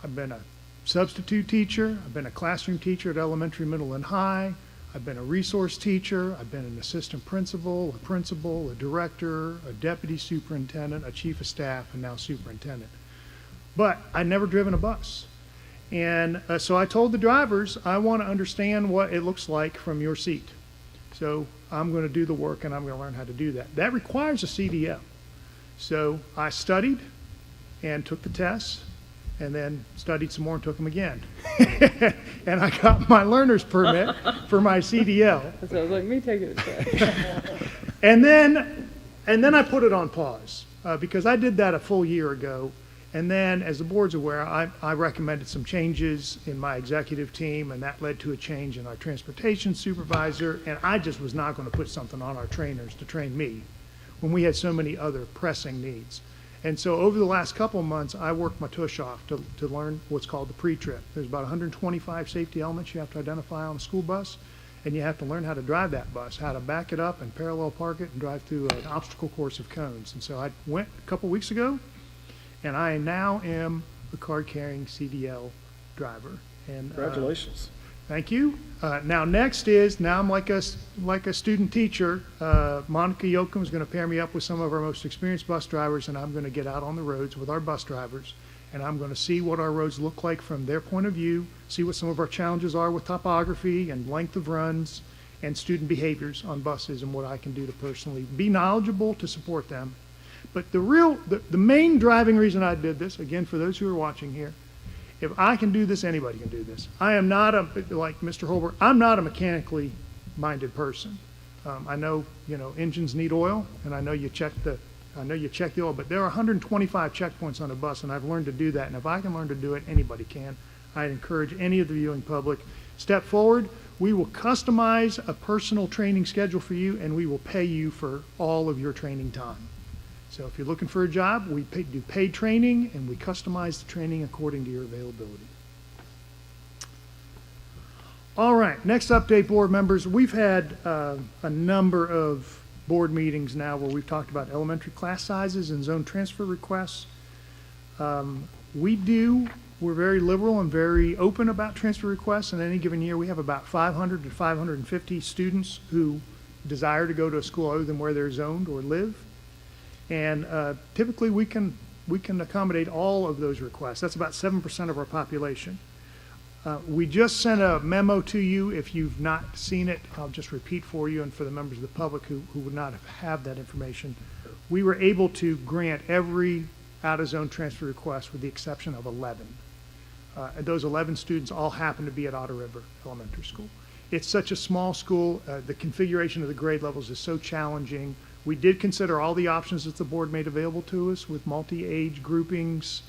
I've been a substitute teacher, I've been a classroom teacher at elementary, middle, and high, I've been a resource teacher, I've been an assistant principal, a director, a deputy superintendent, a chief of staff, and now superintendent. But I'd never driven a bus. And so I told the drivers, I want to understand what it looks like from your seat. So I'm going to do the work, and I'm going to learn how to do that. That requires a CDL. So I studied and took the tests, and then studied some more and took them again. And I got my learner's permit for my CDL. So I was like, me taking a test. And then I put it on pause because I did that a full year ago. And then, as the board's aware, I recommended some changes in my executive team, and that led to a change in our transportation supervisor. And I just was not going to put something on our trainers to train me when we had so many other pressing needs. And so over the last couple of months, I worked my tush off to learn what's called the pre-trip. There's about 125 safety elements you have to identify on a school bus, and you have to learn how to drive that bus, how to back it up and parallel park it and drive through an obstacle course of cones. And so I went a couple weeks ago, and I now am a card-carrying CDL driver. And Congratulations. Thank you. Now next is, now I'm like a student teacher. Monica Yoakum is going to pair me up with some of our most experienced bus drivers, and I'm going to get out on the roads with our bus drivers, and I'm going to see what our roads look like from their point of view, see what some of our challenges are with topography and length of runs and student behaviors on buses, and what I can do to personally be knowledgeable to support them. But the main driving reason I did this, again, for those who are watching here, if I can do this, anybody can do this. I am not like Mr. Holbert, I'm not a mechanically minded person. I know, you know, engines need oil, and I know you check the oil, but there are 125 checkpoints on a bus, and I've learned to do that. And if I can learn to do it, anybody can. I'd encourage any of the viewing public, step forward. We will customize a personal training schedule for you, and we will pay you for all of your training time. So if you're looking for a job, we do paid training, and we customize the training according to your availability. All right, next update, board members. We've had a number of board meetings now where we've talked about elementary class sizes and zone transfer requests. We're very liberal and very open about transfer requests. In any given year, we have about 500 to 550 students who desire to go to a school other than where they're zoned or live. And typically we can accommodate all of those requests. That's about 7% of our population. We just sent a memo to you. If you've not seen it, I'll just repeat for you and for the members of the public who would not have that information. We were able to grant every out-of-zone transfer request with the exception of 11. And those 11 students all happen to be at Otter River Elementary School. It's such a small school. The configuration of the grade levels is so challenging. We did consider all the options that the board made available to us with multi-age groupings.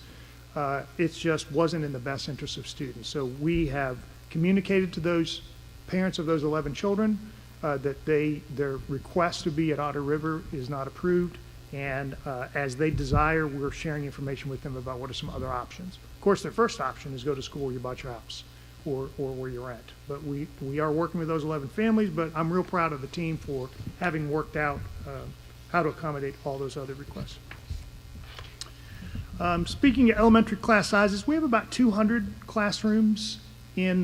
It just wasn't in the best interest of students. So we have communicated to those parents of those 11 children that their request to be at Otter River is not approved. And as they desire, we're sharing information with them about what are some other options. Of course, their first option is go to school where you bought your house or where you rent. But we are working with those 11 families, but I'm real proud of the team for having worked out how to accommodate all those other requests. Speaking of elementary class sizes, we have about 200 classrooms in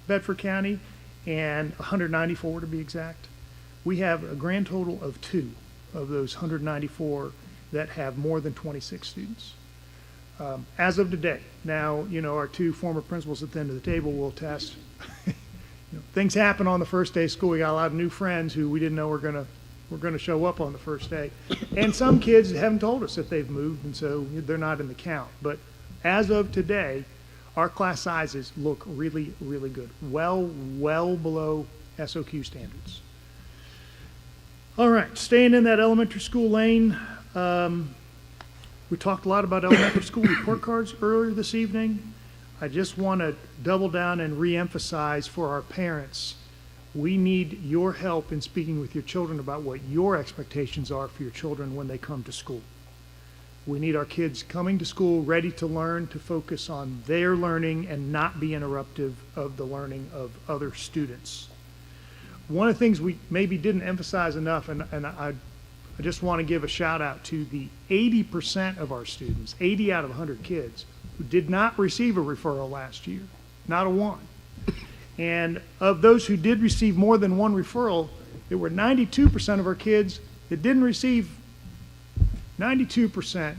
Bedford County, and 194 to be exact. We have a grand total of 2 of those 194 that have more than 26 students. As of today, now, our 2 former principals at the end of the table will attest. Things happen on the first day of school. We got a lot of new friends who we didn't know were going to show up on the first day. And some kids haven't told us that they've moved, and so they're not in the count. But as of today, our class sizes look really, really good. Well below SOQ standards. All right, staying in that elementary school lane, we talked a lot about elementary school report cards earlier this evening. I just want to double down and reemphasize for our parents, we need your help in speaking with your children about what your expectations are for your children when they come to school. We need our kids coming to school ready to learn, to focus on their learning and not be interruptive of the learning of other students. One of the things we maybe didn't emphasize enough, and I just want to give a shout out to the 80% of our students, 80 out of 100 kids, who did not receive a referral last year, not a one. And of those who did receive more than one referral, there were 92% of our kids that didn't receive, 92%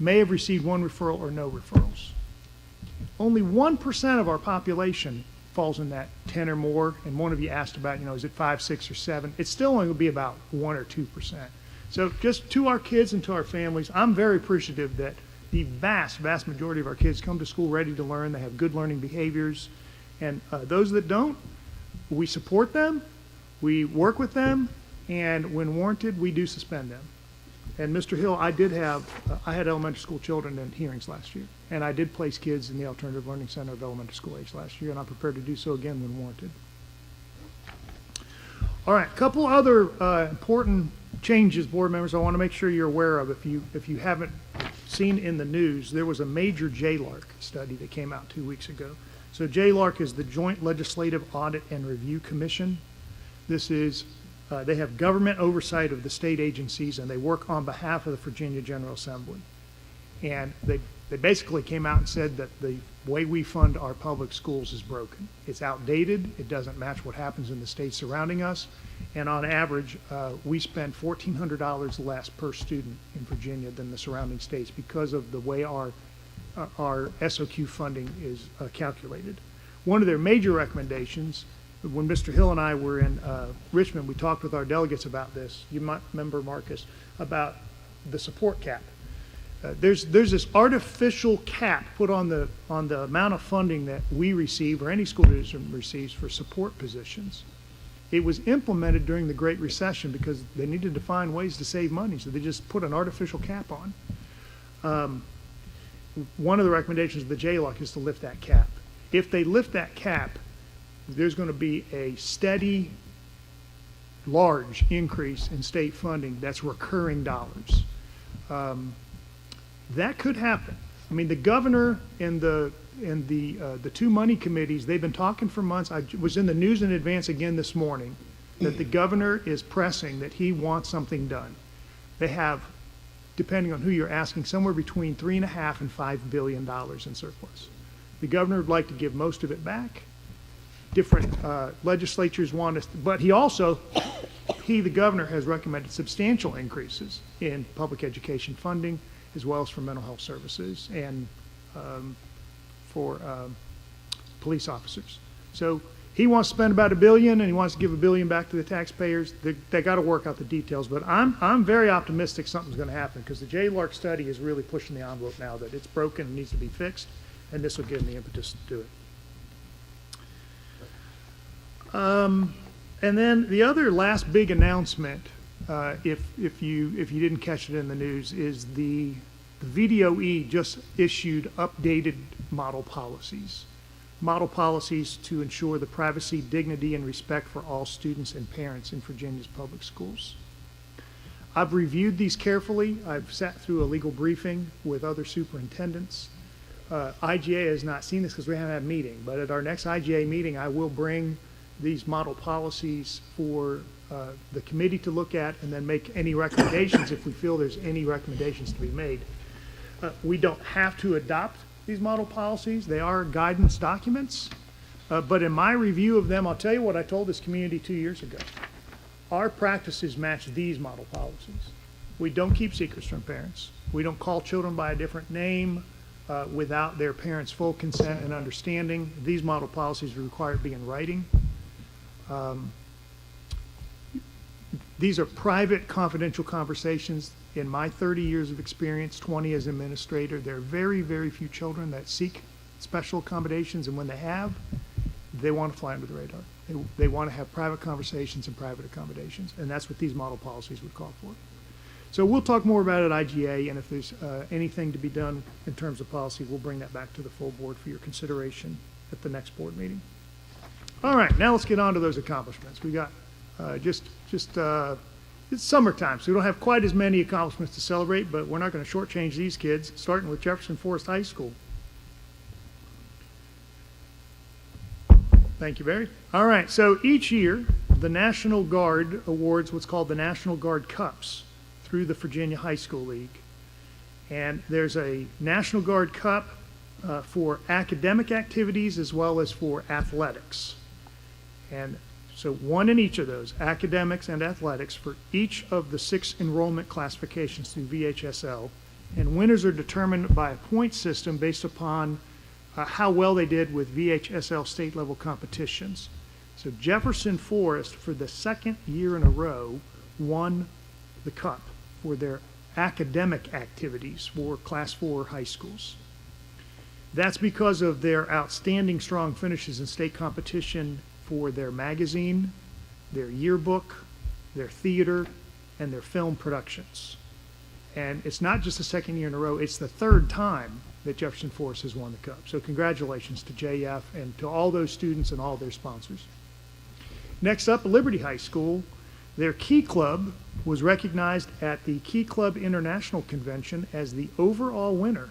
may have received one referral or no referrals. Only 1% of our population falls in that 10 or more, and one of you asked about, is it 5, 6, or 7? It's still only going to be about 1 or 2%. So just to our kids and to our families, I'm very appreciative that the vast majority of our kids come to school ready to learn. They have good learning behaviors. And those that don't, we support them, we work with them, and when warranted, we do suspend them. And Mr. Hill, I had elementary school children in hearings last year, and I did place kids in the Alternative Learning Center of elementary school age last year, and I'm prepared to do so again when warranted. All right, a couple other important changes, board members, I want to make sure you're aware of. If you haven't seen in the news, there was a major JLARC study that came out 2 weeks ago. So JLARC is the Joint Legislative Audit and Review Commission. This is, they have government oversight of the state agencies, and they work on behalf of the Virginia General Assembly. And they basically came out and said that the way we fund our public schools is broken. It's outdated, it doesn't match what happens in the states surrounding us, and on average, we spend $1,400 less per student in Virginia than the surrounding states because of the way our SOQ funding is calculated. One of their major recommendations, when Mr. Hill and I were in Richmond, we talked with our delegates about this. You might remember, Marcus, about the support cap. There's this artificial cap put on the amount of funding that we receive or any school district receives for support positions. It was implemented during the Great Recession because they needed to find ways to save money, so they just put an artificial cap on. One of the recommendations of the JLARC is to lift that cap. If they lift that cap, there's going to be a steady, large increase in state funding that's recurring dollars. That could happen. I mean, the governor and the 2 money committees, they've been talking for months. I was in the news in advance again this morning that the governor is pressing that he wants something done. They have, depending on who you're asking, somewhere between $3.5 and $5 billion in surplus. The governor would like to give most of it back. Different legislatures want us, but the governor has recommended substantial increases in public education funding, as well as for mental health services and for police officers. So he wants to spend about $1 billion, and he wants to give $1 billion back to the taxpayers. They got to work out the details, but I'm very optimistic something's going to happen because the JLARC study is really pushing the envelope now that it's broken and needs to be fixed, and this will give them the impetus to do it. And then the other last big announcement, if you didn't catch it in the news, is the VDOE just issued updated model policies. Model policies to ensure the privacy, dignity, and respect for all students and parents in Virginia's public schools. I've reviewed these carefully. I've sat through a legal briefing with other superintendents. IGA has not seen this because we haven't had a meeting, but at our next IGA meeting, I will bring these model policies for the committee to look at and then make any recommendations if we feel there's any recommendations to be made. We don't have to adopt these model policies. They are guidance documents. But in my review of them, I'll tell you what I told this community 2 years ago. Our practices match these model policies. We don't keep secrets from parents. We don't call children by a different name without their parents' full consent and understanding. These model policies require it be in writing. These are private, confidential conversations. In my 30 years of experience, 20 as administrator, there are very, very few children that seek special accommodations, and when they have, they want to fly under the radar. They want to have private conversations and private accommodations, and that's what these model policies would call for. So we'll talk more about it at IGA, and if there's anything to be done in terms of policy, we'll bring that back to the full board for your consideration at the next board meeting. All right, now let's get on to those accomplishments. We got it's summertime, so we don't have quite as many accomplishments to celebrate, but we're not going to shortchange these kids, starting with Jefferson Forest High School. Thank you, Barry. All right, so each year, the National Guard awards what's called the National Guard Cups through the Virginia High School League. And there's a National Guard Cup for academic activities as well as for athletics. And so one in each of those, academics and athletics, for each of the 6 enrollment classifications through VHSL. And winners are determined by a point system based upon how well they did with VHSL state level competitions. So Jefferson Forest, for the 2nd year in a row, won the cup for their academic activities for Class 4 high schools. That's because of their outstanding strong finishes in state competition for their magazine, their yearbook, their theater, and their film productions. And it's not just the 2nd year in a row, it's the 3rd time that Jefferson Forest has won the cup. So congratulations to JF and to all those students and all their sponsors. Next up, Liberty High School. Their Key Club was recognized at the Key Club International Convention as the overall winner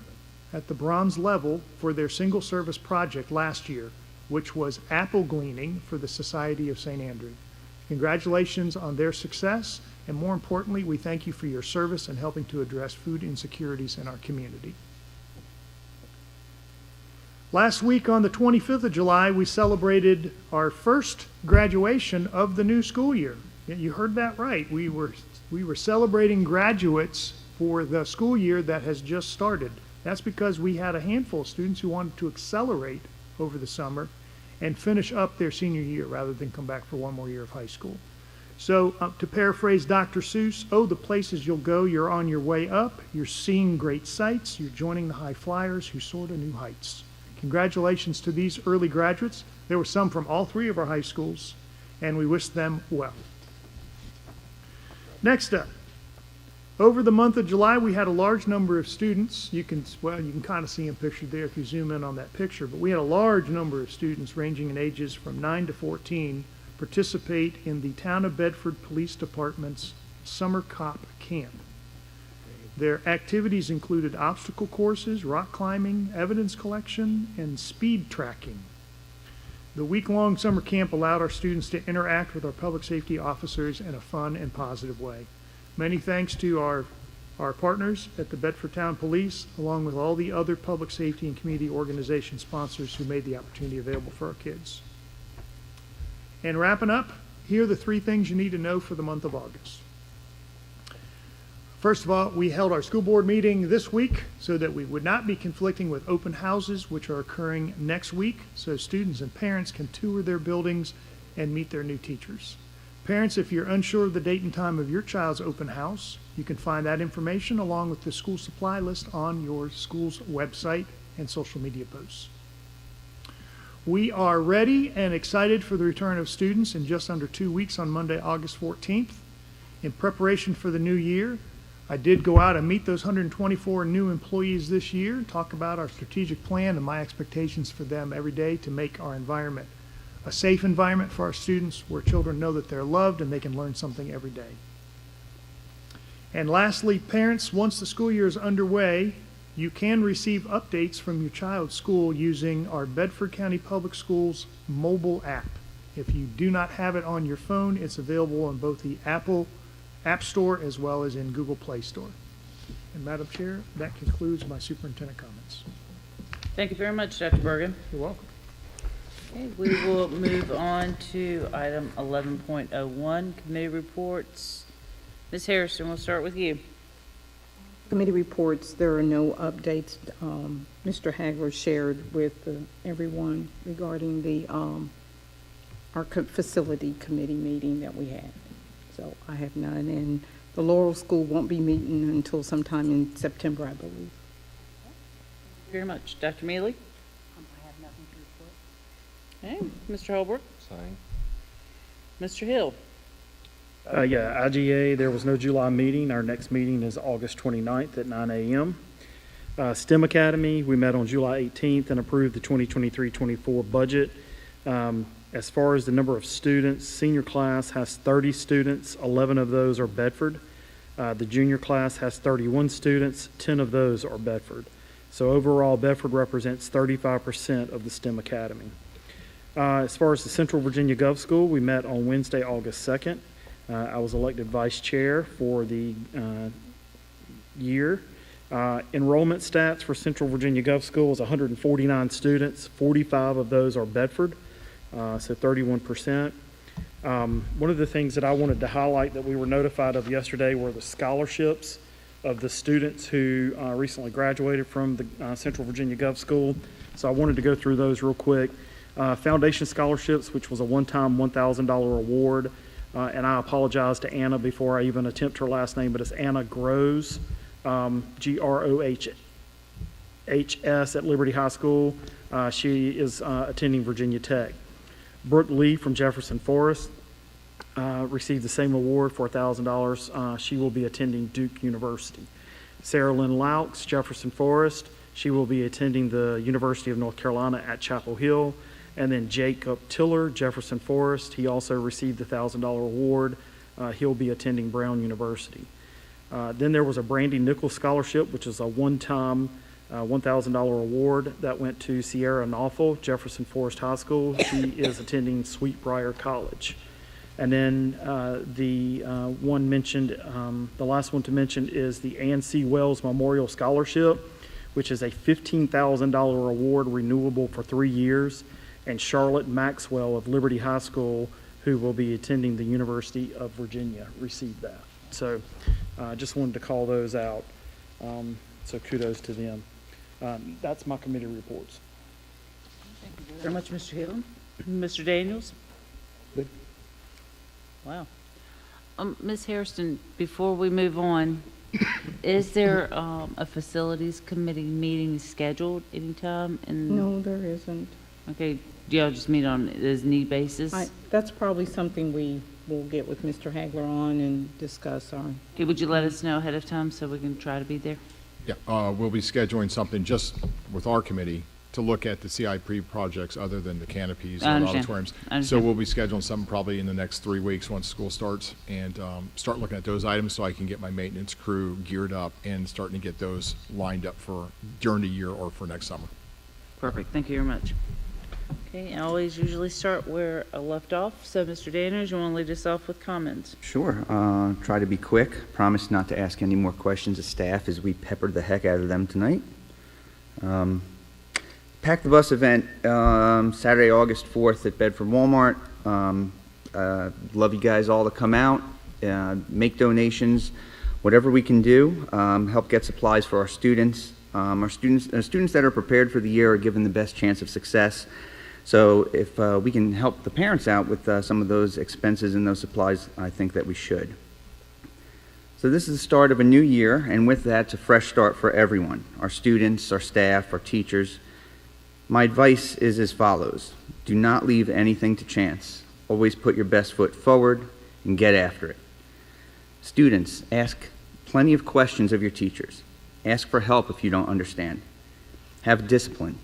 at the bronze level for their single service project last year, which was apple gleaning for the Society of St. Andrew. Congratulations on their success, and more importantly, we thank you for your service in helping to address food insecurities in our community. Last week on the 25th of July, we celebrated our first graduation of the new school year. You heard that right. We were celebrating graduates for the school year that has just started. That's because we had a handful of students who wanted to accelerate over the summer and finish up their senior year rather than come back for one more year of high school. So to paraphrase Dr. Seuss, oh, the places you'll go, you're on your way up, you're seeing great sights, you're joining the high flyers who soar to new heights. Congratulations to these early graduates. There were some from all 3 of our high schools, and we wish them well. Next up, over the month of July, we had a large number of students. You can kind of see them pictured there if you zoom in on that picture, but we had a large number of students ranging in ages from 9 to 14 participate in the Town of Bedford Police Department's Summer Cop Camp. Their activities included obstacle courses, rock climbing, evidence collection, and speed tracking. The week-long summer camp allowed our students to interact with our public safety officers in a fun and positive way. Many thanks to our partners at the Bedford Town Police, along with all the other public safety and community organization sponsors who made the opportunity available for our kids. And wrapping up, here are the 3 things you need to know for the month of August. First of all, we held our school board meeting this week so that we would not be conflicting with open houses, which are occurring next week, so students and parents can tour their buildings and meet their new teachers. Parents, if you're unsure of the date and time of your child's open house, you can find that information along with the school supply list on your school's website and social media posts. We are ready and excited for the return of students in just under 2 weeks on Monday, August 14th. In preparation for the new year, I did go out and meet those 124 new employees this year, talk about our strategic plan and my expectations for them every day to make our environment a safe environment for our students where children know that they're loved and they can learn something every day. And lastly, parents, once the school year is underway, you can receive updates from your child's school using our Bedford County Public Schools mobile app. If you do not have it on your phone, it's available on both the Apple App Store as well as in Google Play Store. And Madam Chair, that concludes my superintendent comments. Thank you very much, Dr. Bergen. You're welcome. Okay, we will move on to item 11.01, committee reports. Ms. Harrison, we'll start with you. Committee reports, there are no updates. Mr. Hagler shared with everyone regarding the our facility committee meeting that we had. So I have none, and the Laurel School won't be meeting until sometime in September, I believe. Thank you very much. Dr. Mealy? I have nothing to report. Okay, Mr. Holbrook? Same. Mr. Hill? Yeah, IGA, there was no July meeting. Our next meeting is August 29th at 9 a.m. STEM Academy, we met on July 18th and approved the 2023-24 budget. As far as the number of students, senior class has 30 students, 11 of those are Bedford. The junior class has 31 students, 10 of those are Bedford. So overall, Bedford represents 35% of the STEM Academy. As far as the Central Virginia Gov School, we met on Wednesday, August 2nd. I was elected vice chair for the year. Enrollment stats for Central Virginia Gov School is 149 students, 45 of those are Bedford, so 31%. One of the things that I wanted to highlight that we were notified of yesterday were the scholarships of the students who recently graduated from the Central Virginia Gov School. So I wanted to go through those real quick. Foundation scholarships, which was a one-time $1,000 award. And I apologize to Anna before I even attempt her last name, but it's Anna Grohs, Grohs at Liberty High School. She is attending Virginia Tech. Brooke Lee from Jefferson Forest received the same award for $1,000. She will be attending Duke University. Sarah Lynn Laux, Jefferson Forest. She will be attending the University of North Carolina at Chapel Hill. And then Jacob Tiller, Jefferson Forest. He also received the $1,000 award. He'll be attending Brown University. Then there was a Brandy Nichols Scholarship, which is a one-time $1,000 award that went to Sierra Naufel, Jefferson Forest High School. She is attending Sweetbriar College. And then the one mentioned, the last one to mention is the Ann C. Wells Memorial Scholarship, which is a $15,000 award renewable for 3 years. And Charlotte Maxwell of Liberty High School, who will be attending the University of Virginia, received that. So I just wanted to call those out. So kudos to them. That's my committee reports. Thank you very much, Mr. Hill. Mr. Daniels? Good. Wow. Ms. Hairston, before we move on, is there a facilities committee meeting scheduled anytime? No, there isn't. Okay, do y'all just meet on as need basis? That's probably something we will get with Mr. Hagler on and discuss on. Okay, would you let us know ahead of time so we can try to be there? Yeah, we'll be scheduling something just with our committee to look at the CIP projects other than the canopies I and understand. auditoriums. I understand. So we'll be scheduling something probably in the next 3 weeks once school starts and start looking at those items so I can get my maintenance crew geared up and starting to get those lined up for during the year or for next summer. Perfect, thank you very much. Okay, I always usually start where I left off. So, Mr. Daniels, you want to lead us off with comments? Sure. Try to be quick. Promise not to ask any more questions of staff as we peppered the heck out of them tonight. Pack the Bus event, Saturday, August 4th at Bedford Walmart. Love you guys all to come out, make donations, whatever we can do, help get supplies for our students. Our students that are prepared for the year are given the best chance of success. So if we can help the parents out with some of those expenses and those supplies, I think that we should. So this is the start of a new year, and with that, it's a fresh start for everyone, our students, our staff, our teachers. My advice is as follows. Do not leave anything to chance. Always put your best foot forward and get after it. Students, ask plenty of questions of your teachers. Ask for help if you don't understand. Have discipline.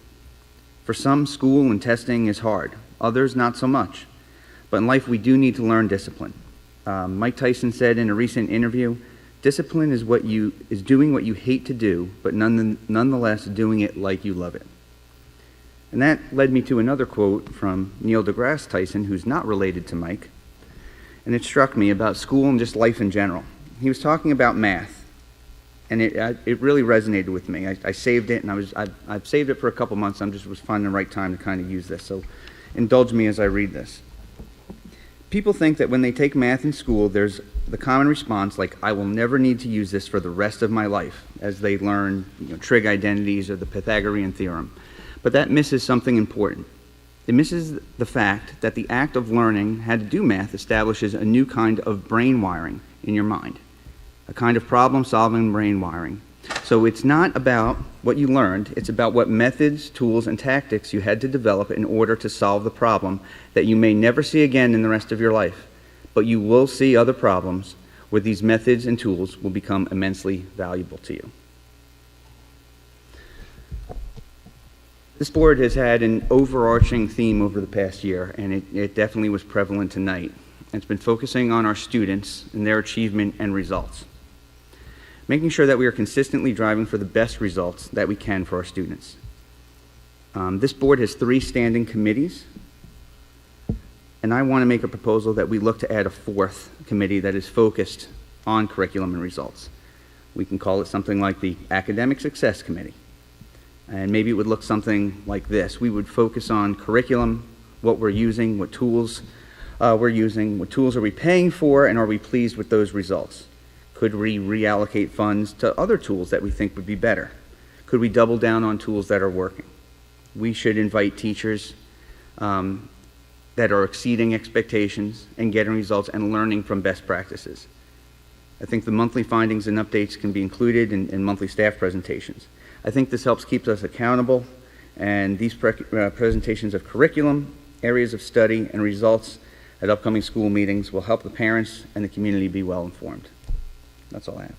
For some, school and testing is hard. Others, not so much. But in life, we do need to learn discipline. Mike Tyson said in a recent interview, discipline is doing what you hate to do, but nonetheless doing it like you love it. And that led me to another quote from Neil deGrasse Tyson, who's not related to Mike. And it struck me about school and just life in general. He was talking about math. And it really resonated with me. I saved it, and I've saved it for a couple months. Was finding the right time to kind of use this. So indulge me as I read this. People think that when they take math in school, there's the common response like, I will never need to use this for the rest of my life, as they learn trig identities or the Pythagorean theorem. But that misses something important. It misses the fact that the act of learning how to do math establishes a new kind of brain wiring in your mind, a kind of problem-solving brain wiring. So it's not about what you learned, it's about what methods, tools, and tactics you had to develop in order to solve the problem that you may never see again in the rest of your life. But you will see other problems where these methods and tools will become immensely valuable to you. This board has had an overarching theme over the past year, and it definitely was prevalent tonight. It's been focusing on our students and their achievement and results, making sure that we are consistently driving for the best results that we can for our students. This board has 3 standing committees, and I want to make a proposal that we look to add a 4th committee that is focused on curriculum and results. We can call it something like the Academic Success Committee. And maybe it would look something like this. We would focus on curriculum, what we're using, what tools we're using, what tools are we paying for, and are we pleased with those results? Could we reallocate funds to other tools that we think would be better? Could we double down on tools that are working? We should invite teachers that are exceeding expectations and getting results and learning from best practices. I think the monthly findings and updates can be included in monthly staff presentations. I think this helps keep us accountable, and these presentations of curriculum, areas of study, and results at upcoming school meetings will help the parents and the community be well informed. That's all I have.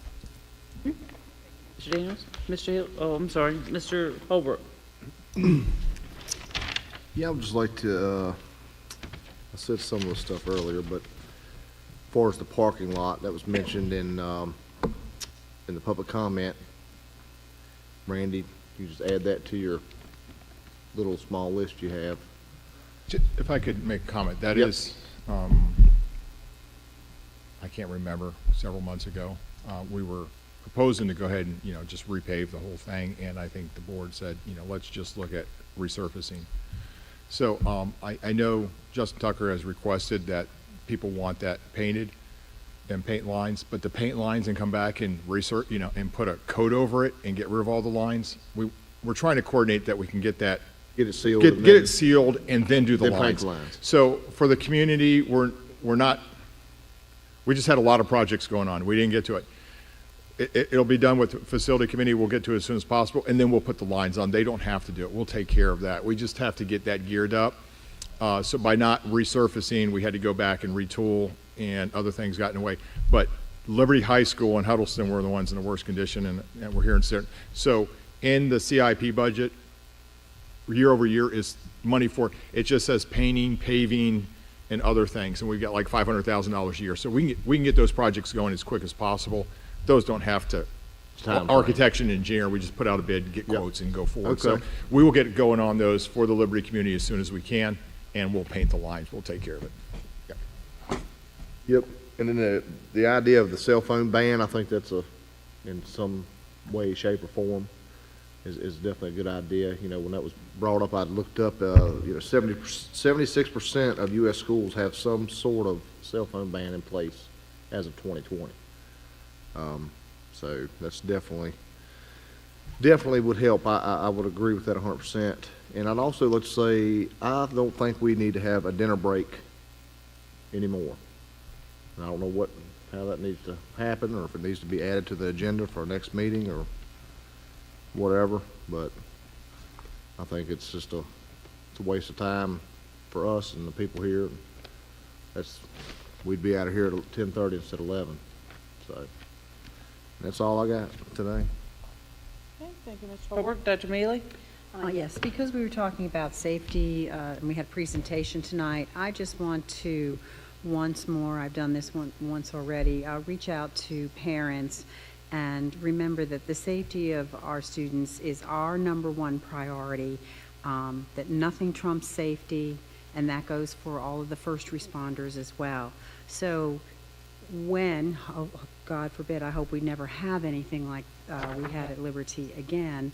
Mr. Daniels? Mr. Hill? Oh, I'm sorry. Mr. Holbrook? Yeah, I would just like to, I said some of the stuff earlier, but as far as the parking lot that was mentioned in the public comment, Randy, you just add that to your little small list you have. If I could make a comment, that Yep. is, I can't remember, several months ago, we were proposing to go ahead and, just repave the whole thing, and I think the board said, let's just look at resurfacing. So I know Justin Tucker has requested that people want that painted and paint lines, but to paint lines and come back and and put a coat over it and get rid of all the lines, we're trying to coordinate that we can get that. Get it sealed. Get it sealed and then do the then paint lines. the lines. So for the community, we're not, we just had a lot of projects going on. We didn't get to it. It'll be done with the facility committee. We'll get to it as soon as possible, and then we'll put the lines on. They don't have to do it. We'll take care of that. We just have to get that geared up. So by not resurfacing, we had to go back and retool, and other things got in the way. But Liberty High School and Huddleston were the ones in the worst condition, and we're here in certain. So in the CIP budget, year over year is money for, it just says painting, paving, and other things, and we've got like $500,000 a year. So we can get those projects going as quick as possible. Those don't have to, architect and engineer, we just put out a bid, get quotes, and go forward. Okay. So we will get going on those for the Liberty community as soon as we can, and we'll paint the lines. We'll take care of it. Yep, and then the idea of the cell phone ban, I think that's in some way, shape, or form, is definitely a good idea. When that was brought up, I looked up, 76% of U.S. schools have some sort of cell phone ban in place as of 2020. So that's definitely would help. I would agree with that 100%. And I'd also like to say, I don't think we need to have a dinner break anymore. I don't know how that needs to happen, or if it needs to be added to the agenda for our next meeting or whatever, but I think it's just it's a waste of time for us and the people here. We'd be out of here at 10:30 instead of 11. So that's all I got today. Okay, thank you, Mr. Holbrook. Dr. Mealy? Yes, because we were talking about safety, and we had a presentation tonight, I just want to, once more, I've done this once already, reach out to parents and remember that the safety of our students is our #1 priority, that nothing trumps safety, and that goes for all of the first responders as well. So when, oh, God forbid, I hope we never have anything like we had at Liberty again,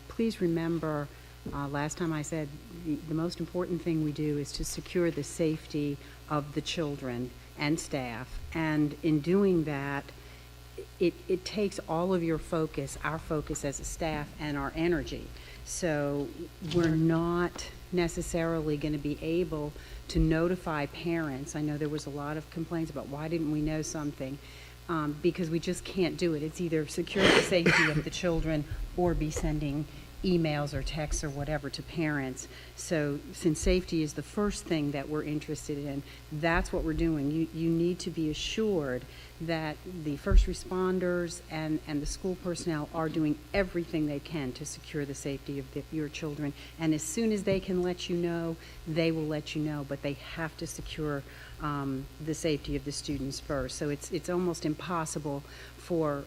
please remember, last time I said the most important thing we do is to secure the safety of the children and staff. And in doing that, it takes all of your focus, our focus as a staff, and our energy. So we're not necessarily going to be able to notify parents. I know there was a lot of complaints about why didn't we know something, because we just can't do it. It's either secure the safety of the children or be sending emails or texts or whatever to parents. So since safety is the first thing that we're interested in, that's what we're doing. You need to be assured that the first responders and the school personnel are doing everything they can to secure the safety of your children. And as soon as they can let you know, they will let you know, but they have to secure the safety of the students first. So it's almost impossible for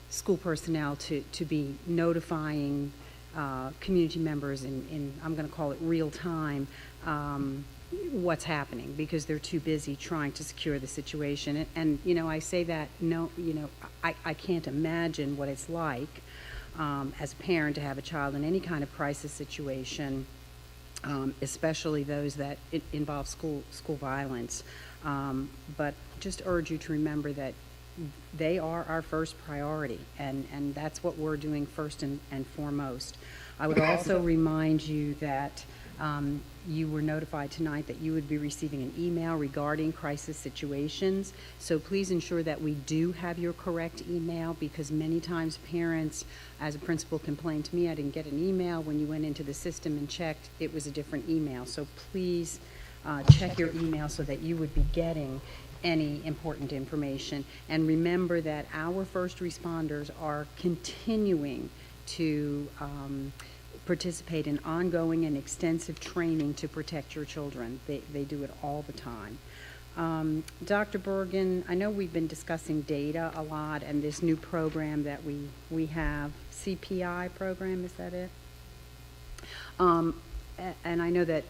school personnel to be notifying community members in I'm going to call it real time, what's happening, because they're too busy trying to secure the situation. And you know, I say that, no, you know, I can't imagine what it's like as a parent to have a child in any kind of crisis situation, especially those that involve school violence. But just urge you to remember that they are our first priority, and that's what we're doing first and foremost. I would also remind you that you were notified tonight that you would be receiving an email regarding crisis situations. So please ensure that we do have your correct email, because many times parents, as a principal, complained to me, I didn't get an email. When you went into the system and checked, it was a different email. So please check your email so that you would be getting any important information. And remember that our first responders are continuing to participate in ongoing and extensive training to protect your children. They do it all the time. Dr. Bergen, I know we've been discussing data a lot and this new program that we have, CPI program, is that it? And I know that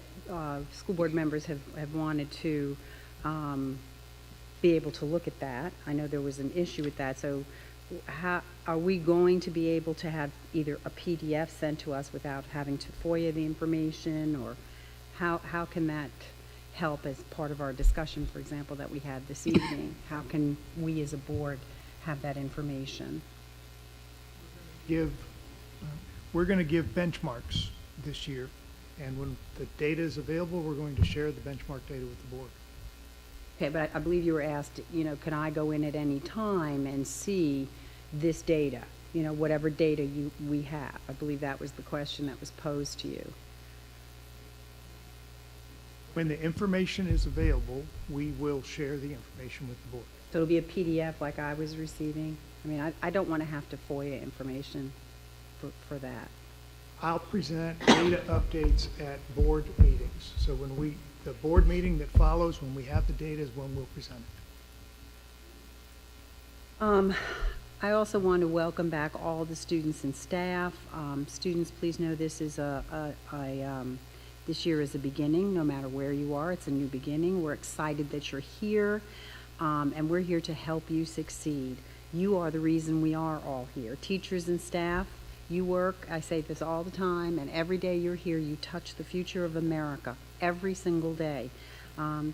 school board members have wanted to be able to look at that. I know there was an issue with that. So how are we going to be able to have either a PDF sent to us without having to FOIA the information, or how can that help as part of our discussion, for example, that we had this evening? How can we as a board have that information? We're going to give benchmarks this year, and when the data is available, we're going to share the benchmark data with the board. Okay, but I believe you were asked, you know, can I go in at any time and see this data, you know, whatever data we have? I believe that was the question that was posed to you. When the information is available, we will share the information with the board. So it'll be a PDF like I was receiving? I mean, I don't want to have to FOIA information for that. I'll present data updates at board meetings. So when the board meeting that follows, when we have the data, is when we'll present it. I also want to welcome back all the students and staff. Students, please know this is this year is a beginning. No matter where you are, it's a new beginning. We're excited that you're here, and we're here to help you succeed. You are the reason we are all here. Teachers and staff, you work, I say this all the time, and every day you're here, you touch the future of America, every single day.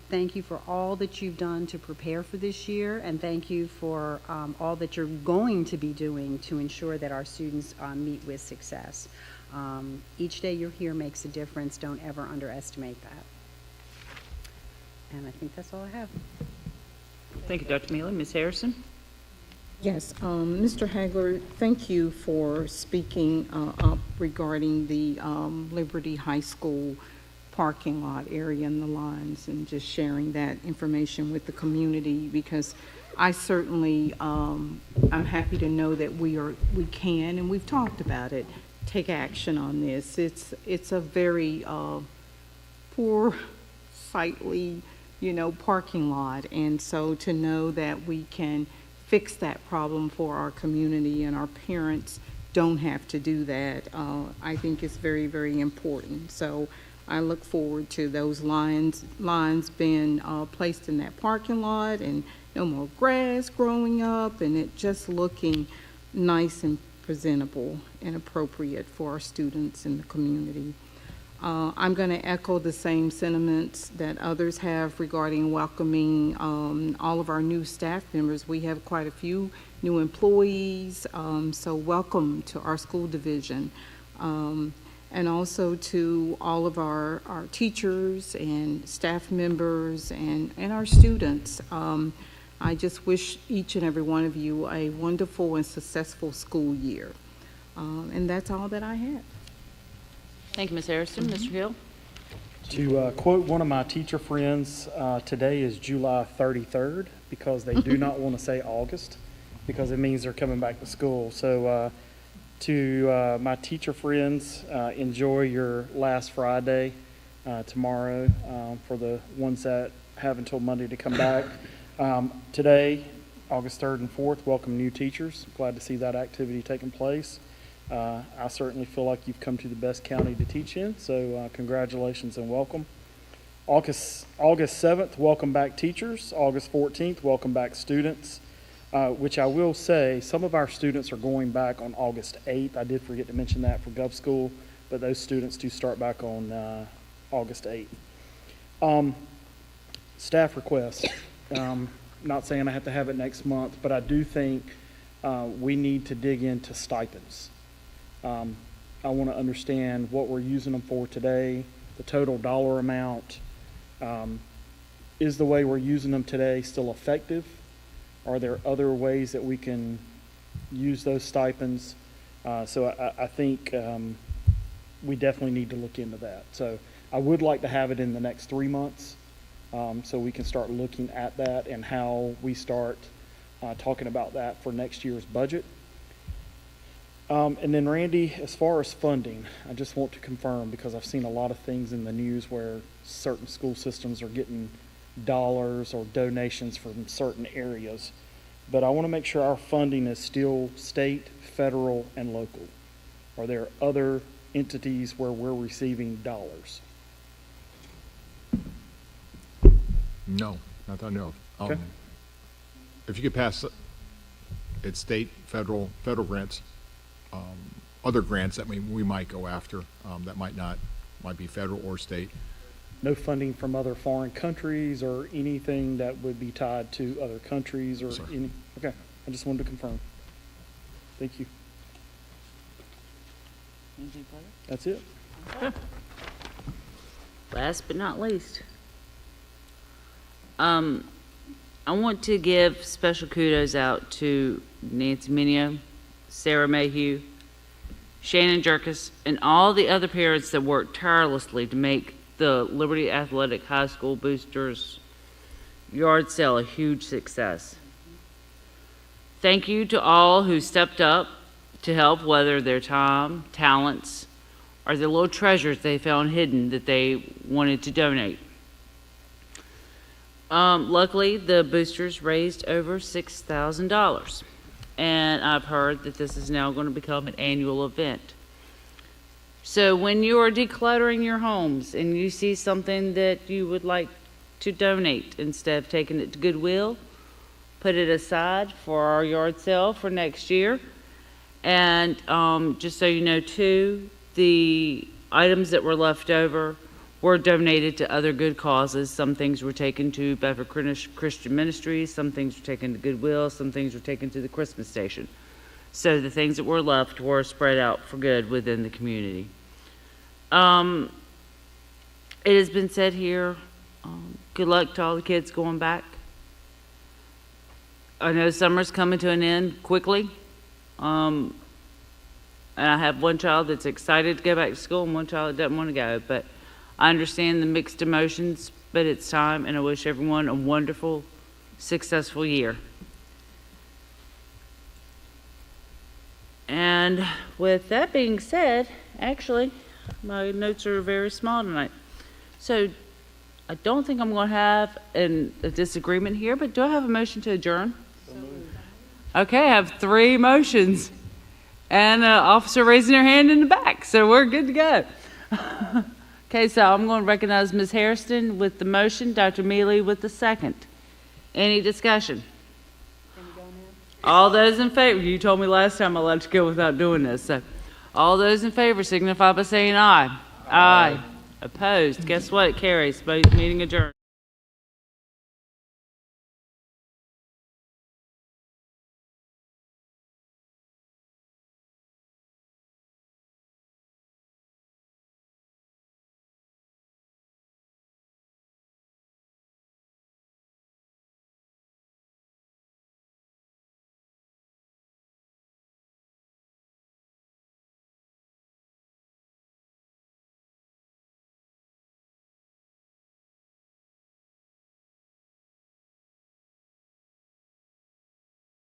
Thank you for all that you've done to prepare for this year, and thank you for all that you're going to be doing to ensure that our students meet with success. Each day you're here makes a difference. Don't ever underestimate that. And I think that's all I have. Thank you, Dr. Mealy. Ms. Harrison? Yes, Mr. Hagler, thank you for speaking up regarding the Liberty High School parking lot area and the lines, and just sharing that information with the community, because I certainly I'm happy to know that we can, and we've talked about it, take action on this. It's a very poor, sightly, parking lot, and so to know that we can fix that problem for our community and our parents don't have to do that, I think is very, very important. So I look forward to those lines being placed in that parking lot, and no more grass growing up, and it just looking nice and presentable and appropriate for our students in the community. I'm going to echo the same sentiments that others have regarding welcoming all of our new staff members. We have quite a few new employees, so welcome to our school division. And also to all of our teachers and staff members and our students. I just wish each and every one of you a wonderful and successful school year. And that's all that I have. Thank you, Ms. Harrison. Mr. Hill? To quote one of my teacher friends, today is July 33rd because they do not want to say August because it means they're coming back to school. So to my teacher friends, enjoy your last Friday tomorrow. For the ones that have until Monday to come back. Today, August 3rd and 4th, welcome new teachers. Glad to see that activity taking place. I certainly feel like you've come to the best county to teach in, so congratulations and welcome. August 7th, welcome back teachers. August 14th, welcome back students, which I will say, some of our students are going back on August 8th. I did forget to mention that for Gov School, but those students do start back on August 8th. Staff requests. Not saying I have to have it next month, but I do think we need to dig into stipends. I want to understand what we're using them for today, the total dollar amount. Is the way we're using them today still effective? Are there other ways that we can use those stipends? So I think we definitely need to look into that. So I would like to have it in the next 3 months so we can start looking at that and how we start talking about that for next year's budget. And then Randy, as far as funding, I just want to confirm because I've seen a lot of things in the news where certain school systems are getting dollars or donations from certain areas. But I want to make sure our funding is still state, federal, and local. Are there other entities where we're receiving dollars? No, not that I know of. Okay. If you could pass, it's state, federal grants, other grants that we might go after that might be federal or state. No funding from other foreign countries or anything that would be tied to other countries or any? Okay, I just wanted to confirm. Thank you. Anything further? That's it. Last but not least, I want to give special kudos out to Nancy Minio, Sarah Mayhew, Shannon Jerkis, and all the other parents that worked tirelessly to make the Liberty Athletic High School Boosters yard sale a huge success. Thank you to all who stepped up to help, whether their time, talents, or the little treasures they found hidden that they wanted to donate. Luckily, the boosters raised over $6,000, and I've heard that this is now going to become an annual event. So when you are decluttering your homes and you see something that you would like to donate, instead of taking it to Goodwill, put it aside for our yard sale for next year. And just so you know too, the items that were left over were donated to other good causes. Some things were taken to Bedford Christian Ministries, some things were taken to Goodwill, some things were taken to the Christmas station. So the things that were left were spread out for good within the community. It has been said here, good luck to all the kids going back. I know summer's coming to an end quickly. And I have one child that's excited to go back to school and one child that doesn't want to go. But I understand the mixed emotions, but it's time, and I wish everyone a wonderful, successful year. And with that being said, actually, my notes are very small tonight. So I don't think I'm going to have a disagreement here, but do I have a motion to adjourn? Okay, I have 3 motions. And an officer raising their hand in the back, so we're good to go. Okay, so I'm going to recognize Ms. Hairston with the motion, Dr. Mealy with the second. Any discussion? All those in favor, you told me last time I let you go without doing this, so all those in favor signify by saying aye. Aye. Opposed? Guess what? It carries. Meeting adjourned.